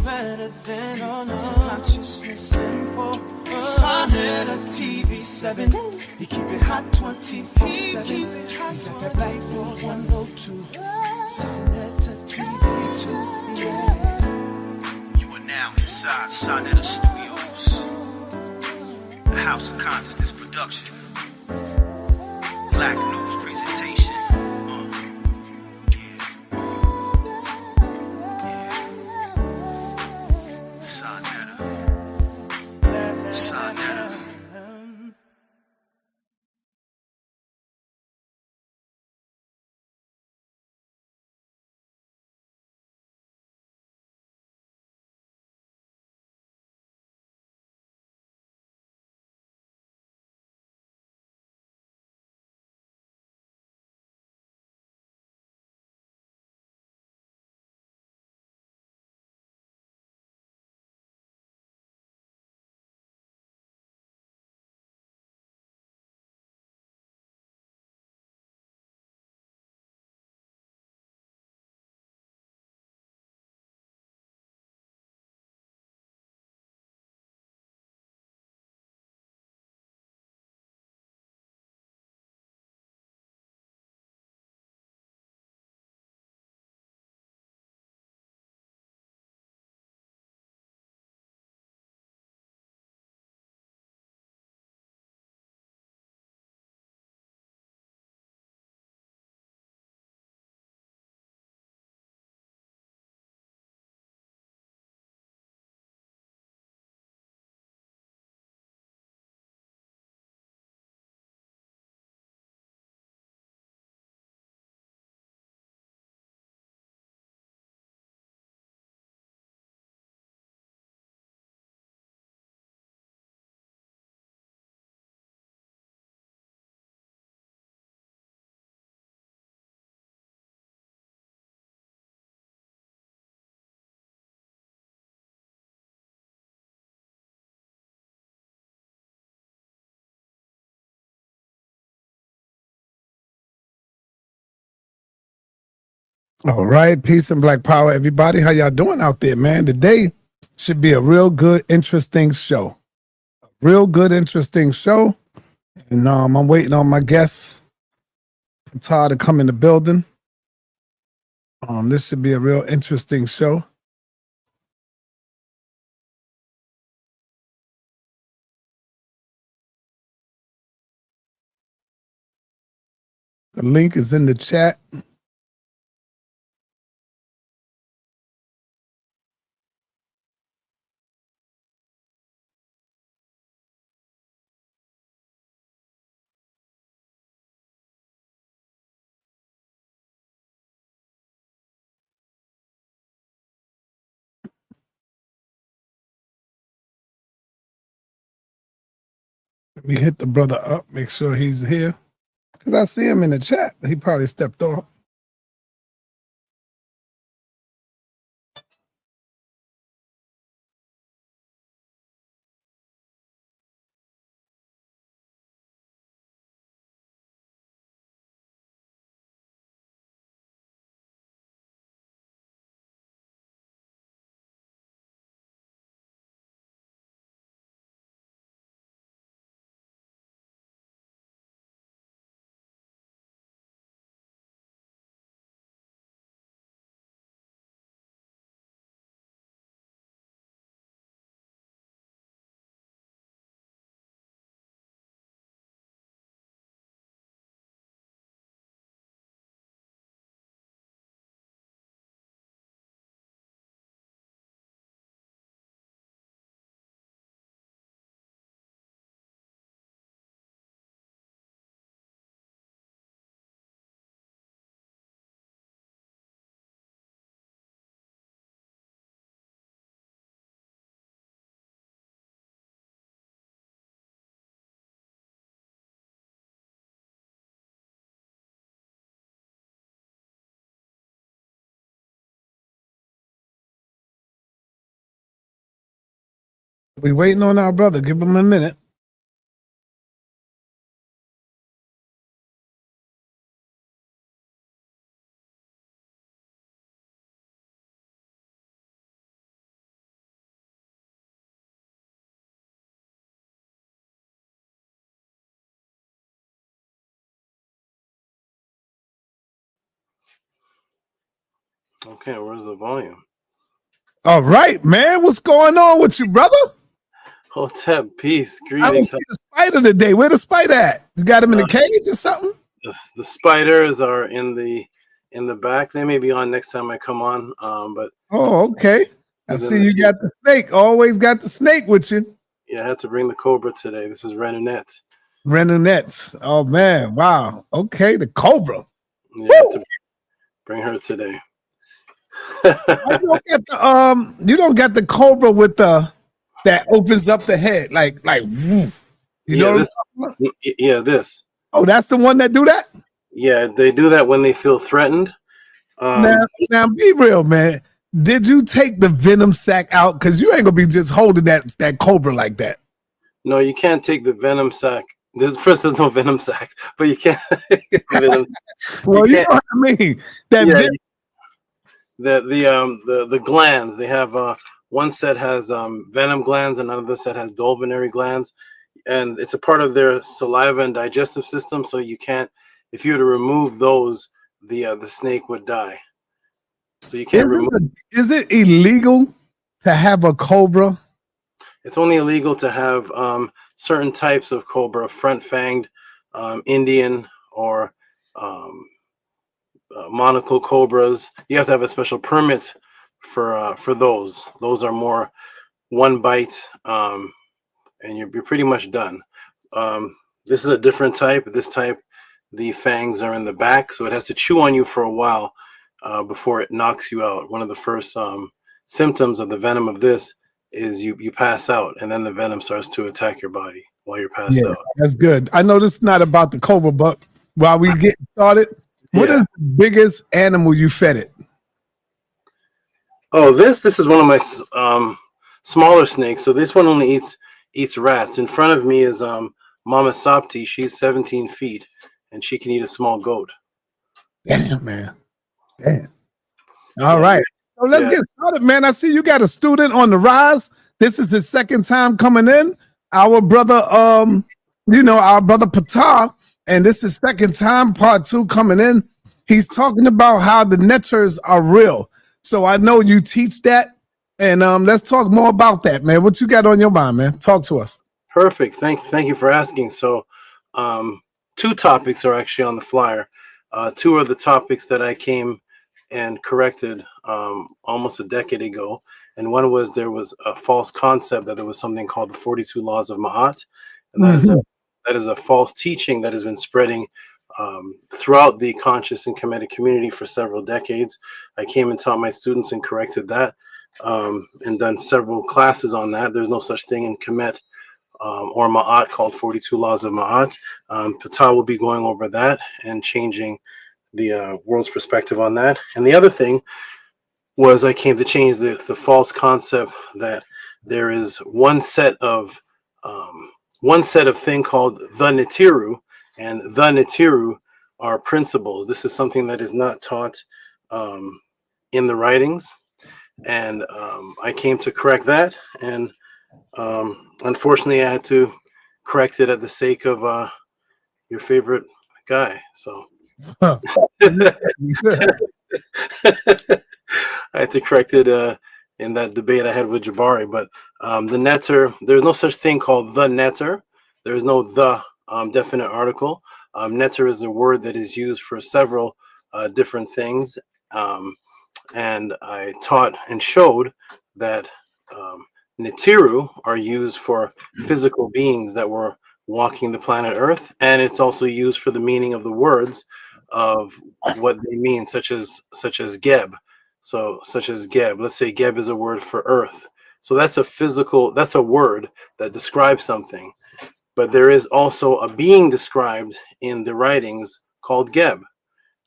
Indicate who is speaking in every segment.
Speaker 1: better than consciousness info. Sa.neter TV7. You keep it hot 24/7. You got that black for 102. Sa.neter TV2. Yeah.
Speaker 2: You are now inside sa.neter Studios, the house of consciousness production, black news presentation.
Speaker 3: All right, peace and black power, everybody. How y'all doing out there, man? Today should be a real good, interesting show. Real good, interesting show. And I'm waiting on my guests, Todd, to come in the building. This should be a real interesting show. The link is in the chat. Let me hit the brother up, make sure he's here. Because I see him in the chat. He probably stepped off. We waiting on our brother. Give him a minute.
Speaker 4: Okay, where's the volume?
Speaker 3: All right, man. What's going on with you, brother?
Speaker 4: Hotep, peace,
Speaker 3: I don't
Speaker 4: greetings.
Speaker 3: see the spider today. Where the spider at? You got him in the cage or something?
Speaker 4: The spiders are in the back. They may be on next time I come on. But
Speaker 3: Oh, okay. I
Speaker 4: he's in
Speaker 3: see
Speaker 4: the
Speaker 3: you got the snake. Always got the snake with you.
Speaker 4: yeah. I had to bring the cobra today. This is Renunette.
Speaker 3: Renunets. Oh man, wow. Okay, the cobra.
Speaker 4: Yeah, I had to bring her today.
Speaker 3: You don't get the you don't get the cobra with the that opens up the head like woof. You know what I'm talking about?
Speaker 4: Yeah, this.
Speaker 3: Oh, that's the one that do that?
Speaker 4: Yeah, they do that when they feel threatened.
Speaker 3: Now be real, man. Did you take the venom sac out? Because you ain't gonna be just holding that cobra like that.
Speaker 4: No, you can't take the venom sac. There's no venom sac, but you can't. Venom,
Speaker 3: Well, you know what I mean. That
Speaker 4: yeah,
Speaker 3: venom,
Speaker 4: the glands. They have one set has venom glands, another set has dolvinary glands, and it's a part of their saliva and digestive system. So you can't. If you were to remove those, the snake would die. So you can't remove.
Speaker 3: is it illegal to have a cobra?
Speaker 4: It's only illegal to have certain types of cobra, front-fanged, Indian, or monocle cobras. You have to have a special permit for those. Those are more one bite, and you're pretty much done. This is a different type. This type, the fangs are in the back, so it has to chew on you for a while before it knocks you out. One of the first symptoms of the venom of this is you pass out, and then the venom starts to attack your body while you're passed out.
Speaker 3: That's good. I know this is not about the cobra, but while we get started, what is the biggest animal you fed it?
Speaker 4: Oh, this is one of my smaller snakes. So this one only eats rats. In front of me is Mama Sapti. She's 17 feet, and she can eat a small goat.
Speaker 3: Damn, man. Damn. All right. So let's get started, man. I see you got a student on the rise. This is his second time coming in. Our brother, our brother Pekka, and this is second time, part 2 coming in. He's talking about how the Neters are real. So I know you teach that, and let's talk more about that, man. What you got on your mind, man? Talk to us.
Speaker 4: Perfect. Thank you for asking. So 2 topics are actually on the flyer. 2 are the topics that I came and corrected almost a decade ago. And one was there was a false concept that there was something called the 42 laws of Ma'at. And that is a false teaching that has been spreading throughout the conscious and Kemetic community for several decades. I came and taught my students and corrected that and done several classes on that. There's no such thing in Kemet or Ma'at called 42 laws of Ma'at. Pekka will be going over that and changing the world's perspective on that. And the other thing was I came to change the false concept that there is one set of thing called the Neteru, and the Neteru are principles. This is something that is not taught in the writings, and I came to correct that. And unfortunately, I had to correct it at the sake of your favorite guy. So. I had to correct it in that debate I had with Jabari, but the Neter, there's no such thing called the Neter. There is no the definite article. Neter is a word that is used for several different things, and I taught and showed that Neteru are used for physical beings that were walking the planet Earth, and it's also used for the meaning of the words of what they mean, such as Geb. So such as Geb. Let's say Geb is a word for earth. So that's a word that describes something. But there is also a being described in the writings called Geb.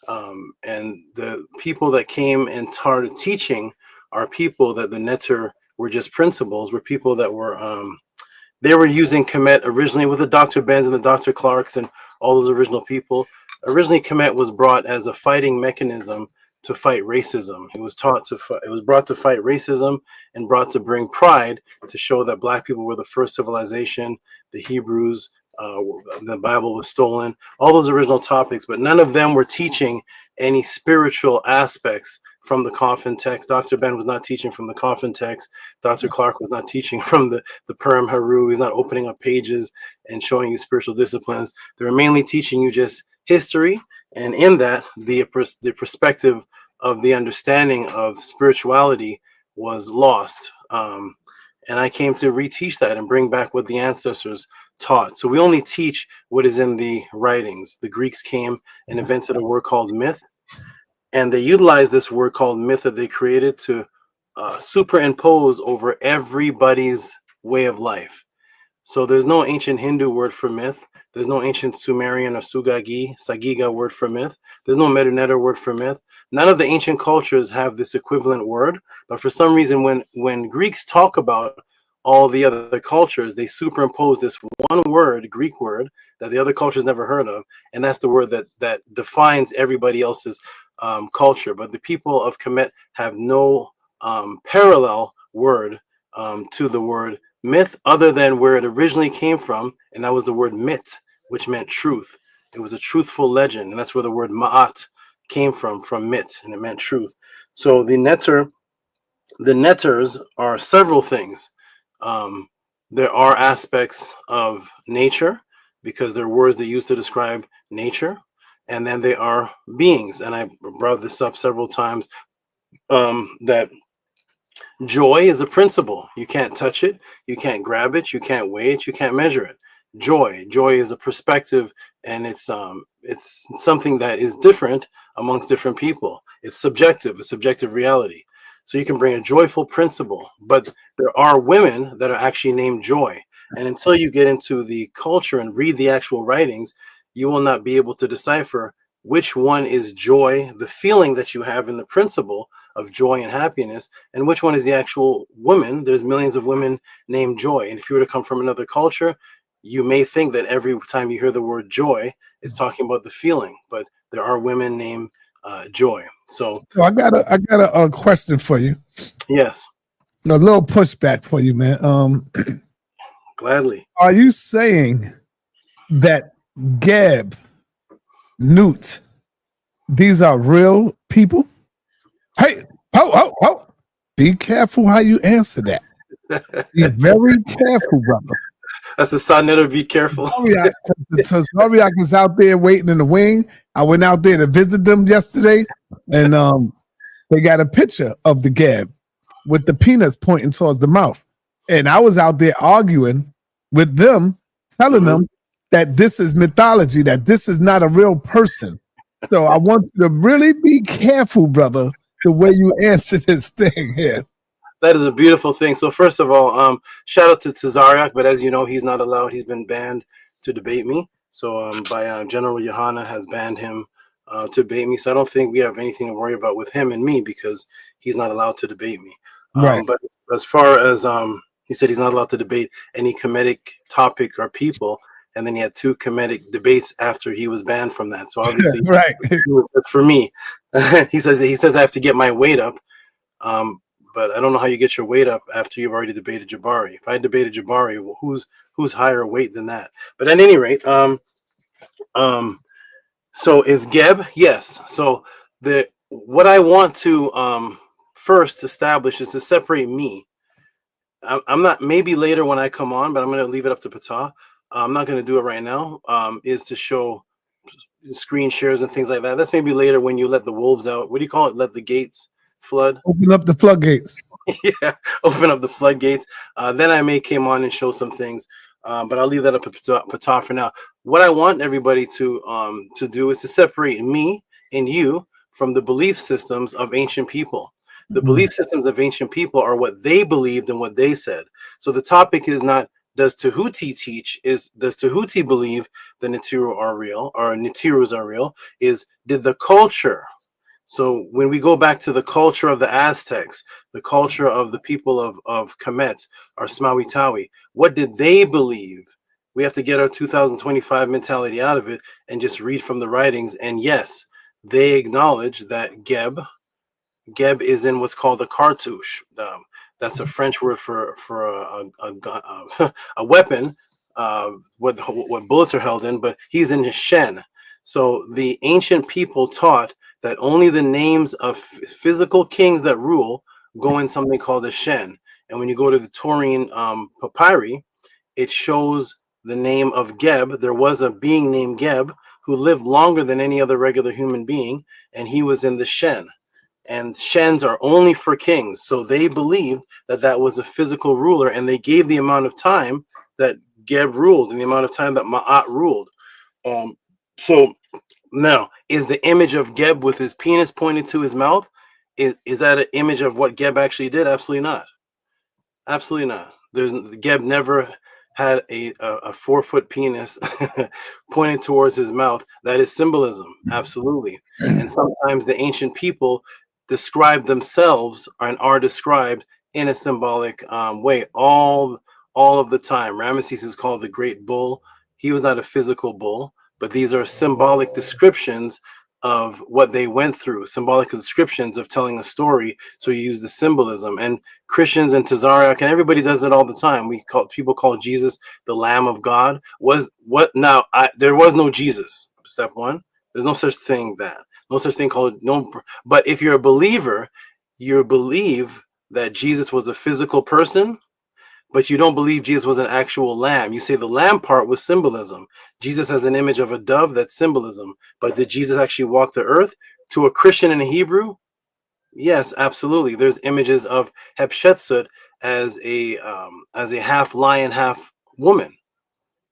Speaker 4: And the people that came and started teaching are people that the Neter were just principles, were people that were they were using Kemet originally with the Dr. Benz and the Dr. Clarks and all those original people. Originally, Kemet was brought as a fighting mechanism to fight racism. It was brought to fight racism and brought to bring pride to show that Black people were the first civilization, the Hebrews, the Bible was stolen, all those original topics, but none of them were teaching any spiritual aspects from the coffin text. Dr. Ben was not teaching from the coffin text. Dr. Clark was not teaching from the Purim Haru. He's not opening up pages and showing you spiritual disciplines. They were mainly teaching you just history, and in that, the perspective of the understanding of spirituality was lost. And I came to reteach that and bring back what the ancestors taught. So we only teach what is in the writings. The Greeks came and invented a word called myth, and they utilized this word called myth that they created to superimpose over everybody's way of life. So there's no ancient Hindu word for myth. There's no ancient Sumerian or Sagiga word for myth. There's no Neteru word for myth. None of the ancient cultures have this equivalent word. But for some reason, when Greeks talk about all the other cultures, they superimpose this one word, Greek word, that the other cultures never heard of. And that's the word that defines everybody else's culture. But the people of Kemet have no parallel word to the word myth other than where it originally came from, and that was the word mit, which meant truth. It was a truthful legend, and that's where the word ma'at came from mit, and it meant truth. So the neters are several things. There are aspects of nature, because they're words they use to describe nature, and then they are beings, and I brought this up several times, that joy is a principle. You can't touch it, you can't grab it, you can't weigh it, you can't measure it. Joy is a perspective, and it's something that is different amongst different people. It's subjective, a subjective reality. So you can bring a joyful principle, but there are women that are actually named Joy. And until you get into the culture and read the actual writings, you will not be able to decipher which one is joy, the feeling that you have in the principle of joy and happiness, and which one is the actual woman. There's millions of women named Joy. And if you were to come from another culture, you may think that every time you hear the word joy, it's talking about the feeling, but there are women named Joy. So
Speaker 3: I got a question for you.
Speaker 4: Yes.
Speaker 3: A little pushback for you, man.
Speaker 4: Gladly.
Speaker 3: Are you saying that Geb, Newt, these are real people? Hey, ho. Be careful how you answer that. Be very careful, brother.
Speaker 4: That's the sa.neter, be careful.
Speaker 3: Zoriak is out there waiting in the wing. I went out there to visit them yesterday, and they got a picture of the Geb with the peanuts pointing towards the mouth. And I was out there arguing with them, telling them that this is mythology, that this is not a real person. So I want you to really be careful, brother, the way you answer this thing here.
Speaker 4: That is a beautiful thing. So first of all, shout out to Zariak, but as you know, he's not allowed. He's been banned to debate me. So by General Yohana has banned him to debate me. So I don't think we have anything to worry about with him and me, because he's not allowed to debate me.
Speaker 3: Right.
Speaker 4: But as far as he said, he's not allowed to debate any Kemetic topic or people. And then he had 2 Kemetic debates after he was banned from that. So obviously,
Speaker 3: right.
Speaker 4: For me, he says I have to get my weight up. But I don't know how you get your weight up after you've already debated Jabari. If I debated Jabari, well, who's higher weight than that? But at any rate, so is Geb? Yes. So what I want to first establish is to separate me. I'm not, maybe later when I come on, but I'm going to leave it up to Ptah. I'm not going to do it right now. Is to show screen shares and things like that. That's maybe later when you let the wolves out. What do you call it? Let the gates flood.
Speaker 3: Open up the floodgates.
Speaker 4: Yeah, open up the floodgates. Then I may come on and show some things, but I'll leave that up to Ptah for now. What I want everybody to do is to separate me and you from the belief systems of ancient people. The belief systems of ancient people are what they believed and what they said. So the topic is not, does Tahuti teach, does Tahuti believe the Neteru are real, or Neterus are real? Did the culture, so when we go back to the culture of the Aztecs, the culture of the people of Kemet, or Smawitawi, what did they believe? We have to get our 2025 mentality out of it and just read from the writings. And yes, they acknowledge that Geb is in what's called a cartouche. That's a French word for a weapon, what bullets are held in, but he's in his shen. So the ancient people taught that only the names of physical kings that rule go in something called a Shen. And when you go to the Taurian papyri, it shows the name of Geb. There was a being named Geb who lived longer than any other regular human being, and he was in the Shen. And Shens are only for kings. So they believed that that was a physical ruler, and they gave the amount of time that Geb ruled and the amount of time that Ma'at ruled. So now, is the image of Geb with his penis pointed to his mouth, is that an image of what Geb actually did? Absolutely not. Absolutely not. Geb never had a 4-foot penis pointed towards his mouth. That is symbolism. Absolutely. And sometimes the ancient people describe themselves and are described in a symbolic way all of the time. Ramesses is called the Great Bull. He was not a physical bull, but these are symbolic descriptions of what they went through, symbolic descriptions of telling a story. So you use the symbolism, and Christians and Tazariak and everybody does it all the time. People call Jesus the Lamb of God. There was no Jesus. Step one, there's no such thing no such thing called no. But if you're a believer, you believe that Jesus was a physical person, but you don't believe Jesus was an actual lamb. You say the lamb part was symbolism. Jesus has an image of a dove, that's symbolism. But did Jesus actually walk the earth? To a Christian and a Hebrew? Yes, absolutely. There's images of Hatshepsut as a half lion, half woman.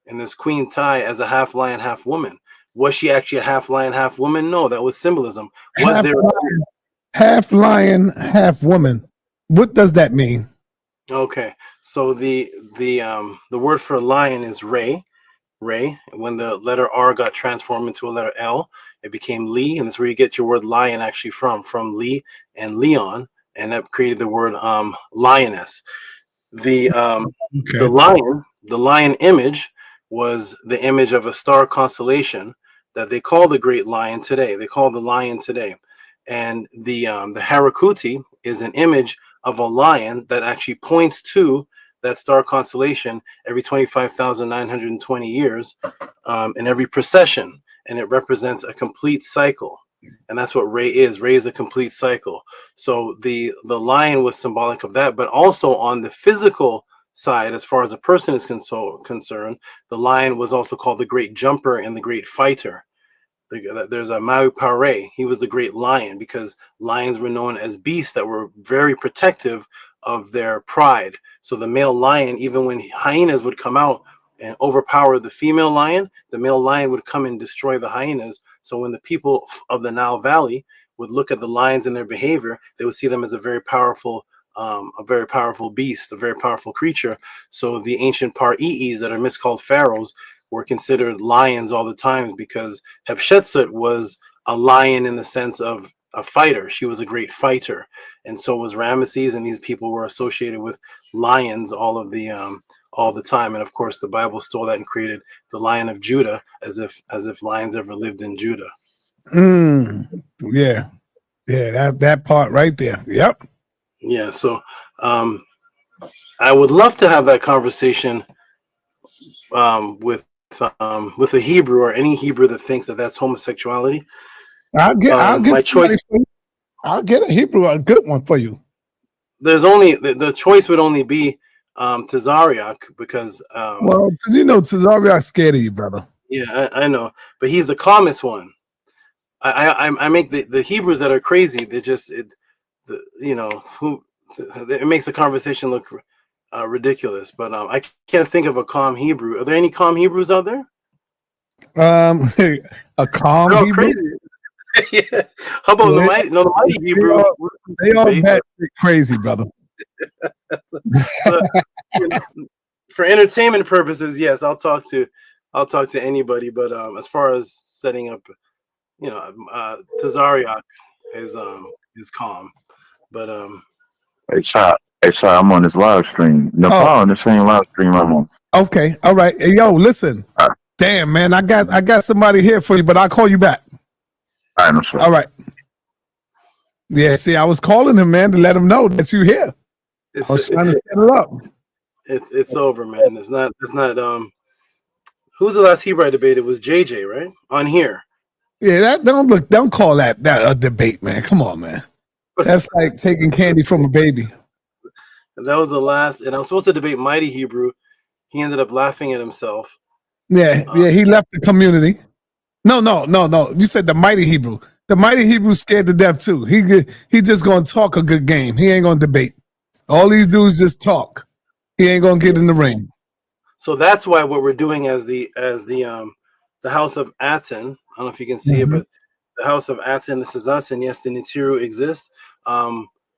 Speaker 4: And there's Queen Tai as a half lion, half woman. Was she actually a half lion, half woman? No, that was symbolism.
Speaker 3: Half lion, half woman? What does that mean?
Speaker 4: Okay, so the word for lion is Ray. When the letter R got transformed into a letter L, it became Lee, and that's where you get your word lion actually from Lee and Leon, and that created the word lioness. The lion image was the image of a star constellation that they call the Great Lion today. They call the lion today, and the Harakuti is an image of a lion that actually points to that star constellation every 25,920 years in every procession, and it represents a complete cycle. And that's what Ray is. Ray is a complete cycle. So the lion was symbolic of that, but also on the physical side, as far as a person is concerned, the lion was also called the great jumper and the great fighter. There's a Maui Pare. He was the great lion because lions were known as beasts that were very protective of their pride. So the male lion, even when hyenas would come out and overpower the female lion, the male lion would come and destroy the hyenas. So when the people of the Nile Valley would look at the lions and their behavior, they would see them as a very powerful beast, a very powerful creature. So the ancient Par-Ees that are miscalled pharaohs were considered lions all the time because Hatshepsut was a lion in the sense of a fighter. She was a great fighter, and so was Ramesses, and these people were associated with lions all the time. And of course, the Bible stole that and created the Lion of Judah, as if lions ever lived in Judah.
Speaker 3: Yeah, that part right there. Yep.
Speaker 4: Yeah. So I would love to have that conversation with a Hebrew or any Hebrew that thinks that that's homosexuality.
Speaker 3: I'll get
Speaker 4: my choice.
Speaker 3: I'll get a Hebrew, a good one for you.
Speaker 4: There's only the choice would only be Tazariak because
Speaker 3: Tazariak's scared of you, brother.
Speaker 4: Yeah, I know, but he's the calmest one. I make the Hebrews that are crazy. They just it makes the conversation look ridiculous. But I can't think of a calm Hebrew. Are there any calm Hebrews out there?
Speaker 3: A calm Hebrew? Crazy.
Speaker 4: Yeah. How about the mighty Hebrew?
Speaker 3: They all bad crazy, brother.
Speaker 4: But, for entertainment purposes, yes, I'll talk to anybody. But as far as setting up, Tazariak is calm. But
Speaker 5: Hey, sorry, I'm on this live stream. No problem. The same live stream I'm on.
Speaker 3: Okay, all right. Hey, yo, listen. Damn, man, I got somebody here for you, but I'll call you back.
Speaker 5: All right, no sure.
Speaker 3: All right. Yeah, see, I was calling him, man, to let him know that you here. I was trying to set it up.
Speaker 4: It's over, man. It's not. Who's the last Hebrew I debated? Was JJ, right? On here.
Speaker 3: Yeah, that don't call that a debate, man. Come on, man. That's like taking candy from a baby.
Speaker 4: And that was the last. And I was supposed to debate Mighty Hebrew. He ended up laughing at himself.
Speaker 3: Yeah, he left the community. No. You said the Mighty Hebrew. The Mighty Hebrew scared to death too. He just gonna talk a good game. He ain't gonna debate. All these dudes just talk. He ain't gonna get in the ring.
Speaker 4: So that's why what we're doing as the House of Aten. I don't know if you can see it, but the House of Aten. This is us, and yes, the Neteru exists.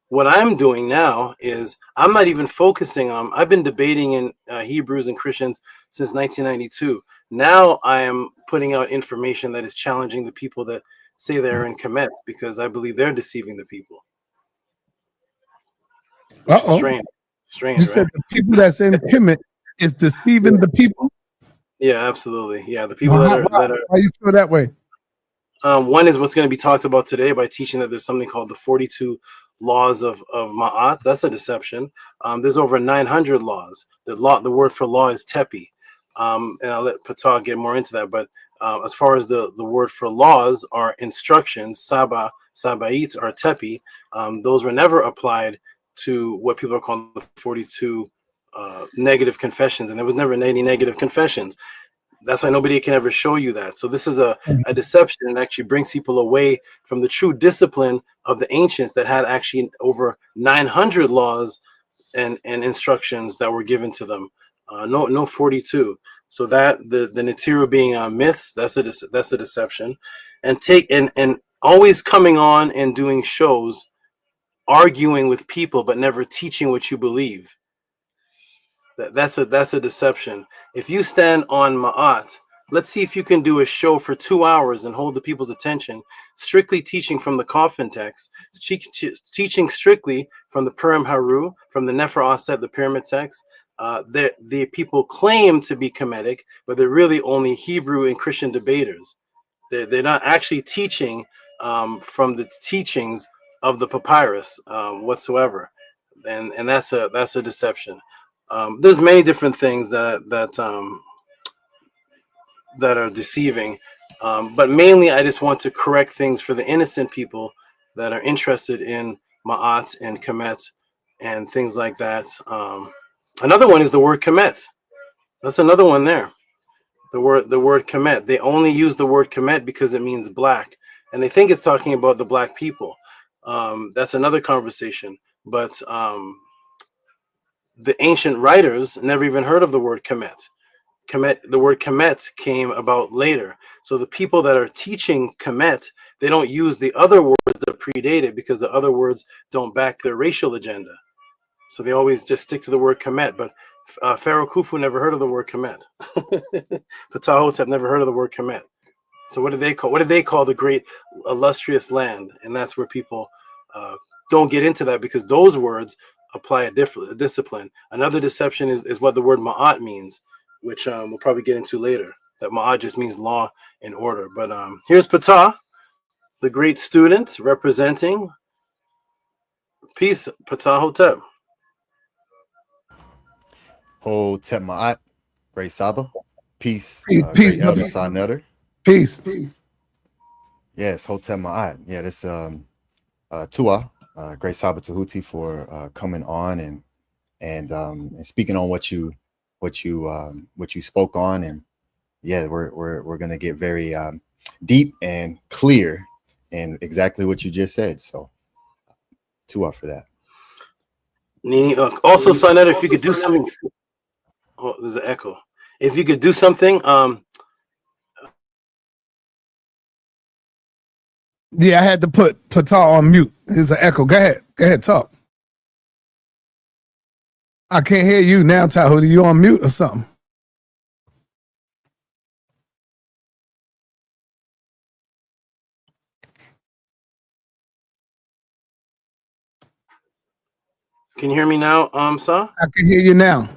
Speaker 4: What I'm doing now is I'm not even focusing on. I've been debating in Hebrews and Christians since 1992. Now I am putting out information that is challenging the people that say they're in Kemet, because I believe they're deceiving the people. Which is strange. Strange,
Speaker 3: you
Speaker 4: right?
Speaker 3: said the people that's in Kemet is deceiving the people?
Speaker 4: Yeah, absolutely. Yeah, the people that are.
Speaker 3: Why you feel that way?
Speaker 4: One is what's going to be talked about today by teaching that there's something called the 42 laws of Ma'at. That's a deception. There's over 900 laws. The word for law is tepi. And I'll let Patah get more into that. But as far as the word for laws are instructions, sabait, or tepi, those were never applied to what people are calling the 42 negative confessions. And there was never any negative confessions. That's why nobody can ever show you that. So this is a deception, and actually brings people away from the true discipline of the ancients that had actually over 900 laws and instructions that were given to them. No 42. So that the Neteru being myths, that's a deception, and always coming on and doing shows, arguing with people, but never teaching what you believe. That's a deception. If you stand on Ma'at, let's see if you can do a show for 2 hours and hold the people's attention, strictly teaching from the coffin text, teaching strictly from the Purim Haru, from the Nefer Aset, the pyramid text. The people claim to be Kemetic, but they're really only Hebrew and Christian debaters. They're not actually teaching from the teachings of the papyrus whatsoever, and that's a deception. There's many different things that are deceiving, but mainly I just want to correct things for the innocent people that are interested in Ma'at and Kemet and things like that. Another one is the word Kemet. That's another one there. The word Kemet. They only use the word Kemet because it means black, and they think it's talking about the black people. That's another conversation, but the ancient writers never even heard of the word Kemet. The word Kemet came about later. So the people that are teaching Kemet, they don't use the other words that predate it because the other words don't back their racial agenda. So they always just stick to the word Kemet. But Pharaoh Khufu never heard of the word Kemet. Ptah never heard of the word Kemet. So what did they call? What did they call the great illustrious land? And that's where people don't get into that, because those words apply a discipline. Another deception is what the word Ma'at means, which we'll probably get into later. That Ma'at just means law and order. But here's Ptah, the great student representing. Peace, Ptah Hotep.
Speaker 6: Hotep Ma'at, Great Saba. Peace,
Speaker 3: Peace,
Speaker 6: Great Elder sa.neter.
Speaker 3: Peace.
Speaker 6: Yes, Hotep Ma'at. Yeah, this Tua, Great Saba Tahuti for coming on and speaking on what you spoke on. And yeah, we're gonna get very deep and clear in exactly what you just said. So Tua for that.
Speaker 4: Nini, also sa.neter, if you could do something. Oh, there's an echo. If you could do something,
Speaker 3: yeah, I had to put Ptah on mute. There's an echo. Go ahead, talk. I can't hear you now, Tahuti. You on mute or something?
Speaker 4: can you hear me now, Sa?
Speaker 3: I can hear you now.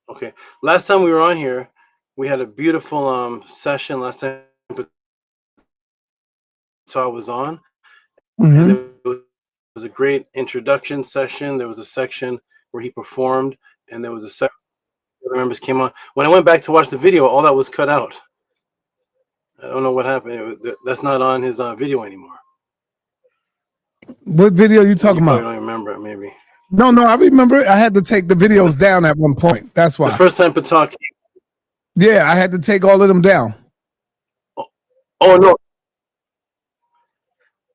Speaker 4: Okay. Last time we were on here, we had a beautiful session. Last time Ptah was on, and there was a great introduction session. There was a section where he performed, and there was a section where the members came on. When I went back to watch the video, all that was cut out. I don't know what happened. That's not on his video anymore.
Speaker 3: What video you talking
Speaker 4: You probably
Speaker 3: about?
Speaker 4: don't remember it, maybe.
Speaker 3: No, I remember it. I had to take the videos down at one point. That's why.
Speaker 4: The first time PTAH came.
Speaker 3: Yeah, I had to take all of them down.
Speaker 4: Oh no.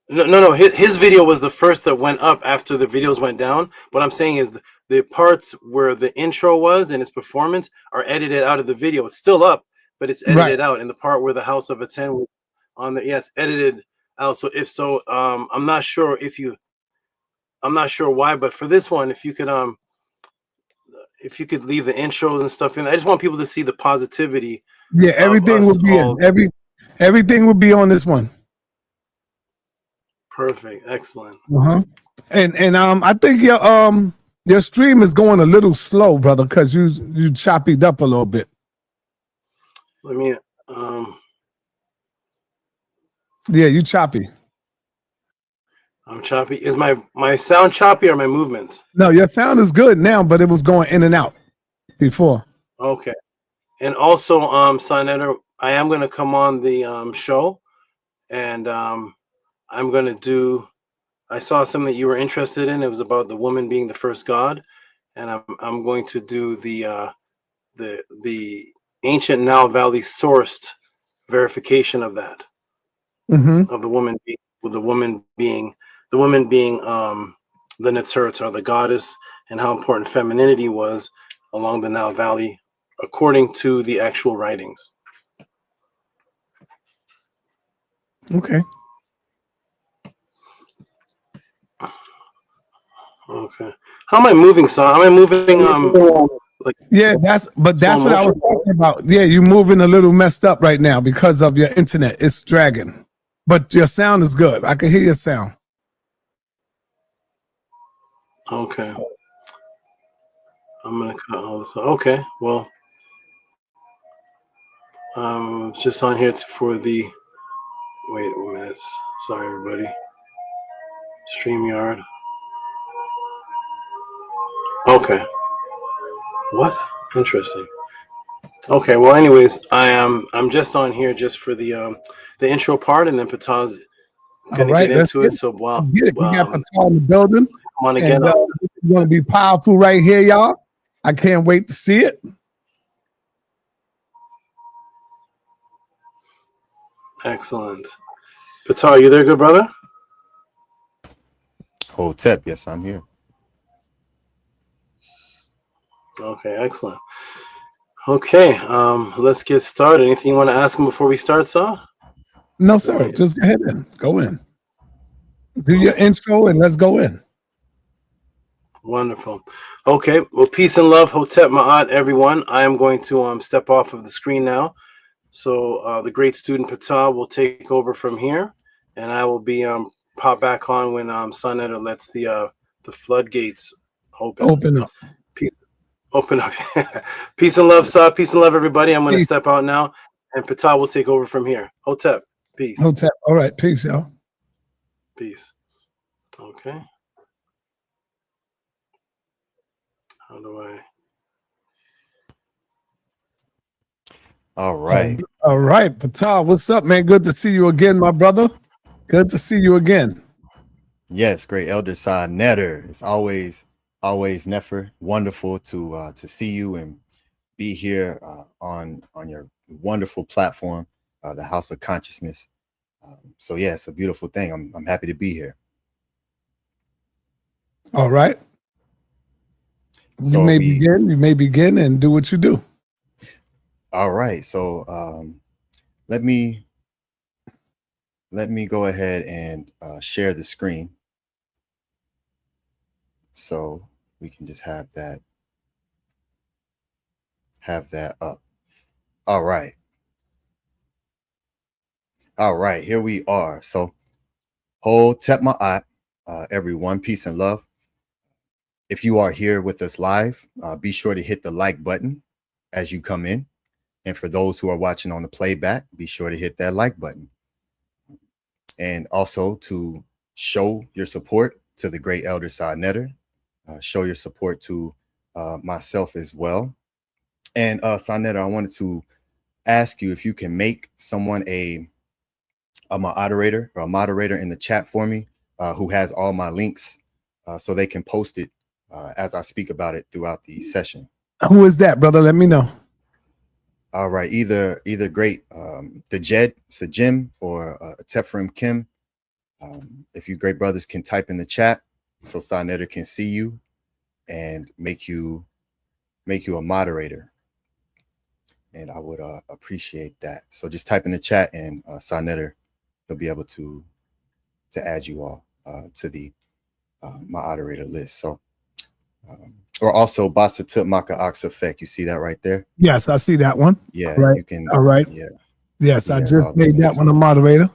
Speaker 4: No. His video was the first that went up after the videos went down. What I'm saying is the parts where the intro was and his performance are edited out of the video. It's still up, but it's edited out. And the part where the House of a 10 was on the, it's edited out. So if so, I'm not sure why, but for this one, if you could leave the intros and stuff in, I just want people to see the positivity.
Speaker 3: Yeah, everything will be in. Everything will be on this one.
Speaker 4: Perfect, excellent.
Speaker 3: And I think your stream is going a little slow, brother, because you choppied up a little bit.
Speaker 4: Let me
Speaker 3: yeah, you choppy.
Speaker 4: I'm choppy. Is my sound choppy or my movement?
Speaker 3: No, your sound is good now, but it was going in and out before.
Speaker 4: Okay. And also, sa.neter, I am going to come on the show, and I'm going to do. I saw something that you were interested in. It was about the woman being the first god, and I'm going to do the ancient Nile Valley sourced verification of that, of the woman being the Neteru, the goddess, and how important femininity was along the Nile Valley, according to the actual writings.
Speaker 3: Okay.
Speaker 4: Okay. How am I moving, son? Am I moving like?
Speaker 3: Yeah, that's what I was talking about. Yeah, you're moving a little messed up right now because of your internet. It's dragging. But your sound is good. I can hear your sound.
Speaker 4: Okay. I'm gonna cut all this. Okay, well, just on here for the. Wait a minute. Sorry, everybody. StreamYard. Okay. What? Interesting. Okay. Well, anyways, I'm just on here just for the intro part, and then PTAH's gonna get into it. So while
Speaker 3: we got PTAH in the building.
Speaker 4: Come on again.
Speaker 3: It's gonna be powerful right here, y'all. I can't wait to see it.
Speaker 4: Excellent. PTAH, are you there, good brother?
Speaker 6: Hotep, yes, I'm here.
Speaker 4: Okay, excellent. Okay, let's get started. Anything you want to ask him before we start, Sa?
Speaker 3: No, sir. Just go ahead and go in. Do your intro and let's go in.
Speaker 4: Wonderful. Okay, well, peace and love, Hotep Ma'at, everyone. I am going to step off of the screen now. So the great student PTAH will take over from here, and I will be pop back on when sa.neter lets the floodgates open
Speaker 3: up.
Speaker 4: Open up. Peace and love, Sa. Peace and love, everybody. I'm going to step out now, and PTAH will take over from here. Hotep. Peace.
Speaker 3: Hotep. All right. Peace, y'all.
Speaker 4: Peace. Okay. How do I?
Speaker 6: All right.
Speaker 3: All right. PTAH, what's up, man? Good to see you again, my brother. Good to see you again.
Speaker 6: Yes, great elder sa.neter. It's always never wonderful to see you and be here on your wonderful platform, the House of Consciousness. So yeah, it's a beautiful thing. I'm happy to be here.
Speaker 3: All right.
Speaker 6: So
Speaker 3: you may begin and do what you do.
Speaker 6: All right. So let me go ahead and share the screen, so we can just have that up. All right. Here we are. So Hotep Ma'at, everyone, peace and love. If you are here with us live, be sure to hit the like button as you come in. And for those who are watching on the playback, be sure to hit that like button. And also to show your support to the great elder sa.neter, show your support to myself as well. And sa.neter, I wanted to ask you if you can make someone a moderator or a moderator in the chat for me, who has all my links, so they can post it as I speak about it throughout the session.
Speaker 3: Who is that, brother? Let me know.
Speaker 6: All right, either great the Jed Sajim or Tefrim Kim. If you great brothers can type in the chat so sa.neter can see you and make you a moderator, and I would appreciate that. So just type in the chat, and sa.neter will be able to add you all to the moderator list. So or also Basa Tut Maka Ox Effect. You see that right there?
Speaker 3: Yes, I see that one.
Speaker 6: Yeah,
Speaker 3: right.
Speaker 6: You can.
Speaker 3: All right.
Speaker 6: Yeah.
Speaker 3: Yes, I just made that one a moderator.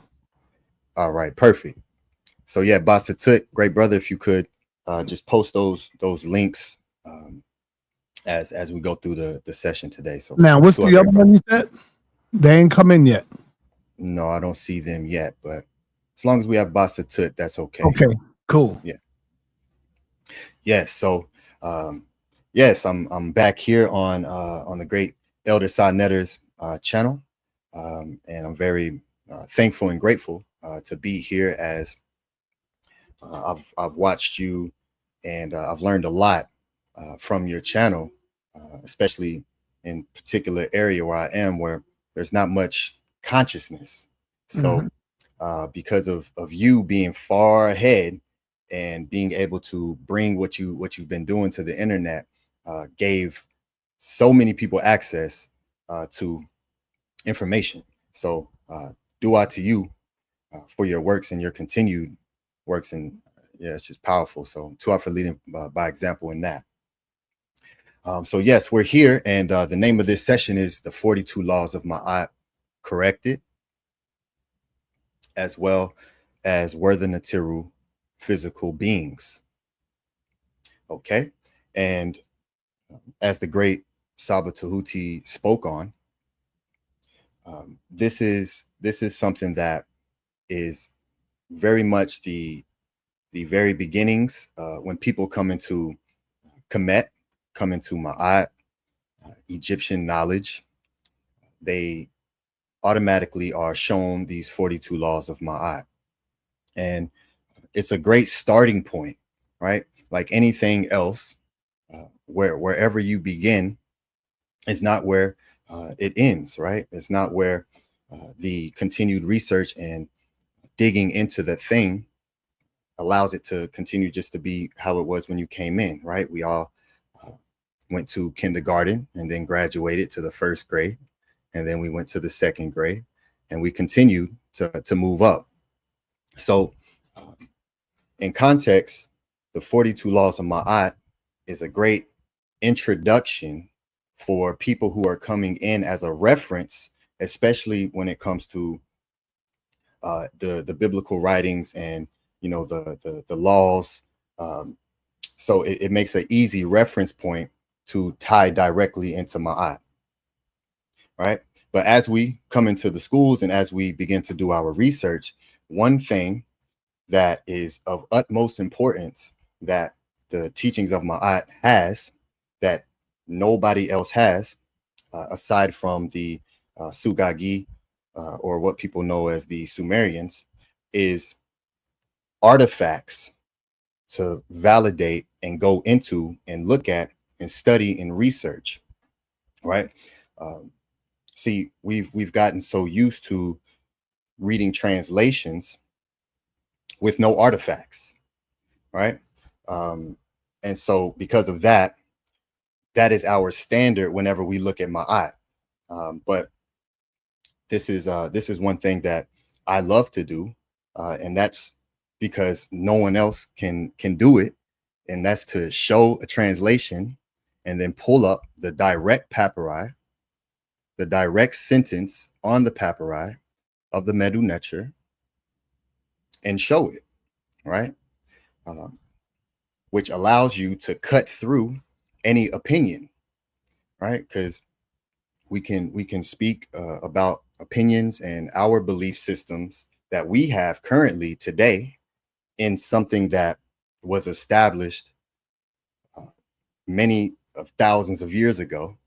Speaker 6: All right, perfect. So yeah, Basa Tut, great brother, if you could just post those links as we go through the session today. So
Speaker 3: now, what's the other one you said? They ain't come in yet.
Speaker 6: No, I don't see them yet, but as long as we have Basa Tut, that's okay.
Speaker 3: Okay, cool.
Speaker 6: Yeah. Yes. So yes, I'm back here on the great Elder sa.neter's channel, and I'm very thankful and grateful to be here, as I've watched you, and I've learned a lot from your channel, especially in particular area where I am, where there's not much consciousness. So because of you being far ahead and being able to bring what you've been doing to the internet, gave so many people access to information. So dua to you for your works and your continued works, and yeah, it's just powerful. So dua for leading by example in that. So yes, we're here, and the name of this session is the 42 Laws of Ma'at Corrected, as well as Were the Neteru Physical Beings. Okay, and as the great Saba Tahuti spoke on, this is something that is very much the very beginnings when people come into Kemet, come into Ma'at, Egyptian knowledge. They automatically are shown these 42 laws of Ma'at, and it's a great starting point, right? Like anything else, wherever you begin is not where it ends, right? It's not where the continued research and digging into the thing allows it to continue just to be how it was when you came in, right? We all went to kindergarten and then graduated to the first grade, and then we went to the second grade, and we continued to move up. So in context, the 42 Laws of Ma'at is a great introduction for people who are coming in as a reference, especially when it comes to the biblical writings and the laws. So it makes an easy reference point to tie directly into Ma'at, right? But as we come into the schools and as we begin to do our research, one thing that is of utmost importance that the teachings of Ma'at has, that nobody else has, aside from the Sugagi, or what people know as the Sumerians, is artifacts to validate and go into and look at and study and research, right? See, we've gotten so used to reading translations with no artifacts, right? And so because of that, that is our standard whenever we look at Ma'at. But this is one thing that I love to do, and that's because no one else can do it, and that's to show a translation and then pull up the direct papyri, the direct sentence on the papyri of the Medu Neter, and show it, right? Which allows you to cut through any opinion, right? Because we can speak about opinions and our belief systems that we have currently today in something that was established many of thousands of years ago,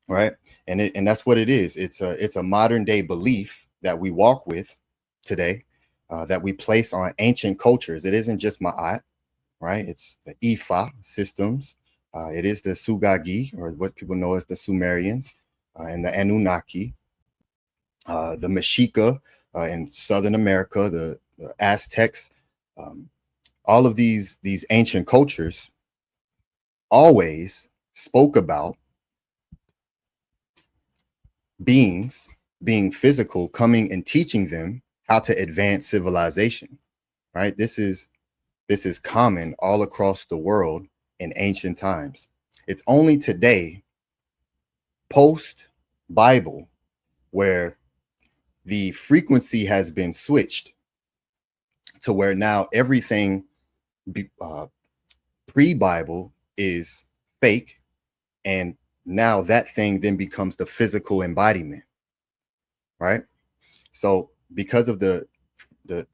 Speaker 6: right? And that's what it is. It's a modern day belief that we walk with today, that we place on ancient cultures. It isn't just Ma'at, right? It's the Ifa systems. It is the Sugagi, or what people know as the Sumerians, and the Anunnaki, the Mexica in Southern America, the Aztecs. All of these ancient cultures always spoke about beings being physical, coming and teaching them how to advance civilization, right? This is common all across the world in ancient times. It's only today, post Bible, where the frequency has been switched to where now everything pre-Bible is fake, and now that thing then becomes the physical embodiment, right? So because of the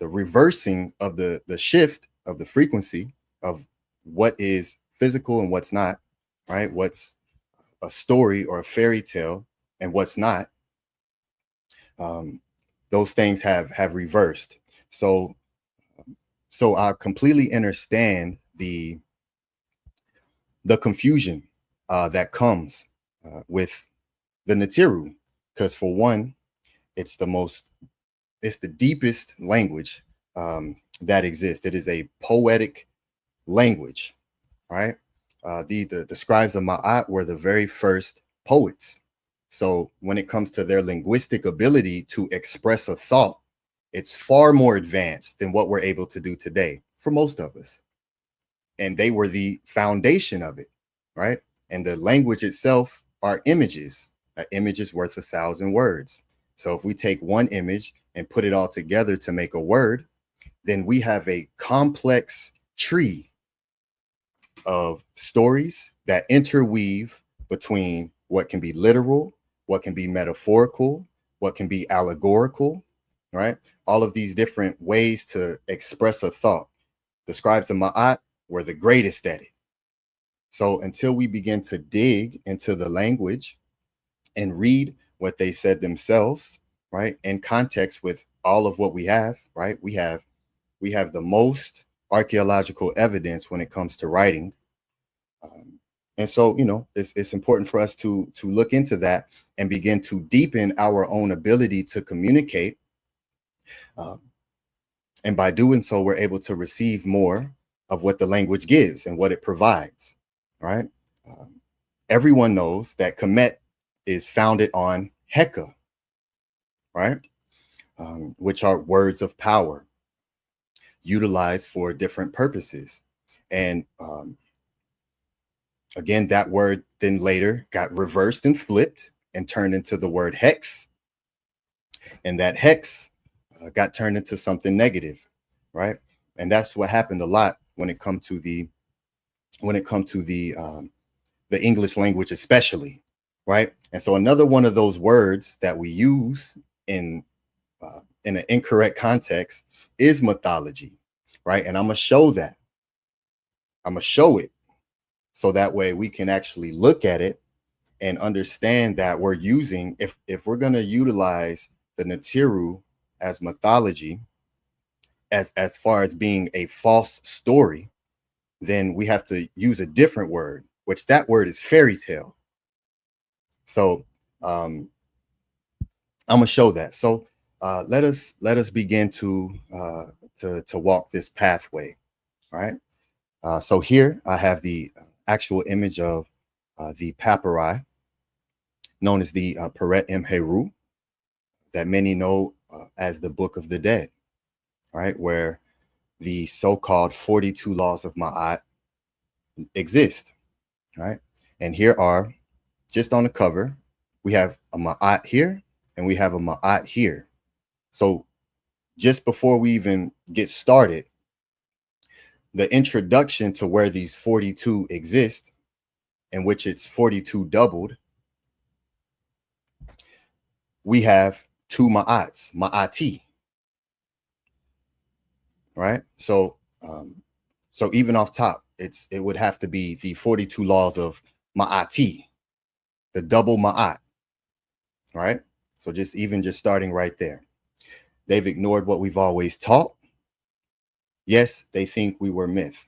Speaker 6: reversing of the shift of the frequency of what is physical and what's not, right? What's a story or a fairy tale and what's not, those things have reversed. So I completely understand the confusion that comes with the Neteru, because for one, it's the deepest language that exists. It is a poetic language, right? The scribes of Ma'at were the very first poets. So when it comes to their linguistic ability to express a thought, it's far more advanced than what we're able to do today for most of us. And they were the foundation of it, right? And the language itself are images. An image is worth 1,000 words. So if we take one image and put it all together to make a word, then we have a complex tree of stories that interweave between what can be literal, what can be metaphorical, what can be allegorical, right? All of these different ways to express a thought. The scribes of Ma'at were the greatest at it. So until we begin to dig into the language and read what they said themselves, right, in context with all of what we have, right? We have the most archaeological evidence when it comes to writing. And so, it's important for us to look into that and begin to deepen our own ability to communicate. And by doing so, we're able to receive more of what the language gives and what it provides, right? Everyone knows that Kemet is founded on Heka, right? Which are words of power utilized for different purposes. And again, that word then later got reversed and flipped and turned into the word hex. And that hex got turned into something negative, right? And that's what happened a lot when it comes to the English language, especially, right? And so another one of those words that we use in an incorrect context is mythology, right? And I'm gonna show that. I'm gonna show it so that way we can actually look at it and understand that we're using, if we're gonna utilize the Neteru as mythology, as far as being a false story, then we have to use a different word, which that word is fairy tale. So I'm gonna show that. So let us begin to walk this pathway. All right. So here I have the actual image of the papyri known as the Peret Imheru, that many know as the Book of the Dead, right? Where the so-called 42 laws of Ma'at exist, right? And here are, just on the cover, we have a Ma'at here and we have a Ma'at here. So just before we even get started, the introduction to where these 42 exist, in which it's 42 doubled, we have two Ma'ats, Ma'ati, right? So so even off top, it would have to be the 42 laws of Ma'ati, the double ma'at, right? So just starting right there. They've ignored what we've always taught. Yes, they think we were myth.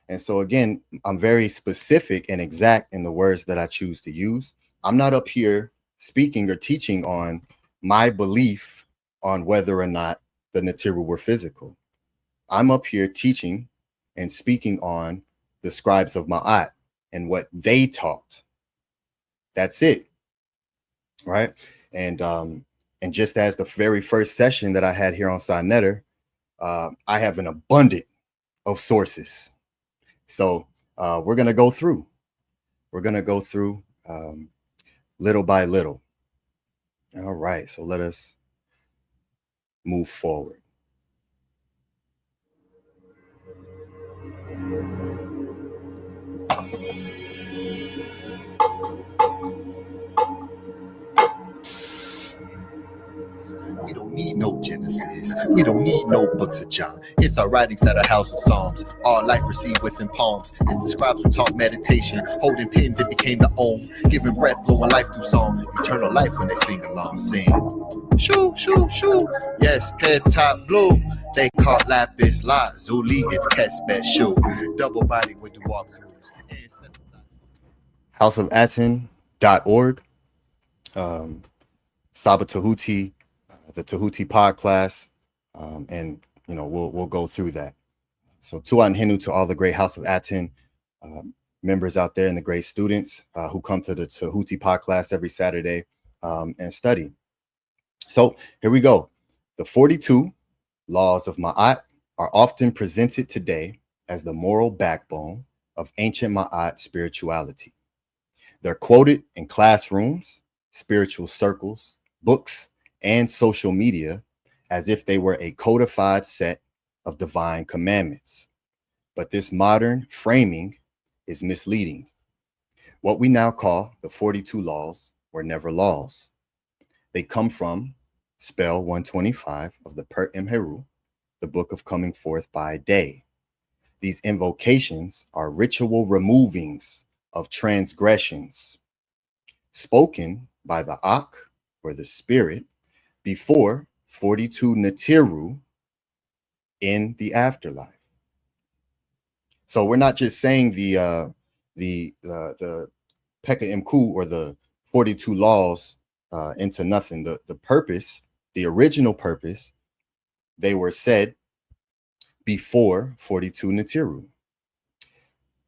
Speaker 6: And so again, I'm very specific and exact in the words that I choose to use. I'm not up here speaking or teaching on my belief on whether or not the Neteru were physical. I'm up here teaching and speaking on the scribes of Ma'at and what they taught. That's it, right? And just as the very first session that I had here on sa.neter, I have an abundance of sources. So we're going to go through. We're going to go through little by little. All right, so let us move forward.
Speaker 7: We don't need no Genesis. We don't need no books of John. It's our writings that are house of Psalms. All light received within palms. It's the scribes who taught meditation. Holding pen that became the Om. Giving breath, blowing life through song. Eternal life when they sing along. Sing. Shoo, shoo, shoo. Yes, head top blue. They caught lapis lazuli. It's Ket's best shoe. Double body with the walkthroughs.
Speaker 6: houseofaten.org. Saba Tahuti, the Tahuti pod class, and we'll go through that. So Tuan Hinu to all the great House of Aten members out there and the great students who come to the Tahuti pod class every Saturday and study. So here we go. The 42 laws of Ma'at are often presented today as the moral backbone of ancient Ma'at spirituality. They're quoted in classrooms, spiritual circles, books, and social media as if they were a codified set of divine commandments. But this modern framing is misleading. What we now call the 42 laws were never laws. They come from spell 125 of the Per Imheru, the book of coming forth by day. These invocations are ritual removings of transgressions spoken by the Ak, or the spirit, before 42 Neteru in the afterlife. So we're not just saying the Pekka Coup or the 42 laws into nothing. The purpose, the original purpose, they were said before 42 Neteru.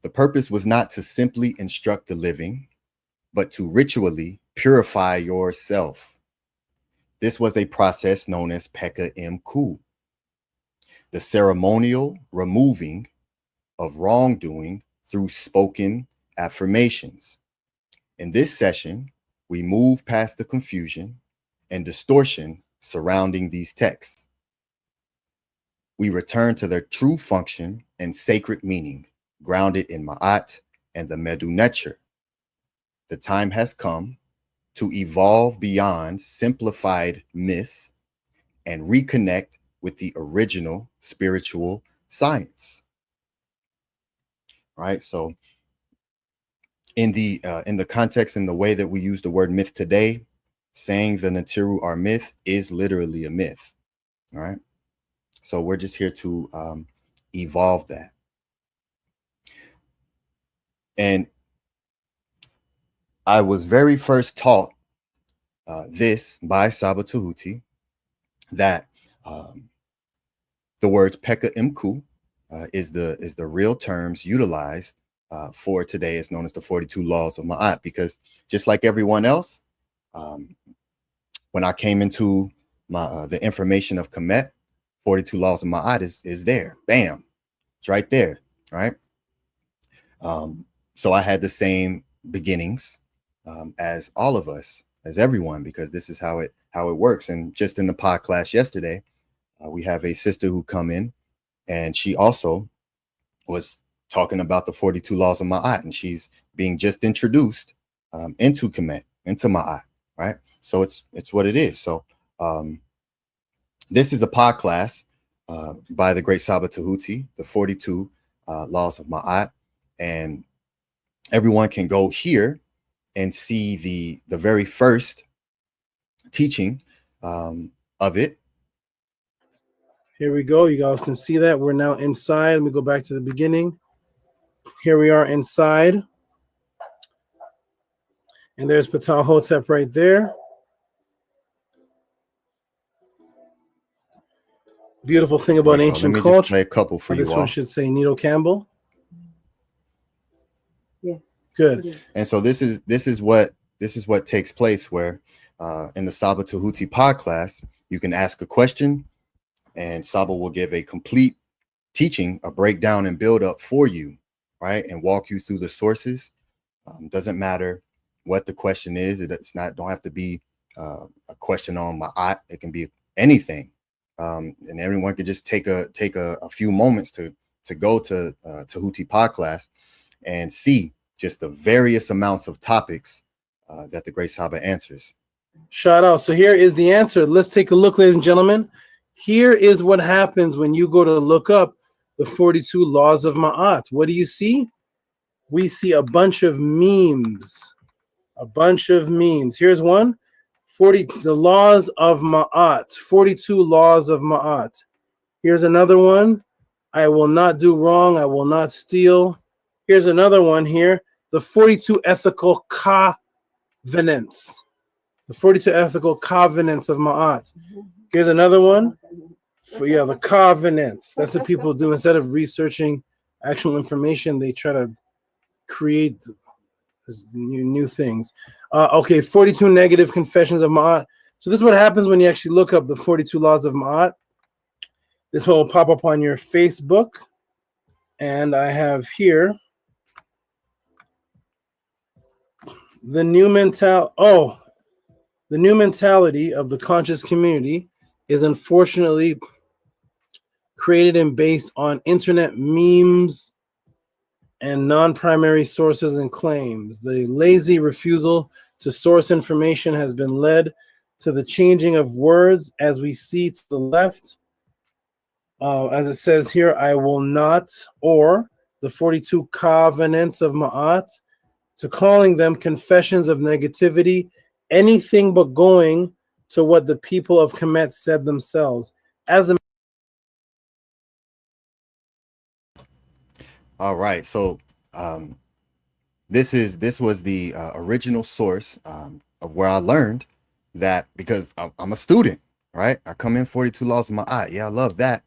Speaker 6: The purpose was not to simply instruct the living, but to ritually purify yourself. This was a process known as Pekka Coup, the ceremonial removing of wrongdoing through spoken affirmations. In this session, we move past the confusion and distortion surrounding these texts. We return to their true function and sacred meaning, grounded in Ma'at and the Medu Neter. The time has come to evolve beyond simplified myths and reconnect with the original spiritual science. Right? So in the context and the way that we use the word myth today, saying the Neteru are myth is literally a myth. All right. So we're just here to evolve that. And I was very first taught this by Saba Tahuti, that the words Pekka Coup is the real terms utilized for today is known as the 42 laws of Ma'at, because just like everyone else, when I came into the information of Kemet, 42 laws of Ma'at is there. Bam, it's right there, right? So I had the same beginnings as all of us, as everyone, because this is how it works. And just in the pod class yesterday, we have a sister who come in, and she also was talking about the 42 laws of Ma'at, and she's being just introduced into Kemet, into Ma'at, right? So it's what it is. So this is a pod class by the great Saba Tahuti, the 42 laws of Ma'at, and everyone can go here and see the very first teaching of it.
Speaker 4: Here we go. You guys can see that. We're now inside. Let me go back to the beginning. Here we are inside. And there's Ptah right there. Beautiful thing about ancient
Speaker 6: Let me
Speaker 4: culture.
Speaker 6: just play a couple for you all.
Speaker 4: This one should say Nito Campbell.
Speaker 8: Yes.
Speaker 4: Good.
Speaker 6: And so this is what takes place where in the Saba Tahuti pod class, you can ask a question and Saba will give a complete teaching, a breakdown and build up for you, right? And walk you through the sources. Doesn't matter what the question is. Don't have to be a question on ma'at. It can be anything. And everyone could just take a few moments to go to Tahuti pod class and see just the various amounts of topics that the Great Saba answers.
Speaker 4: Shout out. So here is the answer. Let's take a look, ladies and gentlemen. Here is what happens when you go to look up the 42 laws of Ma'at. What do you see? We see a bunch of memes. A bunch of memes. Here's one. The laws of Ma'at. 42 laws of Ma'at. Here's another one. I will not do wrong. I will not steal. Here's another one here. The 42 ethical covenants. The 42 ethical covenants of Ma'at. Here's another one. The covenants. That's what people do. Instead of researching actual information, they try to create new things. Okay, 42 negative confessions of Ma'at. So this is what happens when you actually look up the 42 laws of Ma'at. This one will pop up on your Facebook. And I have here the new mentality of the conscious community is unfortunately created and based on internet memes and non-primary sources and claims. The lazy refusal to source information has been led to the changing of words, as we see to the left. As it says here, I will not, or the 42 covenants of Ma'at, to calling them confessions of negativity, anything but going to what the people of Kemet said themselves.
Speaker 6: All right, so this was the original source of where I learned that, because I'm a student, right? I come in 42 laws of Ma'at. Yeah, I love that.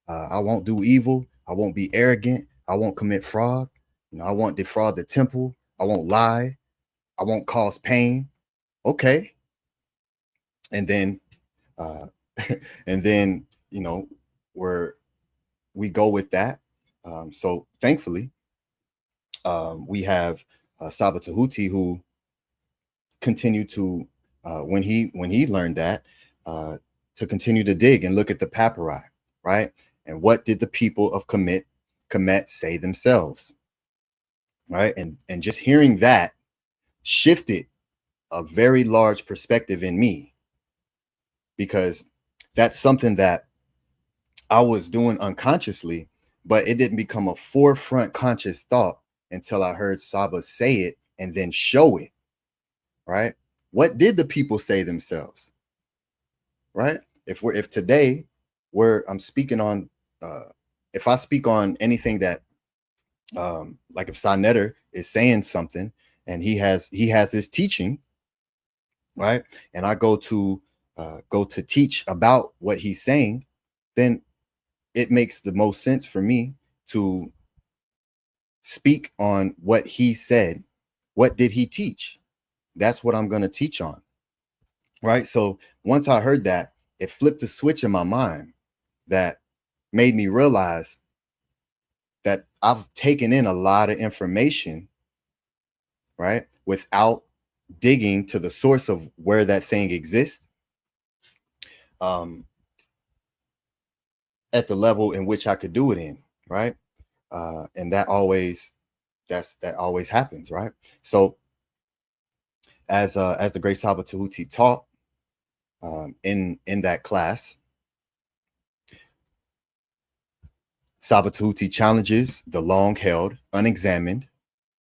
Speaker 6: I won't do evil. I won't be arrogant. I won't commit fraud. I won't defraud the temple. I won't lie. I won't cause pain. Okay. And then we go with that. So thankfully, we have Saba Tahuti, who continued to, when he learned that, to continue to dig and look at the papyri, right? And what did the people of Kemet say themselves, right? And just hearing that shifted a very large perspective in me, because that's something that I was doing unconsciously, but it didn't become a forefront conscious thought until I heard Saba say it and then show it, right? What did the people say themselves, right? If today I'm speaking on, if I speak on anything that, like if sa.neter is saying something and he has his teaching, right? And I go to teach about what he's saying, then it makes the most sense for me to speak on what he said. What did he teach? That's what I'm going to teach on, right? So once I heard that, it flipped a switch in my mind that made me realize that I've taken in a lot of information, right, without digging to the source of where that thing exists, at the level in which I could do it in, right? And that always happens, right? So as the great Saba Tahuti taught in that class, Saba Tahuti challenges the long-held, unexamined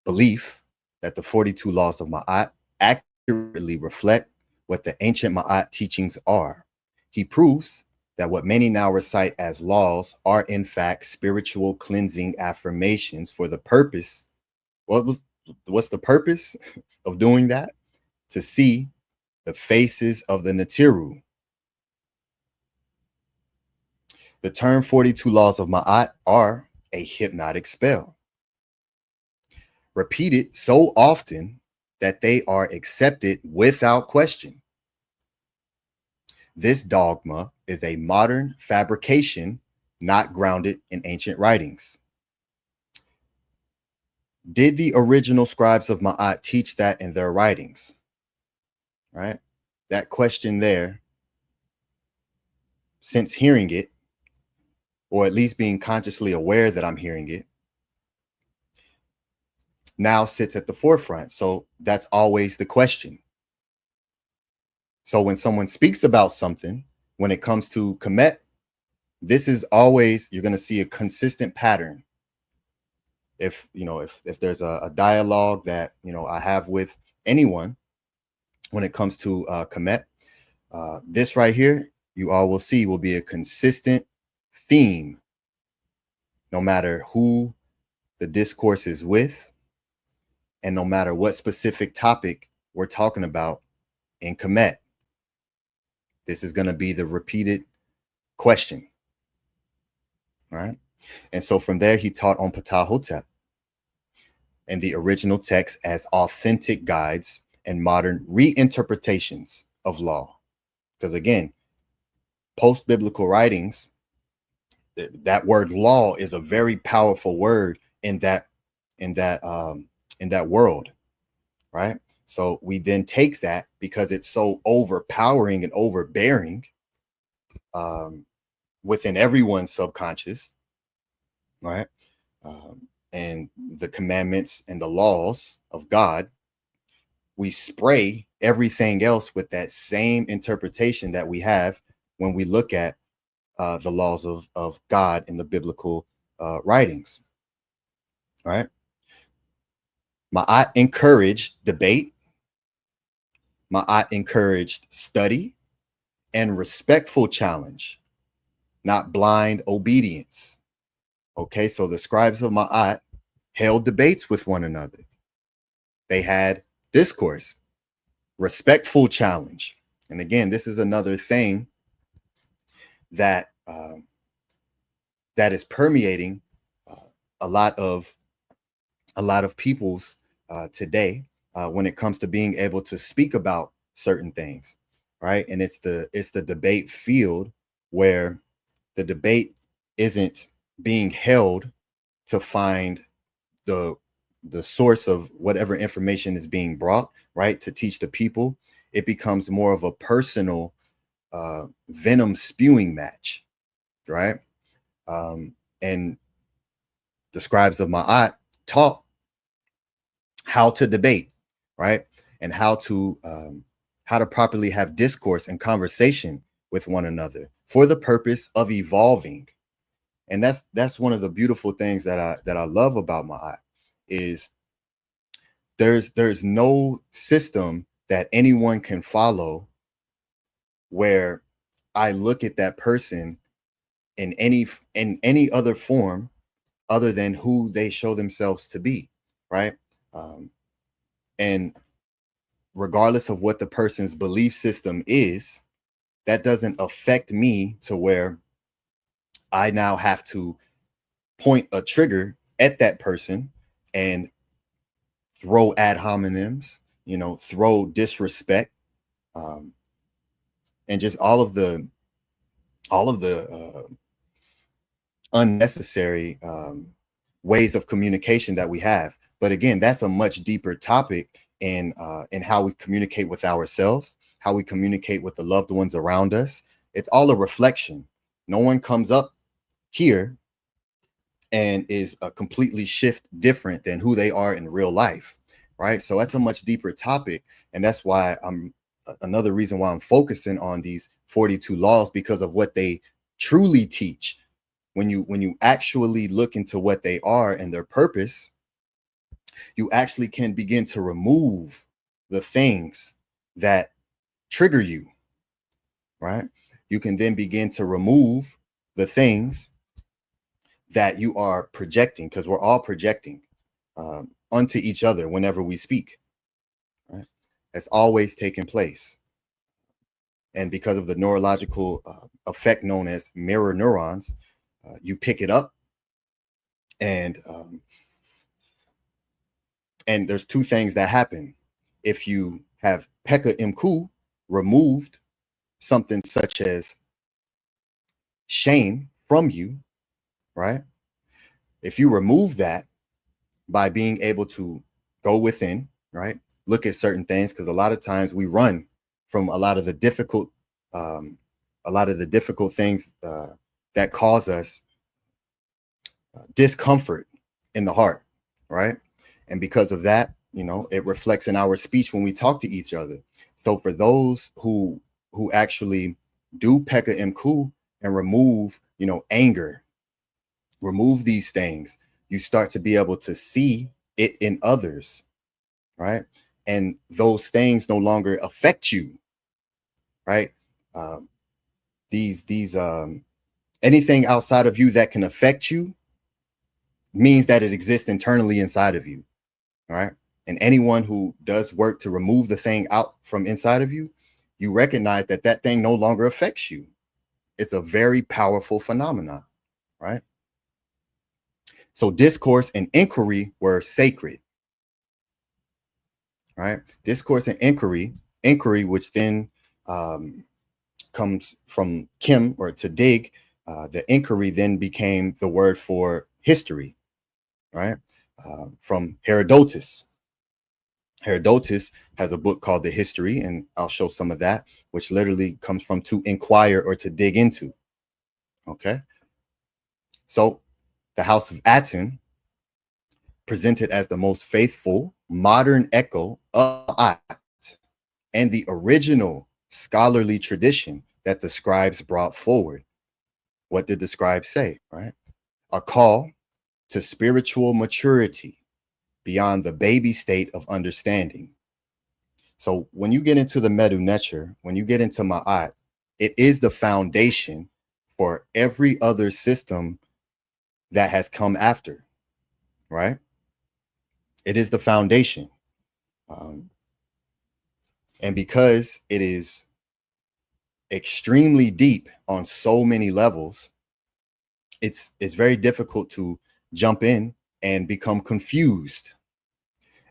Speaker 6: belief that the 42 laws of Ma'at accurately reflect what the ancient Ma'at teachings are. He proves that what many now recite as laws are in fact spiritual cleansing affirmations for the purpose. What's the purpose of doing that? To see the faces of the Neteru. The term 42 laws of Ma'at are a hypnotic spell, repeated so often that they are accepted without question. This dogma is a modern fabrication not grounded in ancient writings. Did the original scribes of Ma'at teach that in their writings? Right? That question there, since hearing it, or at least being consciously aware that I'm hearing it, now sits at the forefront. So that's always the question. So when someone speaks about something, when it comes to Kemet, this is always, you're going to see a consistent pattern. If there's a dialogue that, I have with anyone, when it comes to Kemet, this right here, you all will see will be a consistent theme, no matter who the discourse is with, and no matter what specific topic we're talking about in Kemet. This is going to be the repeated question. All right. And so from there, he taught on Ptah and the original text as authentic guides and modern reinterpretations of law. Because again, post-biblical writings, that word law is a very powerful word in that world, right? So we then take that because it's so overpowering and overbearing within everyone's subconscious, right? And the commandments and the laws of God, we spray everything else with that same interpretation that we have when we look at the laws of God in the biblical writings, right? Ma'at encouraged debate. Ma'at encouraged study and respectful challenge, not blind obedience. Okay, so the scribes of Ma'at held debates with one another. They had discourse, respectful challenge. And again, this is another thing that that is permeating a lot of people's today when it comes to being able to speak about certain things, right? And it's the debate field where the debate isn't being held to find the source of whatever information is being brought, right, to teach the people. It becomes more of a personal venom spewing match, right? And the scribes of Ma'at taught how to debate, right, and how to properly have discourse and conversation with one another for the purpose of evolving. And that's one of the beautiful things that I love about Ma'at is there's no system that anyone can follow where I look at that person in any other form other than who they show themselves to be, right? And regardless of what the person's belief system is, that doesn't affect me to where I now have to point a trigger at that person and throw ad hominems, throw disrespect, and just all of the unnecessary ways of communication that we have. But again, that's a much deeper topic in how we communicate with ourselves, how we communicate with the loved ones around us. It's all a reflection. No one comes up here and is a completely different than who they are in real life, right? So that's a much deeper topic. And that's why another reason why I'm focusing on these 42 laws, because of what they truly teach. When you actually look into what they are and their purpose, you actually can begin to remove the things that trigger you, right? You can then begin to remove the things that you are projecting, because we're all projecting onto each other whenever we speak, right? That's always taking place. And because of the neurological effect known as mirror neurons, you pick it up, and there's two things that happen. If you have Pekka Coup removed something such as shame from you, right? If you remove that by being able to go within, right? Look at certain things, because a lot of times we run from a lot of the difficult things that cause us discomfort in the heart, right? And because of that, you know, it reflects in our speech when we talk to each other. So for those who actually do Pekka Coup and remove, you know, anger, remove these things, you start to be able to see it in others, right? And those things no longer affect you, right? Anything outside of you that can affect you means that it exists internally inside of you, all right? And anyone who does work to remove the thing out from inside of you, you recognize that that thing no longer affects you. It's a very powerful phenomenon, right? So discourse and inquiry were sacred, right? Discourse and inquiry, which then comes from Kim, or to dig, the inquiry then became the word for history, right? From Herodotus. Herodotus has a book called The History, and I'll show some of that, which literally comes from to inquire or to dig into. Okay. So the House of Aten, presented as the most faithful modern echo of At and the original scholarly tradition that the scribes brought forward. What did the scribes say, right? A call to spiritual maturity beyond the baby state of understanding. So when you get into the Neteru, when you get into Ma'at, it is the foundation for every other system that has come after, right? It is the foundation. And because it is extremely deep on so many levels, it's very difficult to jump in and become confused,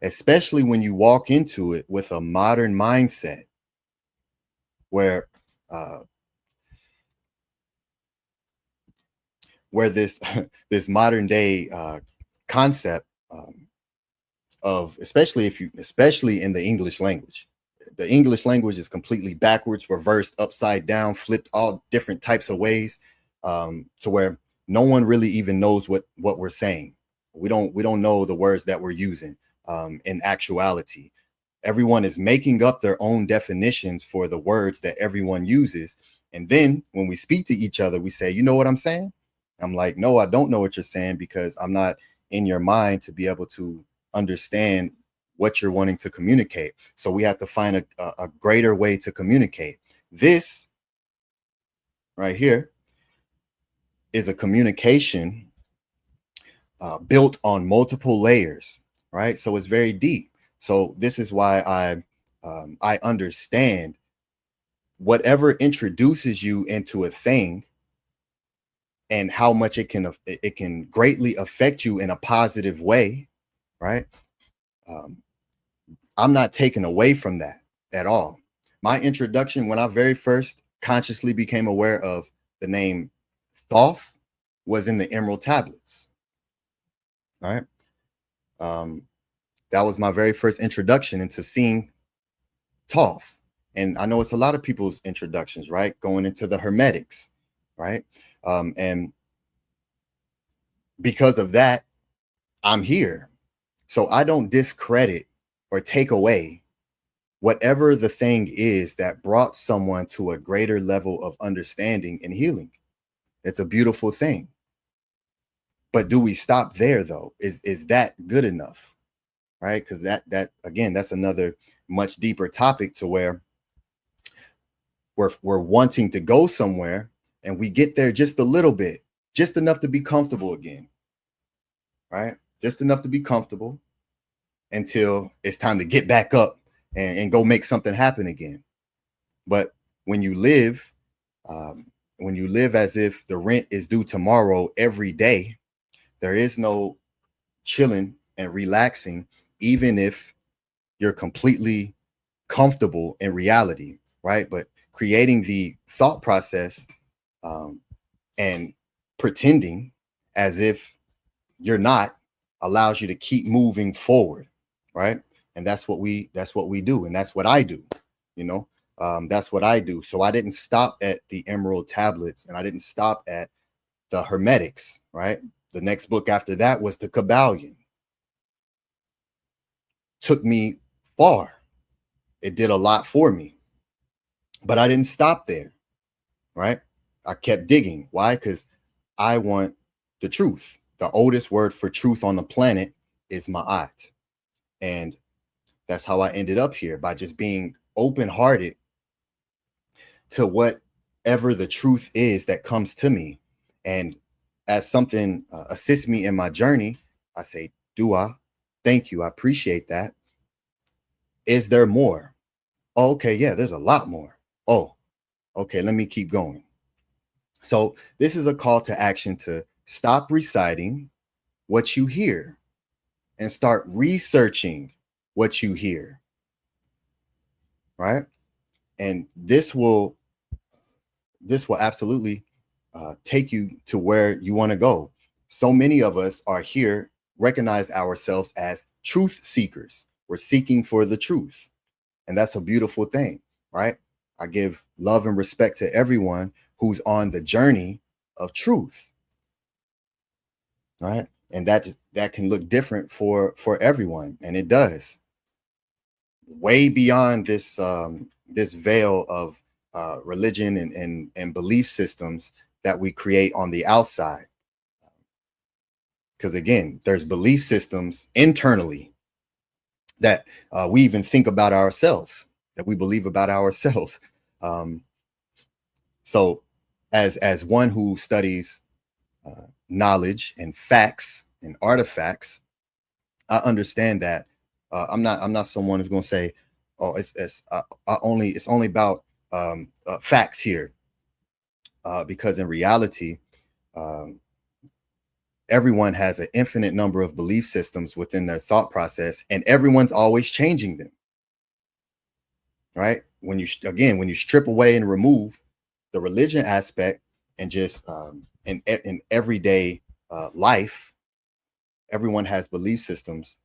Speaker 6: especially when you walk into it with a modern mindset where this this modern day concept of, especially in the English language. The English language is completely backwards, reversed, upside down, flipped all different types of ways, to where no one really even knows what we're saying. We don't know the words that we're using in actuality. Everyone is making up their own definitions for the words that everyone uses. And then when we speak to each other, we say, you know what I'm saying? I'm like, no, I don't know what you're saying, because I'm not in your mind to be able to understand what you're wanting to communicate. So we have to find a greater way to communicate. This right here is a communication built on multiple layers, right? So it's very deep. So this is why I understand whatever introduces you into a thing and how much it can greatly affect you in a positive way, right? I'm not taken away from that at all. My introduction, when I very first consciously became aware of the name Thoth, was in the Emerald Tablets, right? That was my very first introduction into seeing Thoth. And I know it's a lot of people's introductions, right? Going into the Hermetics, right? And because of that, I'm here. So I don't discredit or take away whatever the thing is that brought someone to a greater level of understanding and healing. It's a beautiful thing. But do we stop there though? Is that good enough? right? Because that again, that's another much deeper topic, to where we're wanting to go somewhere, and we get there just a little bit, just enough to be comfortable again, right? Just enough to be comfortable until it's time to get back up and go make something happen again. But when you live as if the rent is due tomorrow every day, there is no chilling and relaxing, even if you're completely comfortable in reality, right? But creating the thought process and pretending as if you're not allows you to keep moving forward, right? And that's what we do, and that's what I do, you know. That's what I do. So I didn't stop at the Emerald Tablets, and I didn't stop at the Hermetics, right? The next book after that was the Kabbalion. Took me far. It did a lot for me, but I didn't stop there, right? I kept digging. Why? Because I want the truth. The oldest word for truth on the planet is ma'at. And that's how I ended up here, by just being open-hearted to whatever the truth is that comes to me. And as something assists me in my journey, I say, dua, thank you, I appreciate that. Is there more? Oh, okay, yeah, there's a lot more. Oh, okay, let me keep going. So this is a call to action to stop reciting what you hear and start researching what you hear, right? And this will absolutely take you to where you want to go. So many of us are here, recognize ourselves as truth seekers. We're seeking for the truth. And that's a beautiful thing, right? I give love and respect to everyone who's on the journey of truth, right? And that can look different for everyone, and it does. Way beyond this this veil of religion and belief systems that we create on the outside. Because again, there's belief systems internally that we even think about ourselves, that we believe about ourselves. So as one who studies knowledge and facts and artifacts, I understand that I'm not someone who's going to say, oh, it's only about facts here, because in reality, everyone has an infinite number of belief systems within their thought process, and everyone's always changing them, right? When you strip away and remove the religion aspect and just in everyday life, everyone has belief systems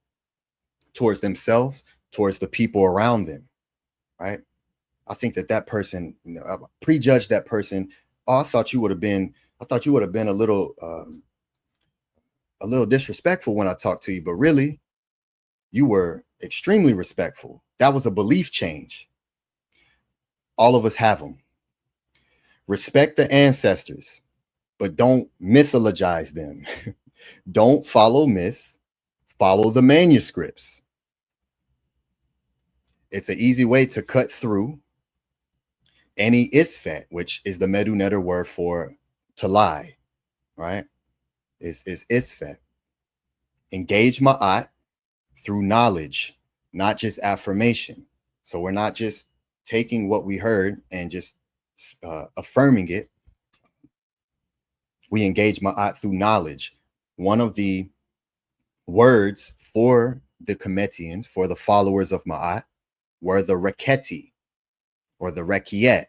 Speaker 6: towards themselves, towards the people around them, right? I think that person, I prejudged that person. Oh, I thought you would have been a little disrespectful when I talked to you, but really, you were extremely respectful. That was a belief change. All of us have them. Respect the ancestors, but don't mythologize them. Don't follow myths, follow the manuscripts. It's an easy way to cut through any isfet, which is the Medu Neter word for to lie, right? Is isfet. Engage ma'at through knowledge, not just affirmation. So we're not just taking what we heard and just affirming it. We engage ma'at through knowledge. One of the words for the Cometians, for the followers of ma'at, were the reketi or the rekiet,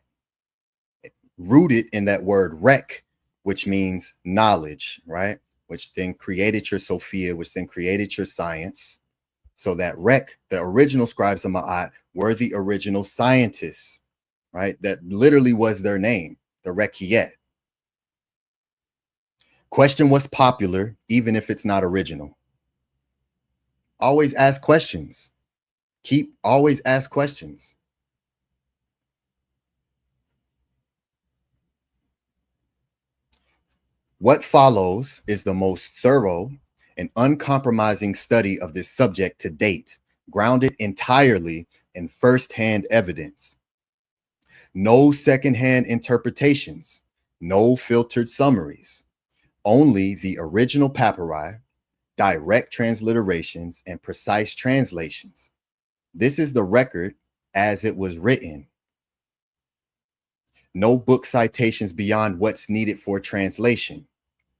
Speaker 6: rooted in that word rek, which means knowledge, right? Which then created your Sophia, which then created your science. So that rek, the original scribes of ma'at, were the original scientists, right? That literally was their name, the rekiet. Question what's popular, even if it's not original. Always ask questions. Always ask questions. What follows is the most thorough an uncompromising study of this subject to date, grounded entirely in first-hand evidence. No second-hand interpretations, no filtered summaries, only the original papyri, direct transliterations, and precise translations. This is the record as it was written. No book citations beyond what's needed for translation.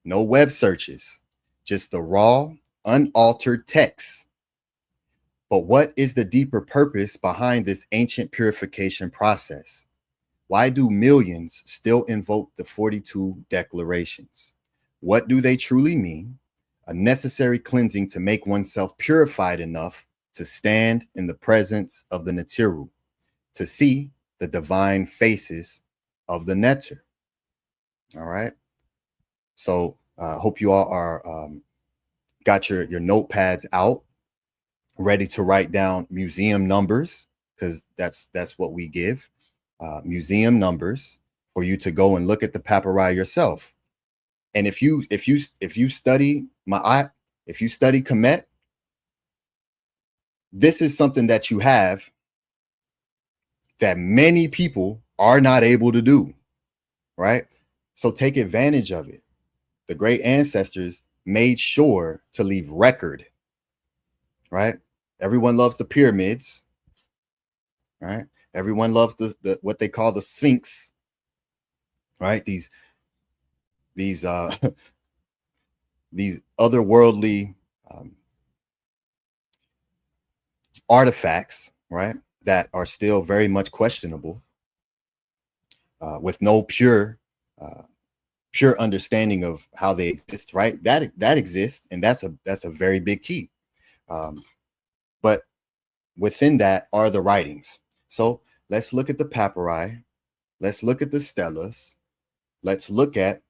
Speaker 6: No web searches, just the raw, unaltered text. But what is the deeper purpose behind this ancient purification process? Why do millions still invoke the 42 declarations? What do they truly mean? A necessary cleansing to make oneself purified enough to stand in the presence of the Neteru, to see the divine faces of the Neter. All right. So hope you all are got your notepads out, ready to write down museum numbers, because that's what we give, museum numbers for you to go and look at the papyri yourself. And if you study Ma'at, if you study Kemet, this is something that you have that many people are not able to do, right? So take advantage of it. The great ancestors made sure to leave record, right? Everyone loves the pyramids, right? Everyone loves the what they call the Sphinx, right? These these otherworldly artifacts, right, that are still very much questionable, with no pure understanding of how they exist, right? That exists, and that's a very big key. But within that are the writings. So let's look at the papyri. Let's look at the stelas. Let's look at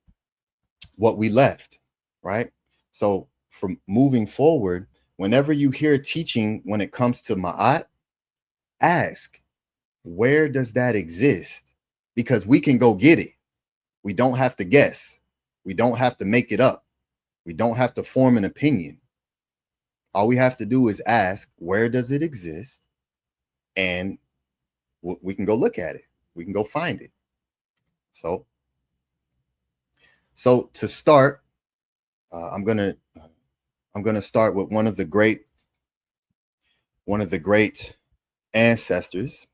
Speaker 6: what we left, right? So from moving forward, whenever you hear teaching when it comes to Ma'at, ask, where does that exist? Because we can go get it. We don't have to guess. We don't have to make it up. We don't have to form an opinion. All we have to do is ask, where does it exist? And we can go look at it. We can go find it. So to start, I'm gonna start with one of the great ancestors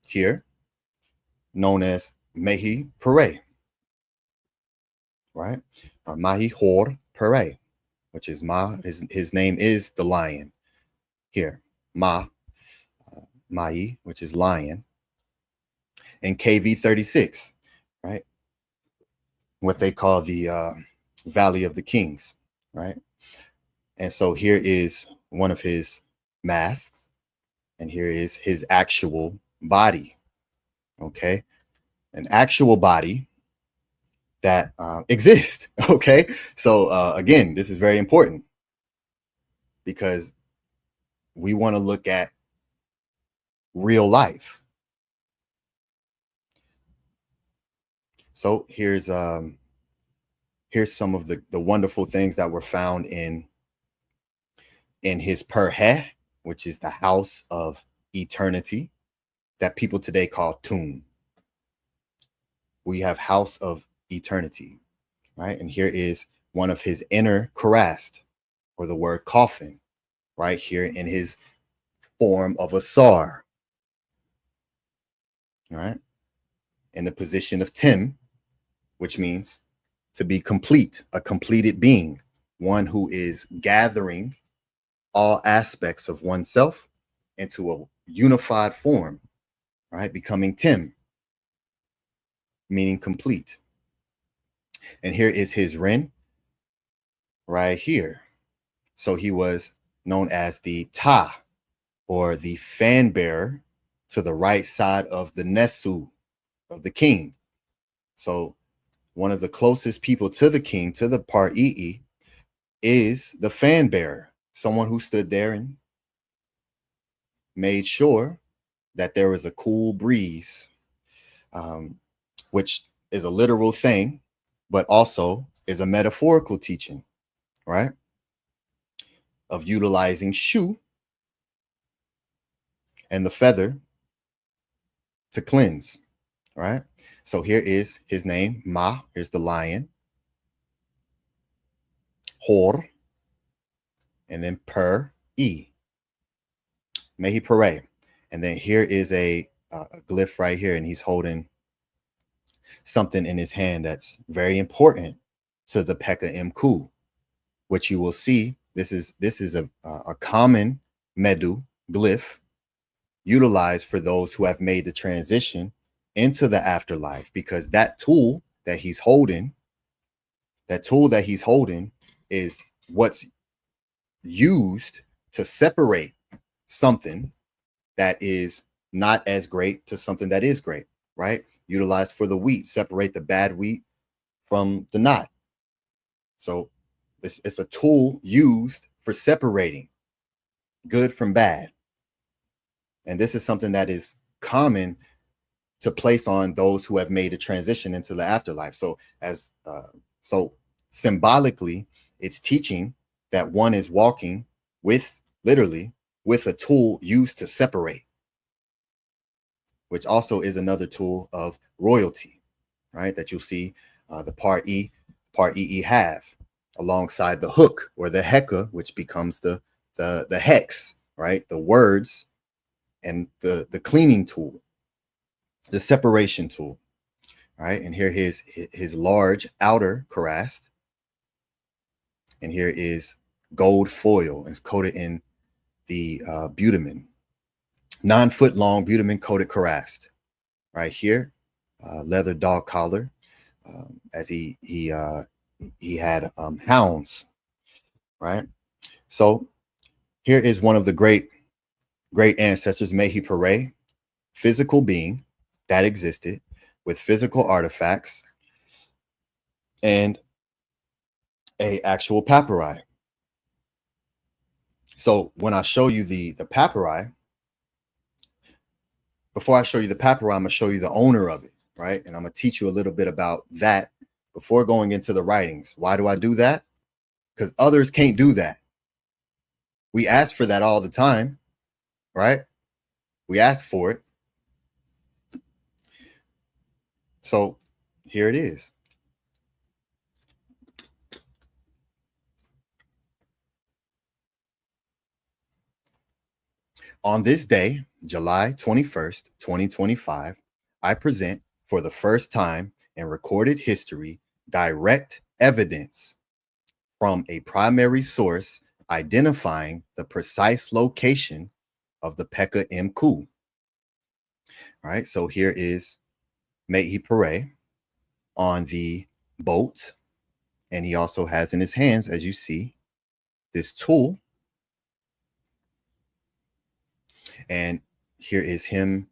Speaker 6: here, known as Mehi Pere, right? Or Mahi Hor Pere, which is his name is the lion here. Mai, which is lion, and KV 36, right? What they call the Valley of the Kings, right? And so here is one of his masks, and here is his actual body. Okay, an actual body that exists. Okay, so again, this is very important because we want to look at real life. So here's some of the wonderful things that were found in his Perhe, which is the house of eternity that people today call tomb. We have house of eternity, right? And here is one of his inner karast, or the word coffin, right here in his form of a sar, right? In the position of Tim, which means to be complete, a completed being, one who is gathering all aspects of oneself into a unified form, right? Becoming Tim, meaning complete. And here is his Ren right here. So he was known as the Ta, or the fan bearer, to the right side of the Nesu, of the king. So one of the closest people to the king, to the Par'i'i, is the fan bearer, someone who stood there and made sure that there was a cool breeze, which is a literal thing, but also is a metaphorical teaching, right? Of utilizing shu and the feather to cleanse, right? So here is his name, Ma. Here's the lion. Hor. And then per, e. May he pray. And then here is a glyph right here, and he's holding something in his hand that's very important to the Pekka Coup, which you will see. This is a common Medu glyph utilized for those who have made the transition into the afterlife, because that tool that he's holding, is what's used to separate something that is not as great to something that is great, right? Utilized for the wheat, separate the bad wheat from the not. So it's a tool used for separating good from bad. And this is something that is common to place on those who have made a transition into the afterlife. So so symbolically, it's teaching that one is walking literally with a tool used to separate, which also is another tool of royalty, right? That you'll see the part EE have alongside the hook or the heka, which becomes the hex, right? The words and the cleaning tool, the separation tool, right? And here his large outer karast, and here is gold foil, and it's coated in the butamin, 9-foot long butamin coated karast. Right here, leather dog collar, as he had hounds, right? So here is one of the great ancestors, Mehi Pare, physical being that existed with physical artifacts and a actual papyri. So when I show you the papyri, before I show you the papyri, I'm going to show you the owner of it, right? And I'm going to teach you a little bit about that before going into the writings. Why do I do that? Because others can't do that. We ask for that all the time, right? We ask for it. So here it is. On this day, July 21st, 2025, I present for the first time in recorded history direct evidence from a primary source identifying the precise location of the Pekka Coup. All right, so here is Mehi Pare on the boat, and he also has in his hands, as you see, this tool. And here is him,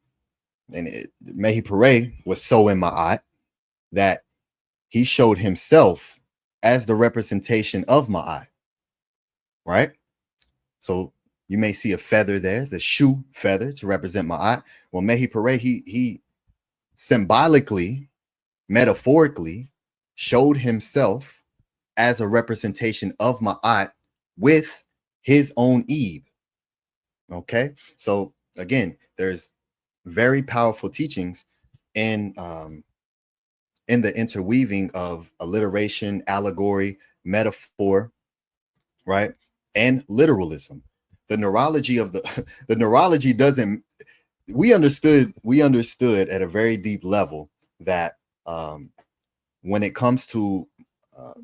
Speaker 6: and Mehi Pare was so in Ma'at that he showed himself as the representation of Ma'at, right? So you may see a feather there, the shu feather to represent Ma'at. Well, Mehi Pare, he symbolically, metaphorically showed himself as a representation of Ma'at with his own Eve. Okay, so again, there's very powerful teachings in the interweaving of alliteration, allegory, metaphor, right, and literalism. The neurology of the neurology doesn't. We understood at a very deep level that when it comes to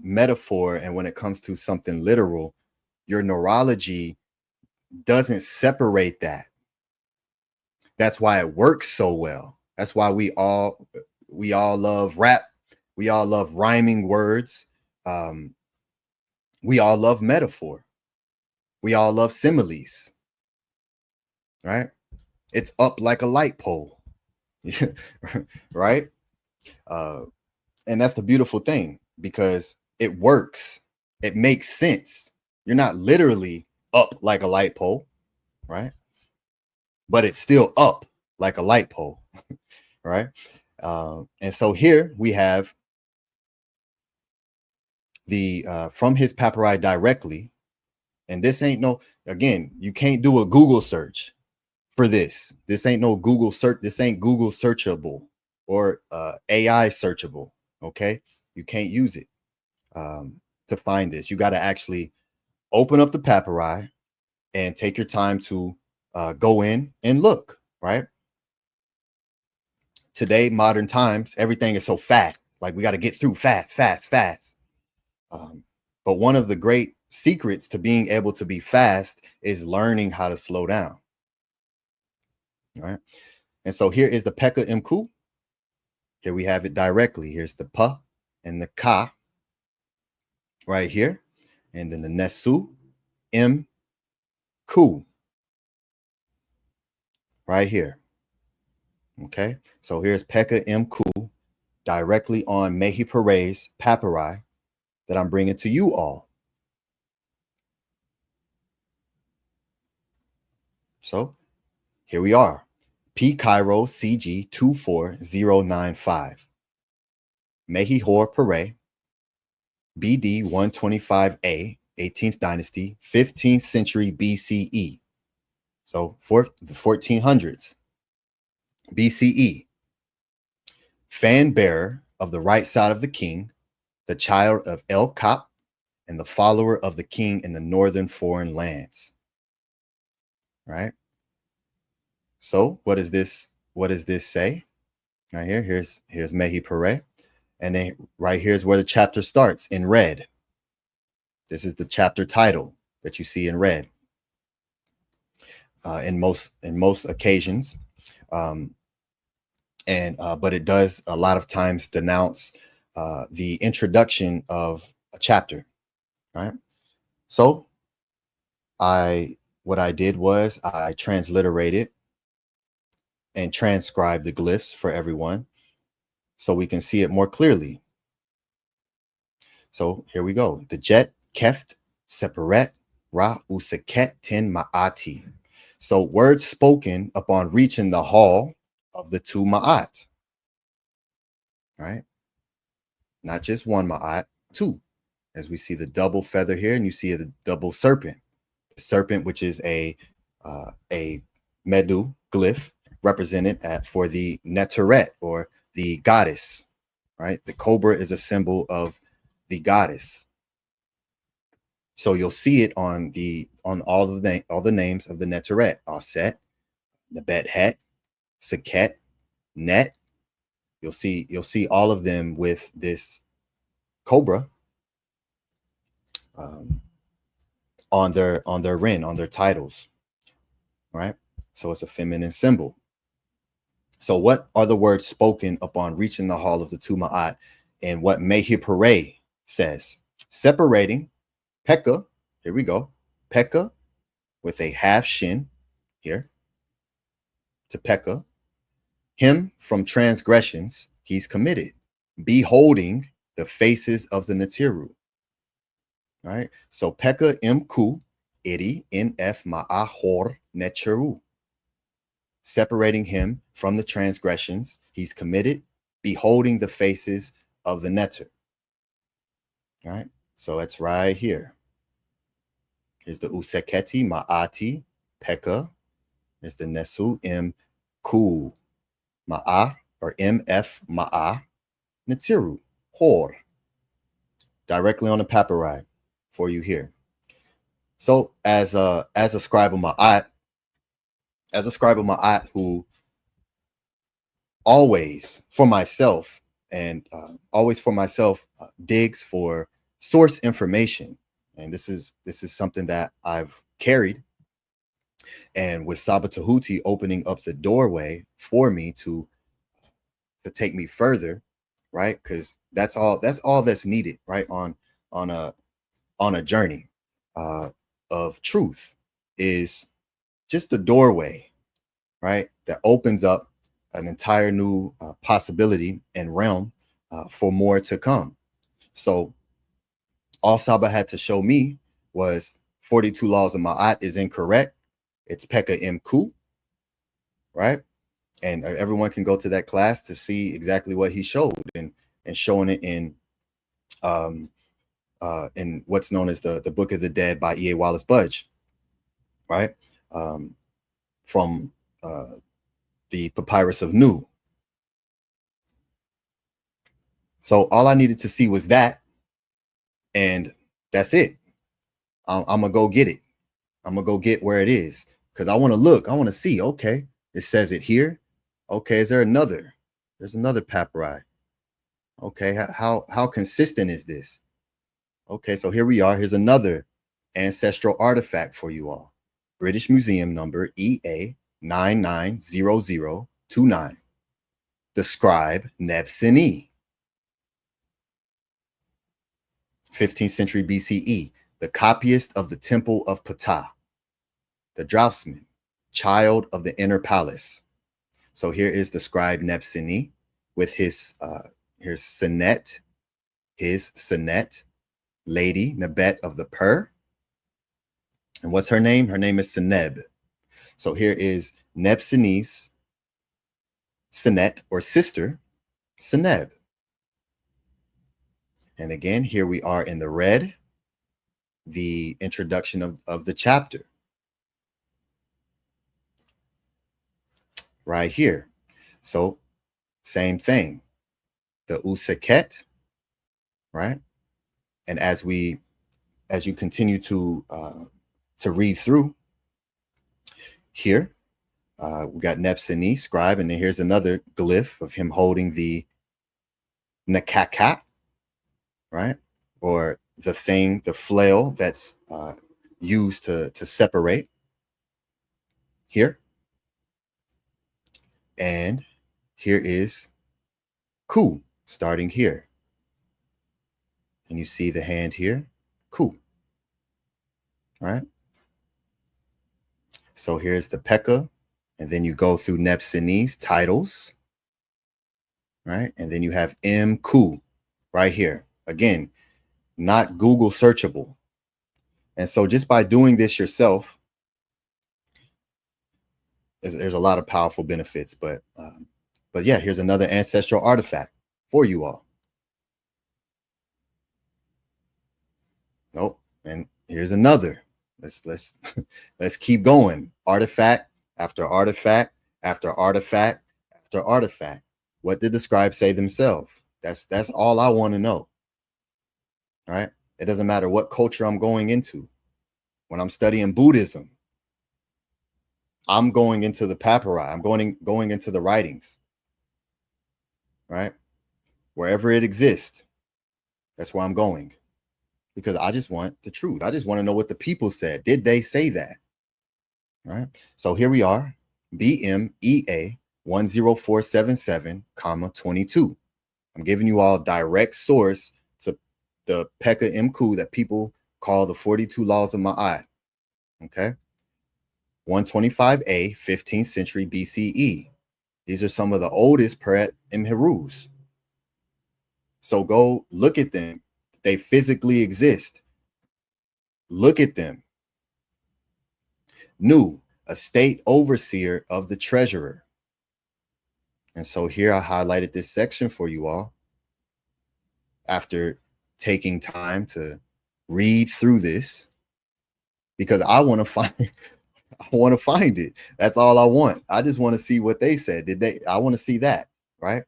Speaker 6: metaphor and when it comes to something literal, your neurology doesn't separate that. That's why it works so well. That's why we all love rap. We all love rhyming words. We all love metaphor. We all love similes, right? It's up like a light pole, right? And that's the beautiful thing, because it works. It makes sense. You're not literally up like a light pole, right? But it's still up like a light pole, right? And so here we have the from his papyri directly. And this ain't no, again, you can't do a Google search for this. This ain't no Google search. This ain't Google searchable or AI searchable. Okay, you can't use it to find this. You got to actually open up the papyri and take your time to go in and look. Right. Today, modern times, everything is so fast. Like we got to get through fast. But one of the great secrets to being able to be fast is learning how to slow down. All right. And so here is the Pekka M Coup. Here we have it directly. Here's the pa and the ka right here. And then the nesu M Coup right here. Okay. So here's Pekka M Coup directly on Mehi Pare's papyri that I'm bringing to you all. So here we are. P Cairo CG 24095. Mehi Hor Pare, BD 125A, 18th dynasty, 15th century BCE. So for the 1400s BCE. Fan bearer of the right side of the king, the child of El Kap, and the follower of the king in the northern foreign lands. Right? So what does this say? Right here, here's Mehi Pare. And then right here's where the chapter starts in red. This is the chapter title that you see in red. In most occasions. But it does a lot of times denounce the introduction of a chapter. Right? So what I did was I transliterated and transcribed the glyphs for everyone so we can see it more clearly. So here we go. The jet keft seperet ra useket tin ma'ati. So words spoken upon reaching the hall of the two ma'at. Right? Not just one ma'at, two. As we see the double feather here, and you see the double serpent. The serpent, which is a medu glyph represented for the Neteret, or the goddess. Right? The cobra is a symbol of the goddess. So you'll see it on all the names of the Neteret: Aset, Nebet Het, Seket, Net. You'll see all of them with this cobra on their rin, on their titles. Right? So it's a feminine symbol. So what are the words spoken upon reaching the hall of the two ma'at, and what Mehi Pare says? Separating Pekka, here we go, Pekka with a half shin here to Pekka, him from transgressions he's committed, beholding the faces of the Neteru. All right, so Pekka M Coup iri nf ma'ahor Neteru, separating him from the transgressions he's committed, beholding the faces of the Neter. All right, so it's right here. Here's the Useketi Ma'ati Pekka. There's the Nesu M Coup Ma'a, or MF Ma'a Neteru Hor. Directly on the papyri for you here. So as a Scribal Ma'at, who always for myself digs for source information, and this is something that I've carried, and with Saba Tahuti opening up the doorway for me to take me further, right? Because that's all that's needed, right? On a journey of truth, is just the doorway, right? That opens up an entire new possibility and realm for more to come. So all Saba had to show me was 42 laws of Ma'at is incorrect. It's Pekka M Coup, right? And everyone can go to that class to see exactly what he showed, and showing it in in what's known as the Book of the Dead by E.A. Wallace Budge, right? From the Papyrus of Nu. So all I needed to see was that, and that's it. I'm gonna go get it. I'm gonna go get where it is, because I want to look. I want to see. Okay, it says it here. Okay, is there another? There's another papyri. Okay, how consistent is this? Okay, so here we are. Here's another ancestral artifact for you all. British Museum number EA 990029. The scribe Nebseni. 15th century BCE. The copyist of the temple of Ptah. The draftsman, child of the inner palace. So here is the scribe Nebseni with his here's Senet, lady Nebet of the Pur. And what's her name? Her name is Seneb. So here is Nebseni's Senet, or sister, Seneb. And again, here we are in the red, the introduction of the chapter. Right here. So same thing. The Useket, right? And as you continue to read through here, we got Nebseni, scribe, and then here's another glyph of him holding the Nekaka, right? Or the thing, the flail that's used to separate here. And here is Coup, starting here. And you see the hand here, Coup. All right. So here's the Pekka, and then you go through Nebseni's titles, right? And then you have Coup right here. Again, not Google searchable. And so just by doing this yourself, there's a lot of powerful benefits, but yeah, here's another ancestral artifact for you all. Nope, and here's another. Let's keep going. Artifact after artifact after artifact after artifact. What did the scribes say themselves? That's all I want to know. All right. It doesn't matter what culture I'm going into. When I'm studying Buddhism, I'm going into the papyri. I'm going into the writings, right? Wherever it exists, that's where I'm going, because I just want the truth. I just want to know what the people said. Did they say that? Right? So here we are, BMEA 10477, 22. I'm giving you all direct source to the Pekka Coup that people call the 42 laws of Ma'at. Okay. 125a, 15th century BCE. These are some of the oldest Peret Imherus. So go look at them. They physically exist. Look at them. Nu, a state overseer of the treasurer. And so here I highlighted this section for you all after taking time to read through this, because I want to find it. That's all I want. I just want to see what they said. I want to see that, right?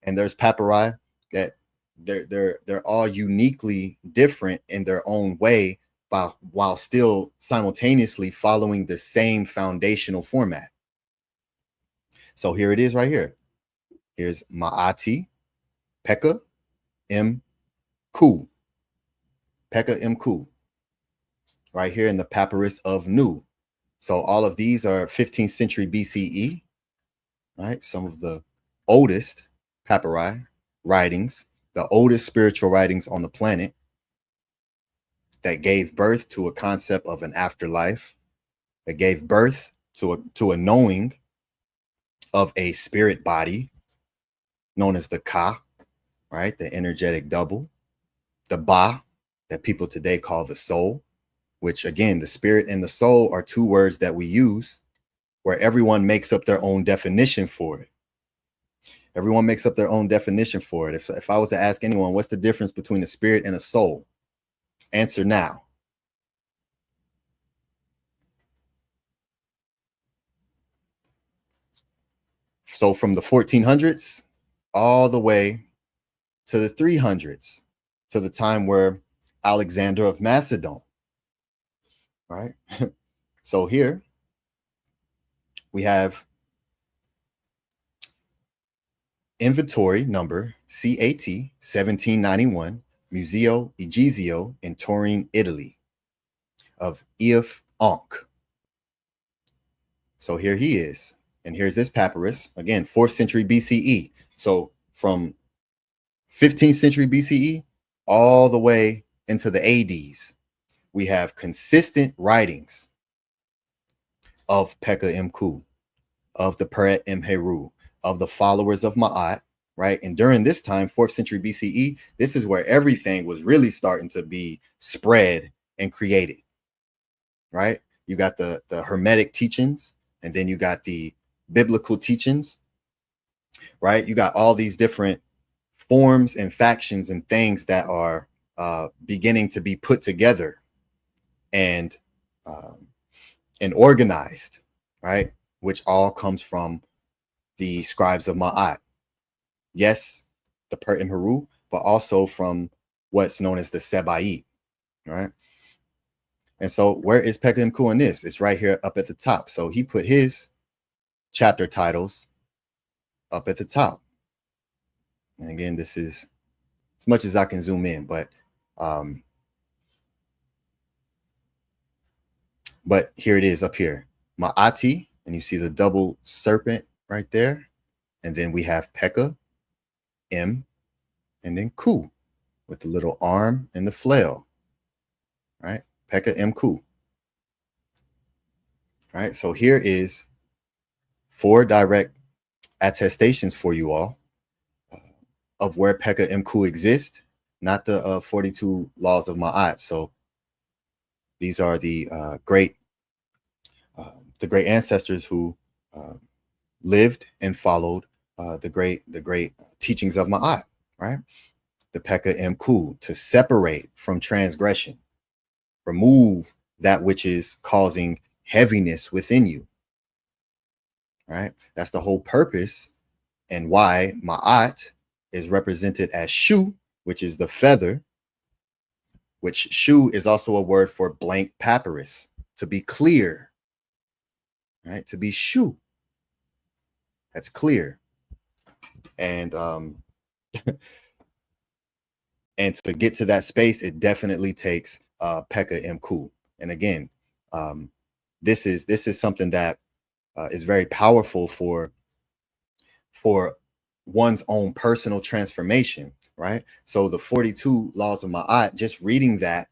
Speaker 6: And there's papyri that they're all uniquely different in their own way, while still simultaneously following the same foundational format. So here it is right here. Here's Ma'ati, Pekka Coup. Pekka Coup. Right here in the Papyrus of Nu. So all of these are 15th century BCE, right? Some of the oldest papyri writings, the oldest spiritual writings on the planet that gave birth to a concept of an afterlife, that gave birth to a knowing of a spirit body known as the Ka, right? The energetic double, the Ba, that people today call the soul, which again, the spirit and the soul are two words that we use where everyone makes up their own definition for it. Everyone makes up their own definition for it. If I was to ask anyone, what's the difference between a spirit and a soul? Answer now. So from the 1400s all the way to the 300s, to the time where Alexander of Macedon, right? So here we have inventory number CAT 1791, Museo Egizio in Turin, Italy, of Eof Ankh. So here he is. And here's this papyrus, again, 4th century BCE. So from 15th century BCE all the way into the ADs, we have consistent writings of Pekka Coup, of the Peret Heru, of the followers of Ma'at, right? And during this time, 4th century BCE, this is where everything was really starting to be spread and created, right? You got the Hermetic teachings, and then you got the biblical teachings, right? You got all these different forms and factions and things that are beginning to be put together and organized, right? Which all comes from the scribes of Ma'at. Yes, the Peret Heru, but also from what's known as the Seba'it, right? And so where is Pekka Coup in this? It's right here up at the top. So he put his chapter titles up at the top. And again, this is as much as I can zoom in, but here it is up here. Ma'ati, and you see the double serpent right there. And then we have Pekka, M, and then Coup with the little arm and the flail, right? Pekka Coup. Right, so here is 4 direct attestations for you all of where Pekka Coup exists, not the 42 laws of Ma'at. So these are the great ancestors who lived and followed the great teachings of Ma'at, right? The Pekka Coup, to separate from transgression, remove that which is causing heaviness within you, right? That's the whole purpose and why Ma'at is represented as shu, which is the feather, which shu is also a word for blank papyrus, to be clear, right? To be shu, that's clear. And and to get to that space, it definitely takes Pekka Coup. And again, this is something that is very powerful for one's own personal transformation, right? So the 42 laws of Ma'at, just reading that,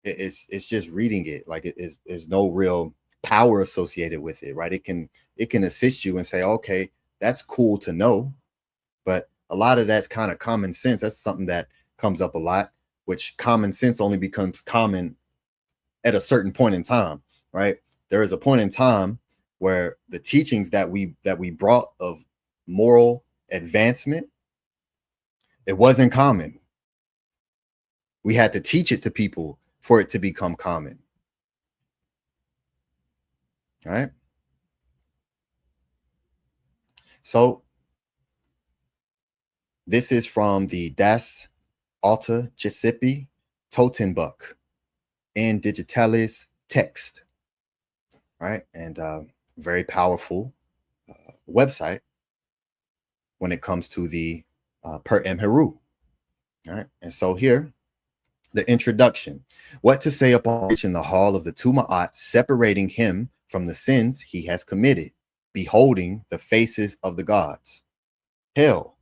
Speaker 6: it's just reading it. Like there's no real power associated with it, right? It can assist you and say, okay, that's cool to know, but a lot of that's kind of common sense. That's something that comes up a lot, which common sense only becomes common at a certain point in time, right? There is a point in time where the teachings that we brought of moral advancement, it wasn't common. We had to teach it to people for it to become common. All right. So this is from the Das Alte Giuseppe Totenbuch in Digitalis Text, right? And very powerful website when it comes to the Peret Heru. All right. And so here, the introduction. What to say upon reaching the hall of the two Ma'at, separating him from the sins he has committed, beholding the faces of the gods. Hail,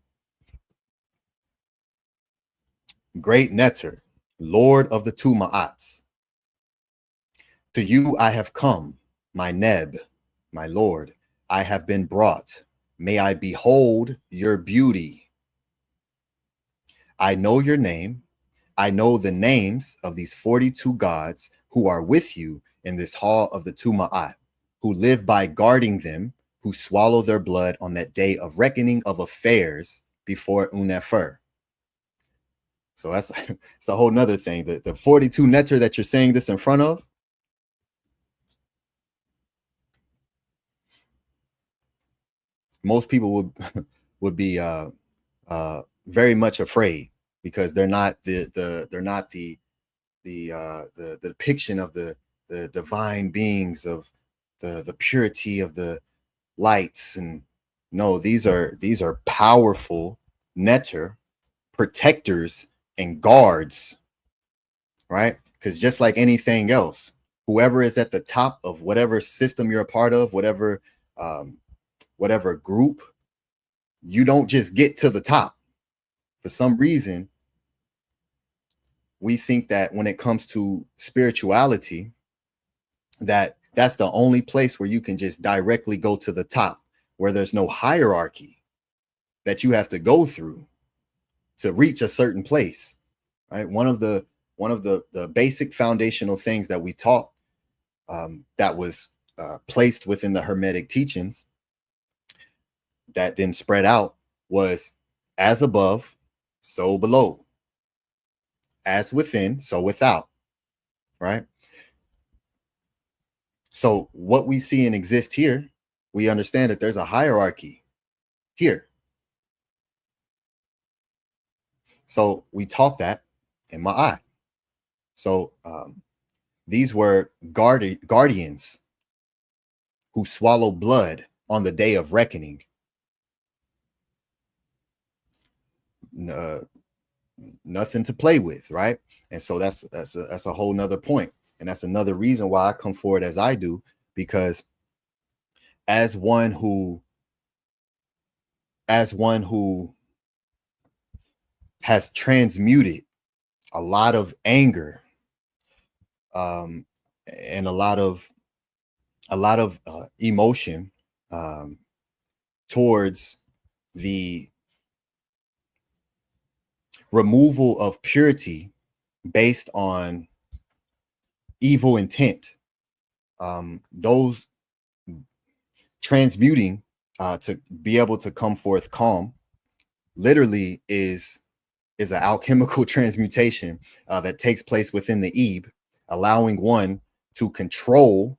Speaker 6: great Neter, Lord of the two Ma'ats. To you I have come, my Neb, my Lord. I have been brought. May I behold your beauty. I know your name. I know the names of these 42 gods who are with you in this hall of the two Ma'at, who live by guarding them, who swallow their blood on that day of reckoning of affairs before Unefer. So that's it's a whole nother thing. The 42 neter that you're saying this in front of, most people would be very much afraid, because they're not the depiction of the divine beings, of the purity of the lights. And no, these are powerful neter, protectors and guards, right? Because just like anything else, whoever is at the top of whatever system you're a part of, whatever group, you don't just get to the top. For some reason, we think that when it comes to spirituality, that's the only place where you can just directly go to the top, where there's no hierarchy that you have to go through to reach a certain place, right? One of the basic foundational things that we taught, that was placed within the Hermetic teachings, that then spread out, was as above, so below, as within, so without, right? So what we see and exist here, we understand that there's a hierarchy here. So we taught that in Ma'at. So these were guardians who swallow blood on the day of reckoning. Nothing to play with, right? And so that's a whole nother point. And that's another reason why I come forward as I do, because as one who has transmuted a lot of anger, and a lot of emotion towards the removal of purity based on evil intent. Those transmuting to be able to come forth calm literally is an alchemical transmutation that takes place within the Ebe, allowing one to control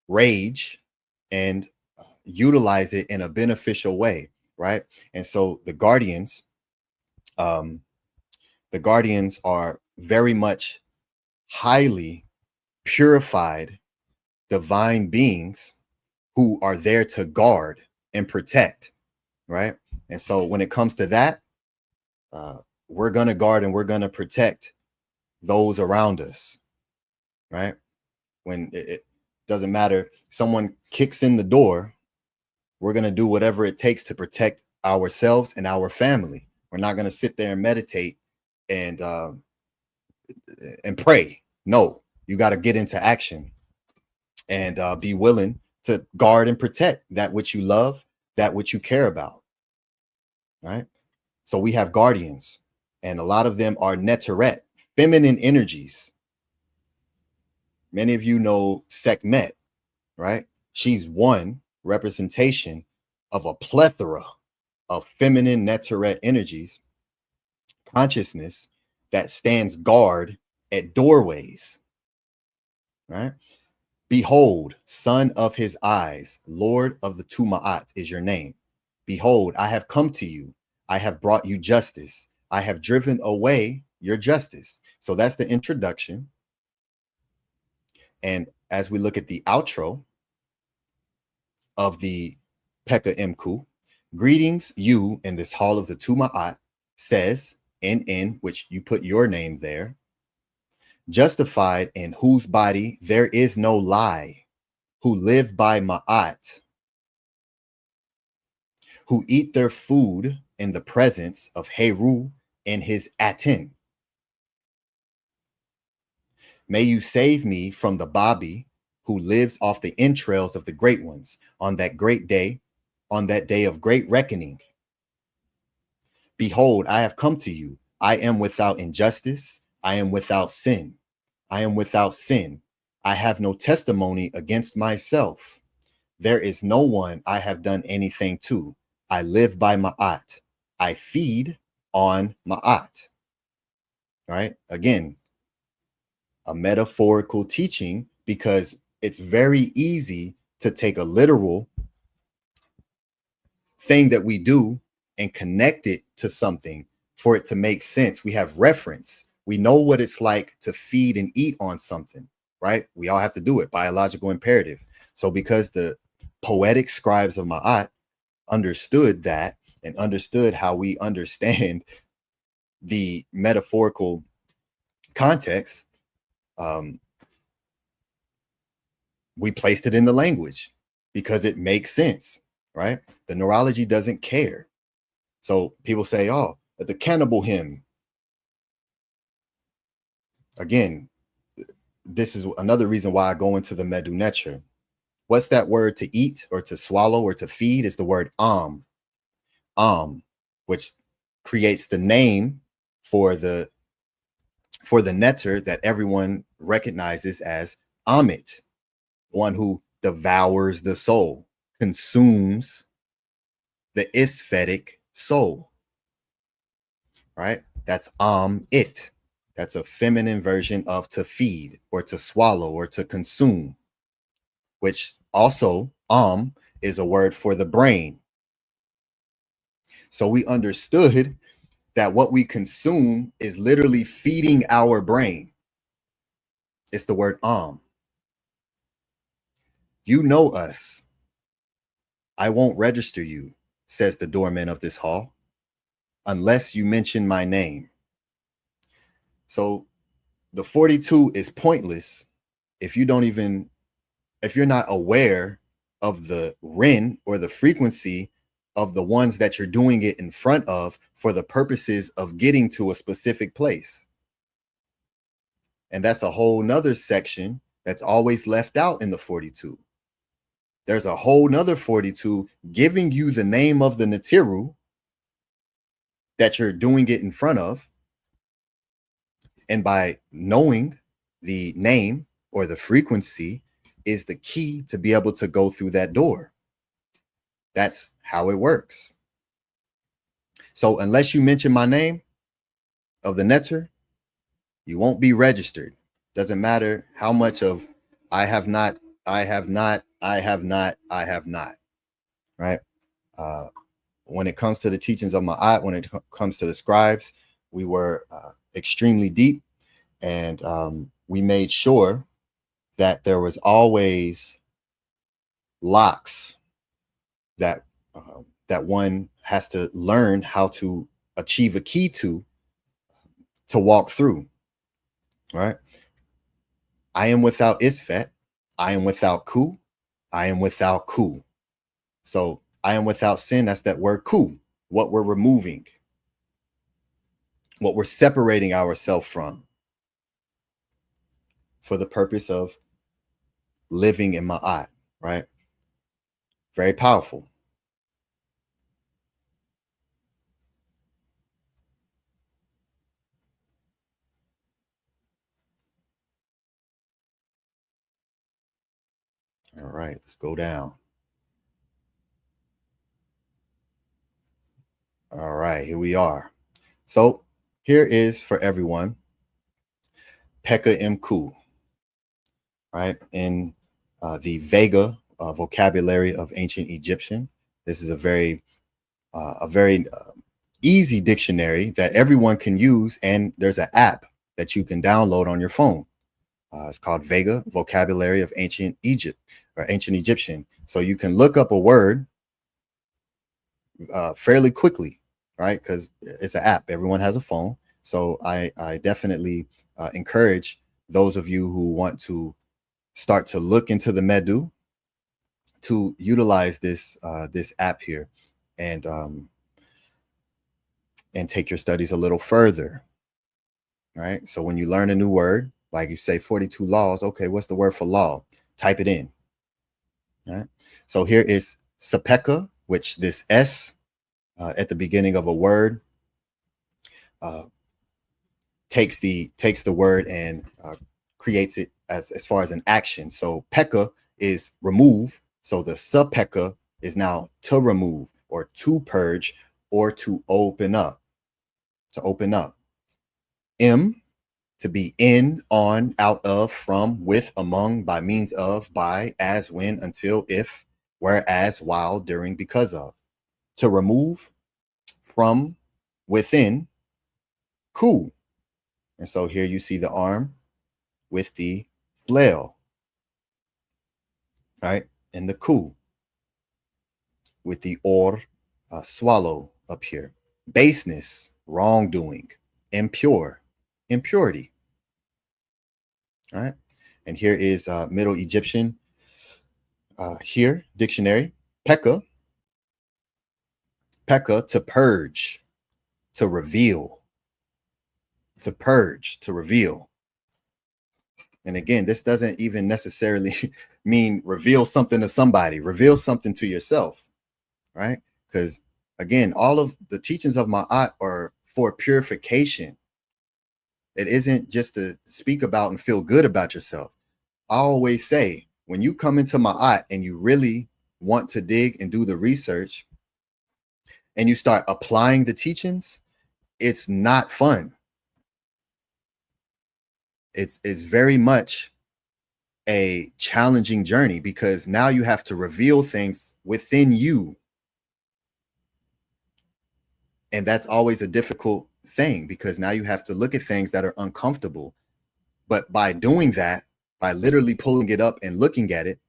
Speaker 6: rage and utilize it in a beneficial way, right? And so the guardians are very much highly purified divine beings who are there to guard and protect, right? And so when it comes to that, we're going to guard and we're going to protect those around us, right? When it doesn't matter, someone kicks in the door, we're going to do whatever it takes to protect ourselves and our family. We're not going to sit there and meditate and pray. No, you got to get into action and be willing to guard and protect that which you love, that which you care about, right? So we have guardians, and a lot of them are neteret, feminine energies. Many of you know Sekhmet, right? She's one representation of a plethora of feminine neteret energies, consciousness that stands guard at doorways, right? Behold, son of his eyes, Lord of the Tuma'at is your name. Behold, I have come to you. I have brought you justice. I have driven away your justice. So that's the introduction. And as we look at the outro of the Pekka Coup, greetings you in this hall of the Tuma'at, says in which you put your name there, justified in whose body there is no lie, who live by Ma'at, who eat their food in the presence of Heru and his Aten. May you save me from the Babi who lives off the entrails of the great ones on that great day, on that day of great reckoning. Behold, I have come to you. I am without injustice. I am without sin. I am without sin. I have no testimony against myself. There is no one I have done anything to. I live by Ma'at. I feed on Ma'at. right? Again, a metaphorical teaching, because it's very easy to take a literal thing that we do and connect it to something for it to make sense. We have reference. We know what it's like to feed and eat on something, right? We all have to do it, biological imperative. So because the poetic scribes of Ma'at understood that and understood how we understand the metaphorical context, we placed it in the language because it makes sense, right? The neurology doesn't care. So people say, oh, the cannibal hymn. Again, this is another reason why I go into the Medu Neter. What's that word to eat or to swallow or to feed? Is the word which creates the name for the neter that everyone recognizes as Amit, one who devours the soul, consumes the aesthetic soul, right? That's it. That's a feminine version of to feed or to swallow or to consume, which also is a word for the brain. So we understood that what we consume is literally feeding our brain. It's the word You know us. I won't register you, says the doorman of this hall, unless you mention my name. So the 42 is pointless if you're not aware of the rin or the frequency of the ones that you're doing it in front of for the purposes of getting to a specific place. And that's a whole nother section that's always left out in the 42. There's a whole nother 42 giving you the name of the Neteru that you're doing it in front of. And by knowing the name or the frequency is the key to be able to go through that door. That's how it works. So unless you mention my name of the neter, you won't be registered. Doesn't matter how much of I have not, right? When it comes to the teachings of Ma'at, when it comes to the scribes, we were extremely deep, and we made sure that there was always locks that one has to learn how to achieve a key to walk through, right? I am without Isfet. I am without Coup. I am without Coup. So I am without sin. That's that word Coup, what we're removing, what we're separating ourselves from for the purpose of living in Ma'at, right? Very powerful. All right, let's go down. All right, here we are. So here is for everyone, Pekka Coup, right? In the Vega vocabulary of ancient Egyptian. This is a very easy dictionary that everyone can use, and there's an app that you can download on your phone. It's called Vega Vocabulary of Ancient Egypt or Ancient Egyptian. So you can look up a word fairly quickly, right? Because it's an app. Everyone has a phone. So I definitely encourage those of you who want to start to look into the Medu to utilize this this app here and take your studies a little further, right? So when you learn a new word, like you say 42 laws, okay, what's the word for law? Type it in, right? So here is Sapeka, which this S at the beginning of a word takes the word and creates it as far as an action. So Pekka is remove. So the Sapeka is now to remove or to purge or to open up. To open up. M, to be in, on, out of, from, with, among, by means of, by, as, when, until, if, whereas, while, during, because of. To remove, from, within, Coup. And so here you see the arm with the flail, right? And the Coup with the or, swallow up here. Baseness, wrongdoing. Impure, impurity. All right. And here is Middle Egyptian here, dictionary. Pekka, to purge, to reveal. To purge, to reveal. And again, this doesn't even necessarily mean reveal something to somebody. Reveal something to yourself, right? Because again, all of the teachings of Ma'at are for purification. It isn't just to speak about and feel good about yourself. I always say, when you come into Ma'at and you really want to dig and do the research and you start applying the teachings, it's not fun. It's very much a challenging journey because now you have to reveal things within you. And that's always a difficult thing because now you have to look at things that are uncomfortable. But by doing that, by literally pulling it up and looking at it,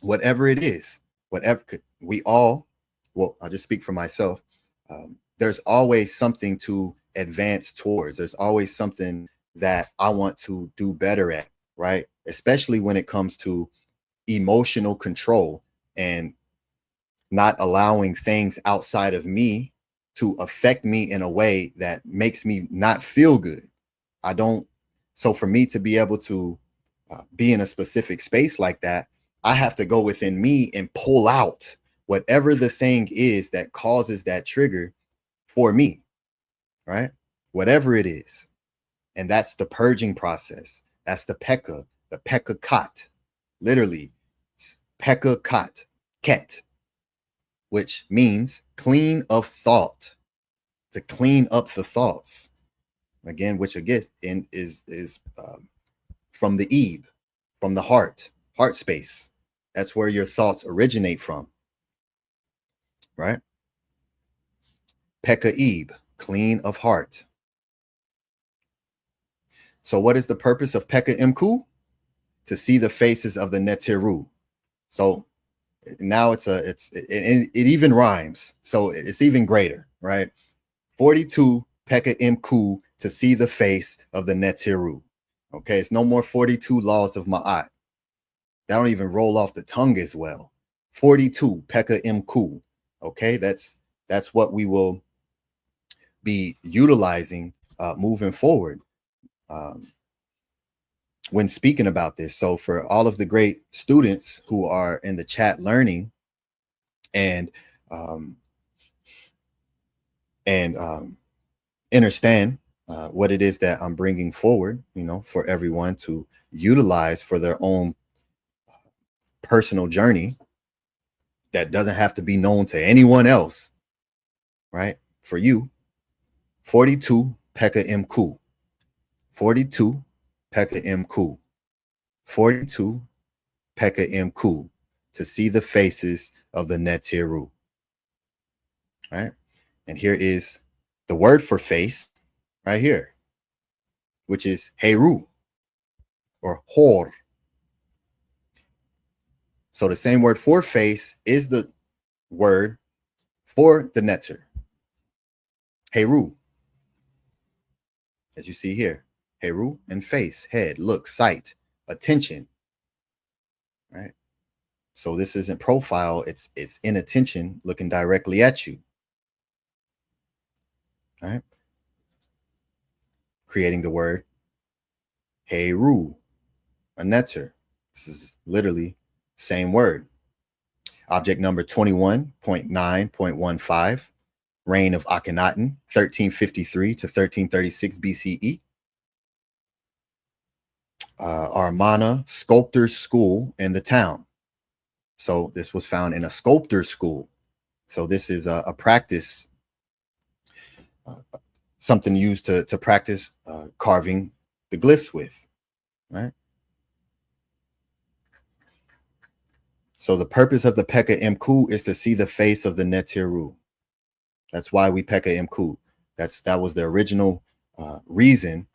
Speaker 6: whatever it is, whatever we all, well, I'll just speak for myself. There's always something to advance towards. There's always something that I want to do better at, right? Especially when it comes to emotional control and not allowing things outside of me to affect me in a way that makes me not feel good. So for me to be able to be in a specific space like that, I have to go within me and pull out whatever the thing is that causes that trigger for me, right? Whatever it is. And that's the purging process. That's the Pekka kat, literally Pekka kat, ket, which means clean of thought, to clean up the thoughts. Again, which again is from the ebe, from the heart space. That's where your thoughts originate from, right? Pekka ebe, clean of heart. So what is the purpose of Pekka Coup? To see the faces of the Neteru. So now it even rhymes. So it's even greater, right? 42 Pekka Coup, to see the face of the Neteru. Okay, it's no more 42 laws of Ma'at. That don't even roll off the tongue as well. 42 Pekka Coup. Okay, that's what we will be utilizing moving forward. When speaking about this. So for all of the great students who are in the chat learning and understand what it is that I'm bringing forward, for everyone to utilize for their own personal journey that doesn't have to be known to anyone else, right? For you, 42 Pekka Coup. 42 Pekka Coup. 42 Pekka Coup, to see the faces of the Neteru. Right? And here is the word for face right here, which is Heru or Hor. So the same word for face is the word for the Neter. Heru. As you see here, Heru and face, head, look, sight, attention. Right? So this isn't profile, it's inattention, looking directly at you. All right? Creating the word Heru, a Neter. This is literally same word. Object number 21.9.15, reign of Akhenaten, 1353 to 1336 BCE. Armana Sculptor's School in the town. So this was found in a sculptor's school. So this is a practice something used to practice carving the glyphs with, right? So the purpose of the Pekka Coup is to see the face of the Neteru. That's why we Pekka Coup. That was the original reason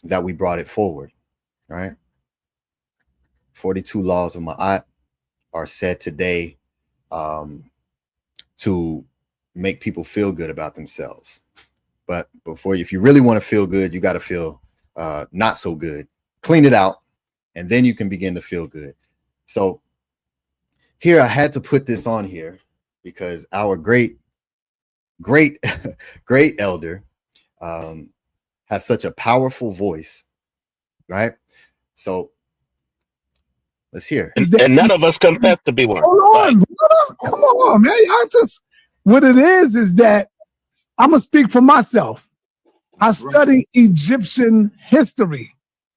Speaker 6: that we brought it forward, right? 42 laws of Ma'at are said today to make people feel good about themselves. But if you really want to feel good, you got to feel not so good. Clean it out, and then you can begin to feel good. So here I had to put this on here because our great elder has such a powerful voice, right? So let's hear.
Speaker 8: And none of us confess to be one.
Speaker 3: Hold on, brother. Come on, man. What it is that I'm gonna speak for myself. I study Egyptian history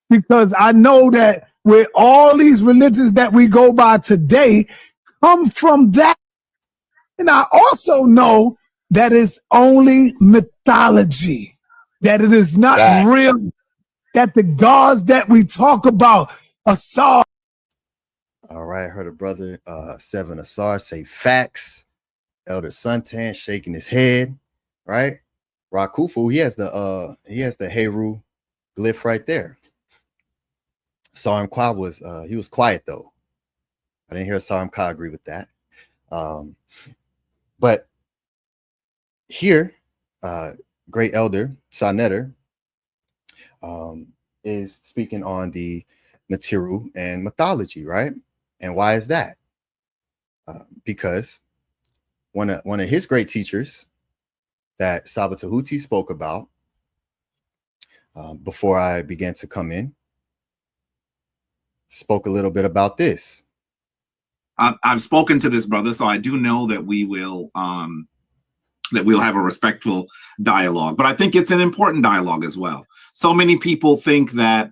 Speaker 3: because I know that with all these religions that we go by today come from that. And I also know that it's only mythology, that it is not real, that the gods that we talk about are saw.
Speaker 6: All right, I heard a brother Seven Asar say facts. Elder Suntan shaking his head, right? Rakufu, he has the Heru glyph right there. Sarim Kwa was he was quiet though. I didn't hear Sarim Kwa agree with that. But here, great elder sa.neter is speaking on the Neteru and mythology, right? And why is that? Because one of his great teachers that Saba Tahuti spoke about before I began to come in, spoke a little bit about this.
Speaker 9: I've spoken to this brother, so I do know that we'll have a respectful dialogue. But I think it's an important dialogue as well. So many people think that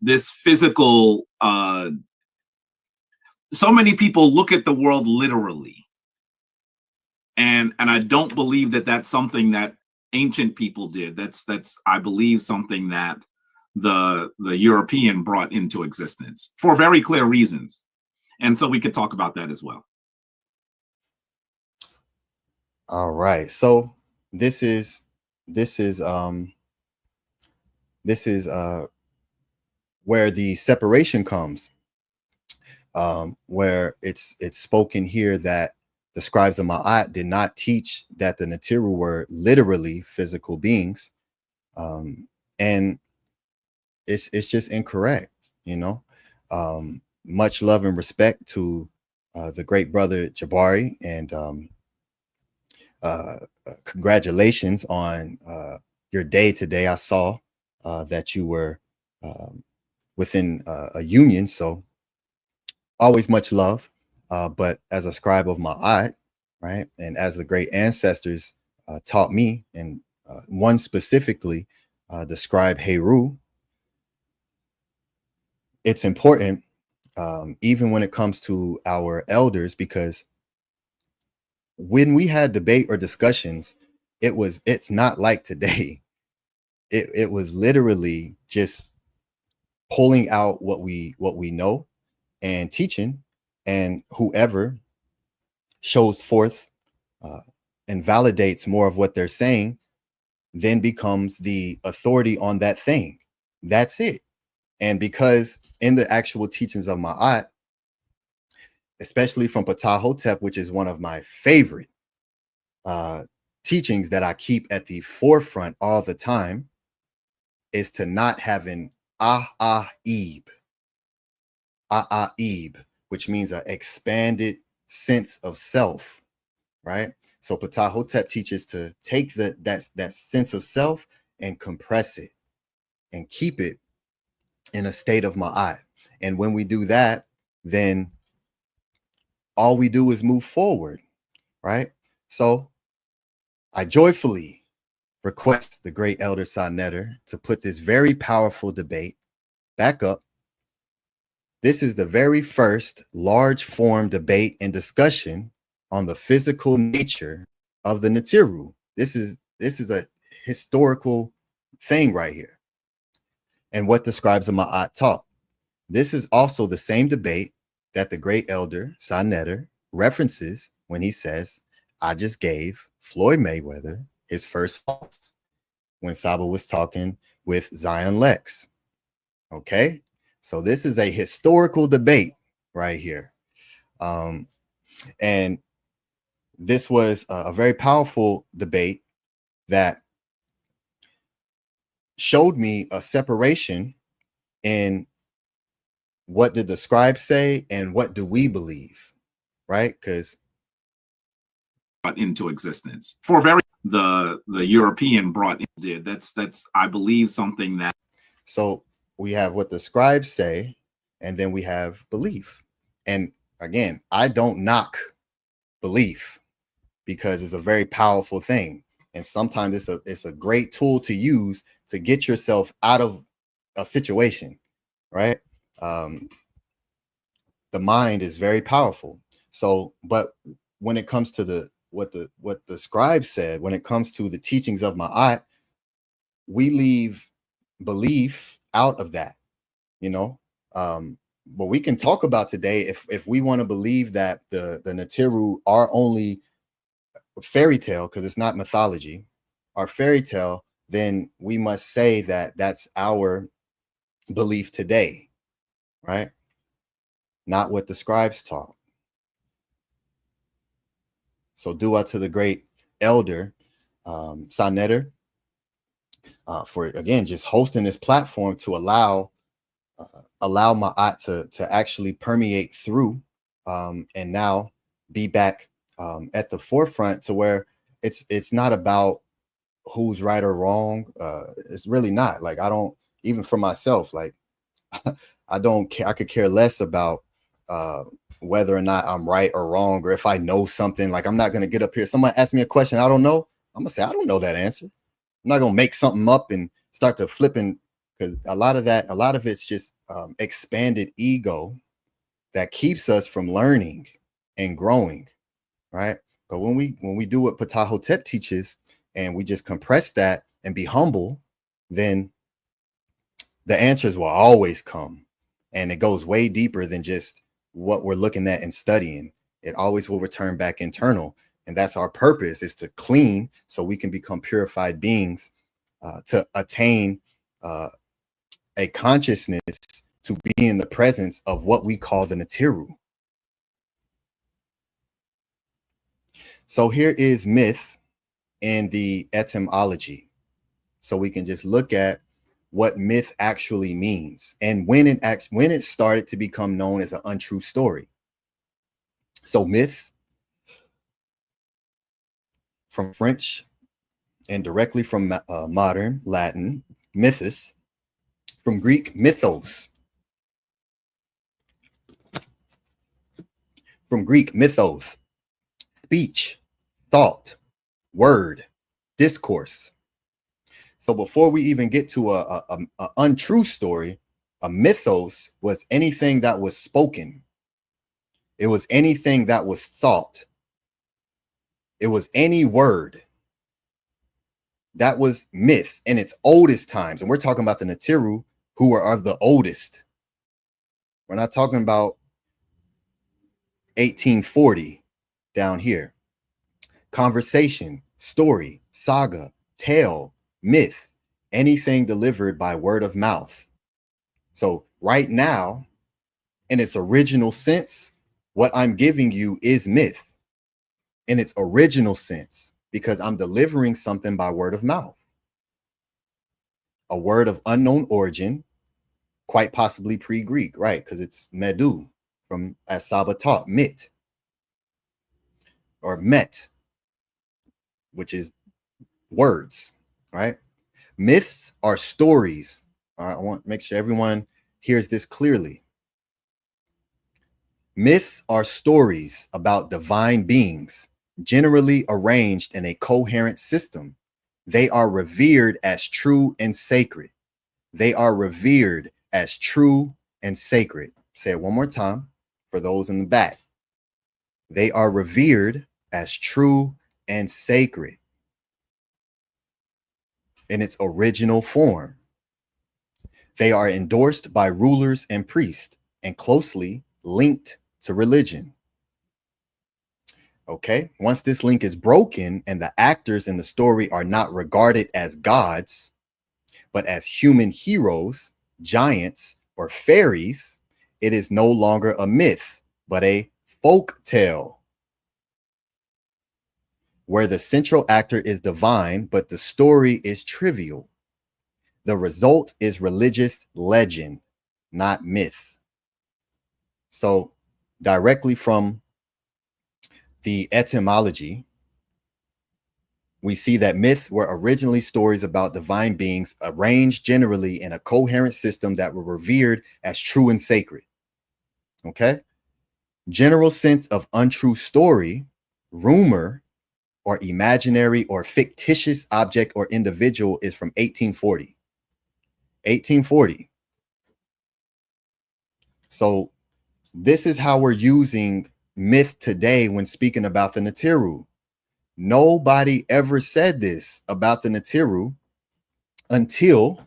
Speaker 9: this physical, so many people look at the world literally. And I don't believe that that's something that ancient people did. That's I believe something that the European brought into existence for very clear reasons. And so we could talk about that as well.
Speaker 6: All right. So this is where the separation comes, where it's spoken here that the scribes of Ma'at did not teach that the Neteru were literally physical beings, and it's just incorrect, you know. Much love and respect to the great brother Jabari, and congratulations on your day today. I saw that you were within a union, so always much love. But as a scribe of Ma'at, right, and as the great ancestors taught me, and one specifically, the scribe Heru, it's important, even when it comes to our elders, because when we had debate or discussions, it's not like today. It was literally just pulling out what we know and teaching, and whoever shows forth and validates more of what they're saying then becomes the authority on that thing. That's it. And because in the actual teachings of Ma'at, especially from PTAH Hotep, which is one of my favorite teachings that I keep at the forefront all the time, is to not have an a'ib, which means an expanded sense of self, right? So PTAH Hotep teaches to take that sense of self and compress it and keep it in a state of Ma'at. And when we do that, then all we do is move forward, right? So I joyfully request the great elder sa.neter to put this very powerful debate back up. This is the very first large form debate and discussion on the physical nature of the Neteru. This is this is a historical thing right here. And what the scribes of Ma'at taught. This is also the same debate that the great elder sa.neter references when he says, I just gave Floyd Mayweather his first loss when Saba was talking with Zion Lex. Okay, so this is a historical debate right here. And this was a very powerful debate that showed me a separation in what did the scribes say and what do we believe, right? Because
Speaker 9: into existence for very the European brought in did. That's I believe something that.
Speaker 6: So we have what the scribes say, and then we have belief. And again, I don't knock belief because it's a very powerful thing. And sometimes it's a great tool to use to get yourself out of a situation, right? The mind is very powerful. So, but when it comes to what the scribe said, when it comes to the teachings of Ma'at, we leave belief out of that, you know. But we can talk about today if we want to believe that the Neteru are only fairy tale, because it's not mythology, are fairy tale, then we must say that that's our belief today, right? Not what the scribes taught. So dua to the great elder sa.neter for again just hosting this platform to allow Ma'at to actually permeate through and now be back at the forefront to where it's not about who's right or wrong. It's really not. Like, I don't, even for myself, like I don't care. I could care less about whether or not I'm right or wrong, or if I know something. Like, I'm not going to get up here. Somebody ask me a question I don't know. I'm gonna say, I don't know that answer. I'm not gonna make something up and start to flipping, because a lot of it's just expanded ego that keeps us from learning and growing, right? But when we do what PTAH teaches and we just compress that and be humble, then the answers will always come. And it goes way deeper than just what we're looking at and studying. It always will return back internal. And that's our purpose, is to clean so we can become purified beings, to attain a consciousness to be in the presence of what we call the Neteru. So here is myth and the etymology. So we can just look at what myth actually means and when it started to become known as an untrue story. So myth, from French and directly from modern Latin, mythos, from Greek mythos, speech, thought, word, discourse. So before we even get to a untrue story, a mythos was anything that was spoken. It was anything that was thought. It was any word. That was myth in its oldest times. And we're talking about the Neteru, who are the oldest. We're not talking about 1840 down here. Conversation, story, saga, tale, myth, anything delivered by word of mouth. So right now, in its original sense, what I'm giving you is myth in its original sense, because I'm delivering something by word of mouth. A word of unknown origin, quite possibly pre-Greek, right? Because it's medu, from, as Saba taught, mit, or met, which is words, right? Myths are stories. All right, I want to make sure everyone hears this clearly. Myths are stories about divine beings, generally arranged in a coherent system. They are revered as true and sacred. They are revered as true and sacred. Say it one more time for those in the back. They are revered as true and sacred. in its original form. They are endorsed by rulers and priests and closely linked to religion. Okay, once this link is broken and the actors in the story are not regarded as gods, but as human heroes, giants, or fairies, it is no longer a myth, but a folk tale, where the central actor is divine, but the story is trivial. The result is religious legend, not myth. So, directly from the etymology, we see that myths were originally stories about divine beings arranged generally in a coherent system that were revered as true and sacred. Okay? General sense of untrue story, rumor, or imaginary or fictitious object or individual is from 1840. 1840. So this is how we're using myth today when speaking about the Neteru. Nobody ever said this about the Neteru until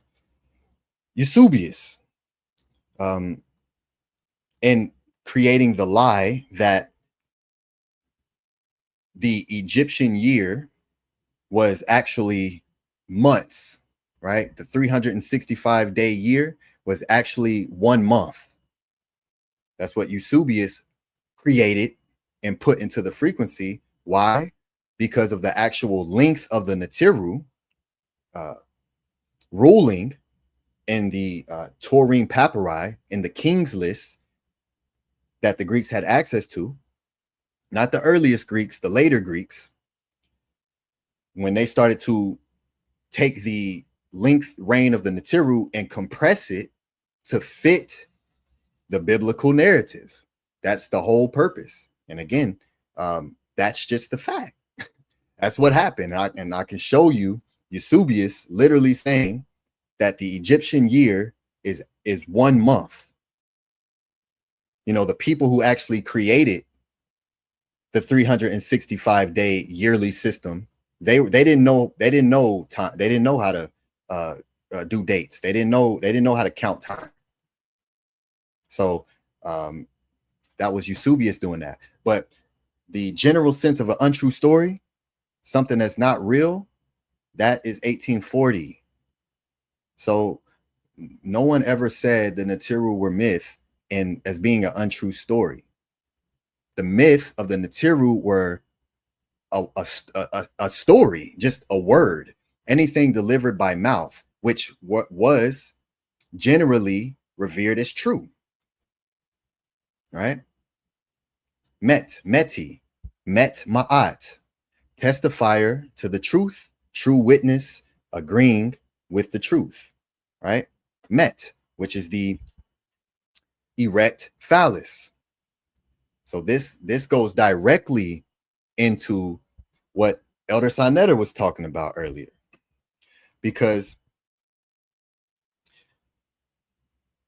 Speaker 6: Eusebius, and creating the lie that the Egyptian year was actually months, right? The 365-day year was actually 1 month. That's what Eusebius created and put into the frequency. Why? Because of the actual length of the Neteru ruling in the Taurine papyri in the King's List that the Greeks had access to, not the earliest Greeks, the later Greeks, when they started to take the length reign of the Neteru and compress it to fit the biblical narrative. That's the whole purpose. And again, that's just the fact. That's what happened. And I can show you Eusebius literally saying that the Egyptian year is 1 month. You know, the people who actually created the 365-day yearly system, they didn't know time. They didn't know how to do dates. They didn't know how to count time. So that was Eusebius doing that. But the general sense of an untrue story, something that's not real, that is 1840. So no one ever said the Neteru were myth and as being an untrue story. The myth of the Neteru were a story, just a word, anything delivered by mouth, which was generally revered as true. Right? Meti, ma'at, testifier to the truth, true witness, agreeing with the truth, right? Met, which is the erect phallus. So this goes directly into what Elder sa.neter was talking about earlier, because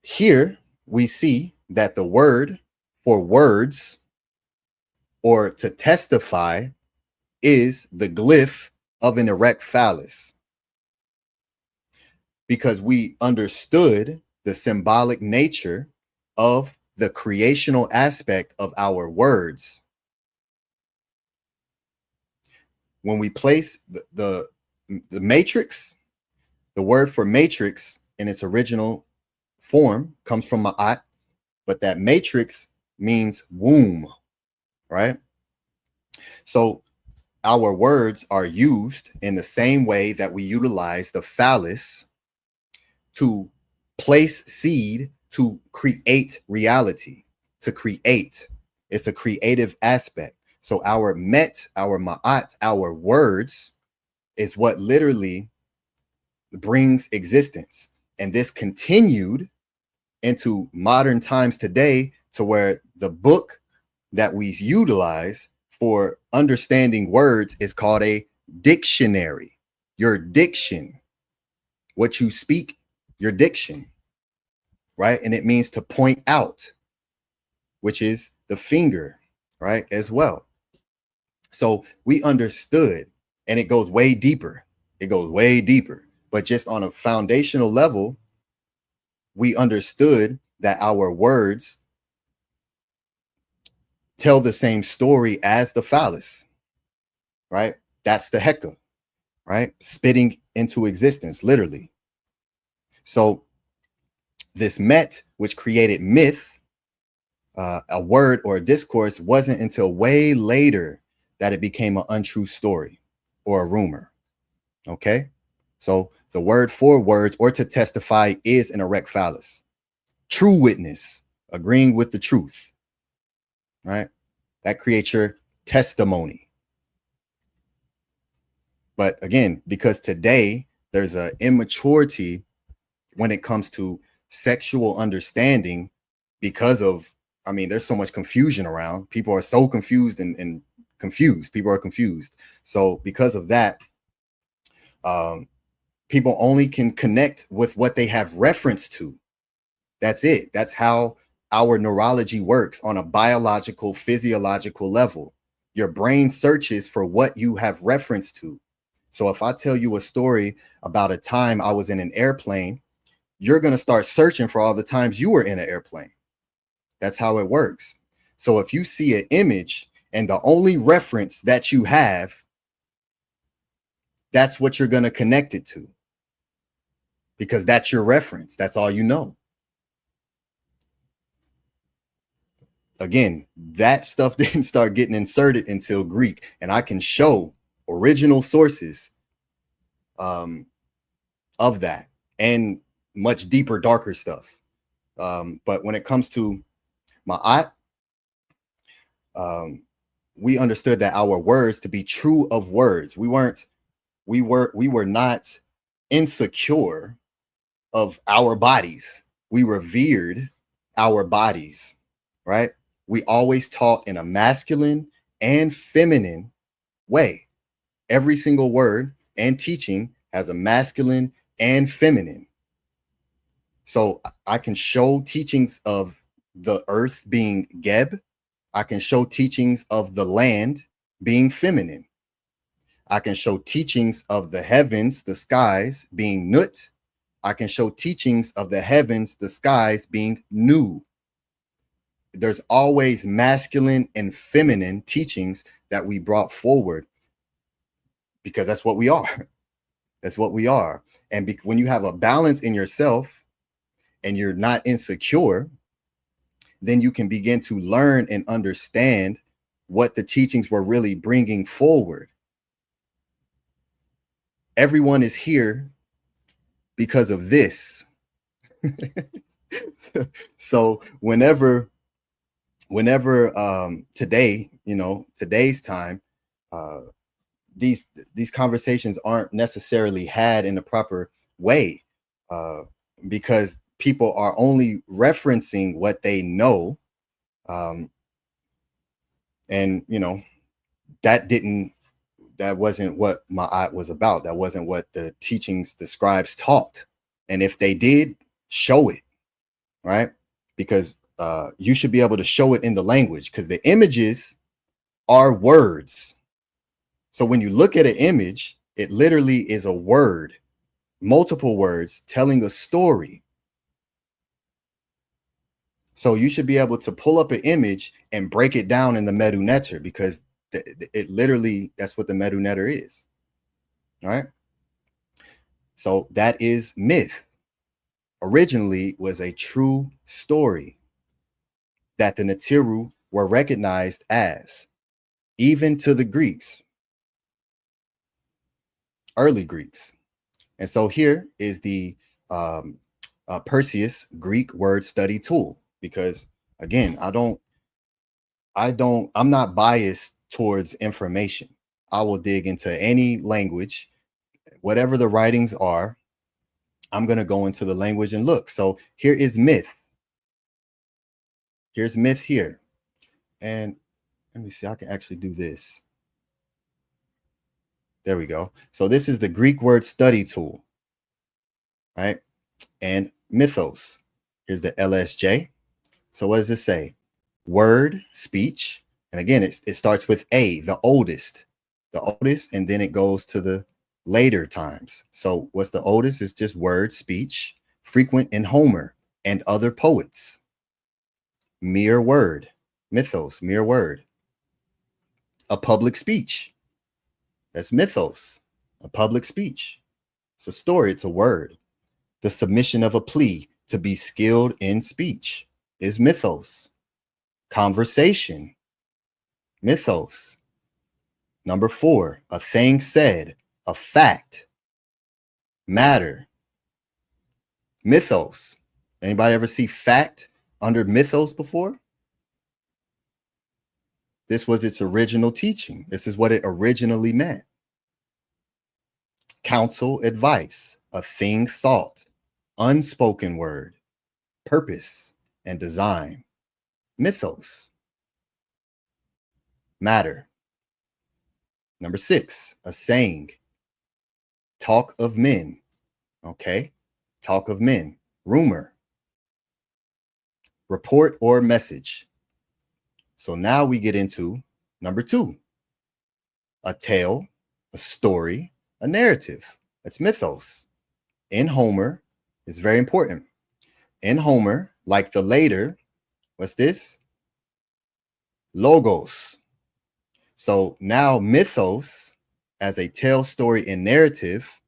Speaker 6: here we see that the word for words or to testify is the glyph of an erect phallus, because we understood the symbolic nature of the creational aspect of our words. When we place the matrix, the word for matrix in its original form comes from ma'at, but that matrix means womb, right? So our words are used in the same way that we utilize the phallus to place seed to create reality, to create. It's a creative aspect. So our met, our ma'at, our words is what literally brings existence. And this continued into modern times today, to where the book that we utilize for understanding words is called a dictionary. Your diction, what you speak, your diction, right? And it means to point out, which is the finger, right, as well. So we understood, and it goes way deeper. It goes way deeper. But just on a foundational level, we understood that our words tell the same story as the phallus, right? That's the Heka, right? Spitting into existence, literally. So this met, which created myth, a word or a discourse, wasn't until way later that it became an untrue story or a rumor. Okay, so the word for words or to testify is an erect phallus. True witness, agreeing with the truth, right? That creates your testimony. But again, because today there's an immaturity when it comes to sexual understanding, because of, I mean, there's so much confusion around. People are so confused and confused. People are confused. So because of that, people only can connect with what they have reference to. That's it. That's how our neurology works on a biological, physiological level. Your brain searches for what you have reference to. So if I tell you a story about a time I was in an airplane, you're going to start searching for all the times you were in an airplane. That's how it works. So if you see an image and the only reference that you have, that's what you're going to connect it to, because that's your reference. That's all you know. Again, that stuff didn't start getting inserted until Greek, and I can show original sources of that and much deeper, darker stuff. But when it comes to Ma'at, we understood that our words to be true of words. We were not insecure of our bodies. We revered our bodies, right? We always taught in a masculine and feminine way. Every single word and teaching has a masculine and feminine. So I can show teachings of the earth being Geb. I can show teachings of the land being feminine. I can show teachings of the heavens, the skies being Nut. I can show teachings of the heavens, the skies being Nu. There's always masculine and feminine teachings that we brought forward, because that's what we are. That's what we are. And when you have a balance in yourself and you're not insecure, then you can begin to learn and understand what the teachings were really bringing forward. Everyone is here because of this. So whenever today, today's time, these conversations aren't necessarily had in the proper way, because people are only referencing what they know, and that wasn't what Ma'at was about. That wasn't what the teachings, the scribes taught. And if they did, show it, right? Because you should be able to show it in the language, because the images are words. So when you look at an image, it literally is a word, multiple words telling a story. So you should be able to pull up an image and break it down in the Neteru, because it literally, that's what the Neteru is. All right. So that is myth. Originally was a true story that the Neteru were recognized as, even to the Greeks, early Greeks. And so here is the Perseus Greek word study tool, because again, I'm not biased towards information. I will dig into any language, whatever the writings are. I'm going to go into the language and look. So here is myth. Here's myth here. And let me see, I can actually do this. There we go. So this is the Greek word study tool, right? And mythos. Here's the LSJ. So what does this say? Word, speech. And again, it starts with A, the oldest, and then it goes to the later times. So what's the oldest? It's just word, speech, frequent in Homer and other poets. Mere word, mythos, mere word. A public speech, that's mythos, a public speech. It's a story, it's a word. The submission of a plea to be skilled in speech is mythos. Conversation, mythos. Number 4, a thing said, a fact, matter, mythos. Anybody ever see fact under mythos before? This was its original teaching. This is what it originally meant. Counsel, advice, a thing thought, unspoken word, purpose and design, mythos. Matter. Number 6, a saying, talk of men. Okay, talk of men, rumor, report or message. So now we get into number 2, a tale, a story, a narrative. That's mythos. In Homer, it's very important. In Homer, like the later, what's this? Logos. So now mythos as a tale, story, and narrative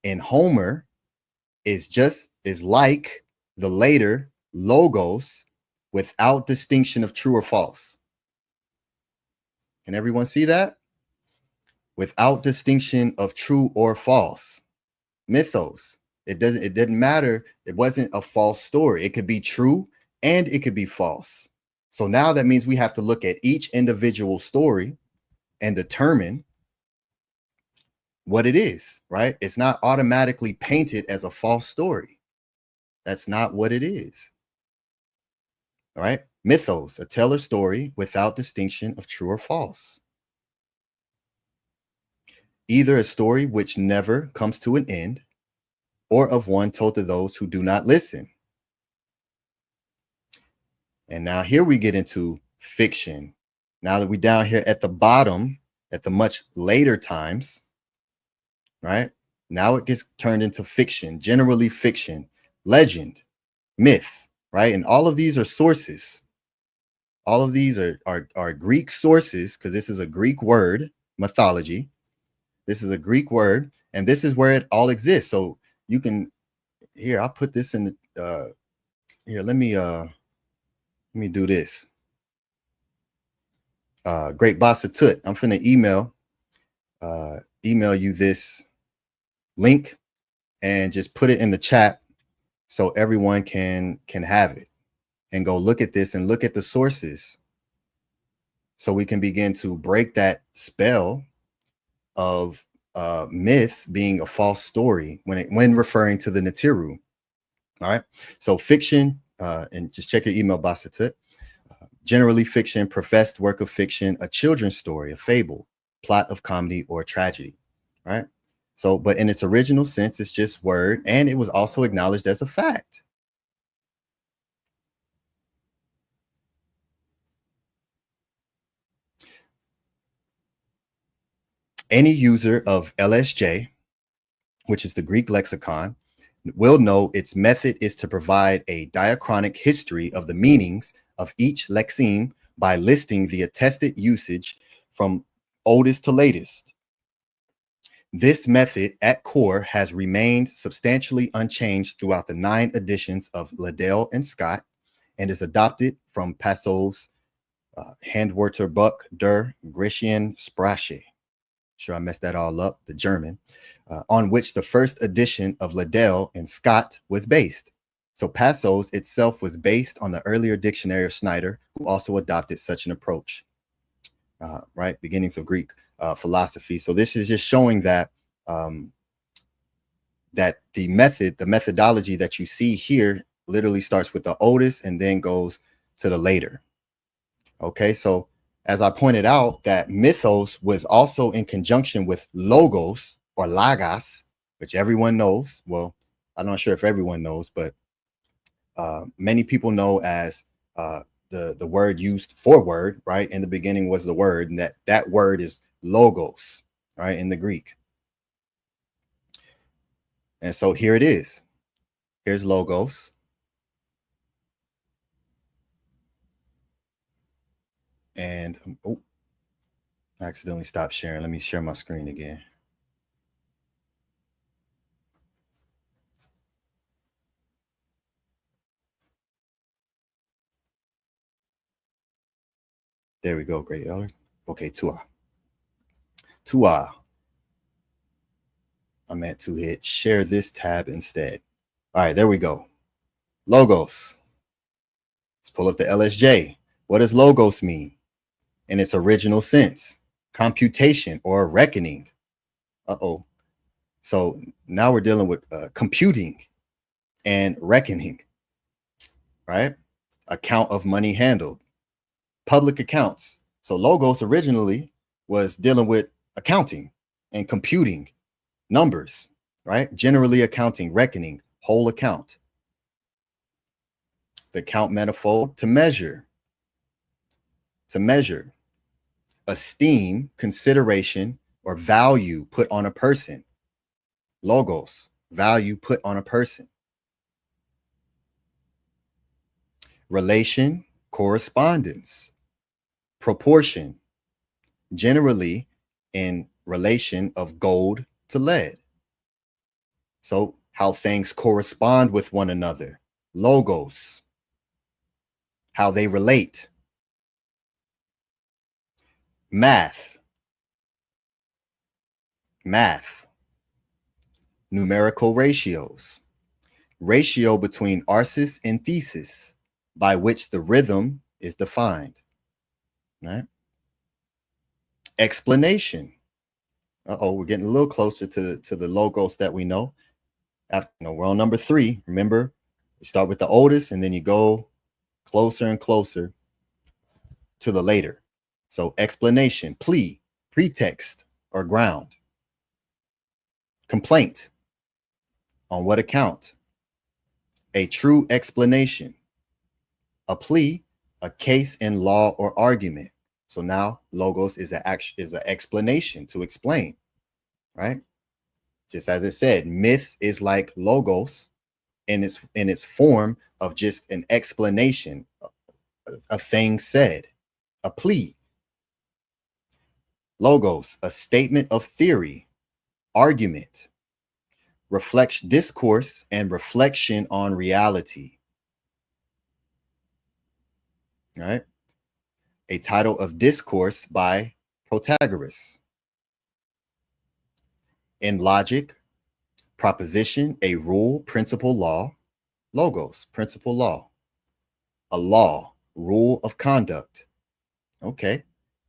Speaker 6: in Homer is like the later logos without distinction of true or false. Can everyone see that? Without distinction of true or false. Mythos. It didn't matter. It wasn't a false story. It could be true and it could be false. So now that means we have to look at each individual story and determine what it is, right? It's not automatically painted as a false story. That's not what it is. All right. Mythos, a tale or story without distinction of true or false. Either a story which never comes to an end, or of one told to those who do not listen. And now here we get into fiction. Now that we're down here at the bottom, at the much later times, right? Now it gets turned into fiction, generally fiction, legend, myth, right? And all of these are sources. All of these are Greek sources, because this is a Greek word, mythology. This is a Greek word, and this is where it all exists. So you can, here, I'll put this in the, here, let me do this. Great Bassa Tut, I'm finna email you this link and just put it in the chat so everyone can have it and go look at this and look at the sources so we can begin to break that spell of myth being a false story when referring to the Neteru. All right, so fiction, and just check your email, Bassa Tut. Generally fiction, professed work of fiction, a children's story, a fable, plot of comedy or tragedy, right? So, but in its original sense, it's just word, and it was also acknowledged as a fact. Any user of LSJ, which is the Greek lexicon, will know its method is to provide a diachronic history of the meanings of each lexeme by listing the attested usage from oldest to latest. This method at core has remained substantially unchanged throughout the 9 editions of Liddell and Scott, and is adopted from Passov's Handwörterbuch der Griechischen Sprache. Sure, I messed that all up, the German, on which the first edition of Liddell and Scott was based. So Passov's itself was based on the earlier dictionary of Snyder, who also adopted such an approach, right? Beginnings of Greek philosophy. So this is just showing that that the methodology that you see here literally starts with the oldest and then goes to the later. Okay, so as I pointed out, that mythos was also in conjunction with logos or logos, which everyone knows. Well, I'm not sure if everyone knows, but many people know as the word used for word, right? In the beginning was the word, and that word is logos, right, in the Greek. And so here it is. Here's logos. And oh, I accidentally stopped sharing. Let me share my screen again. There we go. Great, Elder. Okay, Tua. I meant to hit share this tab instead. All right, there we go. Logos. Let's pull up the LSJ. What does logos mean in its original sense? Computation or reckoning. Uh-oh. So now we're dealing with computing and reckoning, right? Account of money handled. Public accounts. So logos originally was dealing with accounting and computing numbers, right? Generally accounting, reckoning, whole account. The count manifold, to measure, esteem, consideration, or value put on a person. Logos, value put on a person. Relation, correspondence, proportion, generally in relation of gold to lead. So how things correspond with one another. Logos, how they relate. Math, numerical ratios, ratio between arsis and thesis, by which the rhythm is defined, right? Explanation. We're getting a little closer to the logos that we know. After, we're on number 3. Remember, you start with the oldest and then you go closer and closer to the later. So explanation, plea, pretext, or ground. Complaint. On what account? A true explanation. A plea, a case in law or argument. So now logos is an explanation, to explain, right? Just as it said, myth is like logos in its form of just an explanation, a thing said, a plea. Logos, a statement of theory, argument, discourse and reflection on reality. All right. A title of discourse by Protagoras. In logic, proposition, a rule, principle, law. Logos, principle, law. A law, rule of conduct. Okay.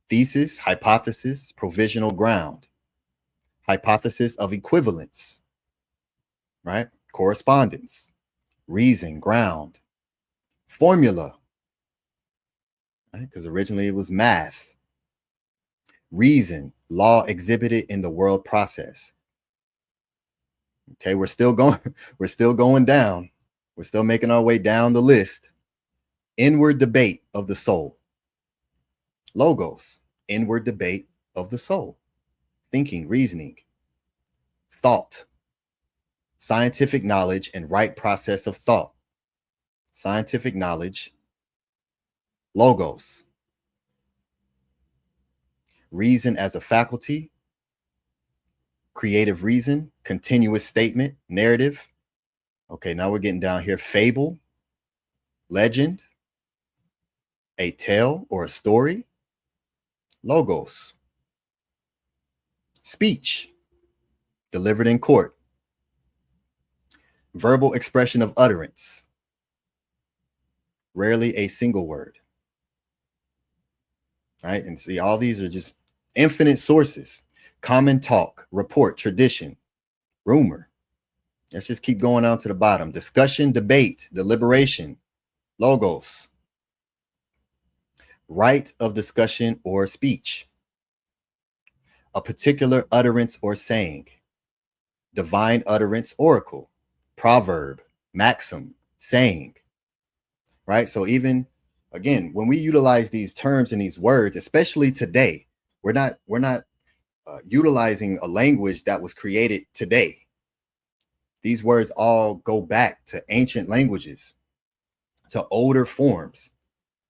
Speaker 6: Thesis, hypothesis, provisional ground. Hypothesis of equivalence, right? Correspondence, reason, ground. Formula, right? Because originally it was math. Reason, law exhibited in the world process. Okay, we're still going down. We're still making our way down the list. Inward debate of the soul. Logos, inward debate of the soul. Thinking, reasoning. Thought, scientific knowledge and right process of thought. Scientific knowledge. Logos. Reason as a faculty. Creative reason, continuous statement, narrative. Okay, now we're getting down here. Fable, legend, a tale or a story. Logos. Speech, delivered in court. Verbal expression of utterance, rarely a single word. Right, and see, all these are just infinite sources. Common talk, report, tradition, rumor. Let's just keep going on to the bottom. Discussion, debate, deliberation, logos. Right of discussion or speech. A particular utterance or saying. Divine utterance, oracle, proverb, maxim, saying. Right? So even, again, when we utilize these terms and these words, especially today, we're not utilizing a language that was created today. These words all go back to ancient languages, to older forms.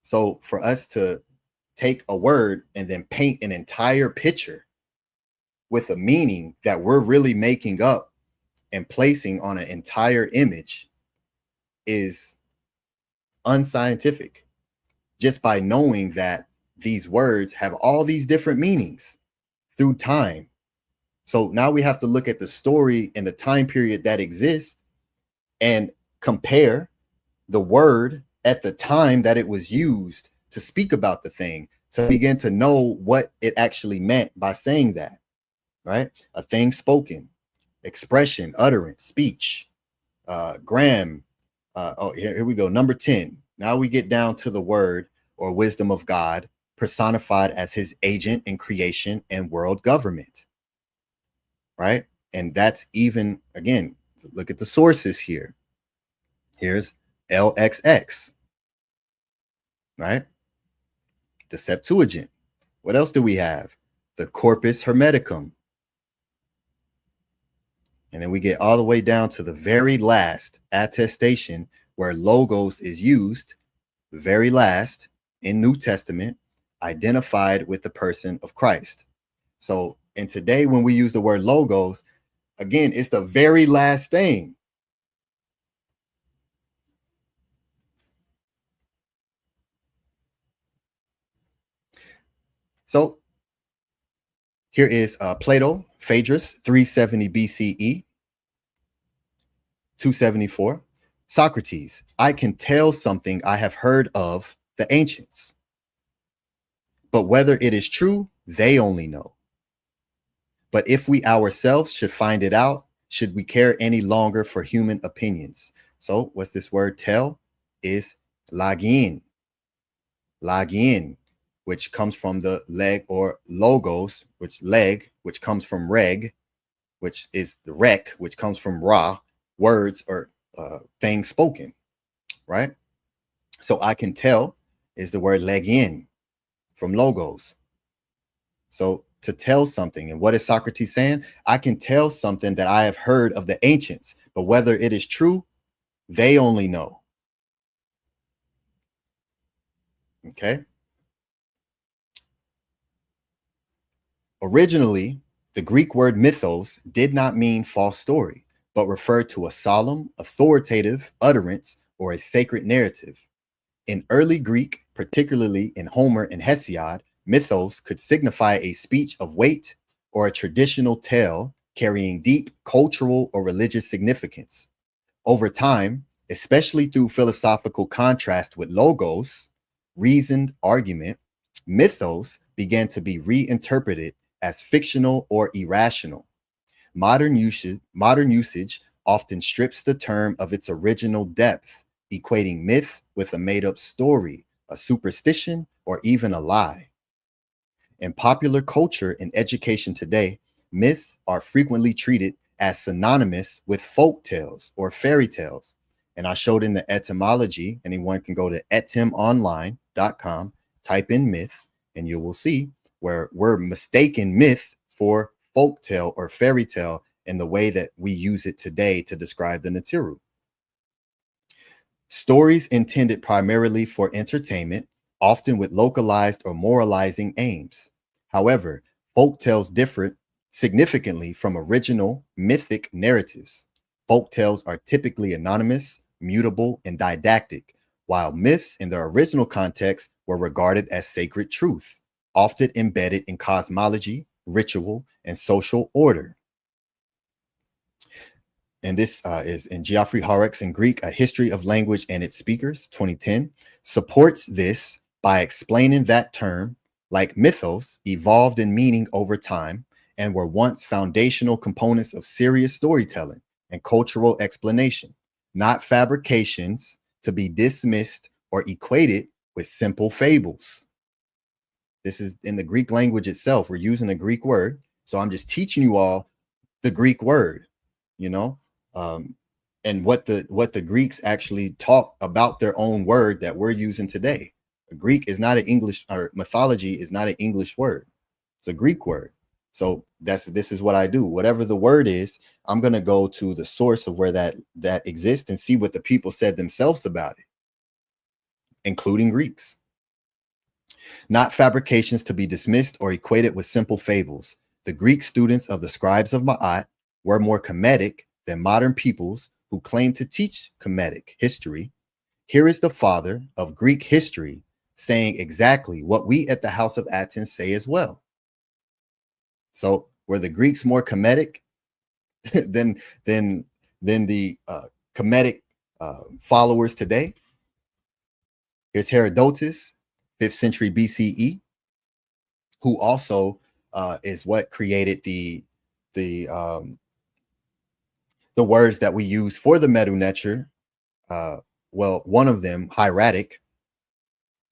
Speaker 6: So for us to take a word and then paint an entire picture with a meaning that we're really making up and placing on an entire image is unscientific, just by knowing that these words have all these different meanings through time. So now we have to look at the story and the time period that exists and compare the word at the time that it was used to speak about the thing, to begin to know what it actually meant by saying that, right? A thing spoken, expression, utterance, speech, gram. Here we go. Number 10. Now we get down to the word or wisdom of God personified as his agent in creation and world government, right? And that's even, again, look at the sources here. Here's LXX, right? The Septuagint. What else do we have? The Corpus Hermeticum. And then we get all the way down to the very last attestation where logos is used, very last in New Testament, identified with the person of Christ. So, and today when we use the word logos, again, it's the very last thing. So here is Plato, Phaedrus, 370 BCE, 274. Socrates, I can tell something I have heard of the ancients, but whether it is true, they only know. But if we ourselves should find it out, should we care any longer for human opinions? So what's this word tell? Is lagin. Lagin, which comes from the leg or logos, which leg, which comes from reg, which is the rec, which comes from ra, words or things spoken, right? So I can tell is the word legin from logos. So to tell something, and what is Socrates saying? I can tell something that I have heard of the ancients, but whether it is true, they only know. Okay. Originally, the Greek word mythos did not mean false story, but referred to a solemn, authoritative utterance or a sacred narrative. In early Greek, particularly in Homer and Hesiod, mythos could signify a speech of weight or a traditional tale carrying deep cultural or religious significance. Over time, especially through philosophical contrast with logos, reasoned argument, mythos began to be reinterpreted as fictional or irrational. Modern usage often strips the term of its original depth, equating myth with a made-up story, a superstition, or even a lie. In popular culture and education today, myths are frequently treated as synonymous with folk tales or fairy tales. And I showed in the etymology, anyone can go to etymonline.com, type in myth, and you will see where we're mistaking myth for folk tale or fairy tale in the way that we use it today to describe the Neteru. Stories intended primarily for entertainment, often with localized or moralizing aims. However, folk tales differ significantly from original mythic narratives. Folk tales are typically anonymous, mutable, and didactic, while myths in their original context were regarded as sacred truth, often embedded in cosmology, ritual, and social order. And this is in Geoffrey Horrocks in Greek, A History of Language and Its Speakers, 2010, supports this by explaining that term, like mythos, evolved in meaning over time and were once foundational components of serious storytelling and cultural explanation, not fabrications to be dismissed or equated with simple fables. This is in the Greek language itself. We're using a Greek word. So I'm just teaching you all the Greek word, you know, and what the Greeks actually talk about their own word that we're using today. Greek is not an English, or mythology is not an English word. It's a Greek word. So this is what I do. Whatever the word is, I'm going to go to the source of where that exists and see what the people said themselves about it, including Greeks. Not fabrications to be dismissed or equated with simple fables. The Greek students of the scribes of Ma'at were more Kemetic than modern peoples who claim to teach Kemetic history. Here is the father of Greek history saying exactly what we at the House of Athens say as well. So were the Greeks more Kemetic than the Kemetic followers today? Here's Herodotus, 5th century BCE, who also is what created the words that we use for the Medu Neter. Well, one of them, hieratic,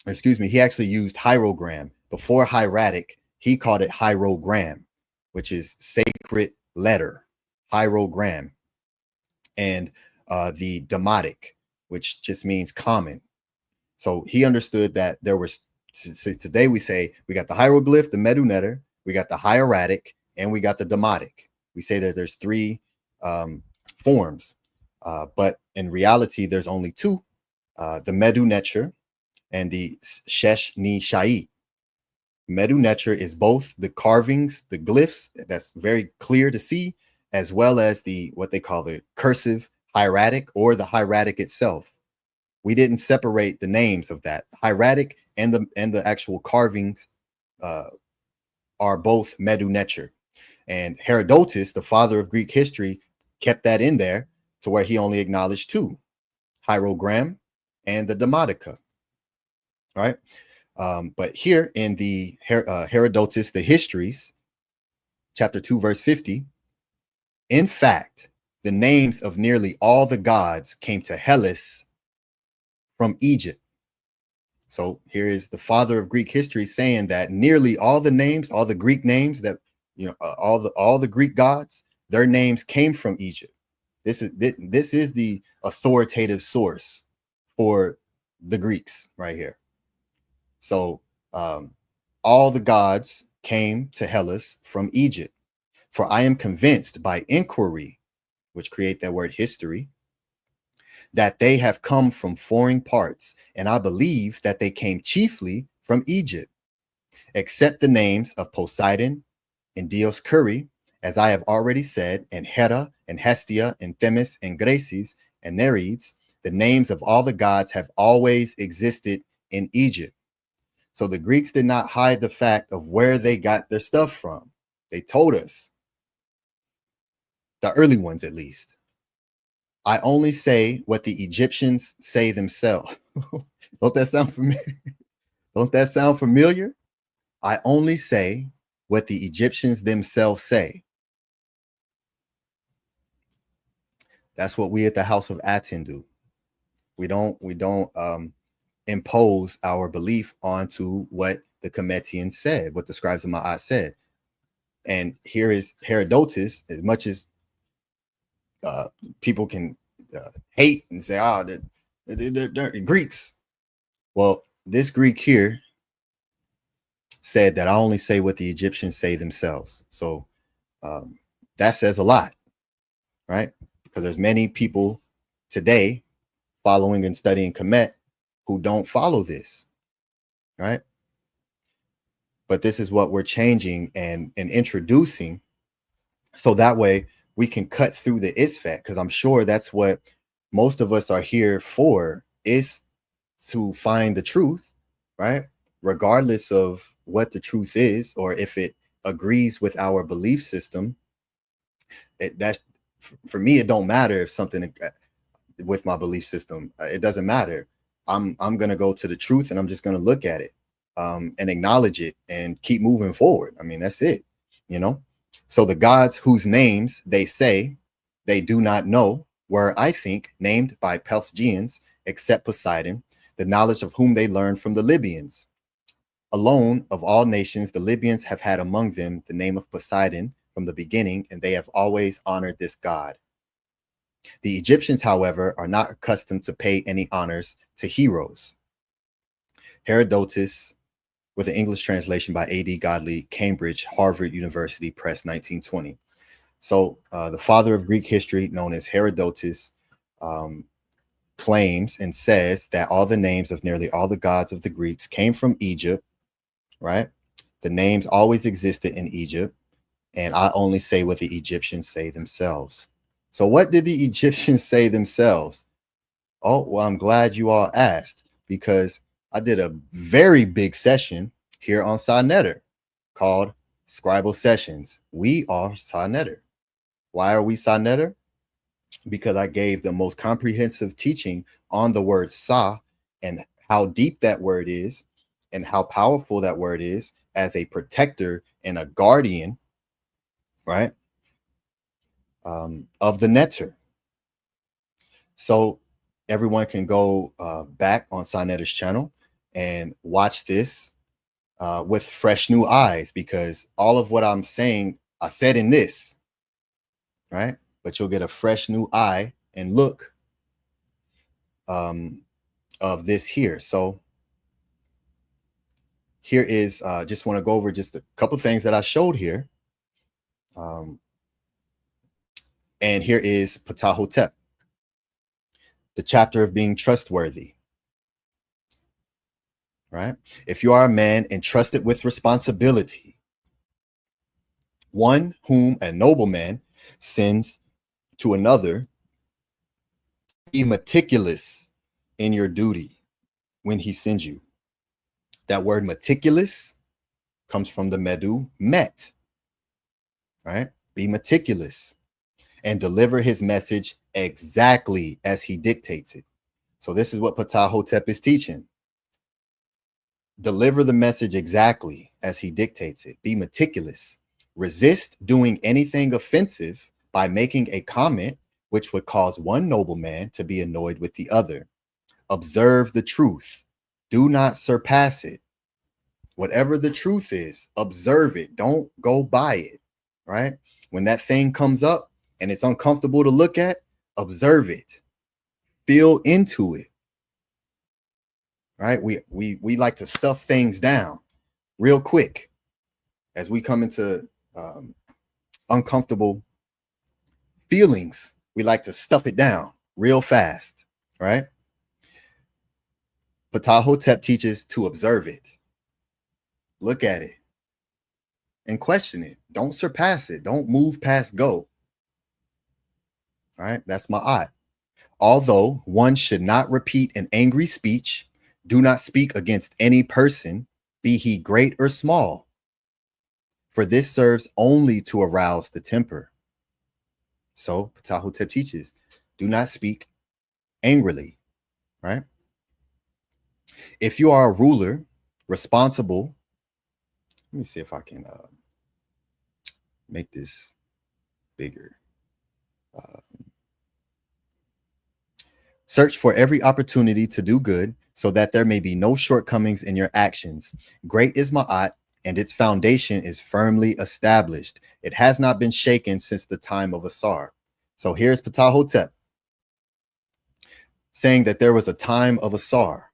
Speaker 6: excuse me, he actually used hierogram. Before hieratic, he called it hierogram, which is sacred letter, hierogram. And the demotic, which just means common. So he understood that there was, today we say we got the hieroglyph, the Medu Neter, we got the hieratic, and we got the demotic. We say that there's 3 forms, but in reality, there's only 2, the Medu Neter and the sa.neter. Medu Neter is both the carvings, the glyphs, that's very clear to see, as well as the what they call the cursive hieratic or the hieratic itself. We didn't separate the names of that. Hieratic and the actual carvings are both Medu Neter. And Herodotus, the father of Greek history, kept that in there to where he only acknowledged 2, hierogram and the demotica. Right? But here in the Herodotus, the histories, chapter 2, verse 50, in fact, the names of nearly all the gods came to Hellas from Egypt. So here is the father of Greek history saying that nearly all the names, all the Greek names that, all the Greek gods, their names came from Egypt. This is the authoritative source for the Greeks right here. So all the gods came to Hellas from Egypt. For I am convinced by inquiry, which create that word history, that they have come from foreign parts, and I believe that they came chiefly from Egypt, except the names of Poseidon and Dioscuri, as I have already said, and Hera and Hestia and Themis and Graces and Nereids. The names of all the gods have always existed in Egypt. So the Greeks did not hide the fact of where they got their stuff from. They told us, the early ones at least. I only say what the Egyptians say themselves. Don't that sound familiar? Don't that sound familiar? I only say what the Egyptians themselves say. That's what we at the House of Athens do. We don't impose our belief onto what the Cometians said, what the scribes of Ma'at said. And here is Herodotus, as much as people can hate and say, oh, they're Greeks. Well, this Greek here said that I only say what the Egyptians say themselves. So that says a lot, right? Because there's many people today following and studying Kemet who don't follow this, right? But this is what we're changing and introducing, so that way we can cut through the isfat, because I'm sure that's what most of us are here for, is to find the truth, right? Regardless of what the truth is, or if it agrees with our belief system. That for me, it don't matter if something with my belief system, it doesn't matter. I'm gonna go to the truth, and I'm just gonna look at it and acknowledge it and keep moving forward. I mean, that's it, So the gods whose names they say they do not know were, I think, named by Pelgians, except Poseidon, the knowledge of whom they learned from the Libyans. Alone of all nations, the Libyans have had among them the name of Poseidon from the beginning, and they have always honored this god. The Egyptians, however, are not accustomed to pay any honors to heroes. Herodotus with an English translation by A.D. Godley, Cambridge, Harvard University Press, 1920. So the father of Greek history, known as Herodotus, claims and says that all the names of nearly all the gods of the Greeks came from Egypt, right? The names always existed in Egypt, and I only say what the Egyptians say themselves. So what did the Egyptians say themselves? Oh, well, I'm glad you all asked, because I did a very big session here on sa.neter called Scribal Sessions. We are sa.neter. Why are we sa.neter? Because I gave the most comprehensive teaching on the word sa and how deep that word is and how powerful that word is as a protector and a guardian, right, of the neter. So everyone can go back on sa.neter's channel and watch this with fresh new eyes, because all of what I'm saying, I said in this, right? But you'll get a fresh new eye and look of this here. So here is, just want to go over just a couple things that I showed here. And here is PTAH, the chapter of being trustworthy, right? If you are a man entrusted with responsibility, one whom a nobleman sends to another, be meticulous in your duty when he sends you. That word meticulous comes from the medu, met, right? Be meticulous and deliver his message exactly as he dictates it. So this is what PTAH is teaching. Deliver the message exactly as he dictates it. Be meticulous. Resist doing anything offensive by making a comment which would cause one nobleman to be annoyed with the other. Observe the truth. Do not surpass it. Whatever the truth is, observe it. Don't go by it, right? When that thing comes up and it's uncomfortable to look at, observe it. Feel into it, right? We like to stuff things down real quick as we come into uncomfortable feelings. We like to stuff it down real fast, right? PTAH teaches to observe it. Look at it and question it. Don't surpass it. Don't move past go. All right, that's my eye. Although one should not repeat an angry speech, do not speak against any person, be he great or small, for this serves only to arouse the temper. So PTAH teaches, do not speak angrily, right? If you are a ruler, responsible, let me see if I can make this bigger. Search for every opportunity to do good so that there may be no shortcomings in your actions. Great is Ma'at, and its foundation is firmly established. It has not been shaken since the time of Asar. So here's PTAH saying that there was a time of Asar.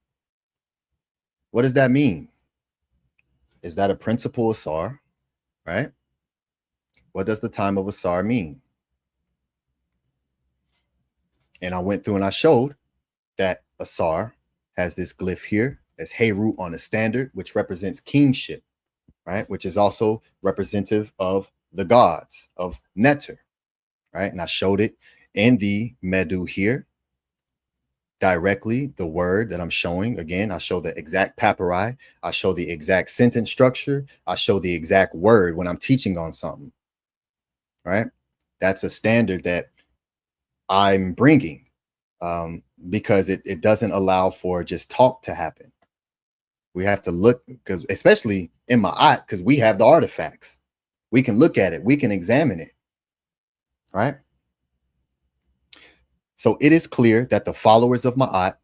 Speaker 6: What does that mean? Is that a principal Asar, right? What does the time of Asar mean? And I went through and I showed that Asar has this glyph here as Heru on a standard, which represents kingship, right? Which is also representative of the gods of Neter, right? And I showed it in the Medu here. Directly, the word that I'm showing, again, I show the exact papyri, I show the exact sentence structure, I show the exact word when I'm teaching on something, right? That's a standard that I'm bringing because it doesn't allow for just talk to happen. We have to look, because especially in Ma'at, because we have the artifacts. We can look at it, we can examine it, right? So it is clear that the followers of Ma'at,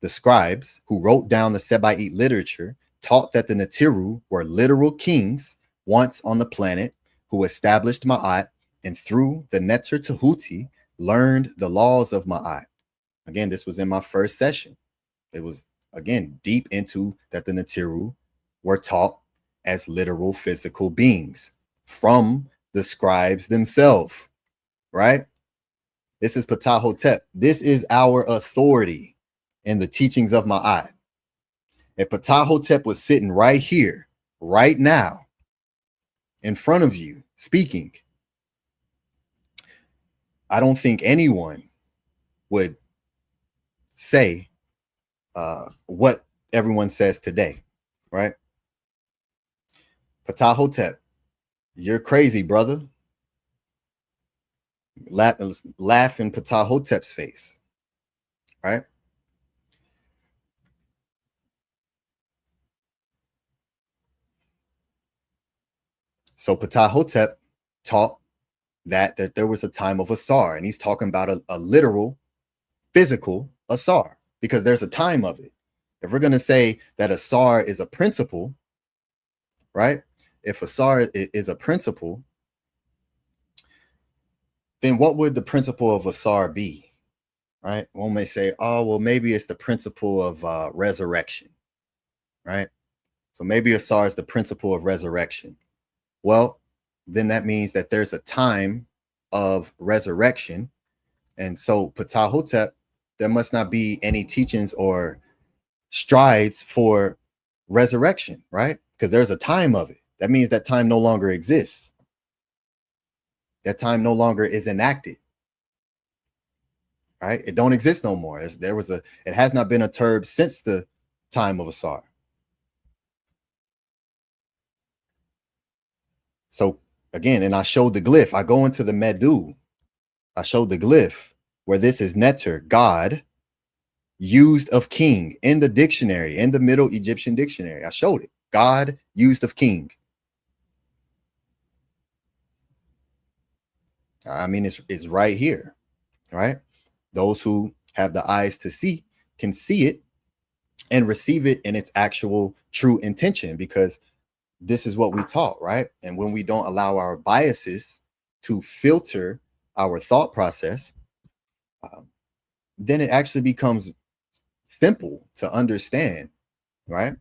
Speaker 6: the scribes who wrote down the Seba'ite literature, taught that the Neteru were literal kings once on the planet who established Ma'at, and through the Neter Tehuti learned the laws of Ma'at. Again, this was in my first session. It was, again, deep into that the Neteru were taught as literal physical beings from the scribes themselves, right? This is Ptah. This is our authority in the teachings of Ma'at. If Ptah was sitting right here, right now, in front of you, speaking, I don't think anyone would say what everyone says today, right? Ptah, you're crazy, brother. Laugh in Ptah face, right? So Ptah taught that there was a time of Asar, and he's talking about a literal, physical Asar, because there's a time of it. If we're going to say that Asar is a principle, right? If Asar is a principle, then what would the principle of Asar be, right? One may say, oh, well, maybe it's the principle of resurrection, right? So maybe Asar is the principle of resurrection. Well, then that means that there's a time of resurrection. And so Ptah, there must not be any teachings or strides for resurrection, right? Because there's a time of it. That means that time no longer exists. That time no longer is enacted, right? It don't exist no more. It has not been a term since the time of Asar. So again, and I showed the glyph. I go into the Medu. I showed the glyph where this is Neter, God, used of king in the dictionary, in the Middle Egyptian dictionary. I showed it. God, used of king. I mean, it's right here, right? Those who have the eyes to see can see it and receive it in its actual true intention, because this is what we taught, right? And when we don't allow our biases to filter our thought process, then it actually becomes simple to understand, right?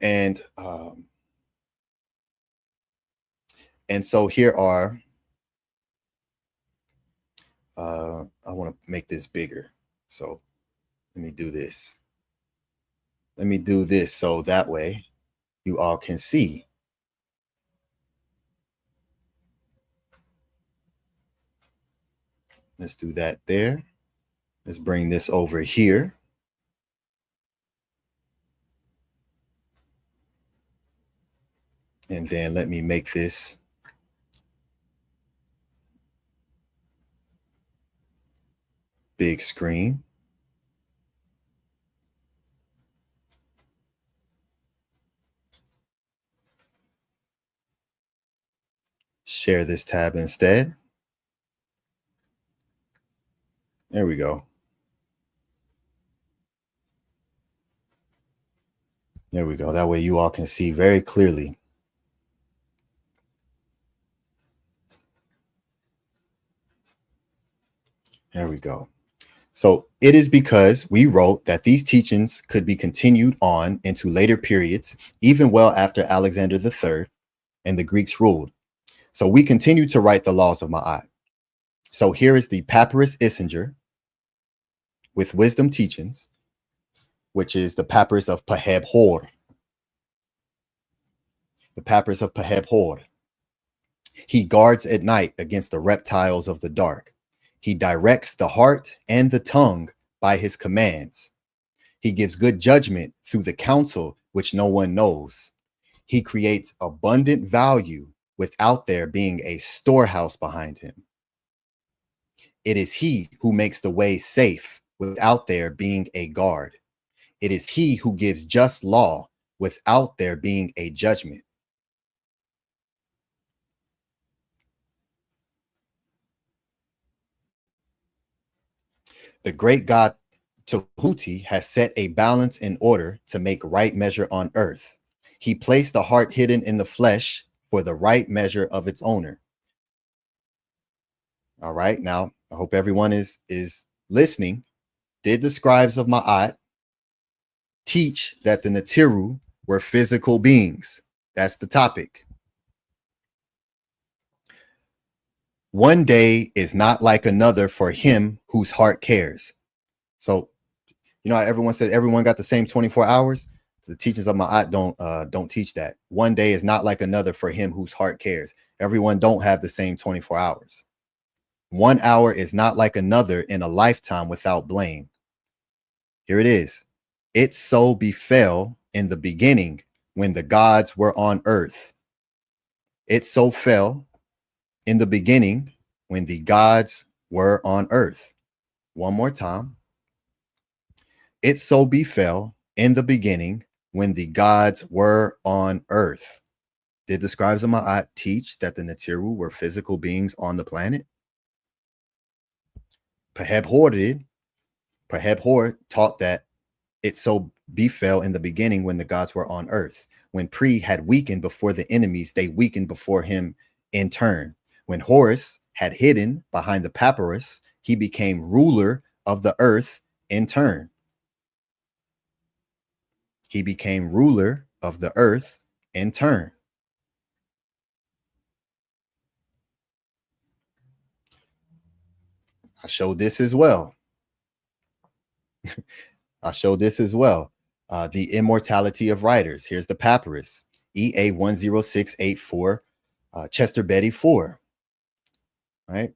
Speaker 6: And so here are, I want to make this bigger. So let me do this. Let me do this so that way you all can see. Let's do that there. Let's bring this over here. And then let me make this big screen. Share this tab instead. There we go. There we go. That way you all can see very clearly. There we go. So it is because we wrote that these teachings could be continued on into later periods, even well after Alexander III and the Greeks ruled. So we continue to write the laws of Ma'at. So here is the Papyrus Isinger with wisdom teachings, which is the Papyrus of Peheb Hor. The Papyrus of Peheb Hor. He guards at night against the reptiles of the dark. He directs the heart and the tongue by his commands. He gives good judgment through the counsel which no one knows. He creates abundant value without there being a storehouse behind him. It is he who makes the way safe without there being a guard. It is he who gives just law without there being a judgment. The great God Tahuti has set a balance in order to make right measure on earth. He placed the heart hidden in the flesh for the right measure of its owner. All right, now I hope everyone is listening. Did the scribes of Ma'at teach that the Neteru were physical beings. That's the topic. One day is not like another for him whose heart cares. So, you know, everyone says everyone got the same 24 hours. The teachings of Ma'at don't teach that. One day is not like another for him whose heart cares. Everyone don't have the same 24 hours. 1 hour is not like another in a lifetime without blame. Here it is. It so befell in the beginning when the gods were on earth. It so fell in the beginning when the gods were on earth. One more time. It so befell in the beginning when the gods were on earth. Did the scribes of Ma'at teach that the Neteru were physical beings on the planet? Peheb Hor did. Peheb Hor taught that it so befell in the beginning when the gods were on earth. When Pre had weakened before the enemies, they weakened before him in turn. When Horus had hidden behind the papyrus, he became ruler of the earth in turn. He became ruler of the earth in turn. I showed this as well. I showed this as well. The immortality of writers. Here's the papyrus, EA 10684, Chester Betty 4. Right?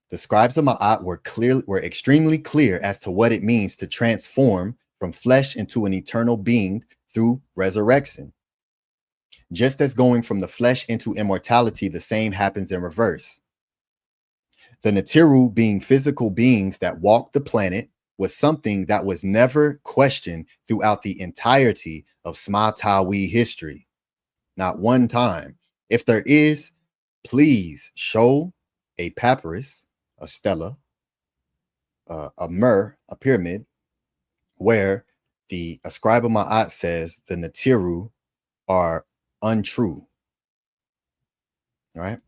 Speaker 6: The scribes of Ma'at were extremely clear as to what it means to transform from flesh into an eternal being through resurrection. Just as going from the flesh into immortality, the same happens in reverse. The Neteru, being physical beings that walked the planet, was something that was never questioned throughout the entirety of Smatawi history. Not one time. If there is, please show a papyrus, a stela, a myrrh, a pyramid, where the scribe of Ma'at says the Neteru are untrue. All right?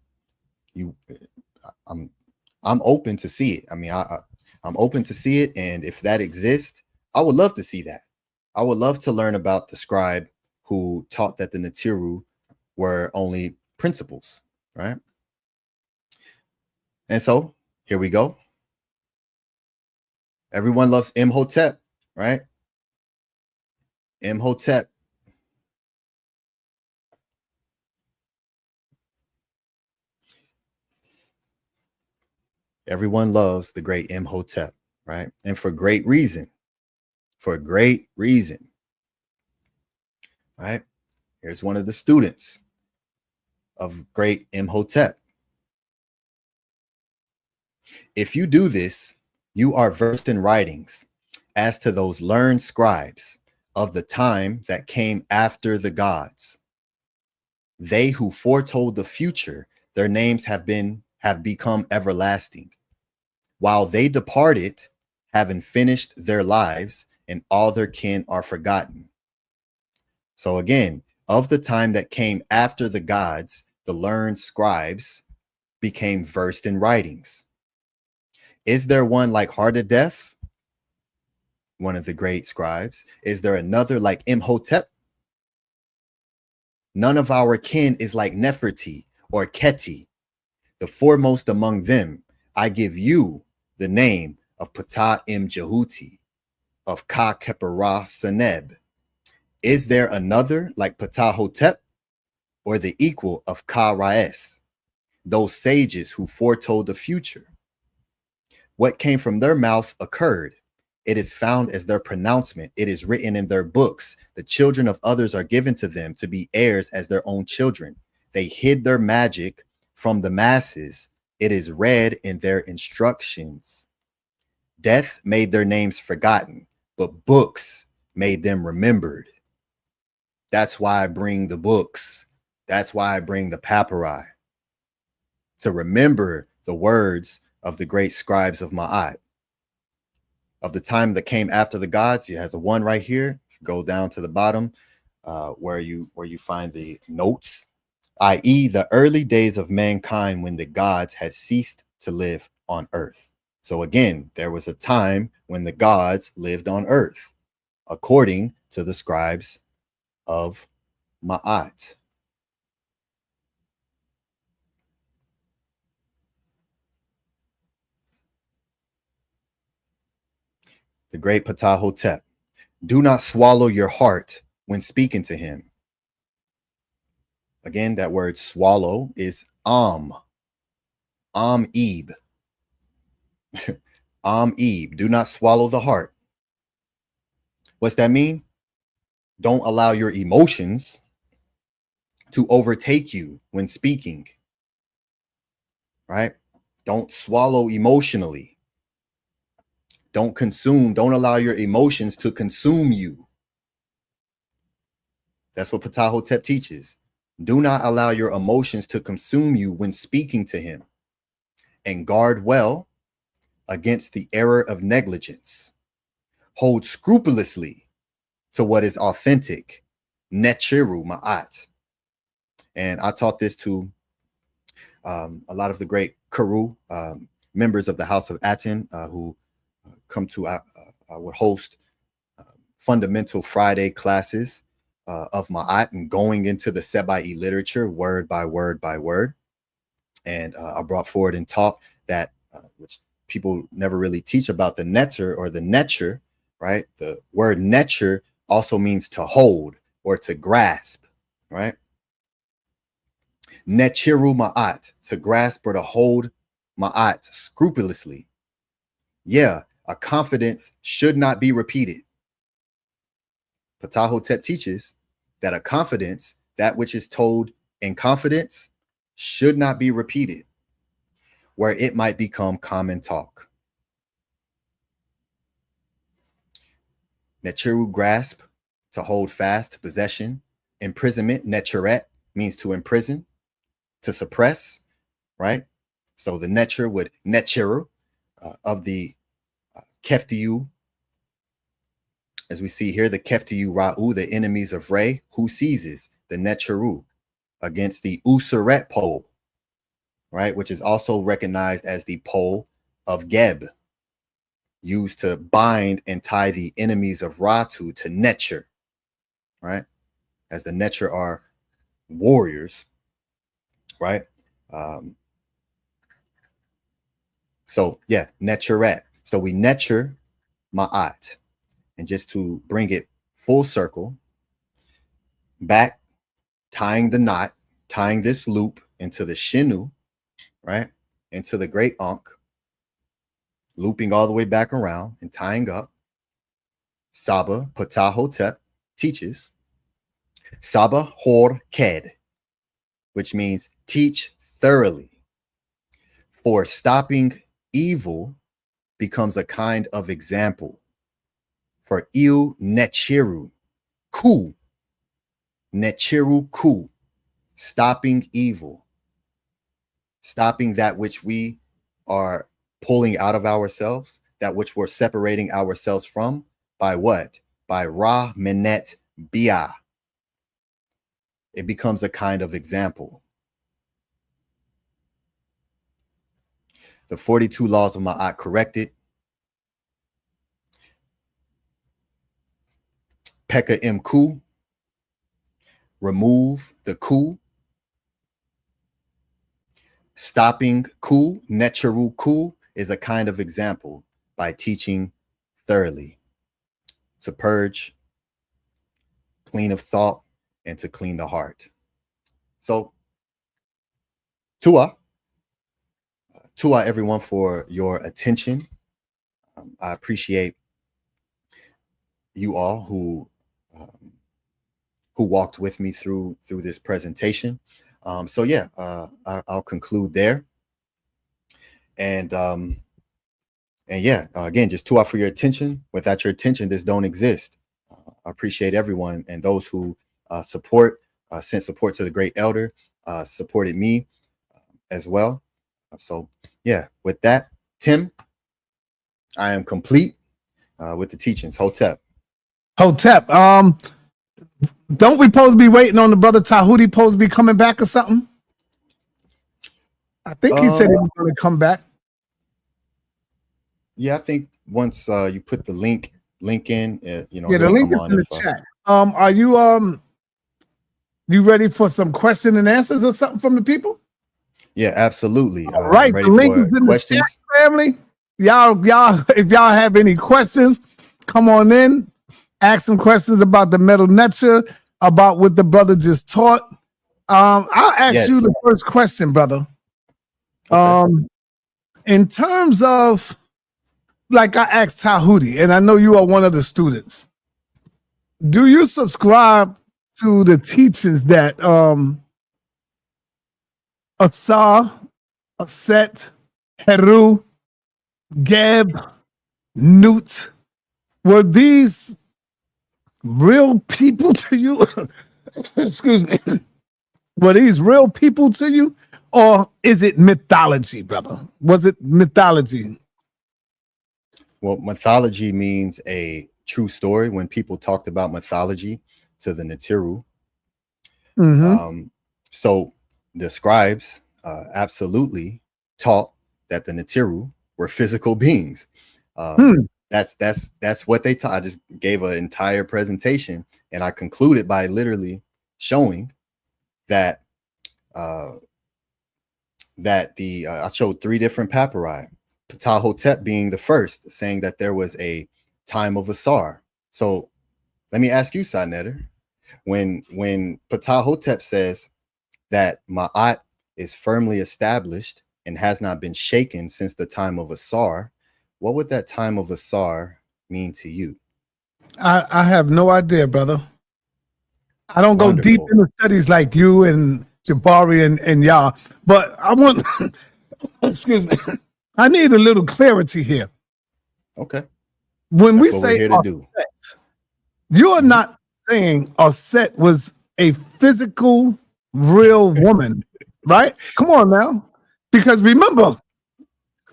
Speaker 6: I'm open to see it. I mean, I'm open to see it, and if that exists, I would love to see that. I would love to learn about the scribe who taught that the Neteru were only principles, right? And so here we go. Everyone loves Imhotep, right? Imhotep. Everyone loves the great Imhotep, right? And for great reason. For great reason. Right? Here's one of the students of great Imhotep. If you do this, you are versed in writings as to those learned scribes of the time that came after the gods. They who foretold the future, their names have become everlasting. While they departed, having finished their lives, and all their kin are forgotten. So again, of the time that came after the gods, the learned scribes became versed in writings. Is there one like Hardedef, one of the great scribes? Is there another like Imhotep? None of our kin is like Neferti or Keti. The foremost among them, I give you the name of Ptah Jehuti, of Ka Kepera Seneb. Is there another like Ptah Hotep, or the equal of Ka Raes, those sages who foretold the future? What came from their mouth occurred. It is found as their pronouncement. It is written in their books. The children of others are given to them to be heirs as their own children. They hid their magic from the masses. It is read in their instructions. Death made their names forgotten, but books made them remembered. That's why I bring the books. That's why I bring the papyri, to remember the words of the great scribes of Ma'at. Of the time that came after the gods, it has a one right here. Go down to the bottom where you find the notes, i.e. the early days of mankind when the gods had ceased to live on earth. So again, there was a time when the gods lived on earth. according to the scribes of Ma'at. The great Ptah Hotep. Do not swallow your heart when speaking to him. Again, that word swallow is eb. Eb. Do not swallow the heart. What's that mean? Don't allow your emotions to overtake you when speaking. Right? Don't swallow emotionally. Don't consume. Don't allow your emotions to consume you. That's what Ptah Hotep teaches. Do not allow your emotions to consume you when speaking to him, and guard well against the error of negligence. Hold scrupulously to what is authentic. Neteru ma'at. And I taught this to a lot of the great Coup members of the House of Aten who come to, I would host fundamental Friday classes of Ma'at and going into the Sebai literature word by word by word. And I brought forward and taught that, which people never really teach about, the Neter or the Neter, right? The word Neter also means to hold or to grasp, right? Neteru Ma'at, to grasp or to hold Ma'at scrupulously. Yeah, a confidence should not be repeated. Ptah Hotep teaches that a confidence, that which is told in confidence, should not be repeated, where it might become common talk. Neteru, grasp, to hold fast, possession. Imprisonment, neteret, means to imprison, to suppress, right? So the neter would neteru of the Keftiu, as we see here, the Keftiu Ra'u, the enemies of Re, who seizes the Neteru against the Useret pole, right, which is also recognized as the pole of Geb, used to bind and tie the enemies of Ratu to Neter, right, as the Neter are warriors, right? So yeah, Neteret. So we Neter Ma'at. And just to bring it full circle, back, tying the knot, tying this loop into the Shinu, right? Into the great Ankh, looping all the way back around and tying up. Saba Ptah Hotep teaches Saba Hor Ked, which means teach thoroughly. For stopping evil becomes a kind of example. For iu nechiru, Coup, nechiru Coup, stopping evil, stopping that which we are pulling out of ourselves, that which we're separating ourselves from, by what? By Ra Menet Bia. It becomes a kind of example. The 42 laws of Ma'at corrected. Pekka M. Coup, remove the Coup. Stopping Coup, Neteru Coup, is a kind of example by teaching thoroughly, to purge, clean of thought, and to clean the heart. So, Tua everyone for your attention. I appreciate you all who walked with me through this presentation. So yeah, I'll conclude there. And yeah, again, just Tua for your attention. Without your attention, this don't exist. I appreciate everyone and those who sent support to the great elder, supported me as well. So yeah, with that, Tim, I am complete with the teachings. Hotep.
Speaker 3: Don't we supposed to be waiting on the brother Tahuti supposed to be coming back or something? I think he said he was going to come back.
Speaker 6: Yeah, I think once you put the link link in. You know,
Speaker 3: Yeah, the
Speaker 6: he'll
Speaker 3: link
Speaker 6: come
Speaker 3: is
Speaker 6: on
Speaker 3: in the
Speaker 6: if
Speaker 3: chat. Are you ready for some question and answers or something from the people?
Speaker 6: yeah, absolutely.
Speaker 3: All right,
Speaker 6: I'm ready
Speaker 3: the link is
Speaker 6: for
Speaker 3: in
Speaker 6: questions.
Speaker 3: the chat, family. Y'all, if y'all have any questions, come on in. Ask some questions about the metal nature, about what the brother just taught. I'll ask you the first question, brother.
Speaker 6: Okay.
Speaker 3: In terms of, like I asked Tahuti, and I know you are one of the students. Do you subscribe to the teachings that Asa, Aset, Heru, Geb, Newt, were these real people to you? Excuse me. Were these real people to you? Or is it mythology, brother? Was it mythology?
Speaker 6: Well, mythology means a true story. When people talked about mythology to the Neteru, so the scribes absolutely taught that the Neteru were physical beings. That's what they taught. I just gave an entire presentation, and I concluded by literally showing that I showed 3 different papyri. Ptah being the first, saying that there was a time of Asar. So let me ask you, sa.neter, when Ptah says that Ma'at is firmly established and has not been shaken since the time of Asar, what would that time of Asar mean to you?
Speaker 3: I have no idea, brother. I don't go deep into studies like you and Jabari and y'all, but I want, excuse me, I need a little clarity here.
Speaker 6: Okay.
Speaker 3: When
Speaker 6: That's
Speaker 3: we
Speaker 6: what
Speaker 3: say
Speaker 6: we're here to do.
Speaker 3: You are not saying Aset was a physical, real woman, right? Come on now. Because remember,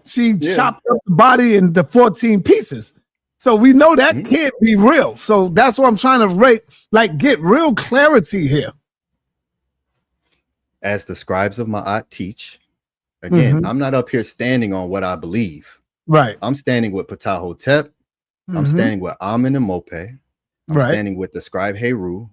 Speaker 3: she chopped up the body into 14 pieces. So we know that can't be real. So that's what I'm trying to get real clarity here.
Speaker 6: As the scribes of Ma'at teach, again, I'm not up here standing on what I believe.
Speaker 3: Right.
Speaker 6: I'm standing with Ptah. I'm standing with Amen and Mope. I'm standing with the scribe Heru,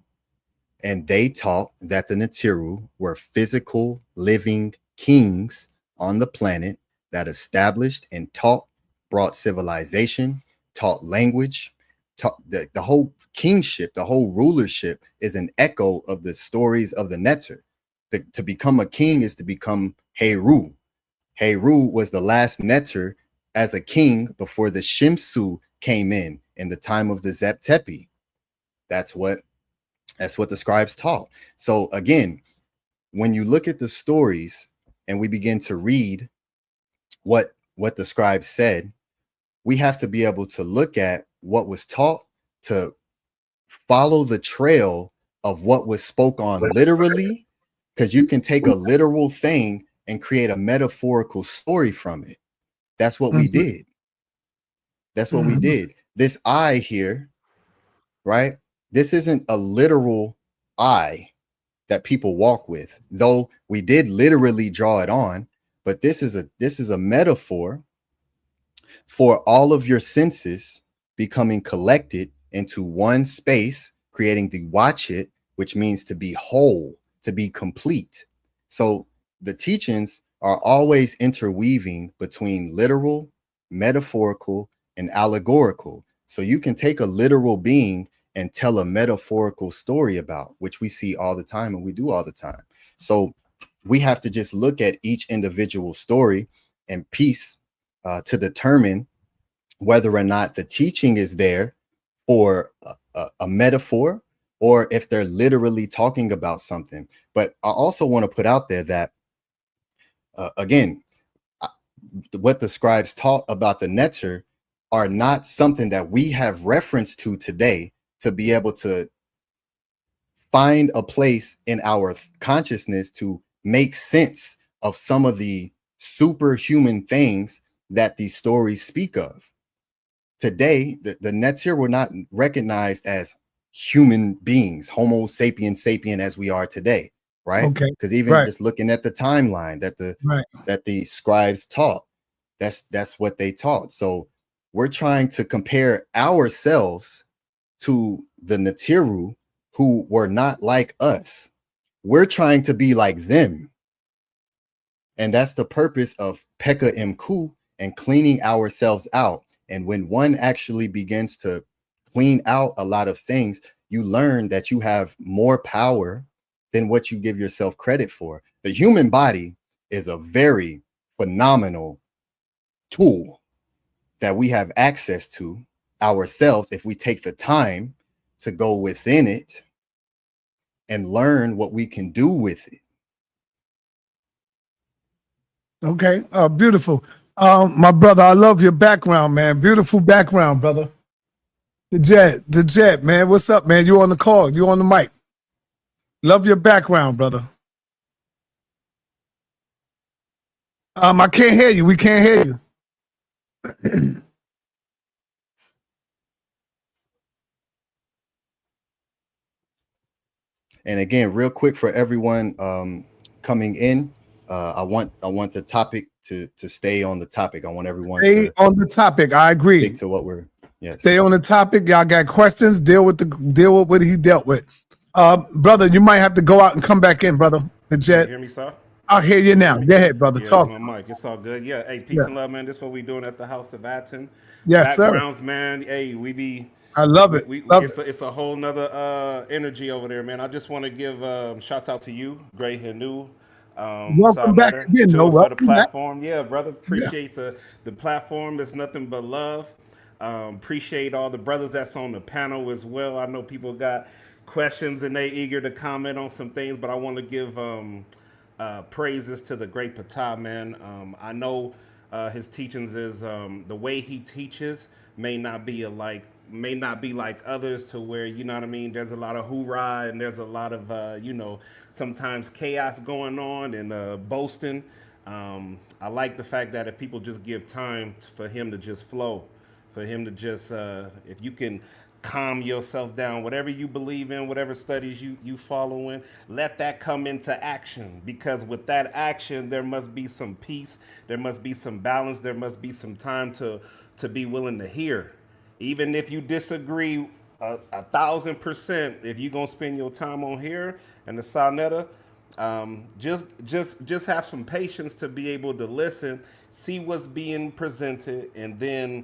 Speaker 6: and they taught that the Neteru were physical, living kings on the planet that established and taught, brought civilization, taught language, taught the whole kingship, the whole rulership is an echo of the stories of the Neter. To become a king is to become Heru. Heru was the last Neter as a king before the Shimsu came in the time of the Zep Tepi. That's what the scribes taught. So again, when you look at the stories and we begin to read what the scribes said, we have to be able to look at what was taught, to follow the trail of what was spoke on literally, because you can take a literal thing and create a metaphorical story from it. That's what we did. That's what we did. This eye here, right? This isn't a literal eye that people walk with, though we did literally draw it on, but this is a metaphor for all of your senses becoming collected into one space, creating the watch it, which means to be whole, to be complete. So the teachings are always interweaving between literal, metaphorical, and allegorical. So you can take a literal being and tell a metaphorical story about, which we see all the time and we do all the time. So we have to just look at each individual story and piece to determine whether or not the teaching is there for a metaphor or if they're literally talking about something. But I also want to put out there that, again, what the scribes taught about the Neter are not something that we have reference to today to be able to find a place in our consciousness to make sense of some of the superhuman things that these stories speak of. Today, the Neter were not recognized as human beings, Homo sapien as we are today, right?
Speaker 3: Okay.
Speaker 6: Because even just looking at the timeline that the scribes taught, that's what they taught. So we're trying to compare ourselves to the Neteru who were not like us. We're trying to be like them. And that's the purpose of Pekka and Coup and cleaning ourselves out. And when one actually begins to clean out a lot of things, you learn that you have more power than what you give yourself credit for. The human body is a very phenomenal tool that we have access to ourselves if we take the time to go within it and learn what we can do with it.
Speaker 3: Okay, beautiful. My brother, I love your background, man. Beautiful background, brother. The jet, man. What's up, man? You on the call? You on the mic? Love your background, brother. I can't hear you. We can't hear you.
Speaker 6: And again, real quick for everyone coming in, I want the topic to stay on the topic. I want everyone
Speaker 3: to on the topic. I agree.
Speaker 6: Stick to what we're
Speaker 3: Stay on the topic. Y'all got questions? Deal with what he dealt with. Brother, you might have to go out and come back in, brother. The jet.
Speaker 10: You hear me, sir?
Speaker 3: I hear you now. Go ahead, brother.
Speaker 10: Yeah,
Speaker 3: talk.
Speaker 10: my mic. It's all good. Yeah. Hey, peace and love, man. This is what we doing at the House of Aten.
Speaker 3: Yes,
Speaker 10: Backgrounds,
Speaker 3: sir.
Speaker 10: Man. Hey, we be.
Speaker 3: I love it.
Speaker 10: It's a whole nother energy over there, man. I just want to give shouts out to you, Gray Hanu.
Speaker 3: Welcome back again,
Speaker 10: for the platform. Yeah, brother. Appreciate the platform. It's nothing but love. Appreciate all the brothers that's on the panel as well. I know people got questions and they eager to comment on some things, but I want to give praises to the great PTAH, man. I know his teachings is the way he teaches may not be like others, to where, you know what I mean, there's a lot of hoorah and there's a lot of sometimes chaos going on and boasting. I like the fact that if people just give time for him to just flow, for him to just if you can calm yourself down, whatever you believe in, whatever studies you follow in, let that come into action, because with that action there must be some peace, there must be some balance, there must be some time to be willing to hear. Even if you disagree 1,000%, if you're gonna spend your time on here and the sa.neter, just have some patience to be able to listen, see what's being presented, and then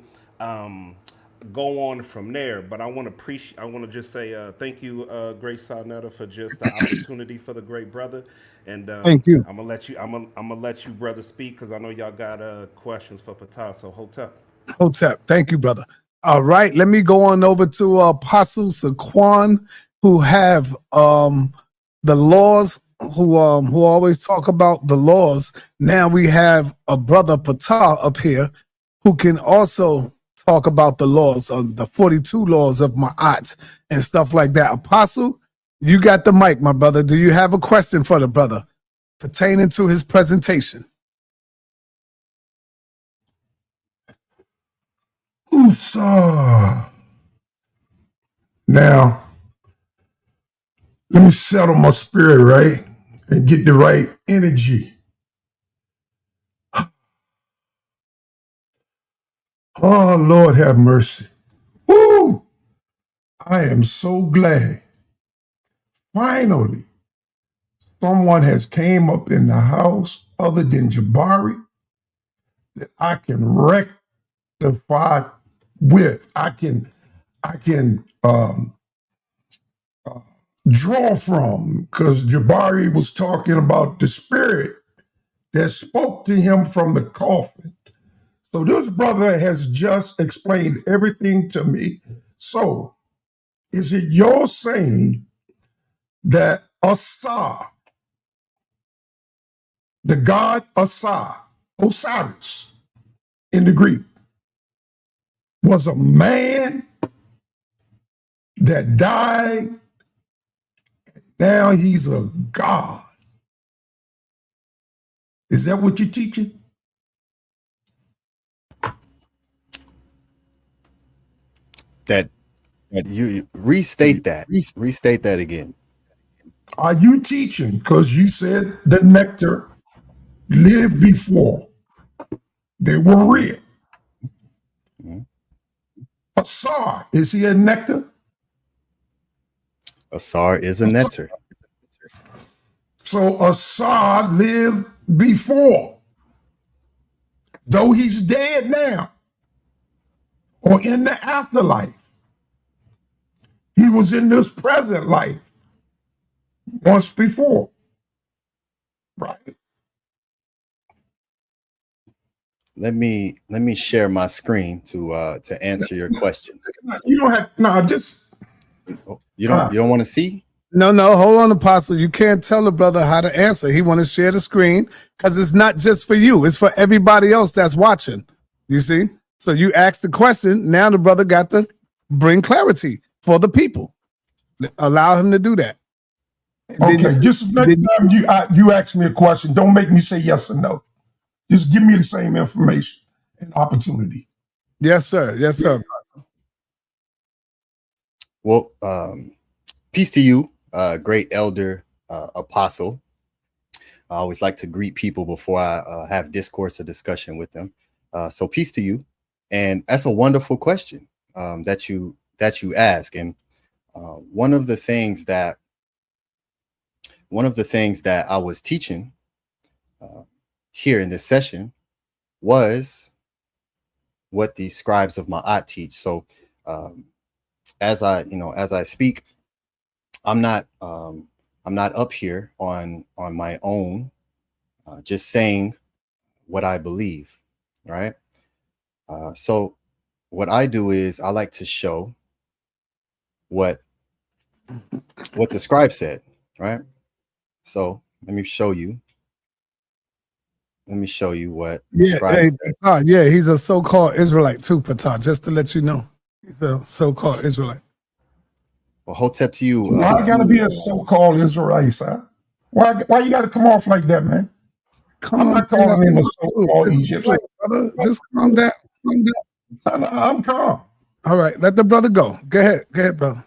Speaker 10: go on from there. But I want to just say thank you, great sa.neter, for just the opportunity for the great brother. And
Speaker 3: thank you.
Speaker 10: I'm gonna let you brother speak, because I know y'all got questions for PTAH. So Hotep.
Speaker 3: Thank you, brother. All right, let me go on over to Apostle Saquon, who have the laws, who always talk about the laws. Now we have a brother PTAH up here who can also talk about the laws, the 42 laws of Ma'at and stuff like that. Apostle, you got the mic, my brother. Do you have a question for the brother pertaining to his presentation?
Speaker 11: Now, let me settle my spirit, right? And get the right energy. Oh, Lord have mercy. Woo! I am so glad. Finally, someone has came up in the house other than Jabari that I can rectify with. I can draw from, because Jabari was talking about the spirit that spoke to him from the coffin. So this brother has just explained everything to me. So is it your saying that Asa, the god Asa, Osiris in the Greek, was a man that died? Now he's a god. Is that what you're teaching?
Speaker 6: That you restate that again.
Speaker 11: Are you teaching, because you said the nectar lived before they were real? Asar, is he a nectar?
Speaker 6: Asar is a neter.
Speaker 11: So Asar lived before, though he's dead now, or in the afterlife. He was in this present life once before, right?
Speaker 6: Let me share my screen to answer your question.
Speaker 11: You don't have just.
Speaker 6: Oh, you don't want to see?
Speaker 3: No, hold on, Apostle. You can't tell the brother how to answer. He want to share the screen because it's not just for you. It's for everybody else that's watching. You see? So you asked the question. Now the brother got to bring clarity for the people. Allow him to do that.
Speaker 11: Okay, just next time you ask me a question, don't make me say yes or no. Just give me the same information and opportunity.
Speaker 3: Yes, sir. Yes, sir.
Speaker 6: Well, peace to you, great elder apostle. I always like to greet people before I have discourse or discussion with them. So peace to you. And that's a wonderful question that you ask. And one of the things that I was teaching here in this session was what the scribes of Ma'at teach. So as I speak, I'm not up here on my own, just saying what I believe, right? So what I do is I like to show what the scribe said, right? So let me show you what the scribe said.
Speaker 3: Yeah, he's a so-called Israelite too, Patah, just to let you know. He's a so-called Israelite.
Speaker 6: Well, hotep to you.
Speaker 11: Why I gotta be a so-called Israelite, sir? Why you gotta come off like that, man? I'm not calling him a so-called Egyptian.
Speaker 3: Brother, just calm down.
Speaker 11: I'm calm.
Speaker 3: All right, let the brother go. Go ahead, brother.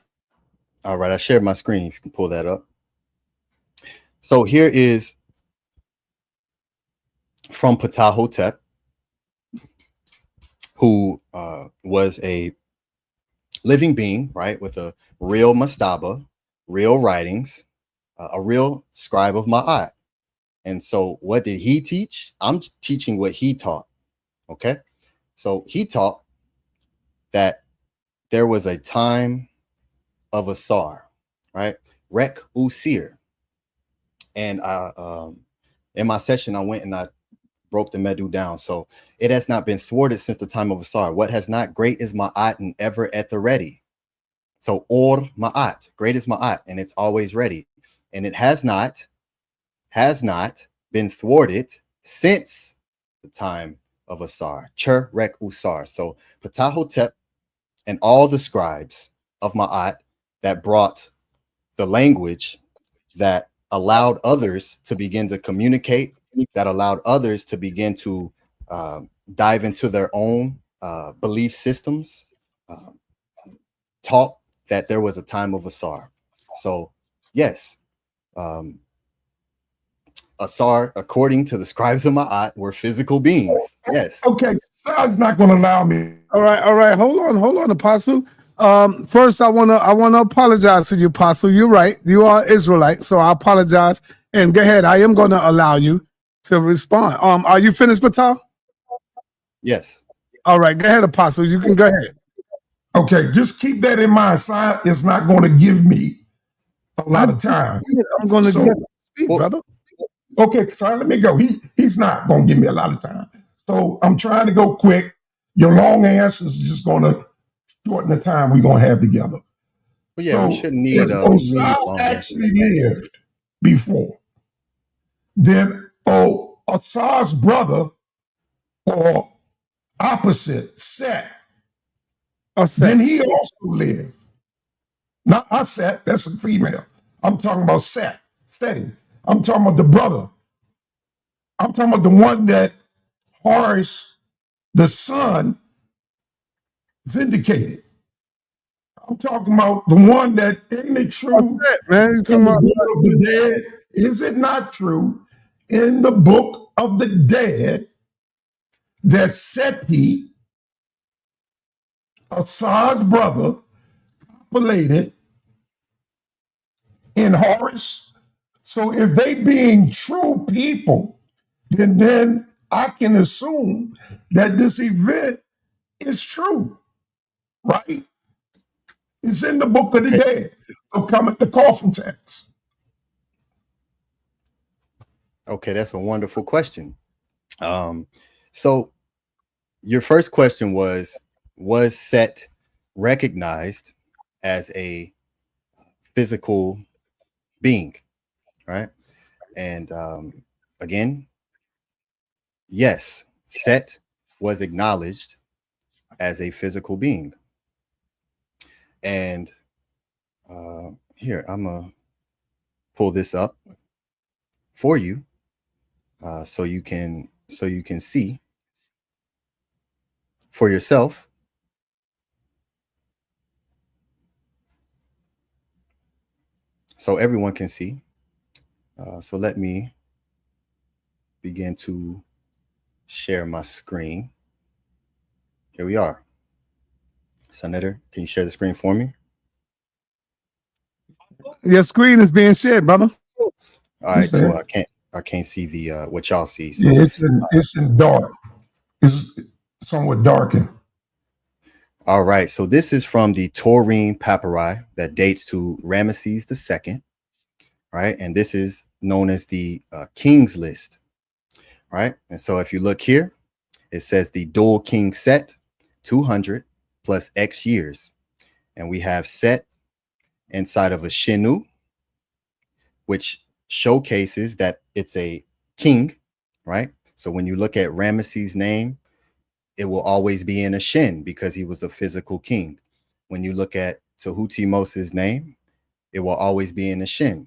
Speaker 6: All right, I shared my screen. If you can pull that up. So here is from Ptah, who was a living being, right, with a real mastaba, real writings, a real scribe of Ma'at. And so what did he teach? I'm teaching what he taught, okay? So he taught that there was a time of Asar, right? Rek Usir. And in my session, I went and I broke the Medu down. So it has not been thwarted since the time of Asar. What has not, great is Ma'at and ever at the ready. So or Ma'at, great is Ma'at, and it's always ready. And it has not been thwarted since the time of Asar. Cher Rek Usar. So Ptah and all the scribes of Ma'at that brought the language that allowed others to begin to communicate, that allowed others to begin to dive into their own belief systems, taught that there was a time of Asar. So yes, Asar, according to the scribes of Ma'at, were physical beings. Yes.
Speaker 11: Okay, God's not going to allow me.
Speaker 3: All right. Hold on, Apostle. First, I wanna apologize to you, Apostle. You're right. You are Israelite, so I apologize. And go ahead. I am going to allow you to respond. Are you finished, Ptah?
Speaker 6: Yes.
Speaker 3: All right. Go ahead, Apostle. You can go ahead.
Speaker 11: Okay, just keep that in mind. Science is not going to give me a lot of time.
Speaker 3: I'm going to speak, brother.
Speaker 11: Okay, so let me go. He's not going to give me a lot of time. So I'm trying to go quick. Your long answers is just going to shorten the time we're going to have together.
Speaker 6: Well, yeah, we shouldn't need
Speaker 11: Osar actually lived before. Then Asar's brother or opposite, Set. Then he also lived. Not Aset, that's a female. I'm talking about Set, Seti. I'm talking about the brother. I'm talking about the one that Horus, the son, vindicated. I'm talking about the one that ain't it true
Speaker 3: man,
Speaker 11: in the book of the dead? Is it not true in the book of the dead that Seti Assad's brother populated in Horus. So if they being true people, then I can assume that this event is true, right? It's in the book of the
Speaker 6: Okay.
Speaker 11: dead. So come at the coffin text.
Speaker 6: Okay, that's a wonderful question. So your first question was Set recognized as a physical being, right? And again, yes, Set was acknowledged as a physical being. And here, I'm gonna pull this up for you so you can see for yourself. So everyone can see. So let me begin to share my screen. Here we are. Sa.neter, can you share the screen for me?
Speaker 3: Your screen is being shared, brother.
Speaker 6: All right, so I can't see the what y'all see. So
Speaker 11: Yeah, it's in dark. It's somewhat darkened.
Speaker 6: all right, so this is from the Taurine papyri that dates to Ramesses II, right? And this is known as the King's List, right? And so if you look here, it says the dual king Set, 200 plus X years. And we have Set inside of a Shenu, which showcases that it's a king, right? So when you look at Ramesses' name, it will always be in a Shin because he was a physical king. When you look at Tahutimos' name, it will always be in a Shin.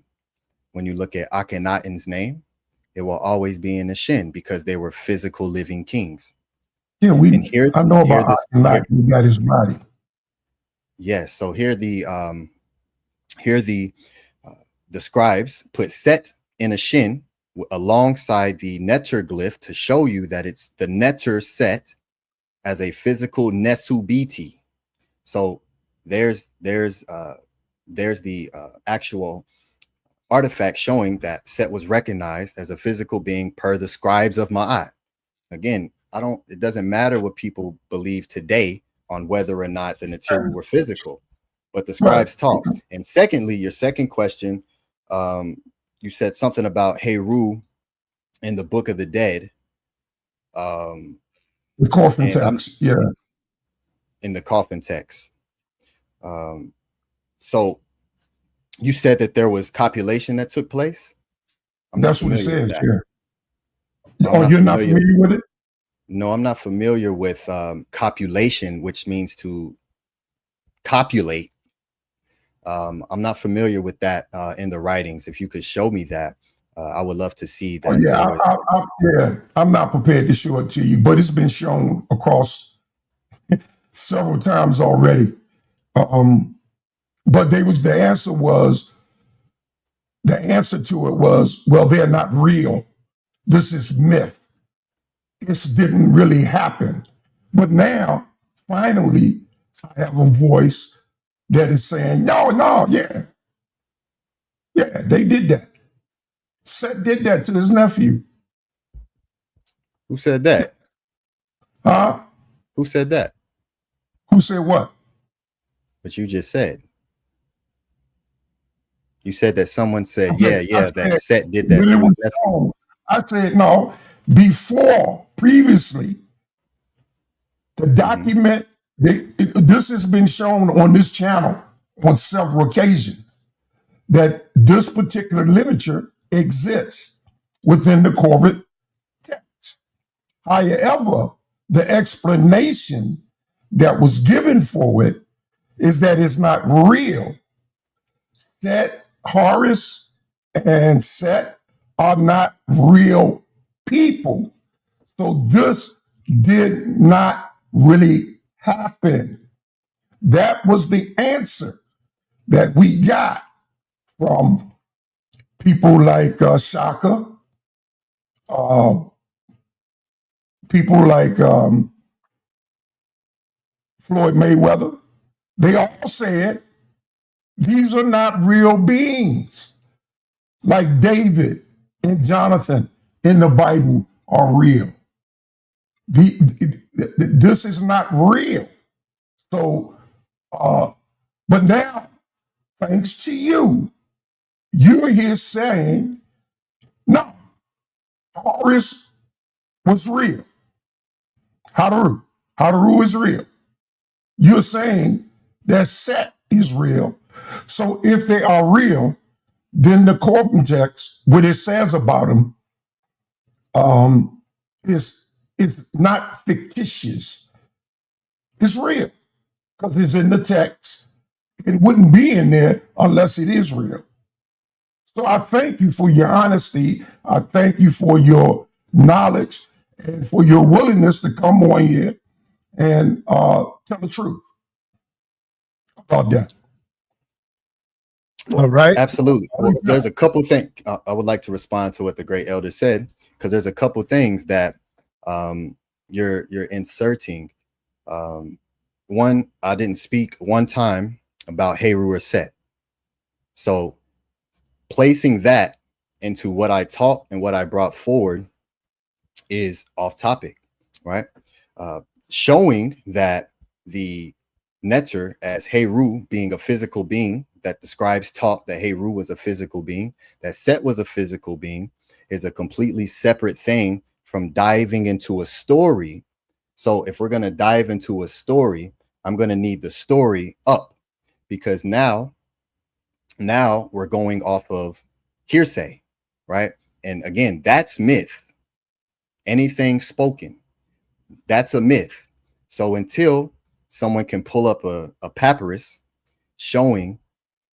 Speaker 6: When you look at Akhenaten's name, it will always be in a Shin because they were physical living kings.
Speaker 11: Yeah, I know about Akhenaten. He got his body.
Speaker 6: Yes, so here the scribes put Set in a Shin alongside the Neter glyph to show you that it's the Neter Set as a physical Nesubiti. So there's the actual artifact showing that Set was recognized as a physical being per the scribes of Ma'at. Again, it doesn't matter what people believe today on whether or not the Neteru were physical, but the scribes taught. And secondly, your second question, you said something about Heru in the Book of the Dead.
Speaker 11: The coffin text, yeah.
Speaker 6: In the coffin text. So you said that there was copulation that took place?
Speaker 11: That's what it says, yeah. Oh, you're not familiar with it?
Speaker 6: No, I'm not familiar with copulation, which means to copulate. I'm not familiar with that in the writings. If you could show me that, I would love to see that.
Speaker 11: Oh, yeah, I'm not prepared to show it to you, but it's been shown across several times already. But the answer to it was, well, they're not real. This is myth. This didn't really happen. But now, finally, I have a voice that is saying, no, yeah, they did that. Set did that to his nephew.
Speaker 6: Who said that?
Speaker 11: Huh?
Speaker 6: Who said that?
Speaker 11: Who said what?
Speaker 6: What you just said. You said that someone said, that Set did that to his nephew.
Speaker 11: I said, no, previously, the document, this has been shown on this channel on several occasions, that this particular literature exists within the Corbett text. However, the explanation that was given for it is that it's not real. That Horus and Set are not real people. So this did not really happen. That was the answer that we got from people like Shaka, people like Floyd Mayweather. They all said these are not real beings. Like David and Jonathan in the Bible are real. This is not real. So, but now, thanks to you, you're here saying, no, Horus was real. Hadaru is real. You're saying that Set is real. So if they are real, then the Corbin text, what it says about them, is not fictitious. It's real because it's in the text. It wouldn't be in there unless it is real. So I thank you for your honesty. I thank you for your knowledge and for your willingness to come on here and tell the truth about that.
Speaker 3: All right.
Speaker 6: Absolutely. Well, there's a couple things I would like to respond to what the great elder said, because there's a couple things that you're inserting. One, I didn't speak one time about Heru or Set. So placing that into what I taught and what I brought forward is off topic, right? Showing that the Neter as Heru being a physical being, that the scribes taught that Heru was a physical being, that Set was a physical being, is a completely separate thing from diving into a story. So if we're going to dive into a story, I'm going to need the story up, because now we're going off of hearsay, right? And again, that's myth. Anything spoken, that's a myth. So until someone can pull up a papyrus showing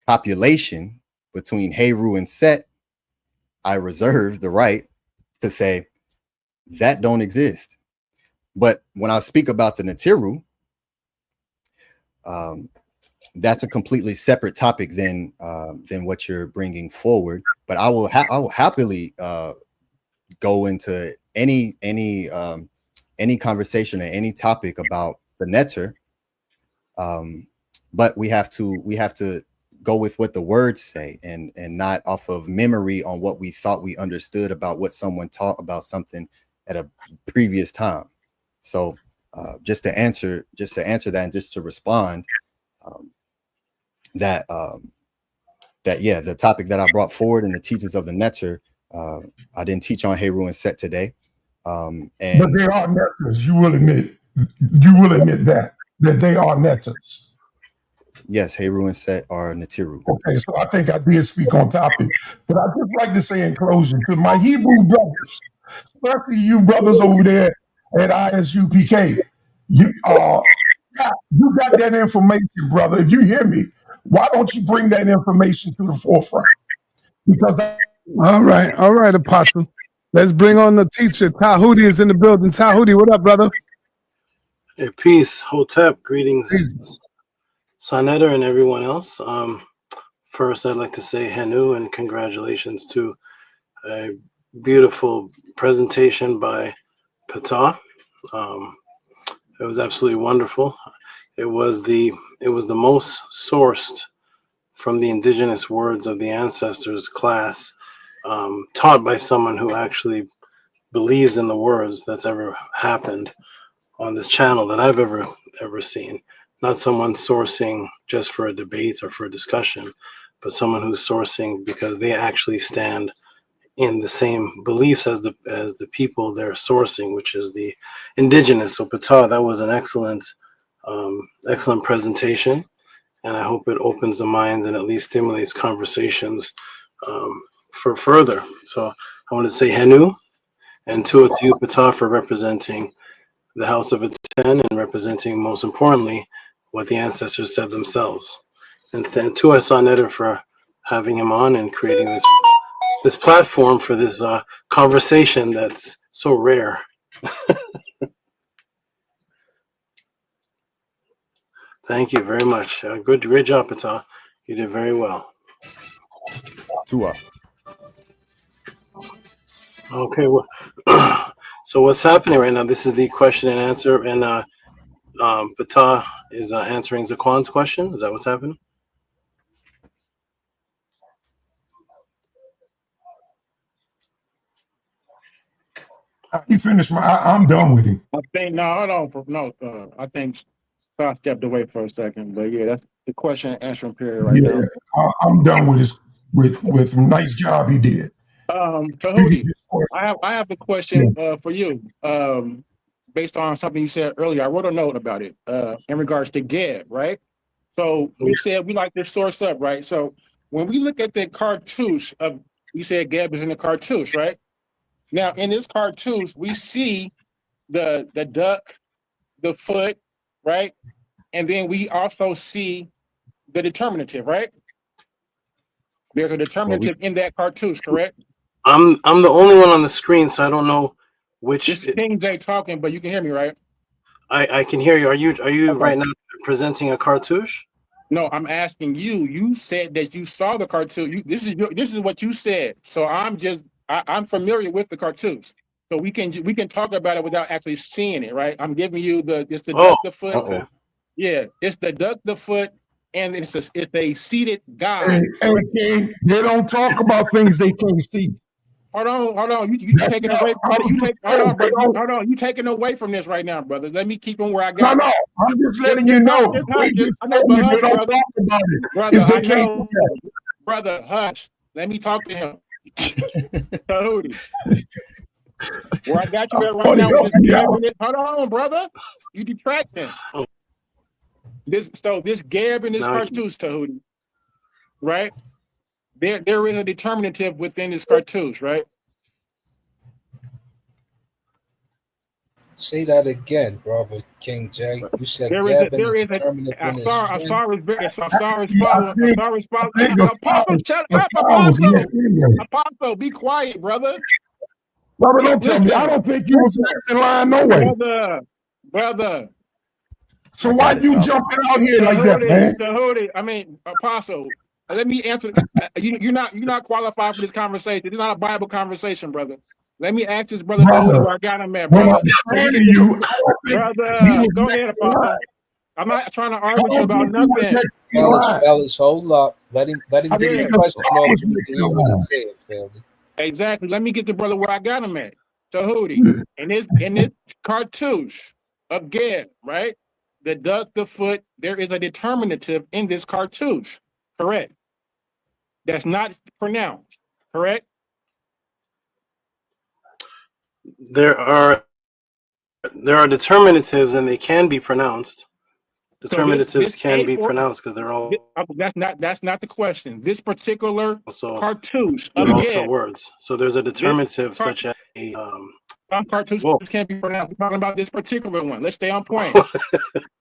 Speaker 6: copulation between Heru and Set, I reserve the right to say that don't exist. But when I speak about the Neteru, that's a completely separate topic than what you're bringing forward. But I will happily go into any conversation or any topic about the Neter. But we have to go with what the words say and not off of memory on what we thought we understood about what someone taught about something at a previous time. So just to answer that, and just to respond, that yeah, the topic that I brought forward in the teachings of the Neter, I didn't teach on Heru and Set today. But
Speaker 11: they are Neters. You will admit that they are Neters.
Speaker 6: Yes, Heru and Set are Neteru.
Speaker 11: Okay, so I think I did speak on topic, but I'd just like to say in closing to my Hebrew brothers, especially you brothers over there at ISUPK, you got that information, brother. If you hear me, why don't you bring that information to the forefront? Because
Speaker 3: all right, Apostle. Let's bring on the teacher. Tahuti is in the building. Tahuti, what up, brother?
Speaker 4: Hey, peace, Hotep, greetings, sa.neter and everyone else. First, I'd like to say Henu and congratulations to a beautiful presentation by PTAH. It was absolutely wonderful. It was the most sourced from the indigenous words of the ancestors class, taught by someone who actually believes in the words that's ever happened on this channel that I've ever seen. Not someone sourcing just for a debate or for a discussion, but someone who's sourcing because they actually stand in the same beliefs as the people they're sourcing, which is the indigenous. So PTAH, that was an excellent presentation, and I hope it opens the minds and at least stimulates conversations for further. So I want to say Henu, and to you, PTAH, for representing the House of Ten and representing, most importantly, what the ancestors said themselves. And to us, sa.neter, for having him on and creating this platform for this conversation that's so rare. Thank you very much. Great job, PTAH. You did very well.
Speaker 6: Tua.
Speaker 4: Okay, well, so what's happening right now? This is the question and answer, and PTAH is answering Zaquan's question. Is that what's happening?
Speaker 11: He finished I'm done with him.
Speaker 12: I think I think Scott stepped away for a second, but yeah, that's the question and answering period right now.
Speaker 11: I'm done with his with nice job he did.
Speaker 12: Tahuti, I have a question for you. Based on something you said earlier, I wrote a note about it in regards to Geb, right? So we said we like to source up, right? So when we look at the cartouche of, we said Geb is in the cartouche, right? Now in this cartouche, we see the duck, the foot, right? And then we also see the determinative, right? There's a determinative in that cartouche, correct?
Speaker 4: I'm the only one on the screen, so I don't know which.
Speaker 12: This is King J talking, but you can hear me, right?
Speaker 4: I can hear you. Are you right now presenting a cartouche?
Speaker 12: No, I'm asking you. You said that you saw the cartoon. This is what you said. So I'm familiar with the cartoons. So we can talk about it without actually seeing it, right? I'm giving you it's the duck, the foot.
Speaker 4: Okay.
Speaker 12: Yeah, it's the duck, the foot, and it's a seated god.
Speaker 11: Hey, King, they don't talk about things they can't see.
Speaker 12: Hold on. You taking away from it. Hold on. You taking away from this right now, brother. Let me keep on where I got.
Speaker 11: No, I'm just letting you know.
Speaker 12: They don't talk about it. Brother, hush. Let me talk to him. Tahuti. Where I got you at right now is hold on, brother. You detracting. This Geb in this cartouche, Tahuti. Right? There is a determinative within this cartouche, right?
Speaker 13: Say that again, brother King J. You said
Speaker 12: there is a Apostle, be quiet, brother.
Speaker 11: Brother, don't tell me. I don't think you was next in line, no way.
Speaker 12: Brother.
Speaker 11: So why you jumping out here like that, man?
Speaker 12: I mean, Apostle, let me answer. You're not qualified for this conversation. It's not a Bible conversation, brother. Let me ask this brother where I got him at, brother. Brother, go ahead, Apostle. I'm not trying to argue with you about nothing.
Speaker 13: Fellas, hold up. Let him get the question over.
Speaker 12: Exactly. Let me get the brother where I got him at. Tahuti. In this cartouche of Geb, right? The duck, the foot, there is a determinative in this cartouche. Correct. That's not pronounced. Correct.
Speaker 4: There are determinatives, and they can be pronounced. Determinatives can be pronounced because they're all.
Speaker 12: That's not the question. This particular cartouche
Speaker 4: of also words. So there's a determinative such as a.
Speaker 12: Some cartouches can't be pronounced. We're talking about this particular one. Let's stay on point.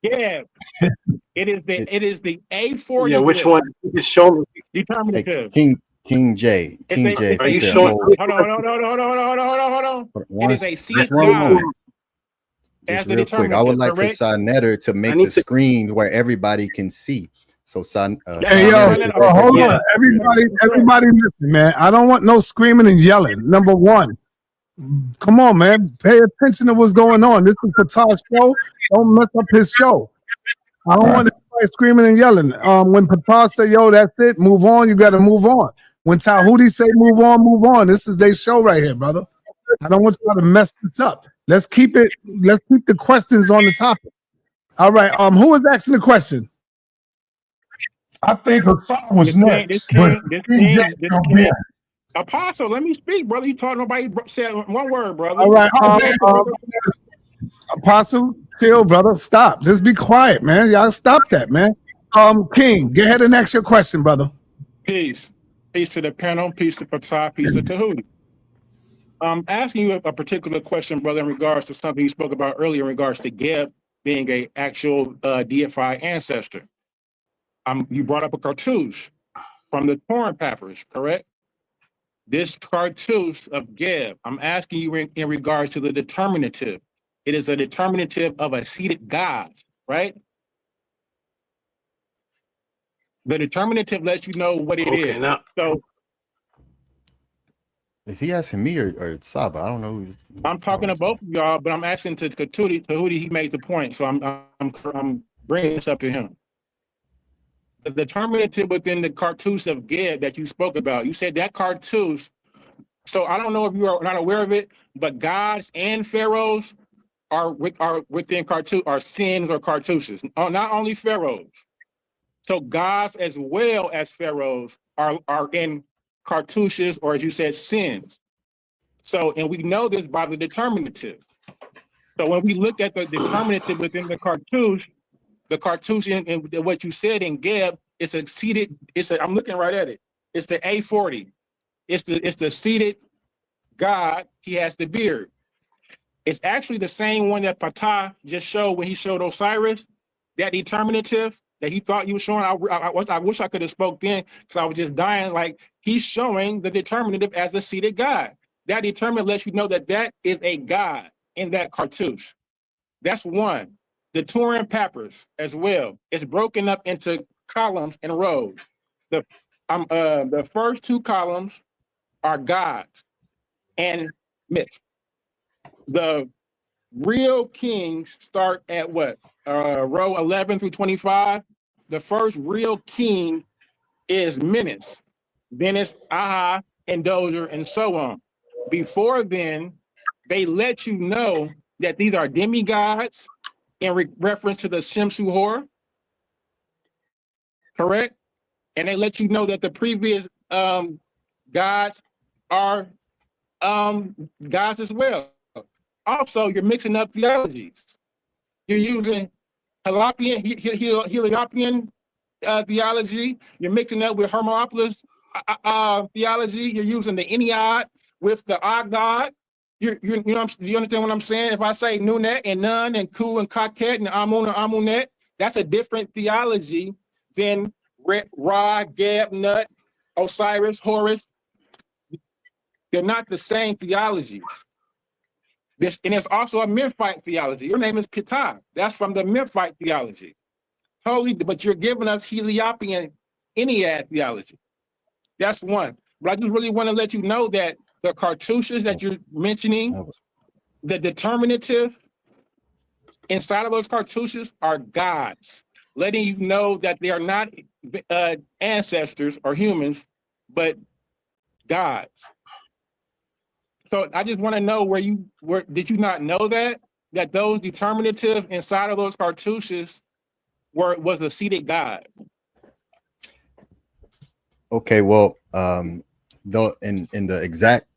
Speaker 12: Yeah, it is the A40.
Speaker 4: Yeah, which one? Show me.
Speaker 12: Determinative.
Speaker 6: King J.
Speaker 4: Are you showing?
Speaker 12: Hold on. It is a seated god.
Speaker 6: Just real quick, I would like for sa.neter to make the screen where everybody can see. So
Speaker 3: hold on, everybody listen, man. I don't want no screaming and yelling. Number one. Come on, man. Pay attention to what's going on. This is PTAH's show. Don't mess up his show. I don't want anybody screaming and yelling. When PTAH say, yo, that's it, move on, you got to move on. When Tahuti say move on. This is their show right here, brother. I don't want y'all to mess this up. Let's keep the questions on the topic. All right. Who was asking the question?
Speaker 11: I think Hassan was next.
Speaker 12: Apostle, let me speak, brother. You talking, nobody said one word, brother.
Speaker 3: All right. Apostle, chill, brother. Stop. Just be quiet, man. Y'all stop that, man. King, go ahead and ask your question, brother.
Speaker 12: Peace. Peace to the panel. Peace to PTAH. Peace to Tahuti. I'm asking you a particular question, brother, in regards to something you spoke about earlier in regards to Geb being an actual deified ancestor. You brought up a cartouche from the Torn papyrus, correct? This cartouche of Geb, I'm asking you in regards to the determinative. It is a determinative of a seated god, right? The determinative lets you know what it is.
Speaker 4: Now,
Speaker 12: so
Speaker 6: Is he asking me or Saba? I don't know.
Speaker 12: I'm talking to both of y'all, but I'm asking to Tahuti. He made the point, so I'm bringing this up to him. The determinative within the cartouche of Geb that you spoke about, you said that cartouche. So I don't know if you are not aware of it, but gods and pharaohs are within cartouche, are sins or cartouches. Not only pharaohs. So gods as well as pharaohs are in cartouches, or as you said, sins. So, and we know this by the determinative. So when we look at the determinative within the cartouche in what you said in Geb, it's a seated, I'm looking right at it. It's the A40. It's the seated God. He has the beard. It's actually the same one that PTAH just showed when he showed Osiris, that determinative that he thought you were showing. I wish I could have spoke then, because I was just dying. Like, he's showing the determinative as a seated God. That determinative lets you know that that is a God in that cartouche. That's one. The Turin papyrus as well. It's broken up into columns and rows. The first two columns are gods and myths. The real kings start at what? Row 11 through 25. The first real king is Menes, Venice, Aha, and Dozier, and so on. Before then, they let you know that these are demigods in reference to the Shemshu Hor, correct? And they let you know that the previous gods are gods as well. Also, you're mixing up theologies. You're using Heliopian theology. You're mixing up with Hermopolis theology. You're using the Ennead with the God. You understand what I'm saying? If I say Nunet and Nun and Coup and Kaket and Amun or Amunet, that's a different theology than Ra, Geb, Nut, Osiris, Horus. They're not the same theologies. And it's also a Memphite theology. Your name is PTAH. That's from the Memphite theology. Totally, but you're giving us Heliopian Ennead theology. That's one. But I just really want to let you know that the cartouches that you're mentioning, the determinative inside of those cartouches are gods, letting you know that they are not ancestors or humans, but gods. So I just want to know where did you not know that those determinative inside of those cartouches was a seated God?
Speaker 6: Okay, well, though in the exact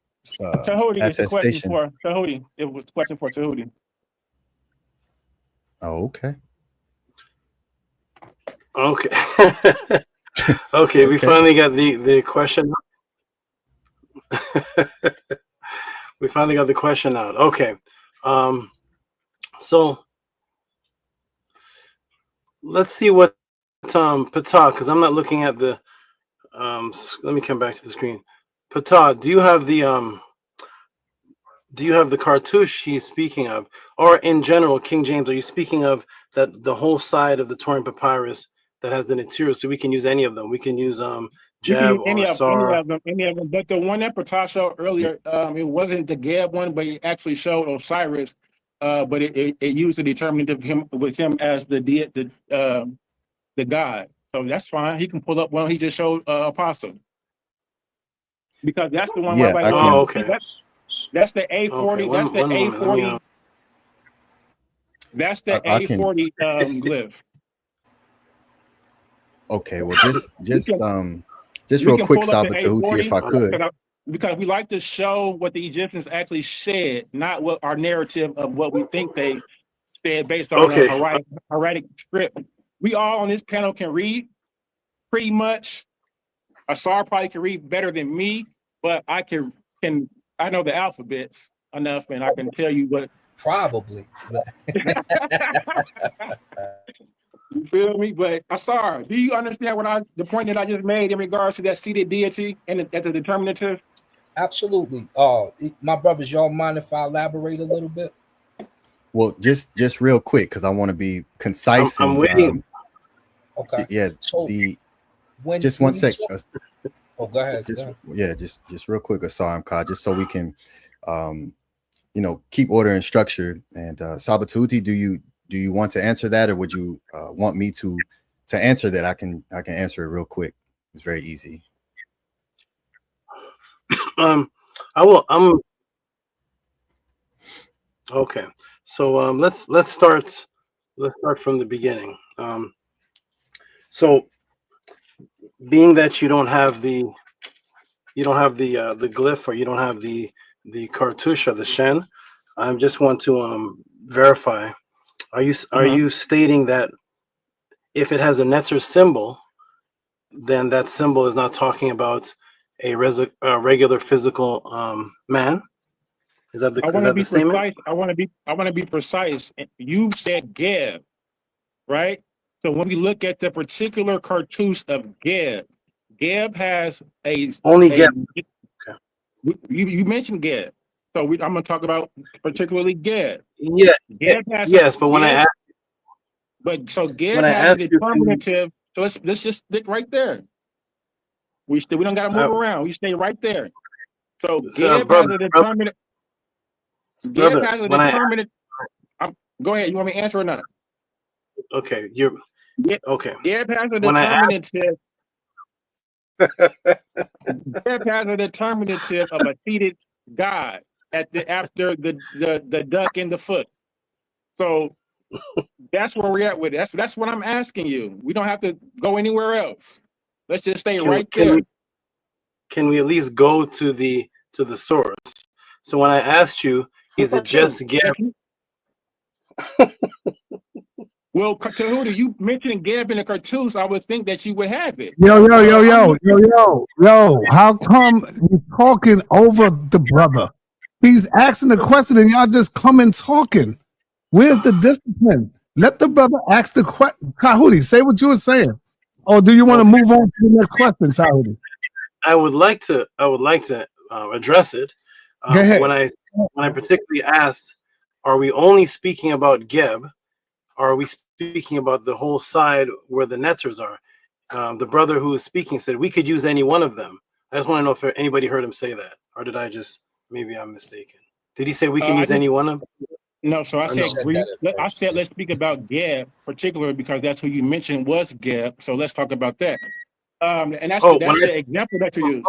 Speaker 12: Tahuti, it's a question
Speaker 6: attestation.
Speaker 12: for Tahuti. It was a question for Tahuti.
Speaker 6: Oh, okay.
Speaker 4: Okay. Okay, we finally got the question. We finally got the question out. Okay. So let's see what PTAH, because I'm not looking at the let me come back to the screen. PTAH, do you have the cartouche he's speaking of? Or in general, King James, are you speaking of that the whole side of the Turin papyrus that has the Neteru? So we can use any of them. We can use Jab or Sar.
Speaker 12: Any of them. But the one that PTAH showed earlier, it wasn't the Geb one, but it actually showed Osiris. But it used the determinative with him as the God. So that's fine. He can pull up one he just showed Apostle. Because that's the one.
Speaker 6: Yeah,
Speaker 12: where
Speaker 4: okay.
Speaker 12: That's the A40.
Speaker 4: Okay,
Speaker 12: that's the A40. That's the A40 glyph.
Speaker 6: Okay, well, just real quick, Saba Tahuti, if I could.
Speaker 12: Because we like to show what the Egyptians actually said, not what our narrative of what we think they said based on a hieratic script. We all on this panel can read, pretty much. Asar probably can read better than me, but I know the alphabets enough, and I can tell you what.
Speaker 13: Probably.
Speaker 12: You feel me? But Asar, do you understand the point that I just made in regards to that seated deity and as a determinative?
Speaker 13: Absolutely. My brothers, y'all mind if I elaborate a little bit?
Speaker 6: Well, just real quick, because I want to be concise.
Speaker 4: I'm waiting.
Speaker 13: Okay.
Speaker 6: Yeah.
Speaker 13: So
Speaker 6: just one sec.
Speaker 13: Oh, go ahead.
Speaker 6: Yeah, just real quick, Asar, just so we can, keep order and structure. And Sabatuti, do you want to answer that, or would you want me to answer that? I can answer it real quick. It's very easy.
Speaker 4: I will. Okay. So let's start from the beginning. So being that you don't have the glyph, or you don't have the cartouche or the shen, I just want to verify. Are you stating that if it has a Neter symbol, then that symbol is not talking about a regular physical man? Is that the statement?
Speaker 12: Precise. I want to be precise. You said Geb, right? So when we look at the particular cartouche of Geb, Geb has
Speaker 4: only Geb.
Speaker 12: Okay. You mentioned Geb, so I'm going to talk about particularly Geb.
Speaker 4: Yeah.
Speaker 12: Geb has
Speaker 4: but when I ask,
Speaker 12: Geb has a determinative. So let's just stick right there. We don't got to move around. We stay right there. So Geb has a determinative. Geb has a determinative. Go ahead. You want me to answer or not?
Speaker 4: Okay, okay.
Speaker 12: Geb has a determinative. Geb has a determinative of a seated God after the duck in the foot. So that's where we're at with it. That's what I'm asking you. We don't have to go anywhere else. Let's just stay right there.
Speaker 4: Can we at least go to the source? So when I asked you, is it just Geb?
Speaker 12: Well, Tahuti, you mentioned Geb in the cartoons. I would think that you would have it.
Speaker 3: Yo. How come you talking over the brother? He's asking the question and y'all just come and talking. Where's the discipline? Let the brother ask the question. Tahuti, say what you were saying. Or do you want to move on to the next question, Tahuti?
Speaker 4: I would like to address it.
Speaker 3: Go ahead.
Speaker 4: When I particularly asked, are we only speaking about Geb? Or are we speaking about the whole side where the Neters are? The brother who was speaking said we could use any one of them. I just want to know if anybody heard him say that, or did I just, maybe I'm mistaken? Did he say we can use any one of them?
Speaker 12: No, so I said let's speak about Geb particularly because that's who you mentioned was Geb. So let's talk about that. And that's the example that you used.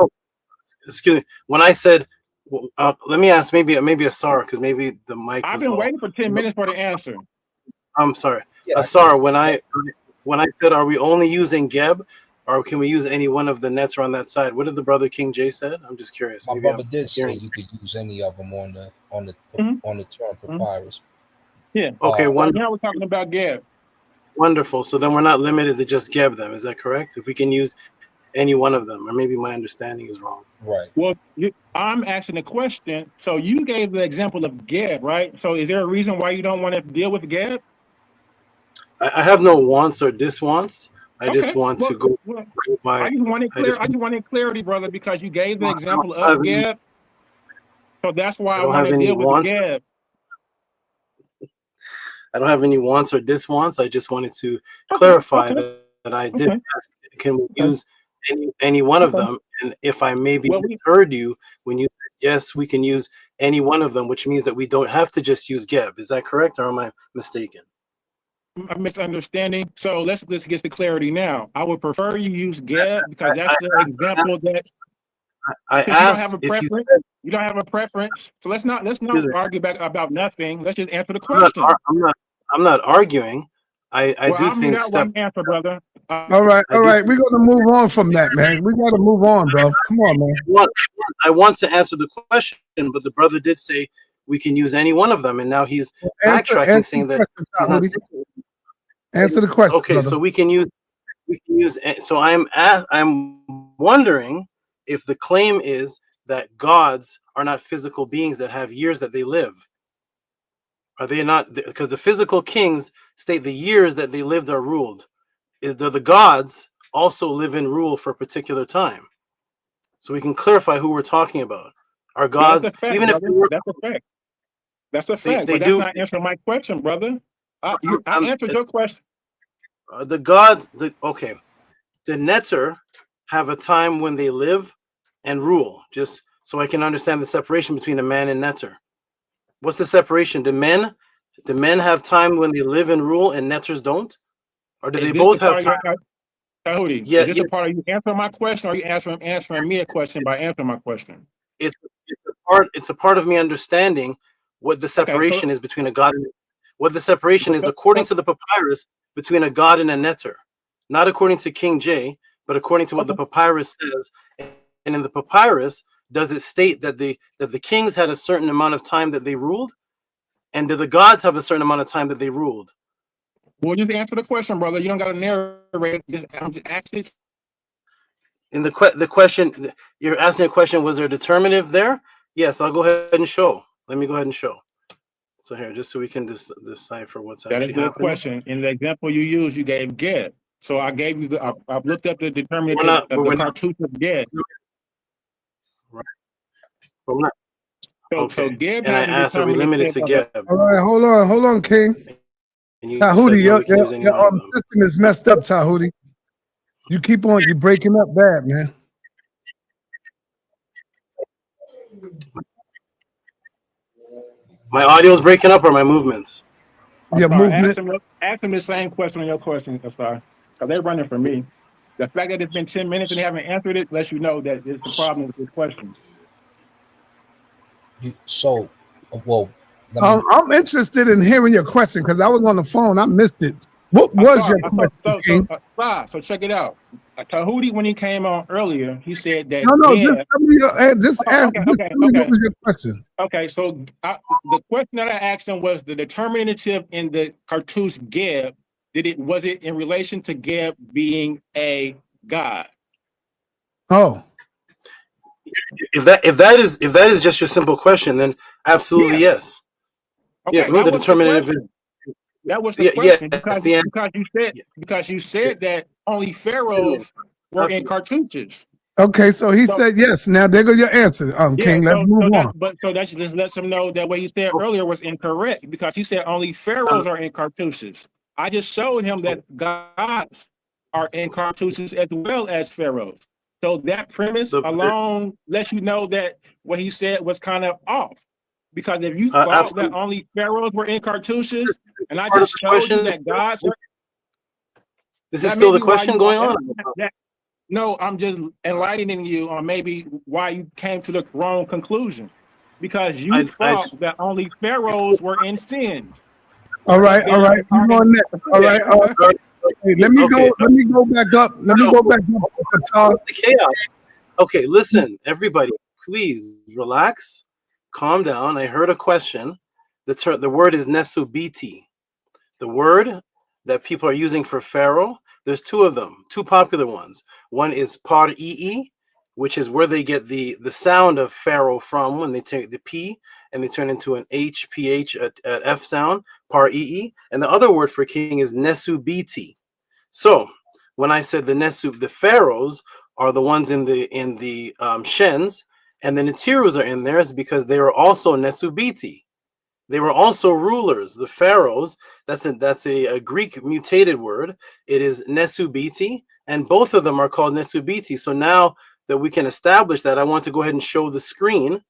Speaker 4: Excuse me. When I said, let me ask maybe Asar, because maybe the mic.
Speaker 12: I've been waiting for 10 minutes for the answer.
Speaker 4: I'm sorry, Asar. When I said, are we only using Geb, or can we use any one of the Neter on that side? What did the brother King J said? I'm just curious.
Speaker 13: My brother did say you could use any of them on the term papyrus.
Speaker 12: Yeah.
Speaker 4: Okay.
Speaker 12: Now we're talking about Geb.
Speaker 4: Wonderful. So then we're not limited to just Geb. Then is that correct? If we can use any one of them, or maybe my understanding is wrong.
Speaker 13: Right.
Speaker 12: Well, I'm asking a question. So you gave the example of Geb, right? So is there a reason why you don't want to deal with Geb?
Speaker 4: I have no wants or diswants. I just want to go by.
Speaker 12: I just wanted clarity, brother, because you gave the example of Geb. So that's why I want to deal with Geb.
Speaker 4: I don't have any wants or diswants. I just wanted to clarify that I did ask, can we use any one of them? And if I maybe heard you when you said yes, we can use any one of them, which means that we don't have to just use Geb. Is that correct, or am I mistaken?
Speaker 12: A misunderstanding. So let's get the clarity now. I would prefer you use Geb because that's the example that
Speaker 4: I asked.
Speaker 12: You don't have a preference. So let's not argue about nothing. Let's just answer the question.
Speaker 4: I'm not arguing. I do think
Speaker 12: answer, brother.
Speaker 3: All right. We're gonna move on from that, man. We gotta move on, bro. Come on, man.
Speaker 4: I want to answer the question, but the brother did say we can use any one of them, and now he's backtracking, saying that he's not.
Speaker 3: Answer the question.
Speaker 4: Okay,
Speaker 3: brother.
Speaker 4: so we can use. So I'm wondering if the claim is that gods are not physical beings that have years that they live. Are they not? Because the physical kings state the years that they lived are ruled. Do the gods also live and rule for a particular time? So we can clarify who we're talking about. Are gods,
Speaker 12: that's a fact,
Speaker 4: even
Speaker 12: brother.
Speaker 4: if
Speaker 12: that's a fact. That's a fact.
Speaker 4: They
Speaker 12: but that's not answering my question, brother. I answered your question.
Speaker 4: The gods, the Neter have a time when they live and rule? Just so I can understand the separation between a man and Neter. What's the separation? Do men have time when they live and rule and Neters don't? Or do they both have time?
Speaker 12: Tahudi,
Speaker 4: Yeah,
Speaker 12: is this a part of you answering my question, or are you answering me a question by answering my question?
Speaker 4: It's a part of me understanding what the separation is between a god and what the separation is according to the papyrus between a god and a Neter. Not according to King J, but according to what the papyrus says. And in the papyrus, does it state that the kings had a certain amount of time that they ruled? And do the gods have a certain amount of time that they ruled?
Speaker 12: Well, just answer the question, brother. You don't got to narrate. Just ask it.
Speaker 4: In the question, you're asking a question, was there a determinative there? Yes, I'll go ahead and show. Let me go ahead and show. So here, just so we can decipher what's actually happening.
Speaker 12: That is a good question. In the example you used, you gave get. So I gave you I've looked up the determinative of the cartouche of get.
Speaker 4: Right. But we're not.
Speaker 12: So Geb
Speaker 4: and I asked, are we limited to Geb?
Speaker 3: All right, hold on, King. Tahudi, your system is messed up, Tahudi. You keep on, you're breaking up bad, man.
Speaker 4: My audio is breaking up or my movements?
Speaker 3: Your movement.
Speaker 12: Ask them the same question on your question, because they're running for me. The fact that it's been 10 minutes and they haven't answered it lets you know that it's the problem with this question.
Speaker 3: I'm interested in hearing your question because I was on the phone. I missed it. What was your question?
Speaker 12: So check it out. Tahudi, when he came on earlier, he said that.
Speaker 3: Just ask me what was your question?
Speaker 12: Okay, so the question that I asked him was the determinative in the cartouche Geb. Was it in relation to Geb being a god?
Speaker 3: Oh.
Speaker 4: If that is just your simple question, then absolutely yes.
Speaker 12: Okay,
Speaker 4: the determinative.
Speaker 12: That was the question because you said that only pharaohs were in cartouches.
Speaker 3: Okay, so he said yes. Now there goes your answer, King. Let's move on.
Speaker 12: So that just lets him know that what he said earlier was incorrect because he said only pharaohs are in cartouches. I just showed him that gods are in cartouches as well as pharaohs. So that premise alone lets you know that what he said was kind of off. Because if you thought that only pharaohs were in cartouches, and I just showed you that gods were...
Speaker 4: This is still the question going on?
Speaker 12: No, I'm just enlightening you on maybe why you came to the wrong conclusion. Because you thought that only pharaohs were in sin.
Speaker 3: All right. All right. Let me go back up.
Speaker 4: Okay, listen, everybody, please relax, calm down. I heard a question. The word is nesubiti. The word that people are using for pharaoh, there's two of them, two popular ones. One is par-ii, which is where they get the sound of pharaoh from when they take the P and they turn into an H, PH, F sound, par-ii. And the other word for king is nesubiti. So when I said the pharaohs are the ones in the Shens, and the Neterus are in there, is because they were also nesubiti. They were also rulers. The pharaohs, that's a Greek mutated word. It is nesubiti, and both of them are called nesubiti. So now that we can establish that, I want to go ahead and show the screen.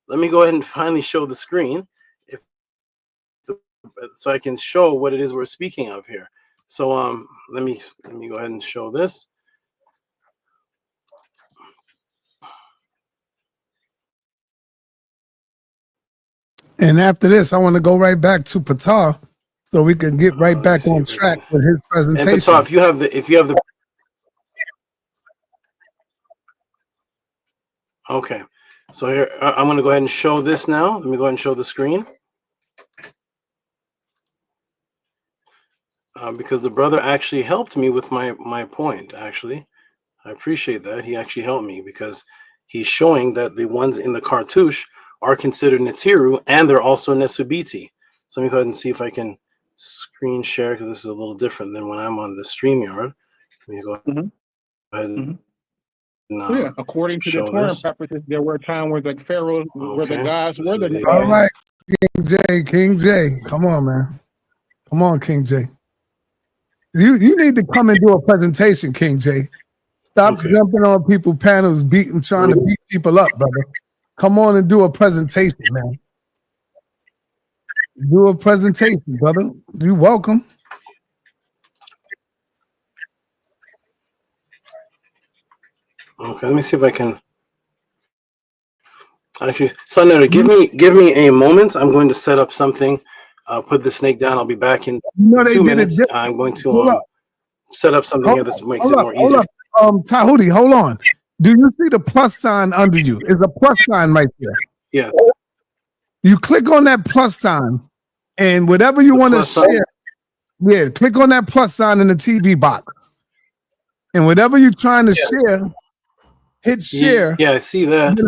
Speaker 4: Let me go ahead and finally show the screen, so I can show what it is we're speaking of here. So let me go ahead and show this.
Speaker 3: And after this, I want to go right back to Ptah so we can get right back on track with his presentation.
Speaker 4: And Ptah, if you have the okay. So here I'm going to go ahead and show this now. Let me go ahead and show the screen. Because the brother actually helped me with my point, actually. I appreciate that. He actually helped me because he's showing that the ones in the cartouche are considered Neteru and they're also nesubiti. So let me go ahead and see if I can screen share because this is a little different than when I'm on the StreamYard. Let me go ahead and
Speaker 12: according to the Torah purposes, there were times where the pharaohs, where the gods were the Neteru.
Speaker 3: All right, King J. Come on, man. Come on, King J. You need to come and do a presentation, King J. Stop jumping on people panels, trying to beat people up, brother. Come on and do a presentation, man. Do a presentation, brother. You're welcome.
Speaker 4: Okay, let me see if I can. Actually, sa.neter, give me a moment. I'm going to set up something. Put the snake down. I'll be back in 2 minutes. I'm going to set up something here that makes it more easier.
Speaker 3: Tahuti, hold on. Do you see the plus sign under you? Is a plus sign right there?
Speaker 4: Yeah.
Speaker 3: You click on that plus sign, and whatever you want to share, click on that plus sign in the TV box. And whatever you're trying to share, hit share.
Speaker 4: Yeah, I see that.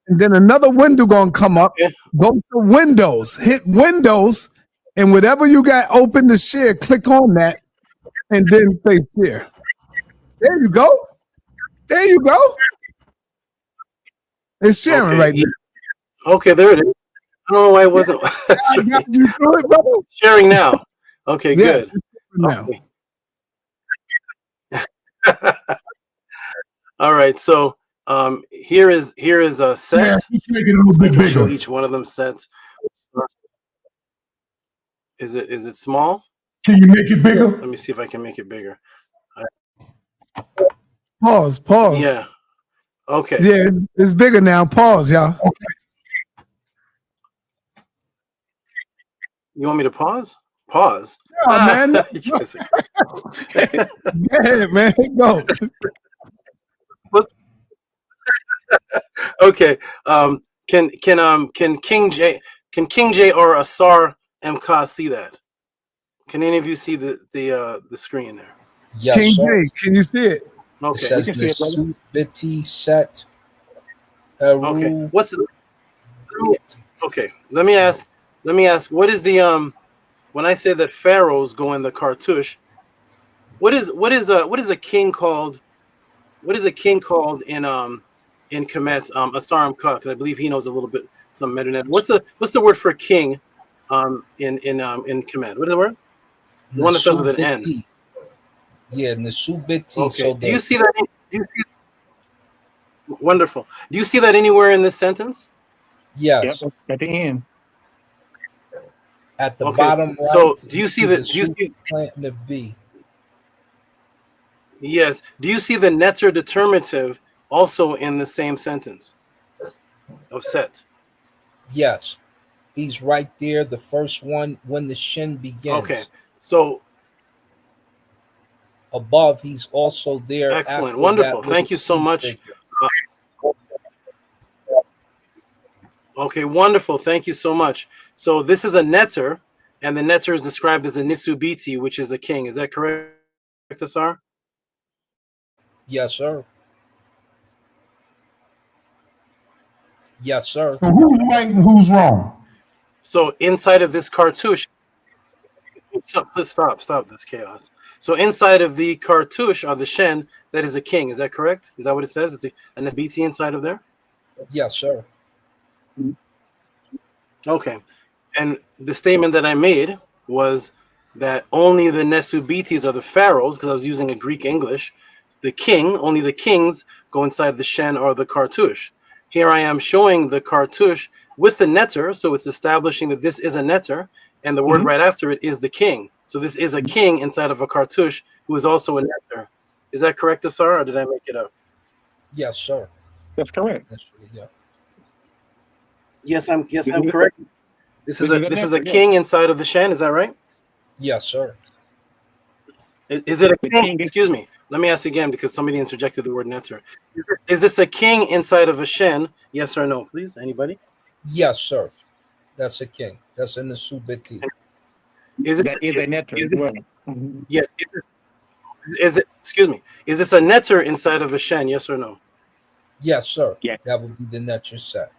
Speaker 3: And then another window gonna come up. Go to Windows, hit Windows, and whatever you got open to share, click on that, and then say share. There you go. There you go. It's sharing right there.
Speaker 4: Okay, there it is. I don't know why it wasn't. That's right.
Speaker 3: You through it, brother?
Speaker 4: Sharing now. Okay, good.
Speaker 3: Now.
Speaker 4: Okay. All right, so here is a set. I can show each one of them sets. Is it small?
Speaker 11: Can you make it bigger?
Speaker 4: Let me see if I can make it bigger.
Speaker 3: Pause.
Speaker 4: Yeah. Okay.
Speaker 3: Yeah, it's bigger now. Pause, y'all.
Speaker 4: You want me to pause? Pause.
Speaker 3: Yeah, man. Yeah, man. Go.
Speaker 4: Okay. Can King J or Asar MK see that? Can any of you see the screen there?
Speaker 13: Yes,
Speaker 3: King
Speaker 13: sir.
Speaker 3: J, can you see it?
Speaker 4: Okay.
Speaker 13: It says Biti set.
Speaker 4: Okay. What's the, let me ask. What is the when I say that pharaohs go in the cartouche? What is a king called? What is a king called in Kemet? Asar MK, because I believe he knows a little bit some Medunet. What's the word for king in Kemet? What is the word? The one that starts with an N.
Speaker 13: Yeah, Nesubiti.
Speaker 4: Okay.
Speaker 13: So
Speaker 4: Do you see that? Wonderful. Do you see that anywhere in this sentence?
Speaker 13: Yes.
Speaker 12: Yep, at the end.
Speaker 13: At the bottom right.
Speaker 4: So do you see the? Do you see
Speaker 13: planting the B?
Speaker 4: Yes. Do you see the neter determinative also in the same sentence of set?
Speaker 13: Yes. He's right there. The first one when the shin begins.
Speaker 4: Okay. So
Speaker 13: above, he's also there.
Speaker 4: Excellent. Wonderful. Thank you so much. Okay, wonderful. Thank you so much. So this is a neter, and the neter is described as a nisubiti, which is a king. Is that correct, Asar?
Speaker 13: Yes, sir. Yes, sir.
Speaker 11: So who's right and who's wrong?
Speaker 4: So inside of this cartouche, stop this chaos. So inside of the cartouche or the shen, that is a king. Is that correct? Is that what it says? It's a nisubiti inside of there?
Speaker 13: Yes, sir.
Speaker 4: Okay. And the statement that I made was that only the Nesubitis are the pharaohs, because I was using a Greek English. The king, only the kings go inside the shen or the cartouche. Here I am showing the cartouche with the neter, so it's establishing that this is a neter, and the word right after it is the king. So this is a king inside of a cartouche who is also a neter. Is that correct, Asar, or did I make it up?
Speaker 13: Yes, sir.
Speaker 12: That's correct.
Speaker 13: That's really, yeah.
Speaker 4: Yes, I'm correct. This is a king inside of the shen. Is that right?
Speaker 13: Yes, sir.
Speaker 4: Is it a king? Excuse me. Let me ask again because somebody interjected the word neter. Is this a king inside of a shen? Yes or no, please? Anybody?
Speaker 13: Yes, sir. That's a king. That's in the subiti.
Speaker 4: Is it?
Speaker 12: That is a neter as well.
Speaker 4: Yes. Is it? Excuse me. Is this a neter inside of a shen? Yes or no?
Speaker 13: Yes, sir.
Speaker 12: Yeah.
Speaker 13: That would be the neter set.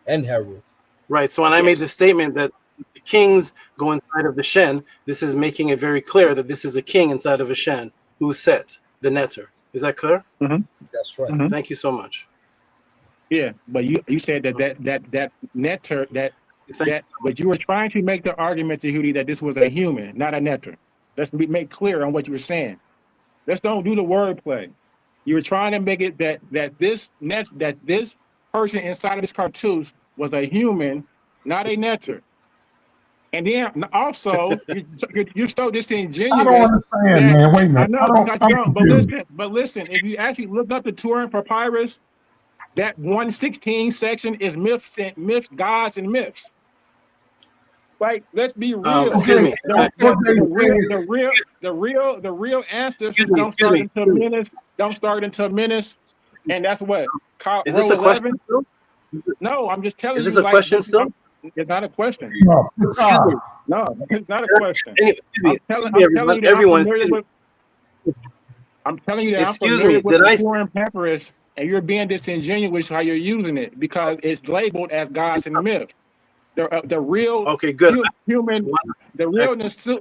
Speaker 13: And Heru.
Speaker 4: Right. So when I made the statement that the kings go inside of the shen, this is making it very clear that this is a king inside of a shen who's set the neter. Is that clear?
Speaker 13: That's right.
Speaker 4: Thank you so much.
Speaker 12: Yeah, but you said that neter but you were trying to make the argument to Hudi that this was a human, not a neter. Let's make clear on what you were saying. Let's don't do the wordplay. You were trying to make it that this person inside of this cartouche was a human, not a netter. And then also, you're so disingenuous.
Speaker 11: I don't understand, man. Wait a minute.
Speaker 12: I know you don't. But listen. If you actually look up the Turin Papyrus, that 116 section is myths, gods, and myths. Like, let's be real.
Speaker 4: Excuse me.
Speaker 12: The real ancestors don't start until Menace, and that's what.
Speaker 4: Is this a question?
Speaker 12: No, I'm just telling you.
Speaker 4: Is this a question still?
Speaker 12: It's not a question.
Speaker 11: No,
Speaker 12: No, it's not a question.
Speaker 4: I'm telling you
Speaker 12: I'm telling you that
Speaker 4: excuse
Speaker 12: I'm familiar
Speaker 4: me,
Speaker 12: with
Speaker 4: did I
Speaker 12: the Turin Papyrus, and you're being disingenuous how you're using it because it's labeled as gods and myths. The real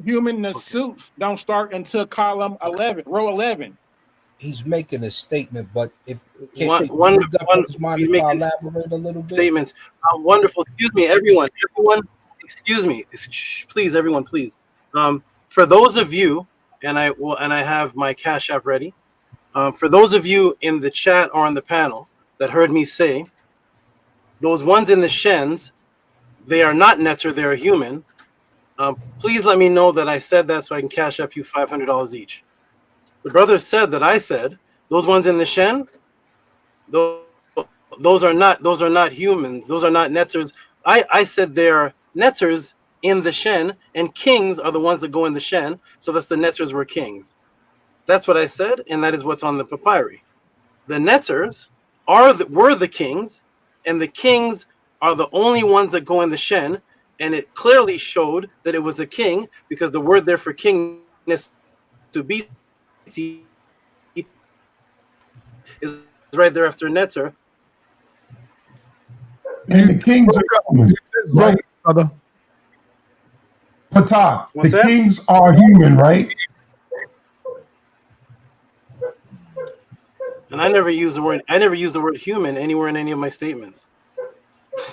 Speaker 12: human suits don't start until row 11.
Speaker 13: He's making a statement, but if
Speaker 4: he's making
Speaker 13: elaborate a little bit?
Speaker 4: Statements. Wonderful. Excuse me, everyone. Excuse me. Please, everyone, please. For those of you, and I have my Cash App ready. For those of you in the chat or on the panel that heard me say, those ones in the Shens, they are not netter, they're human. Please let me know that I said that so I can Cash App you $500 each. The brother said that I said those ones in the Shen, those are not humans. Those are not netters. I said they're netters in the Shen, and kings are the ones that go in the Shen. So that's the netters were kings. That's what I said, and that is what's on the papyri. The netters were the kings, and the kings are the only ones that go in the Shen, and it clearly showed that it was a king because the word there for king to be is right there after netter.
Speaker 11: And the kings are humans, right, brother? Patah, the kings are human, right?
Speaker 4: And I never use the word human anywhere in any of my statements.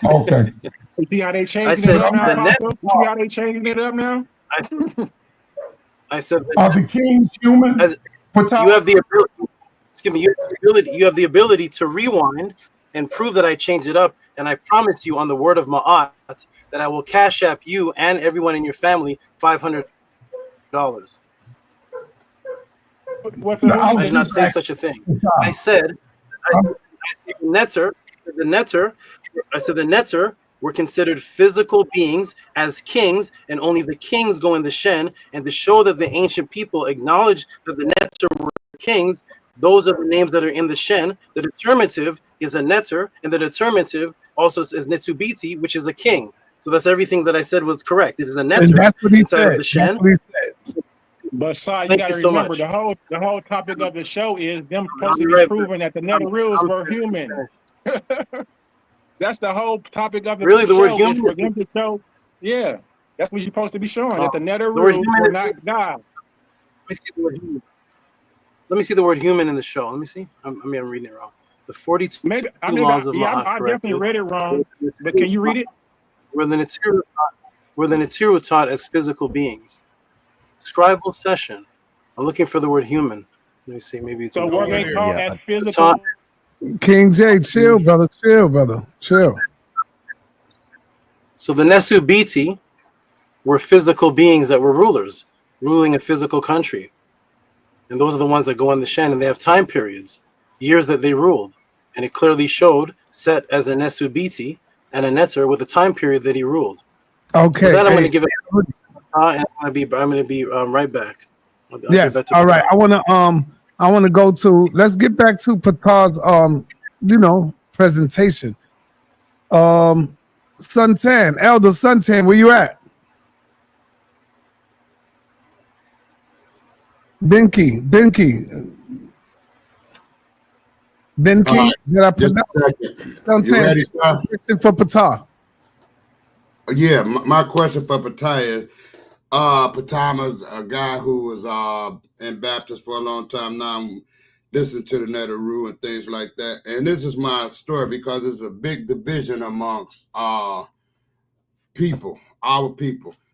Speaker 11: Okay.
Speaker 12: You see how they changing it up now? You see how they changing it up now?
Speaker 4: I said
Speaker 11: are the kings human?
Speaker 4: You have the ability. Excuse me. You have the ability to rewind and prove that I changed it up. And I promise you, on the word of Ma'at, that I will Cash App you and everyone in your family $500. I did not say such a thing. I said the netter were considered physical beings as kings, and only the kings go in the Shen. And to show that the ancient people acknowledge that the netter were kings, those are the names that are in the Shen. The determinative is a netter, and the determinative also is Netsubiti, which is a king. So that's everything that I said was correct. It is a netter inside of the Shen.
Speaker 12: But you got to remember the whole topic of the show is them supposed to be proving that the Neteru were human. That's the whole topic of the show.
Speaker 4: The word human
Speaker 12: is for them to show. Yeah, that's what you're supposed to be showing that the Neteru were not God.
Speaker 4: Let me see the word human. Let me see the word human in the show. Let me see. I'm reading it wrong. The 42 laws of Ma'at.
Speaker 12: I definitely read it wrong. But can you read it?
Speaker 4: Where the Neteru taught as physical beings. Scribal Session. I'm looking for the word human. Let me see. Maybe it's
Speaker 12: so what they call as physical.
Speaker 3: King J, chill, brother. Chill, brother. Chill.
Speaker 4: So the Nesubiti were physical beings that were rulers, ruling a physical country. And those are the ones that go in the Shen, and they have time periods, years that they ruled. And it clearly showed Set as a Nesubiti and a Neter with a time period that he ruled.
Speaker 3: Okay.
Speaker 4: So that I'm going to give it, and I'm going to be right back.
Speaker 3: Yes. All right. I want to go to. Let's get back to Patah's presentation. Suntan, Elder Suntan, where you at? Benki. Did I pronounce? Suntan, question for Patah.
Speaker 14: Yeah, my question for Patah is, Patah's a guy who was in Baptist for a long time now. I'm listening to the Neteru and things like that. And this is my story because there's a big division amongst our people.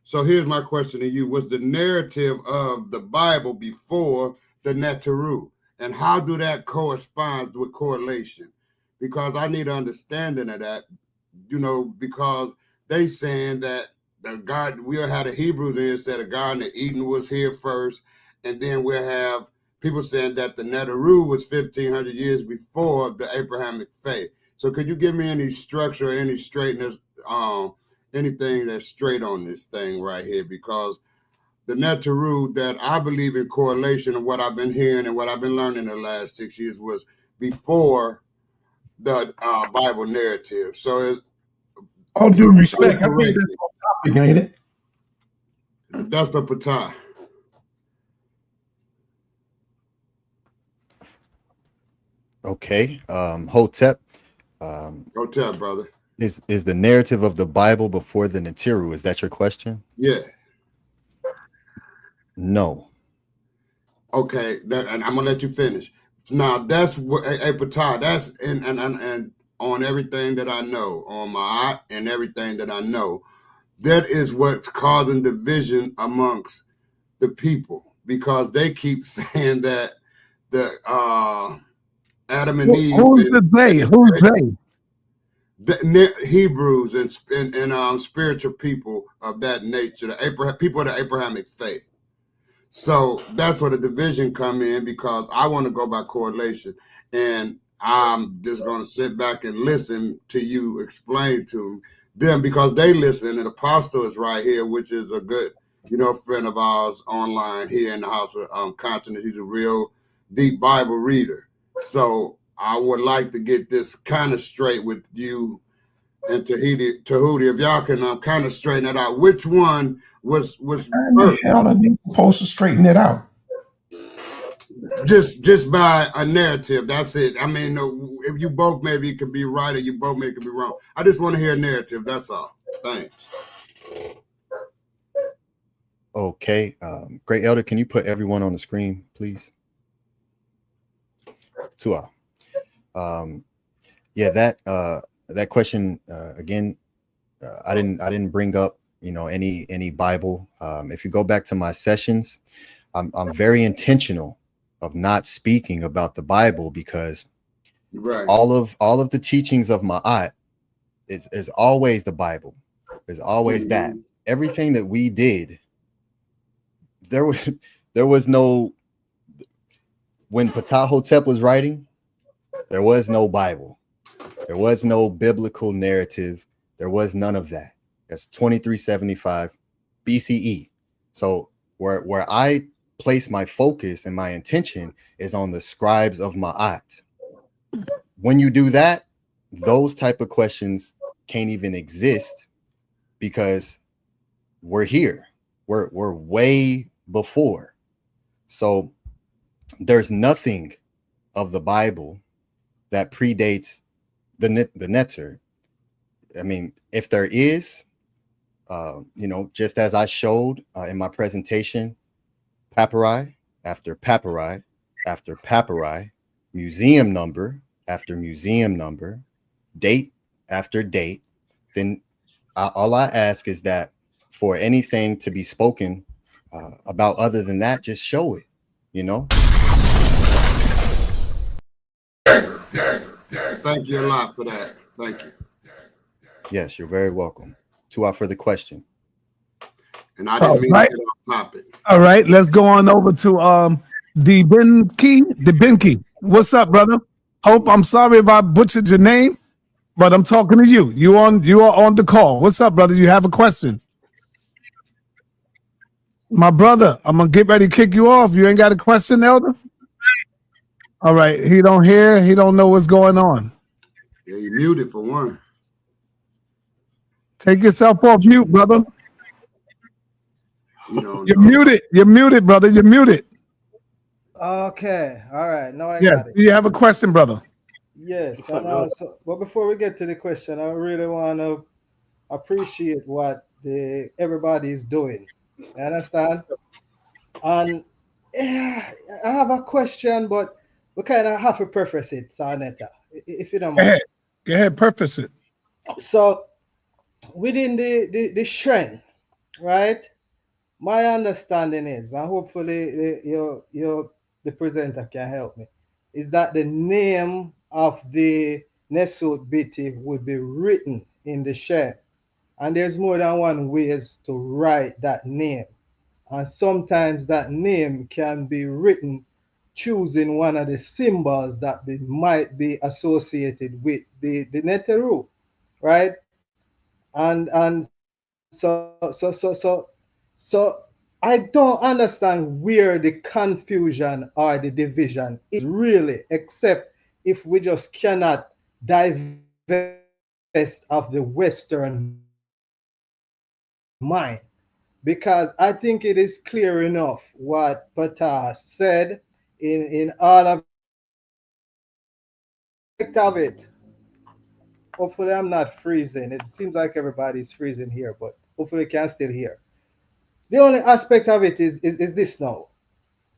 Speaker 14: So here's my question to you. Was the narrative of the Bible before the Neteru? and how do that correspond with correlation? Because I need understanding of that, you know, because they saying that the garden, we'll have the Hebrews in here said the Garden of Eden was here first, and then we'll have people saying that the Neteru was 1,500 years before the Abrahamic faith. So could you give me any structure, or any straightness, anything that's straight on this thing right here? Because the Neteru that I believe in correlation of what I've been hearing and what I've been learning the last 6 years was before the Bible narrative. So
Speaker 11: all due respect, I think that's off topic, ain't it?
Speaker 14: That's the Patah.
Speaker 6: Okay. Hotep.
Speaker 14: Hotep, brother.
Speaker 6: Is the narrative of the Bible before the Neteru? Is that your question?
Speaker 14: Yeah.
Speaker 6: No.
Speaker 14: Okay, and I'm gonna let you finish. Now that's what a Patah. That's and on everything that I know, on my eye and everything that I know, that is what's causing division amongst the people, because they keep saying that the Adam and Eve.
Speaker 3: Who's the they? Who's they?
Speaker 14: The Hebrews and spiritual people of that nature, the people of the Abrahamic faith. So that's where the division come in, because I want to go by correlation, and I'm just going to sit back and listen to you explain to them, because they listen. And Apostle is right here, which is a good, friend of ours online here in the House of Consciousness. He's a real deep Bible reader. So I would like to get this kind of straight with you and Tahuti, if y'all can kind of straighten it out. Which one was first?
Speaker 11: Hell, are they supposed to straighten it out?
Speaker 14: Just by a narrative. That's it. I mean, if you both maybe could be right or you both maybe could be wrong. I just want to hear a narrative. That's all. Thanks.
Speaker 6: Okay. Great Elder, can you put everyone on the screen, please? Tua. Yeah, that question again. I didn't bring up any Bible. If you go back to my sessions, I'm very intentional of not speaking about the Bible, because all of the teachings of Ma'at is always the Bible. There's always that. Everything that we did, there was no, when Patah Hotep was writing, there was no Bible. There was no biblical narrative. There was none of that. That's 2375 BCE. So where I place my focus and my intention is on the scribes of Ma'at. When you do that, those type of questions can't even exist, because we're here. We're way before. So there's nothing of the Bible that predates the Neter. I mean, if there is, just as I showed in my presentation, papyri after papyri after papyri, museum number after museum number, date after date, then all I ask is that for anything to be spoken about other than that, just show it,
Speaker 14: Thank you a lot for that. Thank you.
Speaker 6: Yes, you're very welcome. For the question.
Speaker 14: And I didn't mean to get off topic.
Speaker 3: All right, let's go on over to Debenki. What's up, brother? Hope, I'm sorry if I butchered your name, but I'm talking to you. You are on the call. What's up, brother? You have a question? My brother, I'm gonna get ready to kick you off. You ain't got a question, Elder? All right, he don't hear, he don't know what's going on.
Speaker 14: Yeah, you muted for one.
Speaker 3: Take yourself off mute, brother. You're muted. You're muted, brother. You're muted.
Speaker 15: Okay. All right. Now I
Speaker 3: got it. Do you have a question, brother?
Speaker 15: Yes. But before we get to the question, I really want to appreciate what everybody is doing. You understand? And I have a question, but we kind of have to preface it, sa.neter, if you don't mind.
Speaker 3: Go ahead, preface it.
Speaker 15: So within the shrine, right? My understanding is, and hopefully the presenter can help me. is that the name of the Nesut Biti would be written in the shed. And there's more than one ways to write that name. And sometimes that name can be written choosing one of the symbols that might be associated with the Neteru, right? And so I don't understand where the confusion or the division is really, except if we just cannot divest of the Western mind. Because I think it is clear enough what PTAH said in all of it. Hopefully I'm not freezing. It seems like everybody's freezing here, but hopefully you can still hear. The only aspect of it is this now.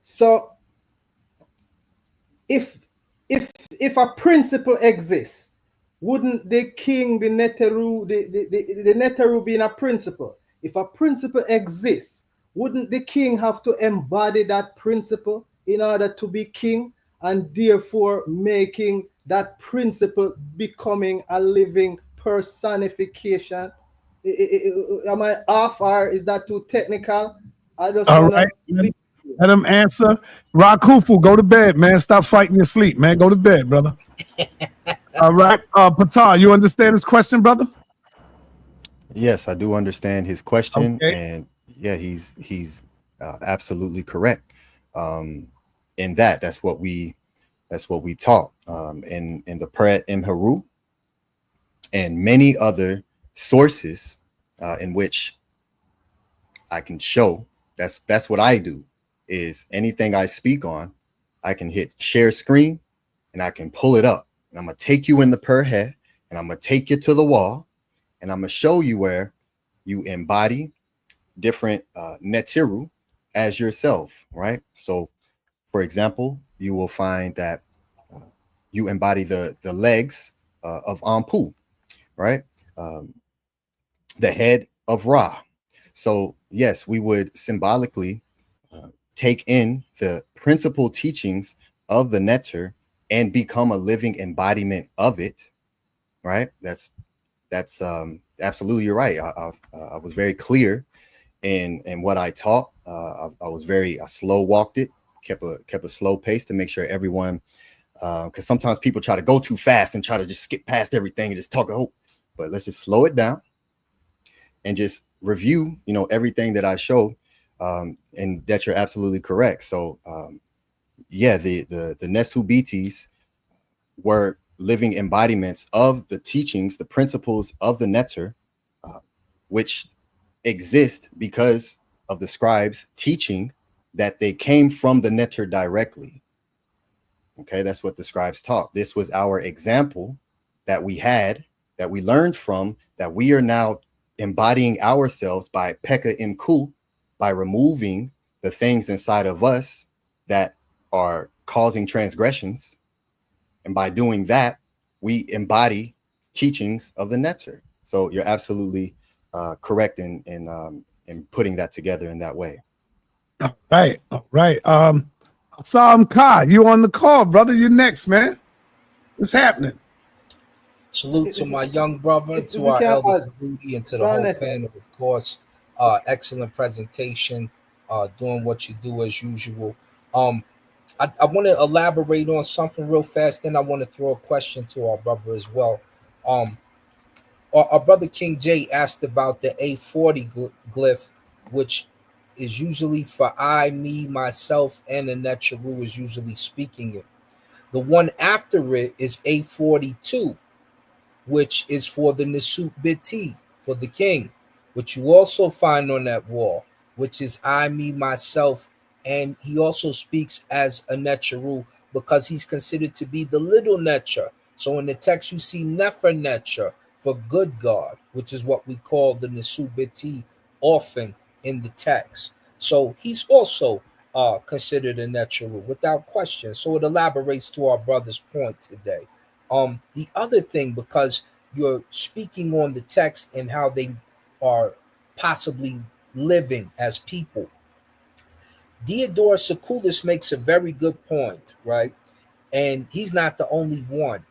Speaker 15: So if if a principle exists, wouldn't the king, the Neteru, the Neteru being a principle? If a principle exists, wouldn't the king have to embody that principle in order to be king, and therefore making that principle becoming a living personification? Am I off, or is that too technical? I just
Speaker 3: All
Speaker 15: want
Speaker 3: right.
Speaker 15: to.
Speaker 3: Let him answer. Rakufu, go to bed, man. Stop fighting your sleep, man. Go to bed, brother. All right. Pata, you understand this question, brother?
Speaker 6: Yes, I do understand his question,
Speaker 3: Okay.
Speaker 6: and yeah, he's absolutely correct. In that's what we taught in the Pret Imheru and many other sources in which I can show. That's what I do. Is anything I speak on, I can hit share screen and I can pull it up, and I'm gonna take you in the per head, and I'm gonna take you to the wall, and I'm gonna show you where you embody different Neteru as yourself, right? So, for example, you will find that you embody the legs of Anpu, right? The head of Ra. So, yes, we would symbolically take in the principal teachings of the Neter and become a living embodiment of it, right? That's absolutely, you're right. I was very clear in what I taught. I was I slow walked it, kept a slow pace to make sure everyone, because sometimes people try to go too fast and try to just skip past everything and just talk. But let's just slow it down and just review, everything that I showed, and that you're absolutely correct. So, yeah, the Nesubitis were living embodiments of the teachings, the principles of the Neter, which exist because of the scribes teaching that they came from the Neter directly. Okay, that's what the scribes taught. This was our example that we had, that we learned from, that we are now embodying ourselves by Pekka in Coup, by removing the things inside of us that are causing transgressions. And by doing that, we embody teachings of the Neter. So you're absolutely correct in putting that together in that way.
Speaker 3: All right. All right. Assam Ka, you on the call, brother. You next, man. What's happening?
Speaker 13: Salute to my young brother, to our elder Rudy, and to the whole panel, of course. Excellent presentation, doing what you do as usual. I want to elaborate on something real fast, then I want to throw a question to our brother as well. Our brother King J asked about the A40 glyph, which is usually for I, me, myself, and the Neteru is usually speaking it. The one after it is A42, which is for the Nesut Biti, for the king, which you also find on that wall, which is I, me, myself, and he also speaks as a Neteru because he's considered to be the little Neter. So in the text you see Nefer Neter for good God, which is what we call the Nesut Biti often in the text. So he's also considered a Neteru without question. So it elaborates to our brother's point today. The other thing, because you're speaking on the text and how they are possibly living as people, Diodorus Siculus makes a very good point, right? And he's not the only one.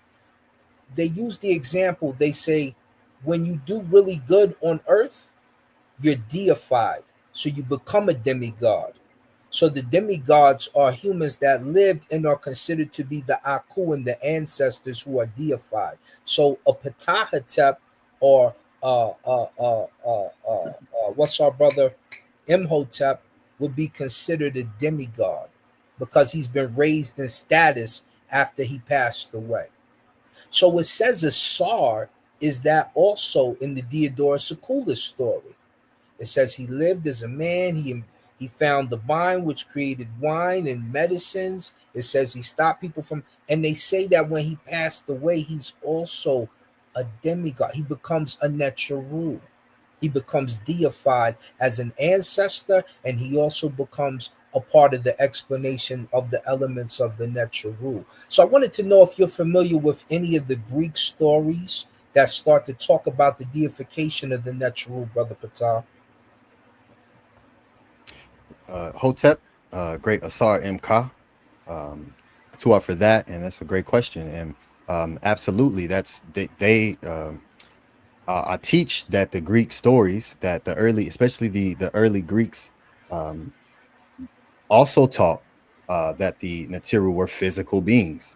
Speaker 13: They use the example, they say, when you do really good on earth, you're deified. So you become a demigod. So the demigods are humans that lived and are considered to be the Aku and the ancestors who are deified. So a PTAH or what's our brother Imhotep would be considered a demigod because he's been raised in status after he passed away. So it says a Sar is that also in the Diodorus Siculus story. It says he lived as a man. He found the vine which created wine and medicines. It says he stopped people from, and they say that when he passed away, he's also a demigod. He becomes a Neteru. He becomes deified as an ancestor, and he also becomes a part of the explanation of the elements of the Neteru. So I wanted to know if you're familiar with any of the Greek stories that start to talk about the deification of the Neteru, Brother Patah.
Speaker 6: Hotep, great Asar MK. Two out for that, and that's a great question. And absolutely, that's I teach that the Greek stories, that the early, especially the early Greeks, also taught that the Neteru were physical beings.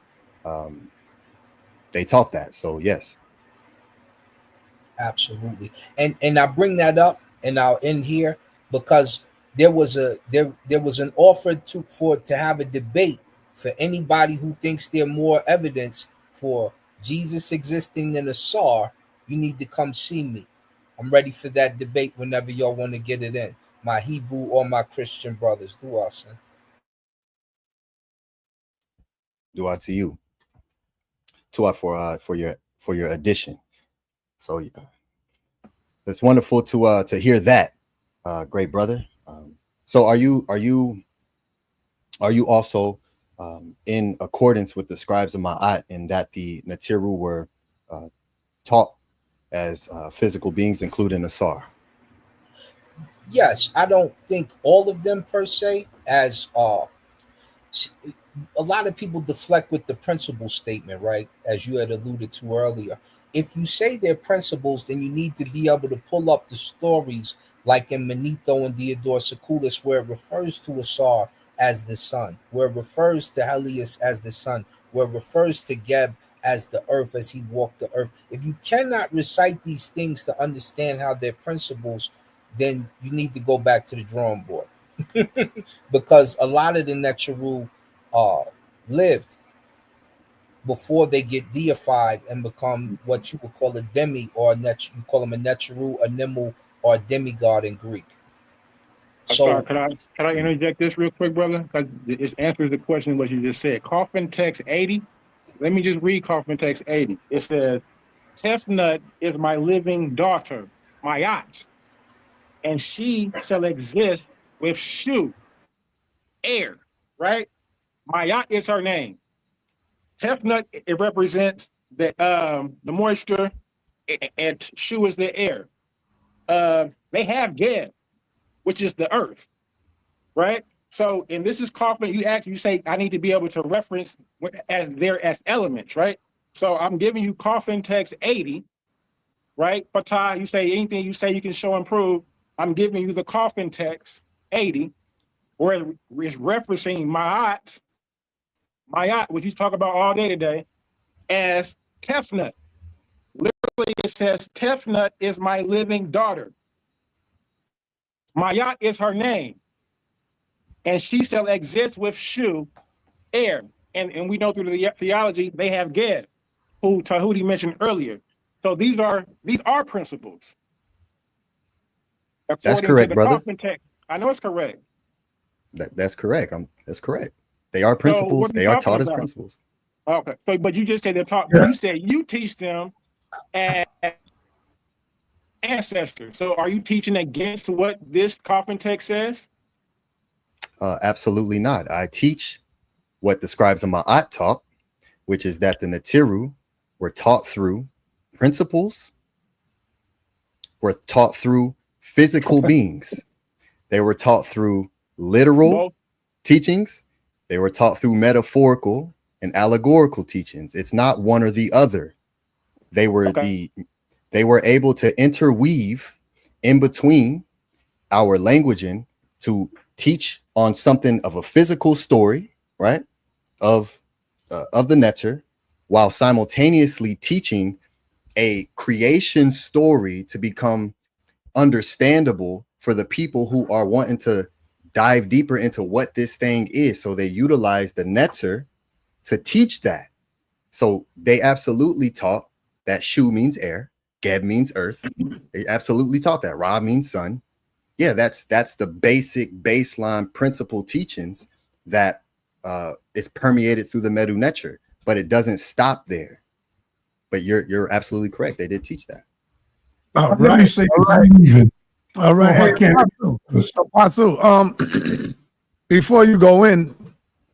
Speaker 6: They taught that, so yes.
Speaker 13: Absolutely, and I bring that up, and I'll end here because there was an offer to have a debate for anybody who thinks there more evidence for Jesus existing than a Sar. You need to come see me. I'm ready for that debate whenever y'all want to get it in. My Hebrew or my Christian brothers, do us.
Speaker 6: Do I to you. To for your addition. So it's wonderful to hear that, great brother. So are you also in accordance with the scribes of Ma'at in that the Neteru were taught as physical beings, including Asar?
Speaker 13: Yes, I don't think all of them per se, as a lot of people deflect with the principle statement, right? As you had alluded to earlier. If you say they're principles, then you need to be able to pull up the stories like in Manetho and Diodorus Siculus, where it refers to Asar as the sun, where it refers to Helios as the sun, where it refers to Geb as the earth as he walked the earth. If you cannot recite these things to understand how they're principles, then you need to go back to the drawing board. Because a lot of the Neteru lived before they get deified and become what you would call a demi or you call them a Neteru, a Nimu, or a demigod in Greek.
Speaker 12: So can I interject this real quick, brother? Because it answers the question what you just said. Coffin text 80. Let me just read Coffin text 80. It says, Tefnut is my living daughter, Mayat, and she shall exist with Shu, air, right? Mayat is her name. Tefnut, it represents the moisture, and Shu is the air. They have Geb, which is the earth, right? So, and this is Kaufman, you say, I need to be able to reference as elements, right? So I'm giving you Coffin text 80, right? Patah, you say anything you say you can show and prove. I'm giving you the Coffin text 80, where it's referencing Ma'at, which you talk about all day today, as Tefnut. Literally, it says, Tefnut is my living daughter. Mayat is her name. And she shall exist with Shu, air. And we know through the theology, they have Geb, who Tahuti mentioned earlier. So these are principles.
Speaker 6: That's correct, brother.
Speaker 12: Text, I know it's correct.
Speaker 6: That's correct. That's correct. They are principles. They are taught as principles.
Speaker 12: Okay. So, but you just said they're taught. Yeah. You said you teach them as ancestors. So, are you teaching against what this Coffin text says?
Speaker 6: Absolutely not. I teach what the scribes of Ma'at taught, which is that the Neteru were taught through principles, were taught through physical beings. They were taught through literal teachings. They were taught through metaphorical and allegorical teachings. It's not one or the other. They were they were able to interweave in between our languaging to teach on something of a physical story, right? Of the Neter, while simultaneously teaching a creation story to become understandable for the people who are wanting to dive deeper into what this thing is. So they utilize the Neter to teach that. So they absolutely taught that Shu means air, Geb means earth. They absolutely taught that. Ra means sun. Yeah, that's the basic baseline principle teachings that is permeated through the Medu Neter, but it doesn't stop there. But you're absolutely correct. They did teach that.
Speaker 11: All right. Let me say
Speaker 3: all right. Hey, Pasu, before you go in,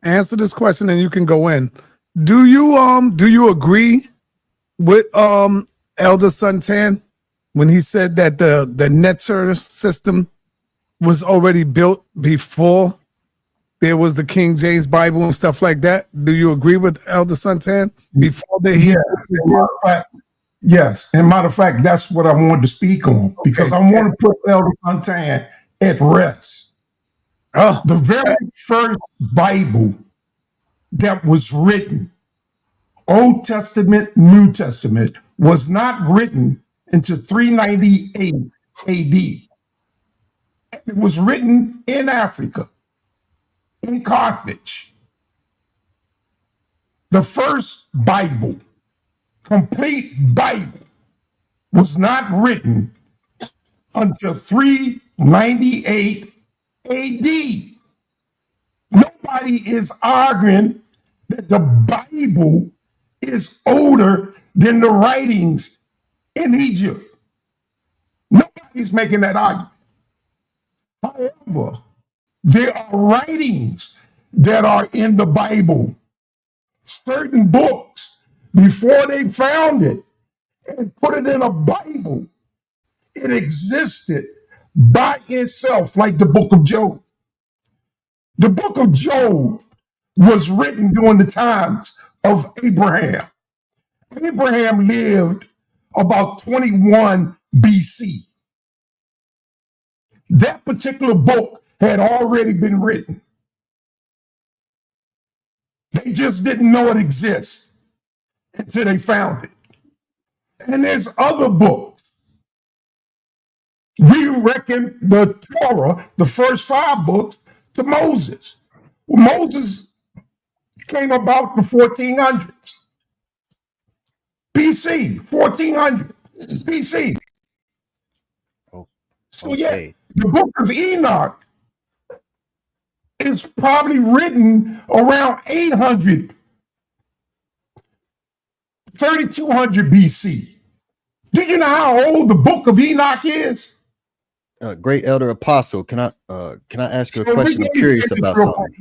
Speaker 3: answer this question and you can go in. Do you agree with Elder Suntan when he said that the Neter system was already built before there was the King James Bible and stuff like that? Do you agree with Elder Suntan before the
Speaker 11: Yes, and matter of fact, that's what I wanted to speak on, because I want to put Elder Suntan at rest. The very first Bible that was written, Old Testament, New Testament, was not written until 398 AD. It was written in Africa, in Carthage. The first Bible, complete Bible, was not written until 398 AD. Nobody is arguing that the Bible is older than the writings in Egypt. Nobody's making that argument. However, there are writings that are in the Bible, certain books, before they found it and put it in a Bible, it existed by itself, like the book of Job. The book of Job was written during the times of Abraham. Abraham lived about 21 BC. That particular book had already been written. They just didn't know it exists until they found it. And there's other books. We reckon the Torah, the first 5 books, to Moses. Well, Moses came about the 1400s. BC, 1400 BC. So yeah, the book of Enoch is probably written around 800, 3200 BC. Do you know how old the book of Enoch is?
Speaker 6: Great Elder Apostle, can I ask you a question? I'm curious about something.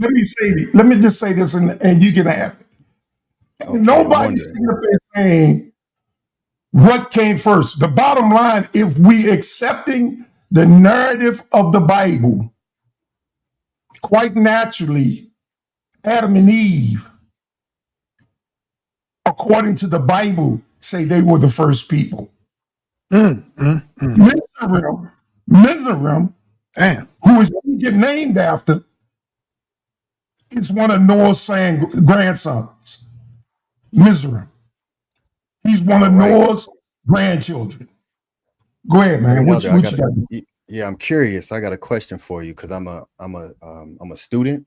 Speaker 11: Let me just say this, and you can have it. Okay, nobody's sitting up there saying what came first. The bottom line, if we accepting the narrative of the Bible, quite naturally, Adam and Eve, according to the Bible, say they were the first people. Mizraim, who is Egypt named after, is one of Noah's grandsons. Mizraim. He's one of Noah's grandchildren. Go ahead, man. What you got?
Speaker 6: Yeah, I'm curious. I got a question for you because I'm a student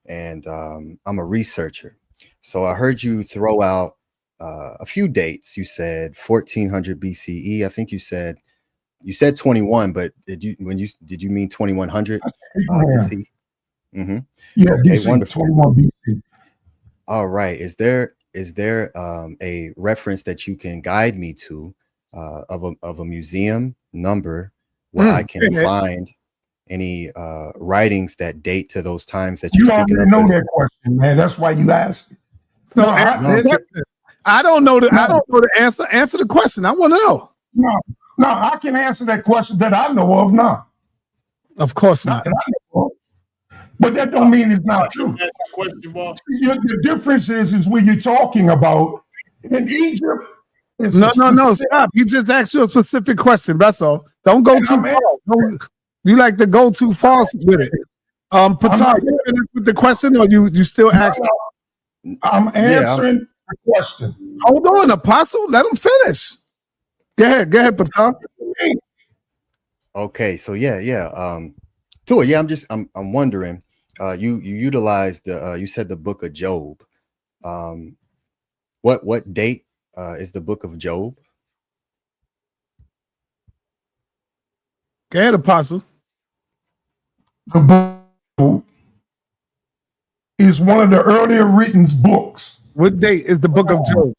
Speaker 6: and I'm a researcher. So I heard you throw out a few dates. You said 1400 BCE. I think you said 21, but did you mean 2100 BC? Mm-hmm.
Speaker 11: Yeah, okay, BC, wonderful. 21 BC.
Speaker 6: All right. Is there a reference that you can guide me to of a museum number where I can find any writings that date to those times that
Speaker 11: you already know that question, man? That's why you asked.
Speaker 3: No, I don't know the answer. Answer the question. I want to know.
Speaker 11: No, I can answer that question that I know of now.
Speaker 3: Of course not.
Speaker 11: But that don't mean it's not true.
Speaker 16: Question, boss.
Speaker 11: The difference is when you're talking about in Egypt.
Speaker 3: No, stop. He just asked you a specific question. That's all. Don't go too far. You like to go too far with it. Patah, you finished with the question, or you still asking?
Speaker 11: I'm answering the question.
Speaker 3: Hold on, Apostle. Let him finish. Go ahead, Patah.
Speaker 6: Okay, so Tua, I'm wondering. You utilized the you said the book of Job. What date is the book of Job?
Speaker 3: Go ahead, Apostle.
Speaker 11: The book is one of the earlier written books.
Speaker 3: What date is the book of Job?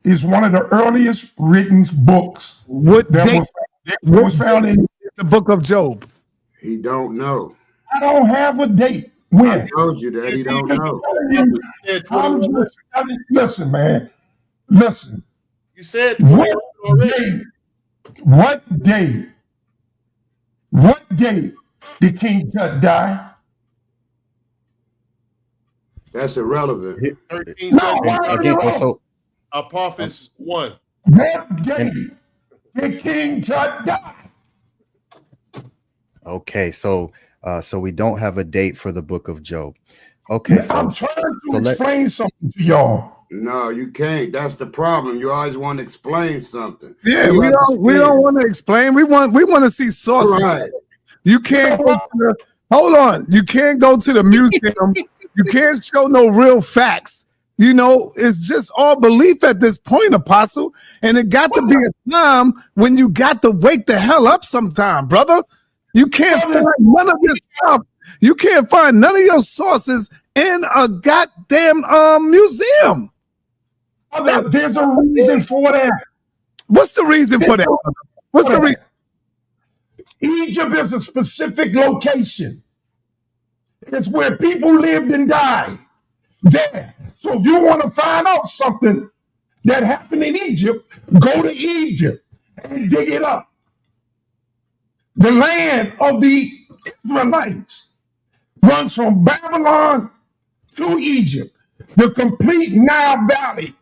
Speaker 11: Is one of the earliest written books.
Speaker 3: What date
Speaker 11: was found in
Speaker 3: the book of Job?
Speaker 14: He don't know.
Speaker 11: I don't have a date. When?
Speaker 14: I told you that he don't know.
Speaker 11: I'm just telling you, listen, man. Listen.
Speaker 16: You said
Speaker 11: what day did King Tut die?
Speaker 14: That's irrelevant.
Speaker 16: 13 Apophis 1.
Speaker 11: What day did King Tut die?
Speaker 6: Okay, so we don't have a date for the book of Job. Okay, so
Speaker 11: I'm trying to explain something to y'all.
Speaker 14: No, you can't. That's the problem. You always want to explain something.
Speaker 3: Yeah, we don't want to explain. We want to see sources. Right. You can't go to the, hold on. You can't go to the museum. You can't show no real facts. You know, it's just all belief at this point, Apostle. And it got to be a time when you got to wake the hell up sometime, brother. You can't find none of this stuff. You can't find none of your sources in a goddamn museum.
Speaker 11: There's a reason for that.
Speaker 3: What's the reason for that? What's the reason?
Speaker 11: Egypt is a specific location. It's where people lived and died. There. So if you want to find out something that happened in Egypt, go to Egypt and dig it up. The land of the Israelites runs from Babylon to Egypt, the complete Nile Valley.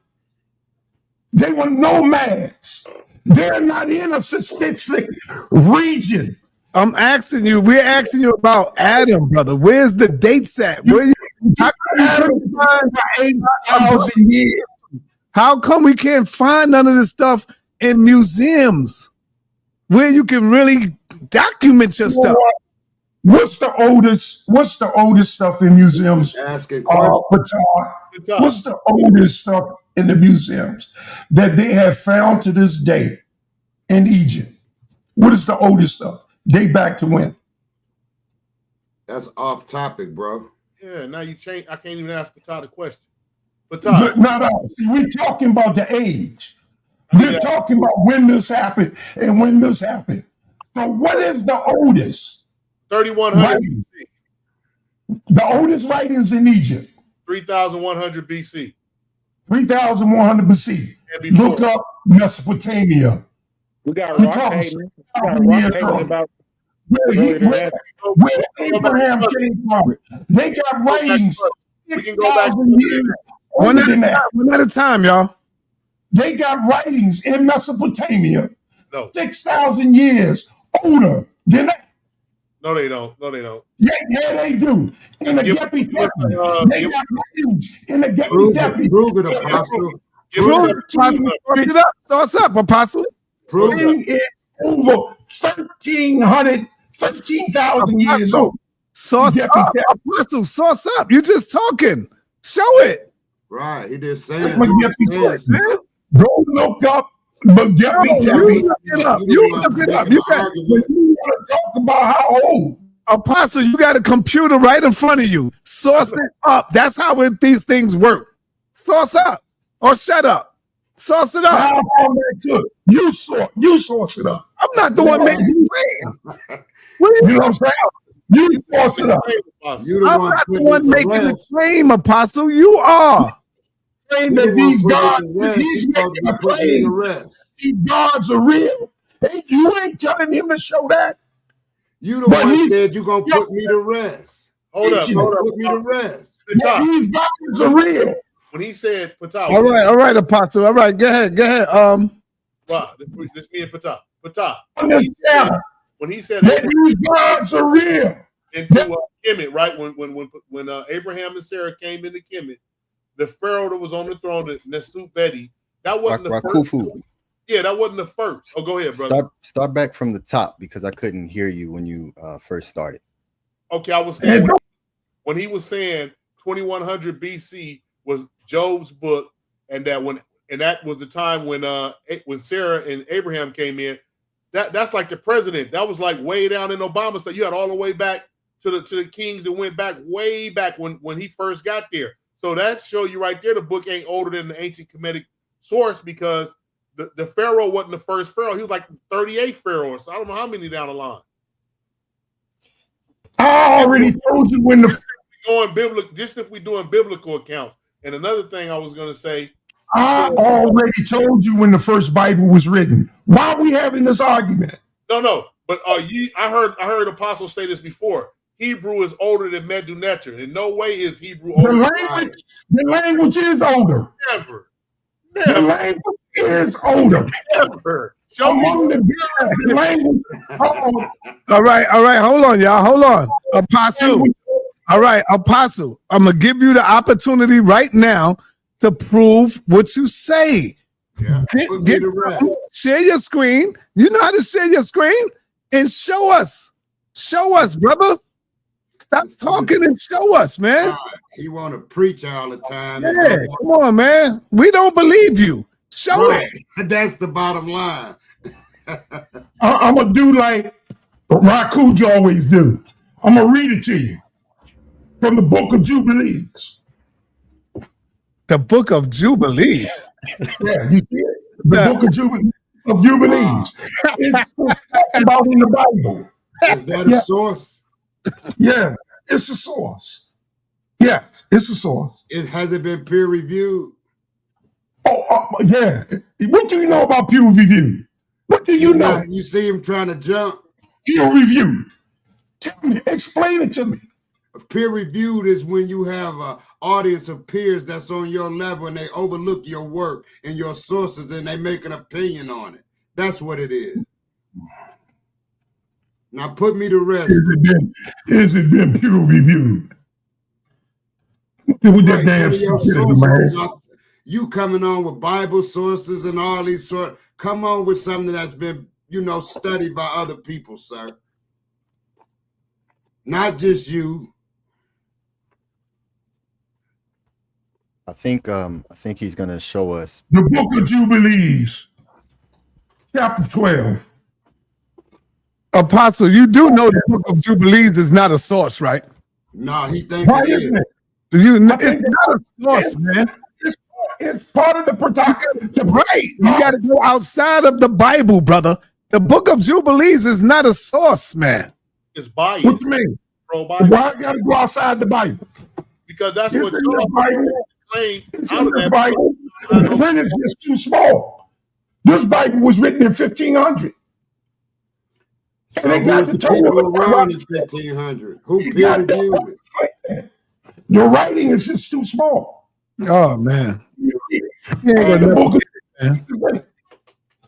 Speaker 11: They were nomads. They're not in a statistic region.
Speaker 3: We're asking you about Adam, brother. Where's the dates at? How come we can't find none of this stuff in museums where you can really document your stuff?
Speaker 11: What's the oldest stuff in museums?
Speaker 14: Asking questions.
Speaker 11: What's the oldest stuff in the museums that they have found to this day in Egypt? What is the oldest stuff? Date back to when?
Speaker 14: That's off topic, bro.
Speaker 16: Yeah, now you change. I can't even ask Patah the question.
Speaker 11: No. See, we're talking about the age. We're talking about when this happened and when this happened. So what is the oldest?
Speaker 16: 3100 BC.
Speaker 11: The oldest writings in Egypt.
Speaker 16: 3100 BC.
Speaker 11: 3100 BC. Look up Mesopotamia.
Speaker 12: We got rock painting. About
Speaker 11: where Abraham came from. They got writings 6,000 years older than that.
Speaker 3: One at a time, y'all.
Speaker 11: They got writings in Mesopotamia 6,000 years older than that.
Speaker 16: No, they don't. No, they don't.
Speaker 11: Yeah, they do. In the Gepi Tepe. They got writings in the Gepi Tepe.
Speaker 14: Prove it, Apostle.
Speaker 3: Prove it, Apostle. Source it up. Source up, Apostle.
Speaker 11: Prove it. Over 13,000 years old.
Speaker 3: Source up, Apostle. Source up. You just talking. Show it.
Speaker 14: Right. He just saying.
Speaker 11: Go look up Gepi Tepe.
Speaker 3: You look it up. You got to
Speaker 11: talk about how old.
Speaker 3: Apostle, you got a computer right in front of you. Source it up. That's how these things work. Source up or shut up. Source it up.
Speaker 11: You source it up.
Speaker 3: I'm not the one making the claim.
Speaker 11: You know what I'm saying? You source it up.
Speaker 3: I'm not the one making the claim, Apostle. You are.
Speaker 11: Saying that these gods, he's making a claim. These gods are real. Hey, you ain't telling him to show that.
Speaker 14: You the one said you gonna put me to rest.
Speaker 16: Hold up.
Speaker 14: Put me to rest.
Speaker 11: These gods are real.
Speaker 16: When he said Patah.
Speaker 3: All right, Apostle. All right, go ahead.
Speaker 16: Wow, this me and Patah. Patah. When he said
Speaker 11: these gods are real.
Speaker 16: Into Kemet, right? When Abraham and Sarah came into Kemet, the Pharaoh that was on the throne, Nesu Beti, that wasn't the first. Yeah, that wasn't the first. Oh, go ahead, brother.
Speaker 6: Start back from the top because I couldn't hear you when you first started.
Speaker 16: Okay, I was saying when he was saying 2100 BC was Job's book, and that was the time when Sarah and Abraham came in. That's like the president. That was like way down in Obama stuff. You had all the way back to the kings that went back way back when he first got there. So that show you right there the book ain't older than the ancient Kemetic source because the Pharaoh wasn't the first Pharaoh. He was like 38 pharaohs. So I don't know how many down the line.
Speaker 11: I already told you when
Speaker 16: if we're doing biblical accounts. And another thing I was going to say.
Speaker 11: I already told you when the first Bible was written. Why are we having this argument?
Speaker 16: No. But I heard apostles say this before. Hebrew is older than Neteru. In no way is Hebrew older.
Speaker 11: The language is older.
Speaker 16: Never.
Speaker 11: The language is older.
Speaker 16: Never.
Speaker 11: Among the language.
Speaker 3: All right. Hold on, y'all. Hold on. Apostle. All right, Apostle. I'm going to give you the opportunity right now to prove what you say.
Speaker 14: Yeah.
Speaker 3: Share your screen. You know how to share your screen? And show us. Show us, brother. Stop talking and show us, man.
Speaker 14: He want to preach all the time.
Speaker 3: Yeah, come on, man. We don't believe you. Show it.
Speaker 14: That's the bottom line.
Speaker 11: I'm going to do like Coup always do. I'm going to read it to you from the Book of Jubilees.
Speaker 3: The Book of Jubilees?
Speaker 11: Yeah, you see it? The Book of Jubilees. It's about in the Bible.
Speaker 14: Is that a source?
Speaker 11: Yeah, it's a source. Yes, it's a source.
Speaker 14: Has it been peer reviewed?
Speaker 11: Yeah. What do you know about peer review? What do you know?
Speaker 14: You see him trying to jump.
Speaker 11: Peer review. Tell me, explain it to me.
Speaker 14: Peer reviewed is when you have an audience of peers that's on your level and they overlook your work and your sources and they make an opinion on it. That's what it is. Now put me to rest.
Speaker 11: Has it been peer reviewed? With that damn
Speaker 14: sources, you coming on with Bible sources and all these sort. Come on with something that's been, studied by other people, sir. Not just you.
Speaker 6: I think he's gonna show us
Speaker 11: the Book of Jubilees, chapter 12.
Speaker 3: Apostle, you do know the Book of Jubilees is not a source, right?
Speaker 14: No, he thinks it is.
Speaker 3: It's not a source, man.
Speaker 11: It's part of the protection.
Speaker 3: Right. You got to go outside of the Bible, brother. The Book of Jubilees is not a source, man.
Speaker 16: It's biased.
Speaker 11: What you mean?
Speaker 16: Pro-Bible.
Speaker 11: Why I got to go outside the Bible?
Speaker 16: Because that's what
Speaker 11: the Bible.
Speaker 16: claim.
Speaker 11: The Bible. The print is just too small. This Bible was written in 1500.
Speaker 14: And they got the people around in 1500. Who peer reviewed it?
Speaker 11: Your writing is just too small.
Speaker 3: Oh man.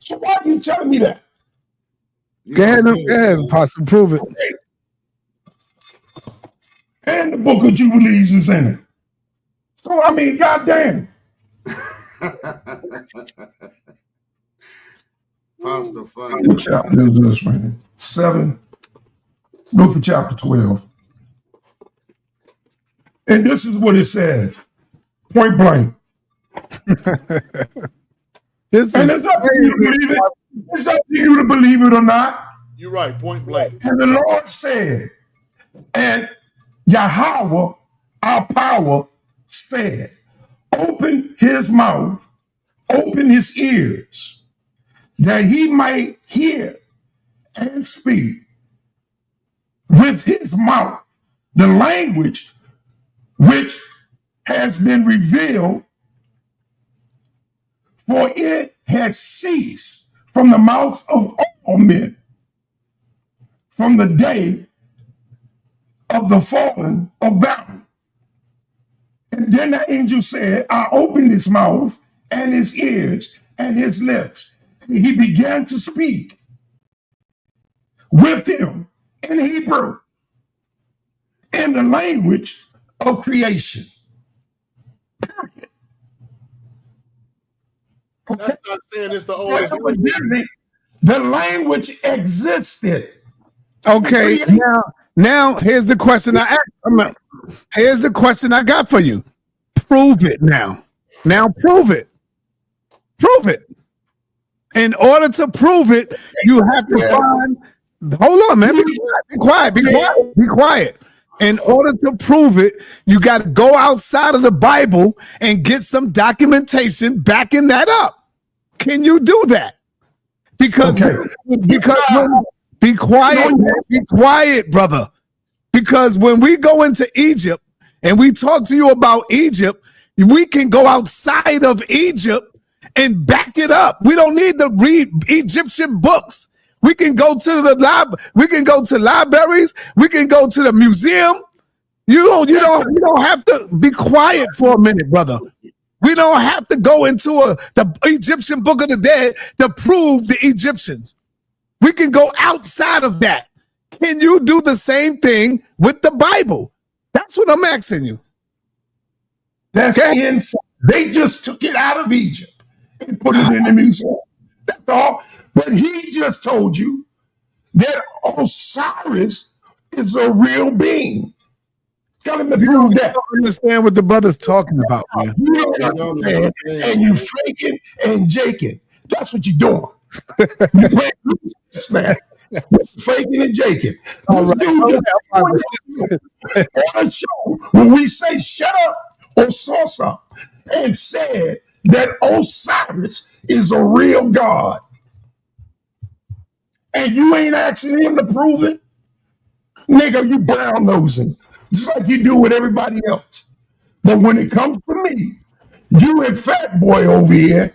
Speaker 11: So why are you telling me that?
Speaker 3: Go ahead, Apostle, prove it.
Speaker 11: And the Book of Jubilees is in it. So I mean, goddamn.
Speaker 14: Pastor funny.
Speaker 11: What chapter is this, man? 7. Look for chapter 12. And this is what it says. Point blank. It's up to you to believe it. It's up to you to believe it or not.
Speaker 16: You're right, point blank.
Speaker 11: And the Lord said, and Yahweh, our power, said, open his mouth, open his ears, that he might hear and speak with his mouth the language which has been revealed, for it has ceased from the mouth of all men. from the day of the falling of Babel. And then the angel said, I opened his mouth and his ears and his lips. And he began to speak with him in Hebrew, in the language of creation.
Speaker 16: That's not saying it's the oldest
Speaker 11: language. The language existed.
Speaker 3: Okay, now here's the question I asked. Here's the question I got for you. Prove it now. Now prove it. Prove it. In order to prove it, you have to find. Hold on, man. Be quiet. Be quiet. Be quiet. In order to prove it, you got to go outside of the Bible and get some documentation backing that up. Can you do that? Because be quiet, man. Be quiet, brother. Because when we go into Egypt and we talk to you about Egypt, we can go outside of Egypt and back it up. We don't need to read Egyptian books. We can go to the we can go to libraries. We can go to the museum. You don't have to be quiet for a minute, brother. We don't have to go into the Egyptian Book of the Dead to prove the Egyptians. We can go outside of that. Can you do the same thing with the Bible? That's what I'm asking you.
Speaker 11: That's inside. They just took it out of Egypt and put it in the museum. That's all. But he just told you that Osiris is a real being. Tell him to prove that.
Speaker 3: I don't understand what the brother's talking about, man.
Speaker 11: You don't understand, and you faking and jaking. That's what you're doing. You play loose, man. Faking and jaking.
Speaker 3: All right.
Speaker 11: On a show, when we say shut up or sauce up, and said that Osiris is a real God, and you ain't asking him to prove it, nigga, you brown nosing, just like you do with everybody else. But when it comes to me, you and fat boy over here,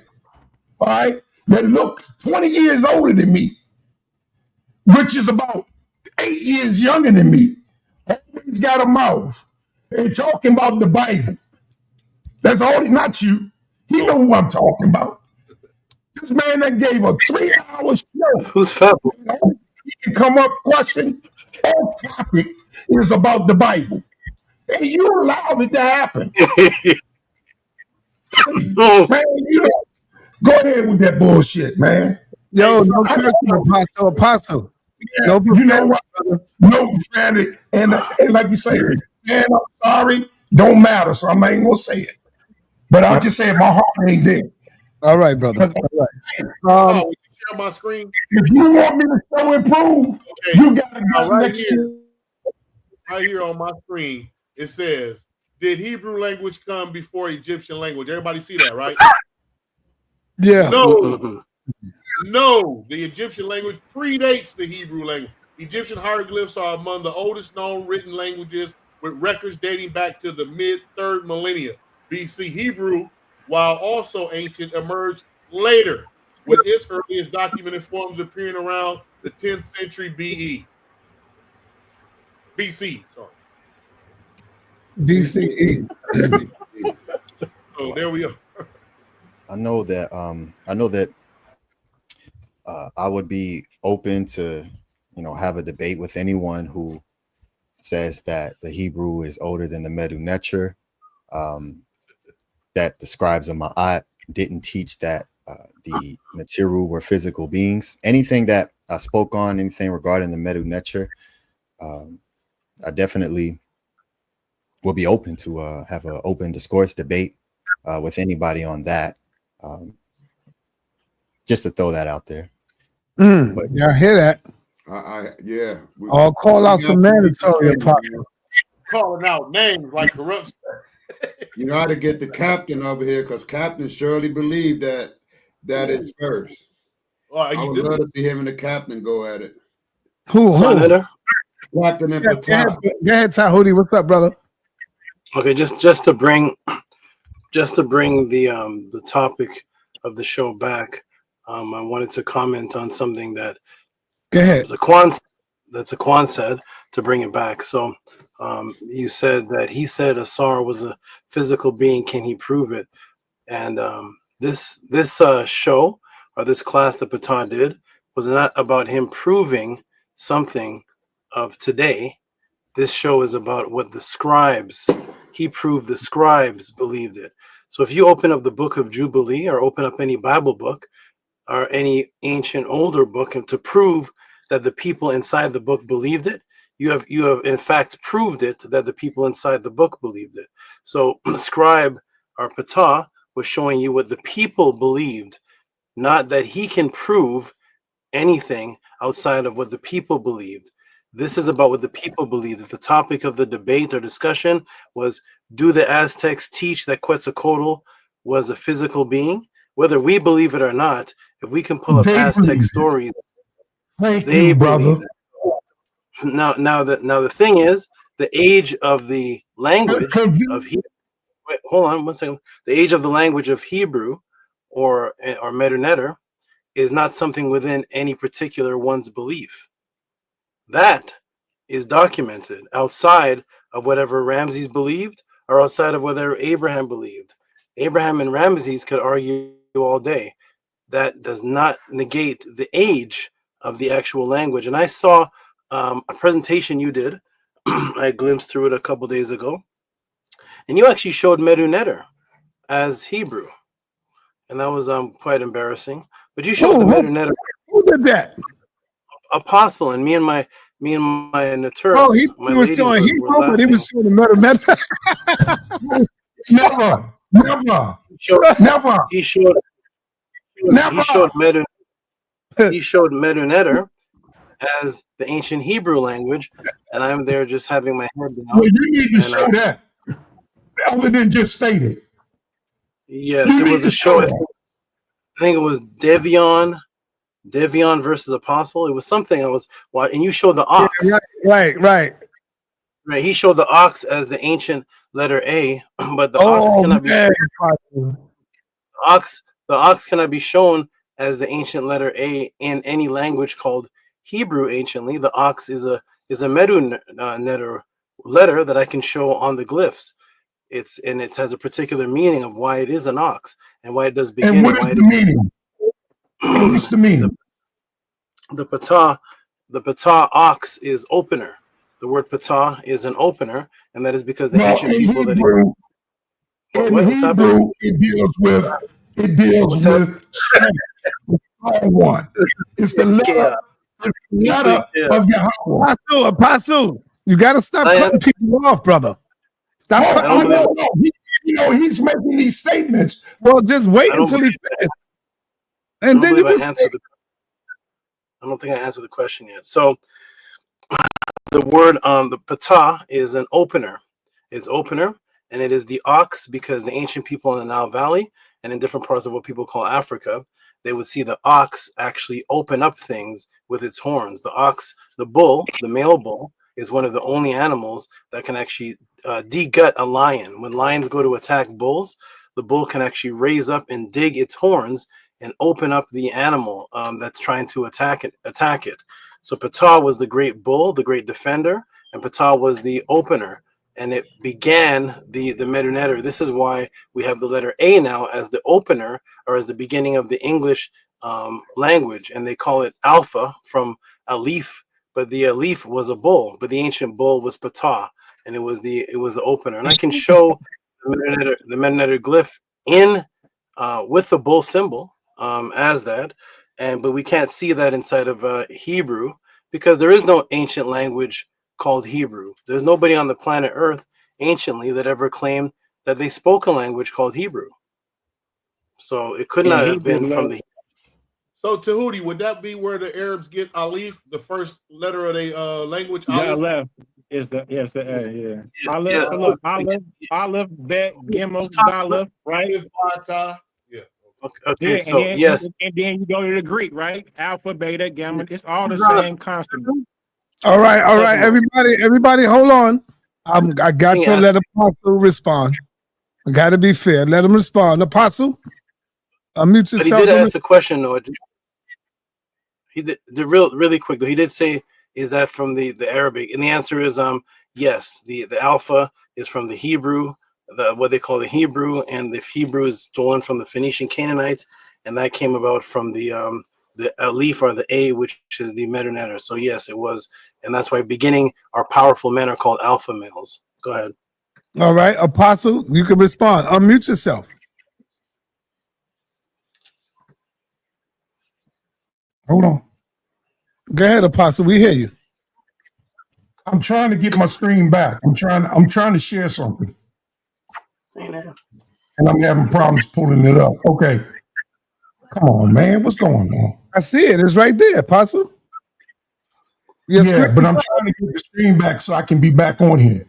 Speaker 11: all right, that look 20 years older than me, which is about 8 years younger than me, always got a mouth and talking about the Bible. That's all, not you. He know who I'm talking about. This man that gave a 3-hour show.
Speaker 4: Who's fat?
Speaker 11: He can come up question. All topic is about the Bible, and you allowed it to happen. Man, you know, go ahead with that bullshit, man.
Speaker 3: Yo, no cursing, apostle.
Speaker 11: Yeah, no, you know what? No profanity, and like you say, man, I'm sorry, don't matter. So I'm not even gonna say it, but I'll just say my heart ain't there.
Speaker 3: All right, brother. All right.
Speaker 16: Will you share my screen?
Speaker 11: If you want me to show improve,
Speaker 16: okay,
Speaker 11: you got to go
Speaker 16: right
Speaker 11: next
Speaker 16: here.
Speaker 11: to.
Speaker 16: Right here on my screen, it says, "Did Hebrew language come before Egyptian language?" Everybody see that, right?
Speaker 3: Yeah.
Speaker 16: No. No, the Egyptian language predates the Hebrew language. Egyptian hieroglyphs are among the oldest known written languages, with records dating back to the mid-3rd millennia BC. Hebrew, while also ancient, emerged later, with its earliest documented forms appearing around the 10th century BC. Sorry.
Speaker 3: BCE.
Speaker 16: So there we are.
Speaker 6: I know that I would be open to, have a debate with anyone who says that the Hebrew is older than the Neteru, that the scribes of Ma'at didn't teach that the Neteru were physical beings. Anything that I spoke on, anything regarding the Neteru, I definitely will be open to have an open discourse debate with anybody on that. Just to throw that out there.
Speaker 3: But y'all hear that?
Speaker 14: Yeah.
Speaker 3: I'll call out some mandatory.
Speaker 16: Calling out names like corrupt.
Speaker 14: You know how to get the captain over here, because Captain surely believed that is first. I would love to see him and the captain go at it.
Speaker 3: Who?
Speaker 14: Captain and Pekka.
Speaker 3: Go ahead, Tahuti. What's up, brother?
Speaker 4: Okay, just to bring the topic of the show back, I wanted to comment on something that
Speaker 3: go ahead.
Speaker 4: The Aquan said, to bring it back. So you said that he said Asar was a physical being. Can he prove it? And this show, or this class that Patan did, was not about him proving something of today. This show is about what the scribes, he proved the scribes believed it. So if you open up the book of Jubilee, or open up any Bible book or any ancient older book, and to prove that the people inside the book believed it, you have in fact proved it, that the people inside the book believed it. So scribe, or Ptah, was showing you what the people believed, not that he can prove anything outside of what the people believed. This is about what the people believed. If the topic of the debate or discussion was, do the Aztecs teach that Quetzalcoatl was a physical being? Whether we believe it or not, if we can pull up Aztec stories, they believe it. Now the thing is, the age of the language of Hebrew. Wait, hold on one second. The age of the language of Hebrew, or Neteru, is not something within any particular one's belief. That is documented outside of whatever Ramses believed, or outside of whatever Abraham believed. Abraham and Ramses could argue all day. That does not negate the age of the actual language. And I saw a presentation you did. I glimpsed through it a couple days ago, and you actually showed Neteru as Hebrew, and that was quite embarrassing. But you showed the Neteru.
Speaker 3: Who did that?
Speaker 4: Apostle, and me and my Neteru.
Speaker 3: Oh, he was showing Hebrew, but he was showing the
Speaker 11: Never.
Speaker 4: He showed Neteru as the ancient Hebrew language, and I'm there just having my head down.
Speaker 11: Well, you need to show that, other than just state it.
Speaker 4: Yes, it was a show. I think it was Devion versus Apostle. It was something I was watching, and you showed the ox.
Speaker 3: Yeah, right.
Speaker 4: He showed the ox as the ancient letter A, but the ox cannot be shown. The ox cannot be shown as the ancient letter A in any language called Hebrew anciently. The ox is a Neteru letter that I can show on the glyphs. It has a particular meaning of why it is an ox and why it does begin.
Speaker 11: And what is the meaning? What's the meaning?
Speaker 4: The Ptah ox is opener. The word Ptah is an opener, and that is because the ancient people
Speaker 11: Hebrew, it deals with one. It's the letter. Of Yahweh.
Speaker 3: Apostle, you got to stop cutting people off, brother. Stop cutting people off.
Speaker 11: He's making these statements.
Speaker 3: Well, just wait until he finishes. And then you can
Speaker 4: I don't think I answered the question yet. So the word the Ptah is an opener. It's opener, and it is the ox, because the ancient people in the Nile Valley and in different parts of what people call Africa, they would see the ox actually open up things with its horns. The ox, the bull, the male bull, is one of the only animals that can actually degut a lion. When lions go to attack bulls, the bull can actually raise up and dig its horns and open up the animal that's trying to attack it. So Ptah was the great bull, the great defender, and Ptah was the opener. And it began the Neteru. This is why we have the letter A now as the opener, or as the beginning of the English language, and they call it alpha from Aleph, but the Aleph was a bull, but the ancient bull was Ptah, and it was the opener. And I can show the Neteru glyph in with the bull symbol as that, but we can't see that inside of Hebrew, because there is no ancient language called Hebrew. There's nobody on the planet Earth anciently that ever claimed that they spoke a language called Hebrew. So it could not have been from the.
Speaker 16: So Tahuti, would that be where the Arabs get Aleph, the first letter of their language?
Speaker 12: Aleph is the yeah. Aleph, Bet, Gimel, Daleth, right?
Speaker 16: Yeah.
Speaker 4: Okay.
Speaker 12: So yes, and then you go to the Greek, right? Alpha, Beta, Gamma. It's all the same consonant.
Speaker 3: All right, everybody, hold on. I got to let Apostle respond. I got to be fair. Let him respond. Apostle, unmute yourself.
Speaker 4: But he did ask a question, though. He did really quick, though. He did say is that from the Arabic? And the answer is yes. The alpha is from the Hebrew, what they call the Hebrew, and the Hebrew is stolen from the Phoenician Canaanites, and that came about from the Aleph, or the A, which is the Neteru. So yes, it was, and that's why beginning our powerful men are called alpha males. Go ahead.
Speaker 3: All right, Apostle, you can respond. Unmute yourself.
Speaker 11: Hold on.
Speaker 3: Go ahead, Apostle. We hear you.
Speaker 11: I'm trying to get my screen back. I'm trying to share something. And I'm having problems pulling it up. Okay. Come on, man. What's going on?
Speaker 3: I see it. It's right there, Apostle.
Speaker 11: Yes, yeah, but I'm trying to get the screen back so I can be back on here.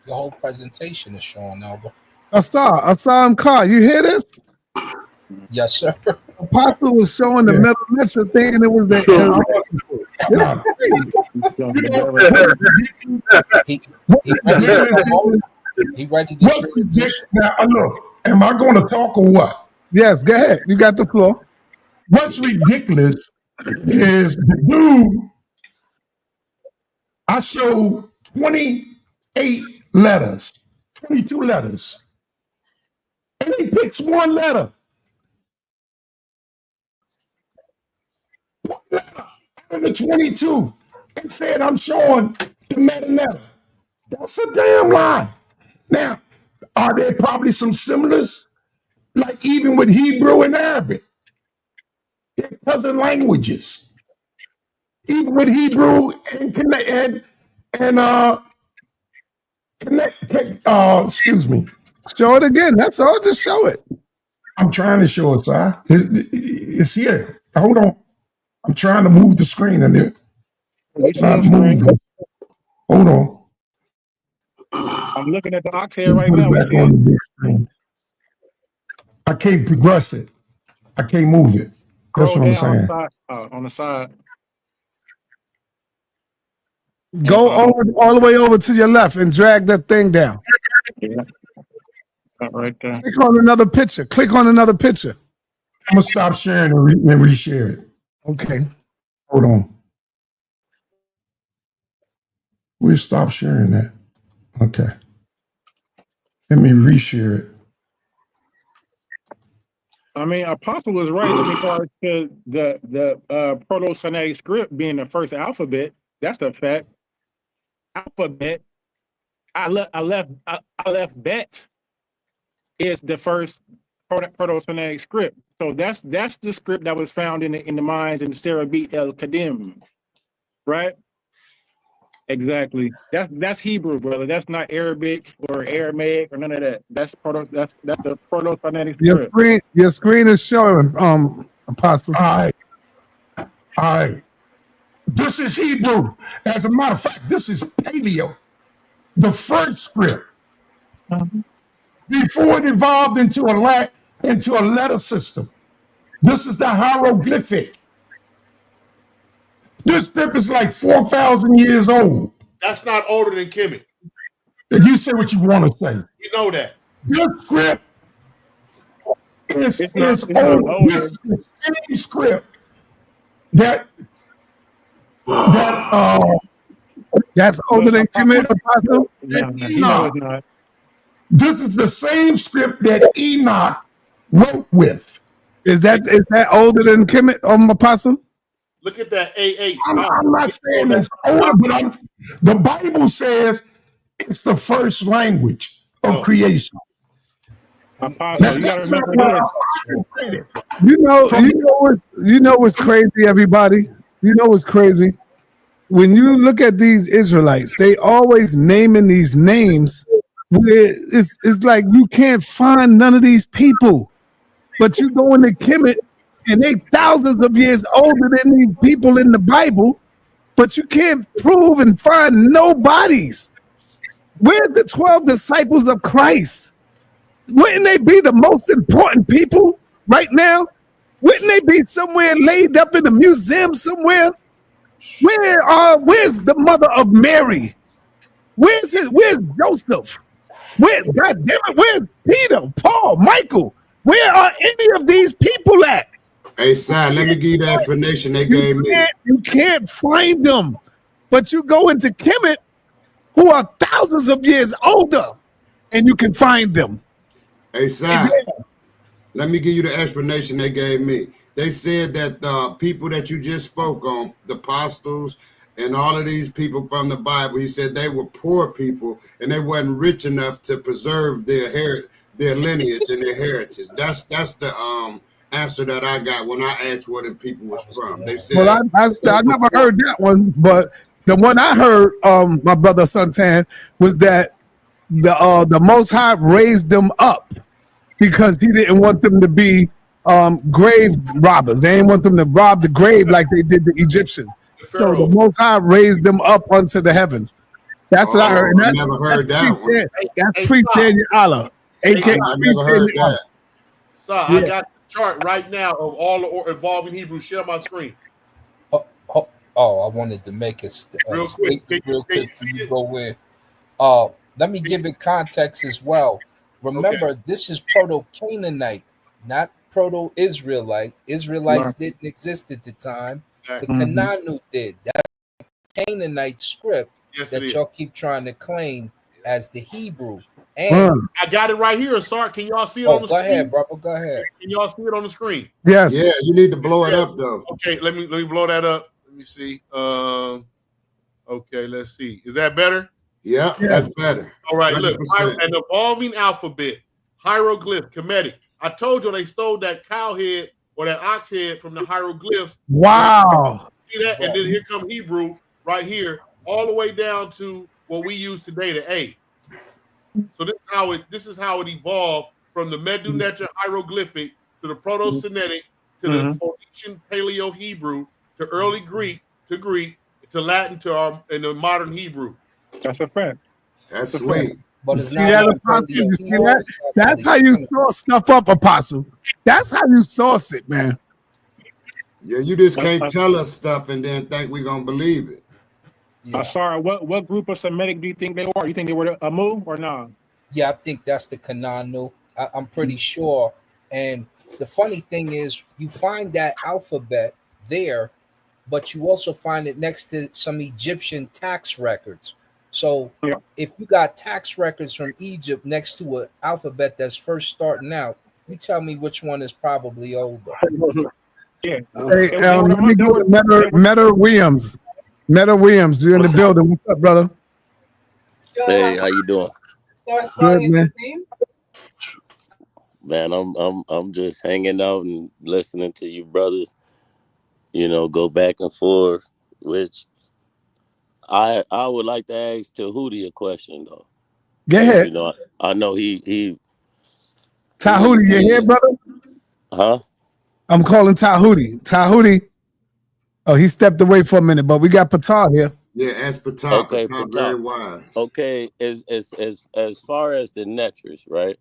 Speaker 13: Your whole presentation is showing, Albert.
Speaker 3: Assam Khan, you hear this?
Speaker 13: Yes, sir.
Speaker 3: Apostle was showing the metal lecture thing, and it was the.
Speaker 13: He ready to transition.
Speaker 11: Now, look, am I going to talk or what?
Speaker 3: Yes, go ahead. You got the floor.
Speaker 11: What's ridiculous is the dude, I show 28 letters, 22 letters, and he picks one letter. One letter out of the 22 and said, I'm showing the meta. That's a damn lie. Now, are there probably some similars? Like even with Hebrew and Arabic? They're cousin languages. Even with Hebrew excuse me.
Speaker 3: Show it again. That's all. Just show it.
Speaker 11: I'm trying to show it, sir. It's here. Hold on. I'm trying to move the screen in there. Hold on.
Speaker 12: I'm looking at the Oxhead right now.
Speaker 11: Back on the big screen. I can't progress it. I can't move it. That's what I'm saying.
Speaker 12: On the side.
Speaker 3: Go all the way over to your left and drag that thing down.
Speaker 12: Yeah. Right there.
Speaker 3: Click on another picture. Click on another picture.
Speaker 11: I'm going to stop sharing and reshare it.
Speaker 3: Okay.
Speaker 11: Hold on. We'll stop sharing that. Okay. Let me reshare it.
Speaker 12: I mean, Apostle was right in regards to the Proto-Semitic script being the first alphabet. That's a fact. Alphabet. I left bet is the first Proto-Semitic script. So that's the script that was found in the mines in Serabit El Kadim, right? Exactly. That's Hebrew, brother. That's not Arabic or Aramaic or none of that. That's the Proto-Semitic script.
Speaker 3: Your screen is showing, Apostle.
Speaker 11: All right. This is Hebrew. As a matter of fact, this is Paleo, the first script. Before it evolved into a letter system. This is the hieroglyphic. This script is like 4,000 years old.
Speaker 16: That's not older than Kemet.
Speaker 11: You say what you want to say.
Speaker 16: You know that.
Speaker 11: This script is old. This is the same script that's
Speaker 3: older than Kemet, Apostle?
Speaker 12: No.
Speaker 11: This is the same script that Enoch wrote with.
Speaker 3: Is that older than Kemet, Apostle?
Speaker 16: Look at that AH.
Speaker 11: I'm not saying it's older, but the Bible says it's the first language of creation.
Speaker 12: Apostle, you gotta remember this.
Speaker 3: You know what's crazy, everybody? You know what's crazy? When you look at these Israelites, they always naming these names where it's like you can't find none of these people. But you go into Kemet, and they thousands of years older than these people in the Bible, but you can't prove and find no bodies. Where's the 12 disciples of Christ? Wouldn't they be the most important people right now? Wouldn't they be somewhere laid up in a museum somewhere? Where's the mother of Mary? Where's Joseph? Where's Peter, Paul, Michael? Where are any of these people at?
Speaker 14: Hey, son, let me give you the explanation they gave me.
Speaker 3: You can't find them, but you go into Kemet, who are thousands of years older, and you can find them.
Speaker 14: Hey, son, let me give you the explanation they gave me. They said that the people that you just spoke on, the apostles and all of these people from the Bible, he said they were poor people and they wasn't rich enough to preserve their lineage and their heritage. That's the answer that I got when I asked where the people was from. They said,
Speaker 3: well, I never heard that one, but the one I heard, my brother Suntan, was that the Most High raised them up because he didn't want them to be grave robbers. They didn't want them to rob the grave like they did the Egyptians. So the Most High raised them up unto the heavens. That's what I heard.
Speaker 14: I never heard that one.
Speaker 3: That's pre-Daniel Allah.
Speaker 14: I never heard that.
Speaker 16: So I got the chart right now of all the evolving Hebrew. Share my screen.
Speaker 13: I wanted to make a
Speaker 16: real quick.
Speaker 13: Real quick before you go in. Let me give it context as well. Remember, this is Proto-Canaanite, not Proto-Israelite. Israelites didn't exist at the time. The Canaanite did. That's Canaanite script that y'all keep trying to claim as the Hebrew. And
Speaker 16: I got it right here, sir. Can y'all see it on the screen?
Speaker 13: Go ahead, brother. Go ahead.
Speaker 16: Can y'all see it on the screen?
Speaker 3: Yes.
Speaker 14: Yeah, you need to blow it up though.
Speaker 16: Okay, let me blow that up. Let me see. Okay, let's see. Is that better?
Speaker 14: Yeah, that's better.
Speaker 16: All right, look,
Speaker 14: 100%.
Speaker 16: an evolving alphabet, hieroglyph, Kemetic. I told you they stole that cow head or that ox head from the hieroglyphs.
Speaker 3: Wow.
Speaker 16: See that? And then here come Hebrew right here, all the way down to what we use today, the A. So this is how it evolved from the Medu-Neter hieroglyphic to the Proto-Semitic to the Phoenician Paleo-Hebrew to early Greek to Latin to the modern Hebrew.
Speaker 12: That's a fact.
Speaker 14: That's sweet.
Speaker 13: But
Speaker 3: see that, Apostle? You see that? That's how you source stuff up, Apostle. That's how you source it, man.
Speaker 14: Yeah, you just can't tell us stuff and then think we're gonna believe it.
Speaker 12: Sorry, what group of Semitic do you think they were? You think they were a Mu or not?
Speaker 13: Yeah, I think that's the Kananu. I'm pretty sure. And the funny thing is, you find that alphabet there, but you also find it next to some Egyptian tax records. So if you got tax records from Egypt next to an alphabet that's first starting out, you tell me which one is probably older.
Speaker 12: Yeah.
Speaker 3: Hey, let me go to Meta Williams. Meta Williams, you're in the building. What's up, brother?
Speaker 17: Hey, how you doing?
Speaker 3: Good, man.
Speaker 17: Man, I'm just hanging out and listening to you brothers, go back and forth, which I would like to ask Tahuti a question though.
Speaker 3: Go ahead.
Speaker 17: I know he
Speaker 3: Tahuti, you here, brother?
Speaker 17: Huh?
Speaker 3: I'm calling Tahuti. Tahuti. Oh, he stepped away for a minute, but we got Patah here.
Speaker 14: Yeah, ask Patah.
Speaker 17: Okay,
Speaker 14: Patah very wise.
Speaker 17: Okay, as far as the Neters, right?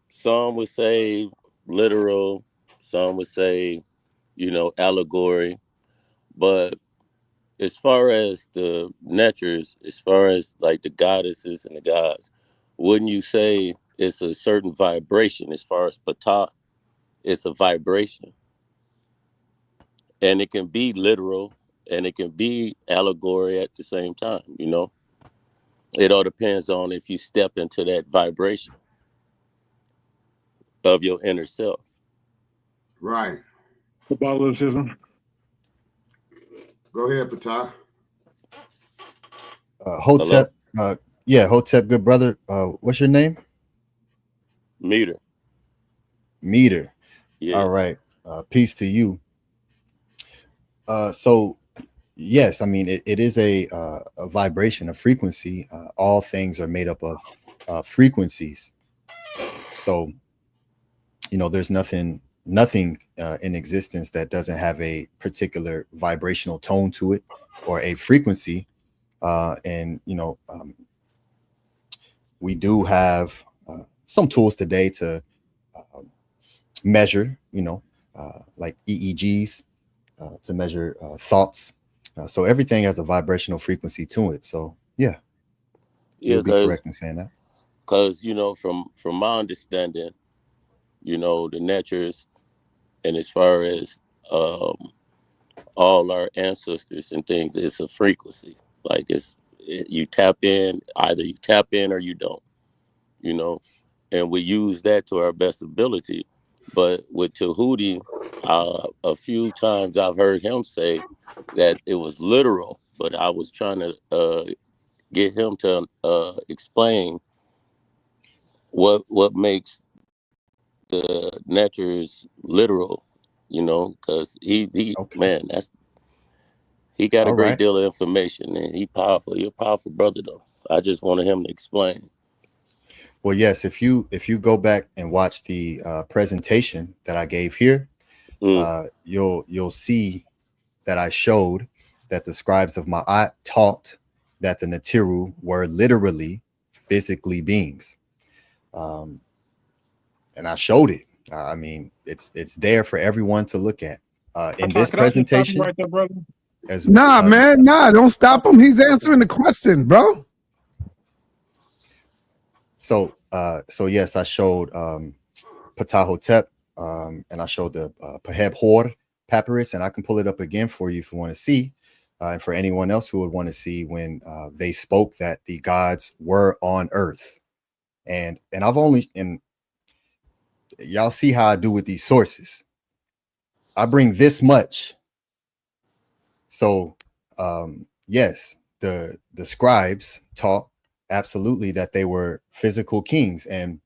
Speaker 17: Some would say literal, some would say, allegory. But as far as the Neters, as far as like the goddesses and the gods, wouldn't you say it's a certain vibration? As far as Patah, it's a vibration. And it can be literal and it can be allegory at the same time, It all depends on if you step into that vibration of your inner self.
Speaker 14: Right.
Speaker 12: Catholicism.
Speaker 14: Go ahead, Patah.
Speaker 6: Hotep. Hotep, good brother. What's your name?
Speaker 17: Meter.
Speaker 6: Yeah. All right. Peace to you. So yes, I mean it is a vibration, a frequency. All things are made up of frequencies. So there's nothing in existence that doesn't have a particular vibrational tone to it or a frequency. We do have some tools today to measure, like EEGs, to measure thoughts. So everything has a vibrational frequency to it. So you'll be correct in saying that.
Speaker 17: Because from my understanding, you know, the Neters, and as far as all our ancestors and things, it's a frequency. Like you tap in, either you tap in or you don't, you know, and we use that to our best ability. But with Tahuti, a few times I've heard him say that it was literal, but I was trying to get him to explain what makes the Neters literal, you know, because he
Speaker 6: Okay.
Speaker 17: man, he got a
Speaker 6: All
Speaker 17: great
Speaker 6: right.
Speaker 17: deal of information, and he powerful. You're a powerful brother, though. I just wanted him to explain.
Speaker 6: Well, yes, if you go back and watch the presentation that I gave here, you'll see that I showed that the scribes of Ma'at taught that the Neteru were literally physically beings, and I showed it. I mean, it's there for everyone to look at in this
Speaker 12: Can I just stop you
Speaker 6: presentation.
Speaker 12: right there, brother?
Speaker 6: As
Speaker 3: Nah, man, nah, don't stop him. He's answering the question, bro.
Speaker 6: So yes, I showed Ptahhotep, and I showed the Peheb Hor papyrus, and I can pull it up again for you if you want to see, and for anyone else who would want to see when they spoke that the gods were on earth, and I've only, and y'all see how I do with these sources. I bring this much, so yes, the scribes taught absolutely that they were physical kings, and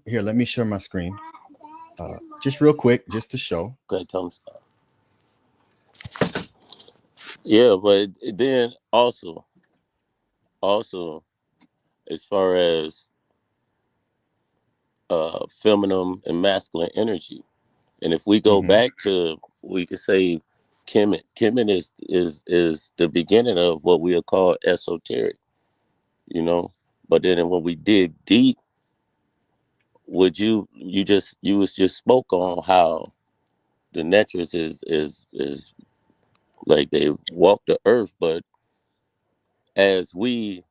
Speaker 6: here, let me share my screen. Just real quick, just to show.
Speaker 17: Okay, tell him stop. Yeah, but then also, as far as feminine and masculine energy, and if we go back to, we could say, Kemet. Kemet is the beginning of what we'll call esoteric, you know. But then when we dig deep, would you just spoke on how the Neters is like they walk the earth, but as we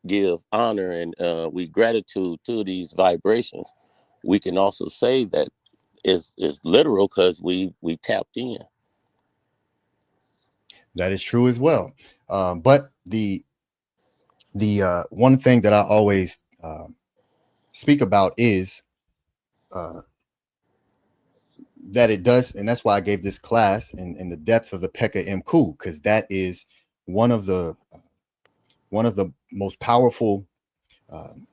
Speaker 17: give honor and we gratitude to these vibrations, we can also say that it's literal because we tapped in.
Speaker 6: That is true as well. But the one thing that I always speak about is that it does, and that's why I gave this class in the depth of the Pekka Coup, because that is one of the most powerful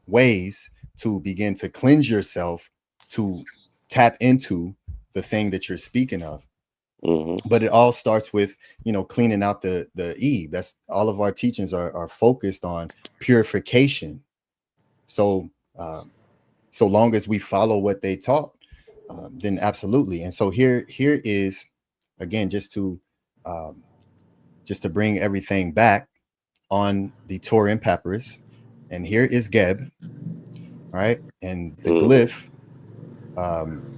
Speaker 6: ways to begin to cleanse yourself, to tap into the thing that you're speaking of. But it all starts with, you know, cleaning out the Eve. That's all of our teachings are focused on purification. So so long as we follow what they taught, then absolutely. And so here is, again, just to bring everything back on the Turin papyrus. And here is Geb, right? And the glyph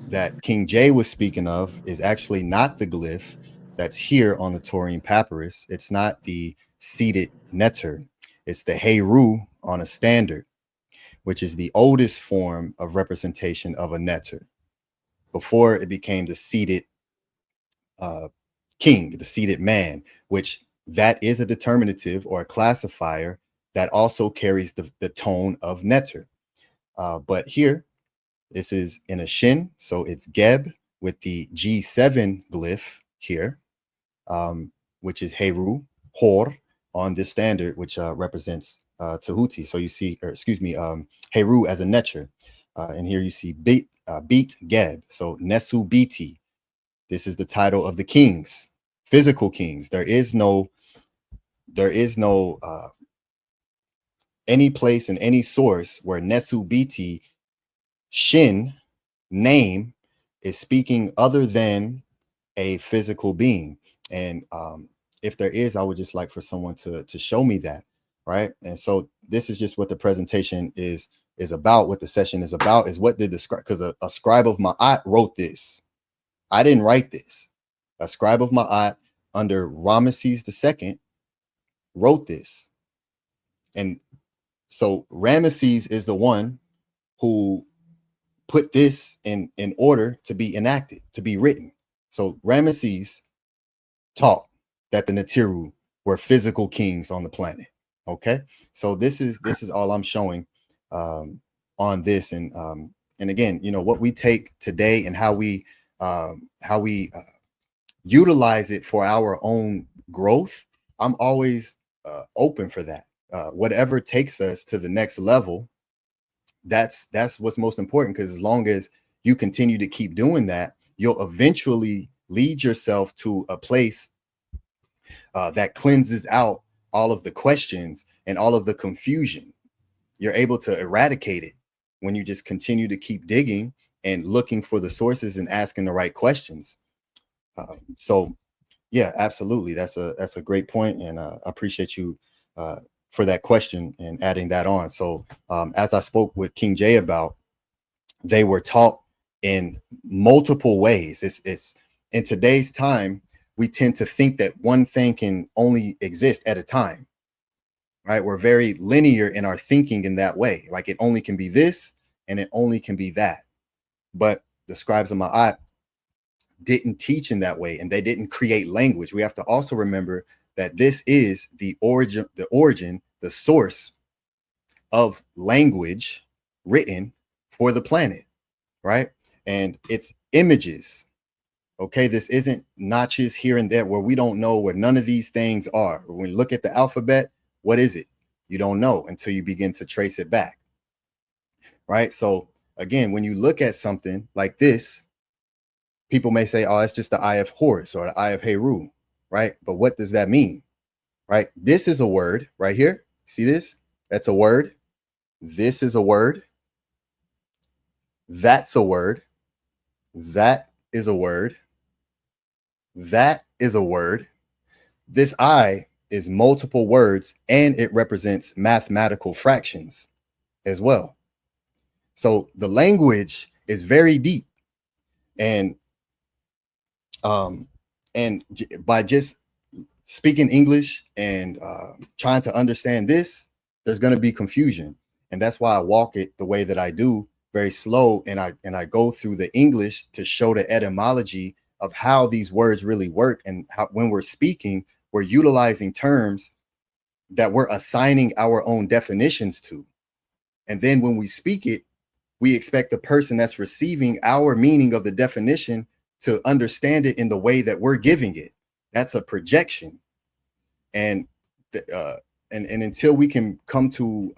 Speaker 6: that King J was speaking of is actually not the glyph that's here on the Taurine papyrus. It's not the seated neter. It's the Heru on a standard, which is the oldest form of representation of a neter before it became the seated king, the seated man, which that is a determinative or a classifier that also carries the tone of neter. But here, this is in a shin, so it's Geb with the G7 glyph here, which is Heru, Hor on this standard, which represents Tahuti. So you see, or excuse me, Heru as a neter. And here you see Beat Geb, so Nesu Biti. This is the title of the kings, physical kings. There is no any place in any source where Nesu Biti Shin name is speaking other than a physical being. And if there is, I would just like for someone to show me that, right? And so this is just what the presentation is about. What the session is about is what did the scribe, because a scribe of Ma'at wrote this. I didn't write this. A scribe of Ma'at under Ramesses II wrote this. And so Ramesses is the one who put this in order to be enacted, to be written. So Ramesses taught that the Neteru were physical kings on the planet. Okay, so this is all I'm showing on this, and again, you know, what we take today and how we utilize it for our own growth. I'm always open for that. Whatever takes us to the next level, that's what's most important, because as long as you continue to keep doing that, you'll eventually lead yourself to a place that cleanses out all of the questions and all of the confusion. You're able to eradicate it when you just continue to keep digging and looking for the sources and asking the right questions. So yeah, absolutely. That's a great point, and I appreciate you for that question and adding that on. So as I spoke with King J about, they were taught in multiple ways. It's in today's time, we tend to think that one thing can only exist at a time, right? We're very linear in our thinking in that way. Like it only can be this and it only can be that. But the scribes of Ma'at didn't teach in that way, and they didn't create language. We have to also remember that this is the origin, the source of language written for the planet, right? And it's images. Okay, this isn't notches here and there where we don't know where none of these things are. When you look at the alphabet, what is it? You don't know until you begin to trace it back, right? So again, when you look at something like this, people may say, oh, it's just the eye of Horus or the eye of Heru, right? But what does that mean, right? This is a word right here. See this? That's a word. This is a word. That's a word. That is a word. That is a word. This I is multiple words, and it represents mathematical fractions as well. So the language is very deep, and by just speaking English and trying to understand this, there's going to be confusion, and that's why I walk it the way that I do, very slow, and I go through the English to show the etymology of how these words really work, and how when we're speaking, we're utilizing terms that we're assigning our own definitions to. And then when we speak it, we expect the person that's receiving our meaning of the definition to understand it in the way that we're giving it. That's a projection. And until we can come to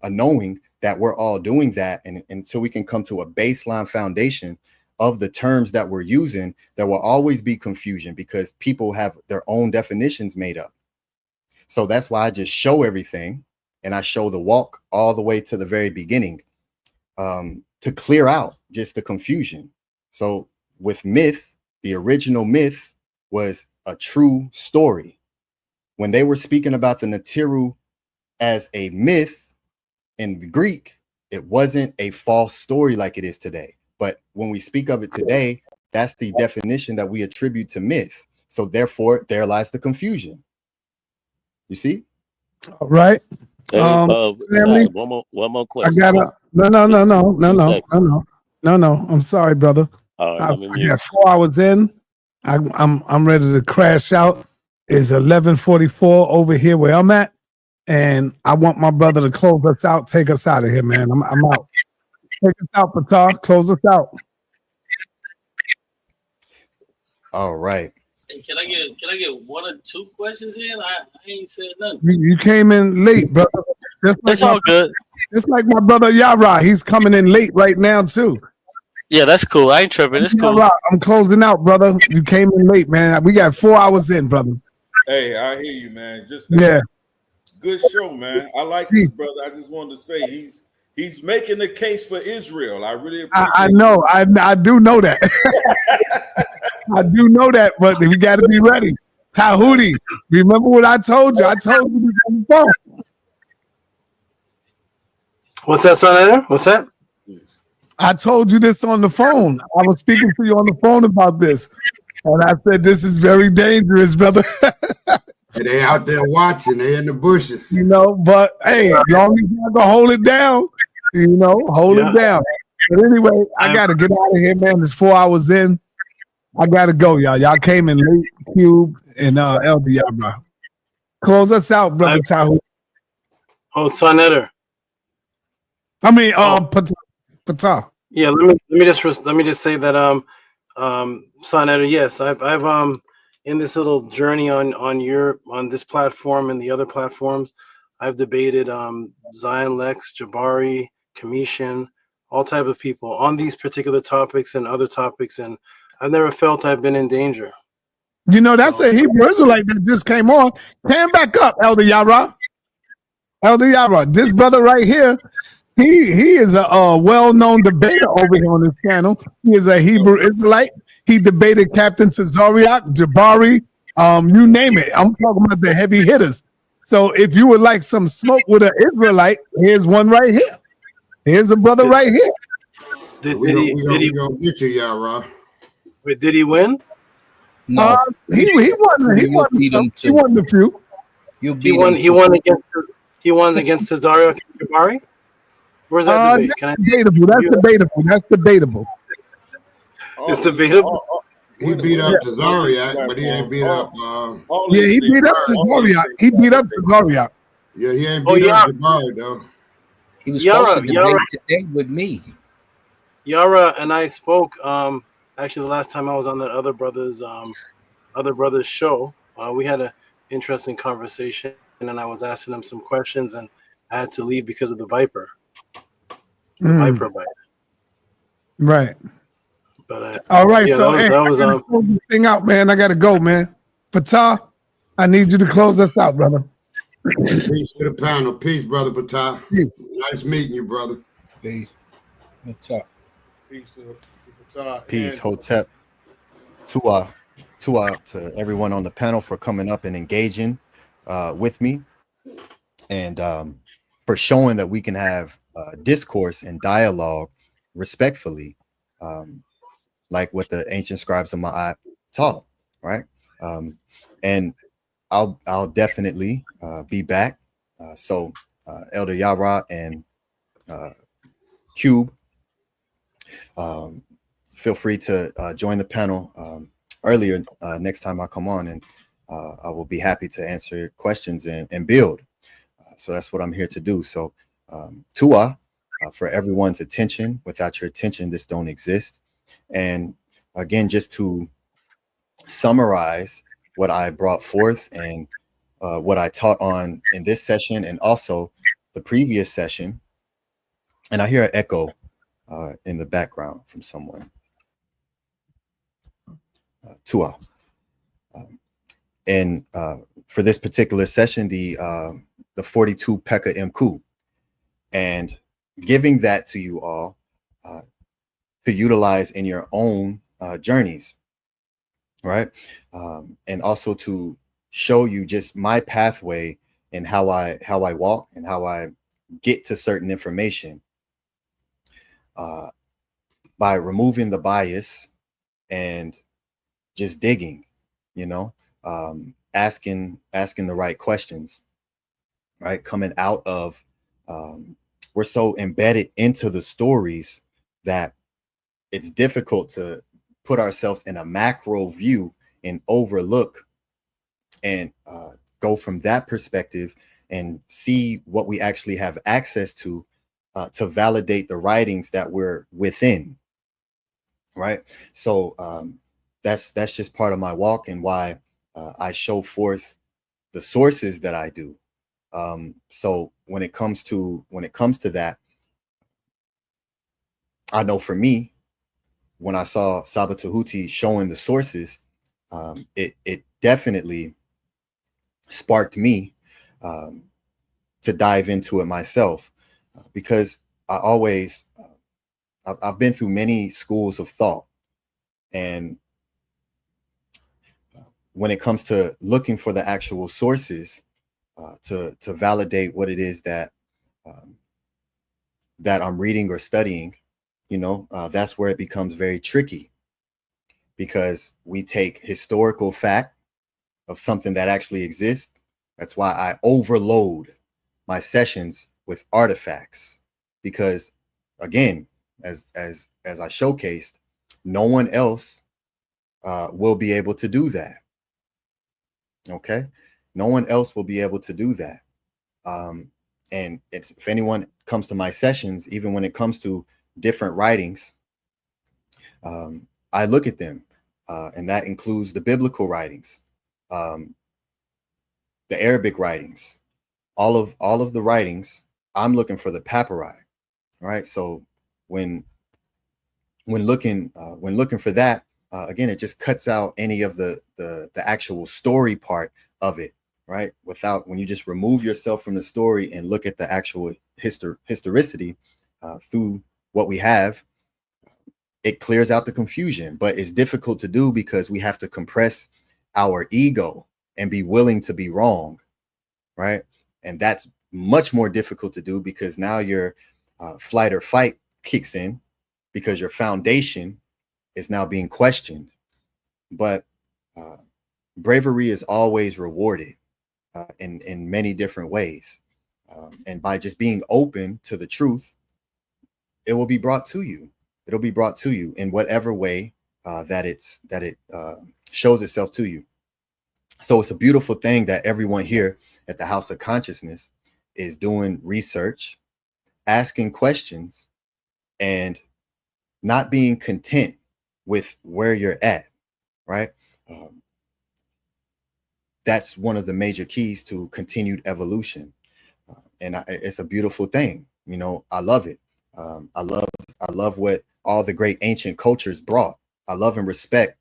Speaker 6: a knowing that we're all doing that, and until we can come to a baseline foundation of the terms that we're using, there will always be confusion because people have their own definitions made up. So that's why I just show everything, and I show the walk all the way to the very beginning, to clear out just the confusion. So with myth, the original myth was a true story. When they were speaking about the Neteru as a myth in the Greek, it wasn't a false story like it is today. But when we speak of it today, that's the definition that we attribute to myth. So therefore, there lies the confusion. You see?
Speaker 3: All right.
Speaker 17: Hey,
Speaker 3: Family,
Speaker 17: sorry, one more question.
Speaker 3: I gotta no. I'm sorry, brother.
Speaker 17: All right,
Speaker 3: I
Speaker 17: let me mute.
Speaker 3: got 4 hours in. I'm ready to crash out. It's 11:44 over here where I'm at, and I want my brother to close us out, take us out of here, man. I'm out. Take us out, Pata. Close us out.
Speaker 6: All right.
Speaker 18: Hey, can I get one or two questions in? I ain't said nothing.
Speaker 3: You came in late, brother.
Speaker 18: It's all good.
Speaker 3: Just like my brother Yara, he's coming in late right now too.
Speaker 18: Yeah, that's cool. I ain't tripping. It's cool.
Speaker 3: Yara, I'm closing out, brother. You came in late, man. We got 4 hours in, brother.
Speaker 19: Hey, I hear you, man. Just
Speaker 3: yeah,
Speaker 19: good show, man. I like this brother. I just wanted to say he's making the case for Israel. I really appreciate
Speaker 3: I know. I do know that. I do know that, but we got to be ready. Tahuti, remember what I told you? I told you on the phone.
Speaker 4: What's that, sa.neter? What's that?
Speaker 3: I told you this on the phone. I was speaking to you on the phone about this. And I said, this is very dangerous, brother.
Speaker 14: They out there watching. They in the bushes.
Speaker 3: You know, but hey, as long as you have to hold it down, hold it down. But anyway, I got to get out of here, man. It's 4 hours in. I got to go, y'all. Y'all came in late, Cube and LD, bro. Close us out, Brother Tahu.
Speaker 4: Oh, sa.neter.
Speaker 3: I mean, Pata.
Speaker 4: Yeah, let me just say that sa.neter, yes, I've in this little journey on this platform and the other platforms, I've debated Zion Lex, Jabari, Commission, all type of people on these particular topics and other topics, and I've never felt I've been in danger.
Speaker 3: You know, that's a Hebrew Israelite that just came on. Came back up, Elder Yara. Elder Yara, this brother right here, he is a well-known debater over here on this channel. He is a Hebrew Israelite. He debated Captain Tazariak, Jabari, you name it. I'm talking about the heavy hitters. So if you would like some smoke with an Israelite, here's one right here. Here's a brother right here.
Speaker 4: Did he
Speaker 14: gonna get you, Yara?
Speaker 4: Wait, did he win?
Speaker 13: No,
Speaker 3: he won. He won a few.
Speaker 4: He won against Cesario Jabari. Where's that debate?
Speaker 3: That's debatable. That's debatable. That's debatable.
Speaker 4: It's debatable.
Speaker 14: He beat up Tazariak, but he ain't beat up.
Speaker 3: Yeah, he beat up Tazariak. He beat up Tazariak.
Speaker 14: Yeah, he ain't beat up Jabari though.
Speaker 13: He was supposed to debate today with me.
Speaker 4: Yara and I spoke. Actually, the last time I was on that other brother's show, we had an interesting conversation, and I was asking him some questions, and I had to leave because of the viper. Viper bite.
Speaker 3: Right.
Speaker 4: But
Speaker 3: all right,
Speaker 4: yeah,
Speaker 3: so
Speaker 4: that was
Speaker 3: I gotta close this thing out, man. I gotta go, man. Patah, I need you to close us out, brother.
Speaker 14: Peace to the panel. Peace, brother Patah. Nice meeting you, brother.
Speaker 13: Peace. What's up?
Speaker 16: Peace to Patah.
Speaker 6: Peace, Hotep. Tua to everyone on the panel for coming up and engaging with me, and for showing that we can have discourse and dialogue respectfully, like what the ancient scribes of Ma'at taught, right? And I'll definitely be back. So Elder Yara and Cube, feel free to join the panel earlier next time I come on, and I will be happy to answer questions and build. So that's what I'm here to do. So Tua, for everyone's attention. Without your attention, this don't exist. And again, just to summarize what I brought forth and what I taught on in this session and also the previous session. And I hear an echo in the background from someone. Tua. And for this particular session, the 42 Pekka Coup, and giving that to you all to utilize in your own journeys, right? And also to show you just my pathway and how I walk and how I get to certain information by removing the bias and just digging, asking the right questions, right? Coming out of, we're so embedded into the stories that it's difficult to put ourselves in a macro view and overlook and go from that perspective and see what we actually have access to validate the writings that we're within, right? So that's just part of my walk and why I show forth the sources that I do. So when it comes to that, I know for me, when I saw Saba Tahuti showing the sources, it definitely sparked me to dive into it myself, because I always I've been through many schools of thought, and when it comes to looking for the actual sources to validate what it is that that I'm reading or studying, that's where it becomes very tricky, because we take historical fact of something that actually exists. That's why I overload my sessions with artifacts, because again, as I showcased, no one else will be able to do that. Okay, no one else will be able to do that. And if anyone comes to my sessions, even when it comes to different writings, I look at them, and that includes the biblical writings, the Arabic writings, all of the writings. I'm looking for the papyri, right? So when looking for that, again, it just cuts out any of the actual story part of it, right? When you just remove yourself from the story and look at the actual historicity through what we have, it clears out the confusion. But it's difficult to do because we have to compress our ego and be willing to be wrong, right? And that's much more difficult to do because now your flight or fight kicks in, because your foundation is now being questioned. But bravery is always rewarded in many different ways. And by just being open to the truth, it will be brought to you. It'll be brought to you in whatever way that it shows itself to you. So it's a beautiful thing that everyone here at the House of Consciousness is doing research, asking questions, and not being content with where you're at, right? That's one of the major keys to continued evolution. And it's a beautiful thing. You know, I love it. I love what all the great ancient cultures brought. I love and respect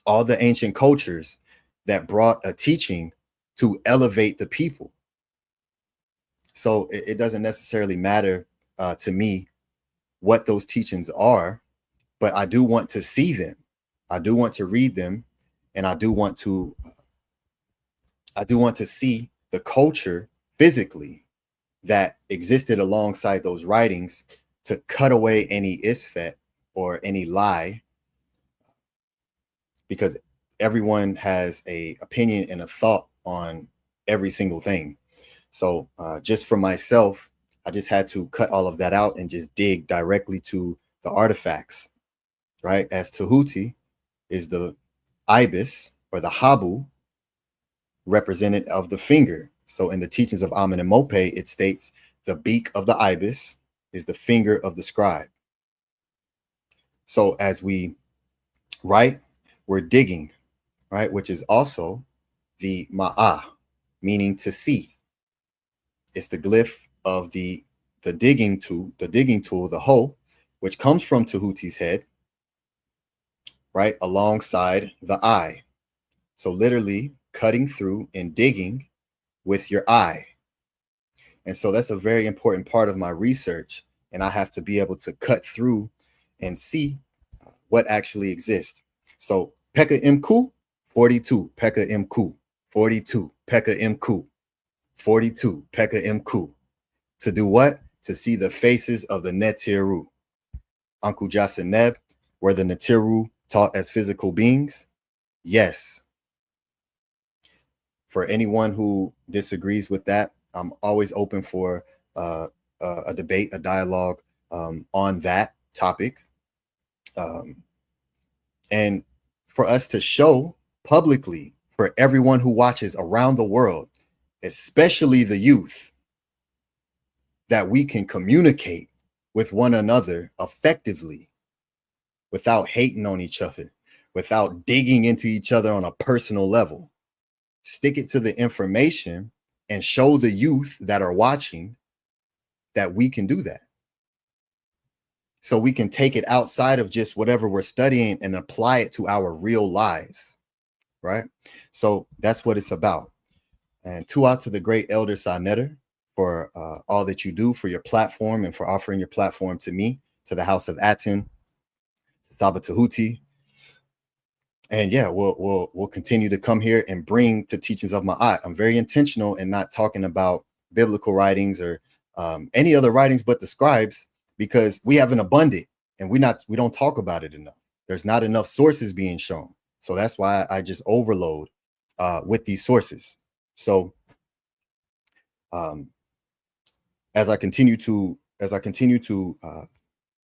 Speaker 6: all the ancient cultures that brought a teaching to elevate the people. So it doesn't necessarily matter to me what those teachings are, but I do want to see them. I do want to read them, and I do want to see the culture physically that existed alongside those writings to cut away any isfet or any lie, because everyone has a opinion and a thought on every single thing. So just for myself, I just had to cut all of that out and just dig directly to the artifacts, right? As Tahuti is the ibis or the habu, represented of the finger. So in the teachings of Amen and Mope, it states the beak of the ibis is the finger of the scribe. So as we write, we're digging, right? Which is also the ma'ah, meaning to see. It's the glyph of the digging tool, the hoe, which comes from Tahuti's head, right, alongside the eye. So literally cutting through and digging with your eye. And so that's a very important part of my research. And I have to be able to cut through and see what actually exists. So Pekka M. Coup, 42, Pekka M. Coup, 42, Pekka M. Coup, 42, Pekka M. Coup. To do what? To see the faces of the Neteru. Uncle Jaseneb, were the Neteru taught as physical beings? Yes. For anyone who disagrees with that, I'm always open for a debate, a dialogue on that topic. And for us to show publicly, for everyone who watches around the world, especially the youth, that we can communicate with one another effectively without hating on each other, without digging into each other on a personal level. Stick it to the information and show the youth that are watching that we can do that. So we can take it outside of just whatever we're studying and apply it to our real lives, right? So that's what it's about. And out to the great elder sa.neter for all that you do for your platform and for offering your platform to me, to the House of Aten, to Saba Tahuti. And yeah, we'll continue to come here and bring the teachings of Ma'at. I'm very intentional in not talking about biblical writings or any other writings but the scribes, because we have an abundant and we don't talk about it enough. There's not enough sources being shown. So that's why I just overload with these sources. So as I continue to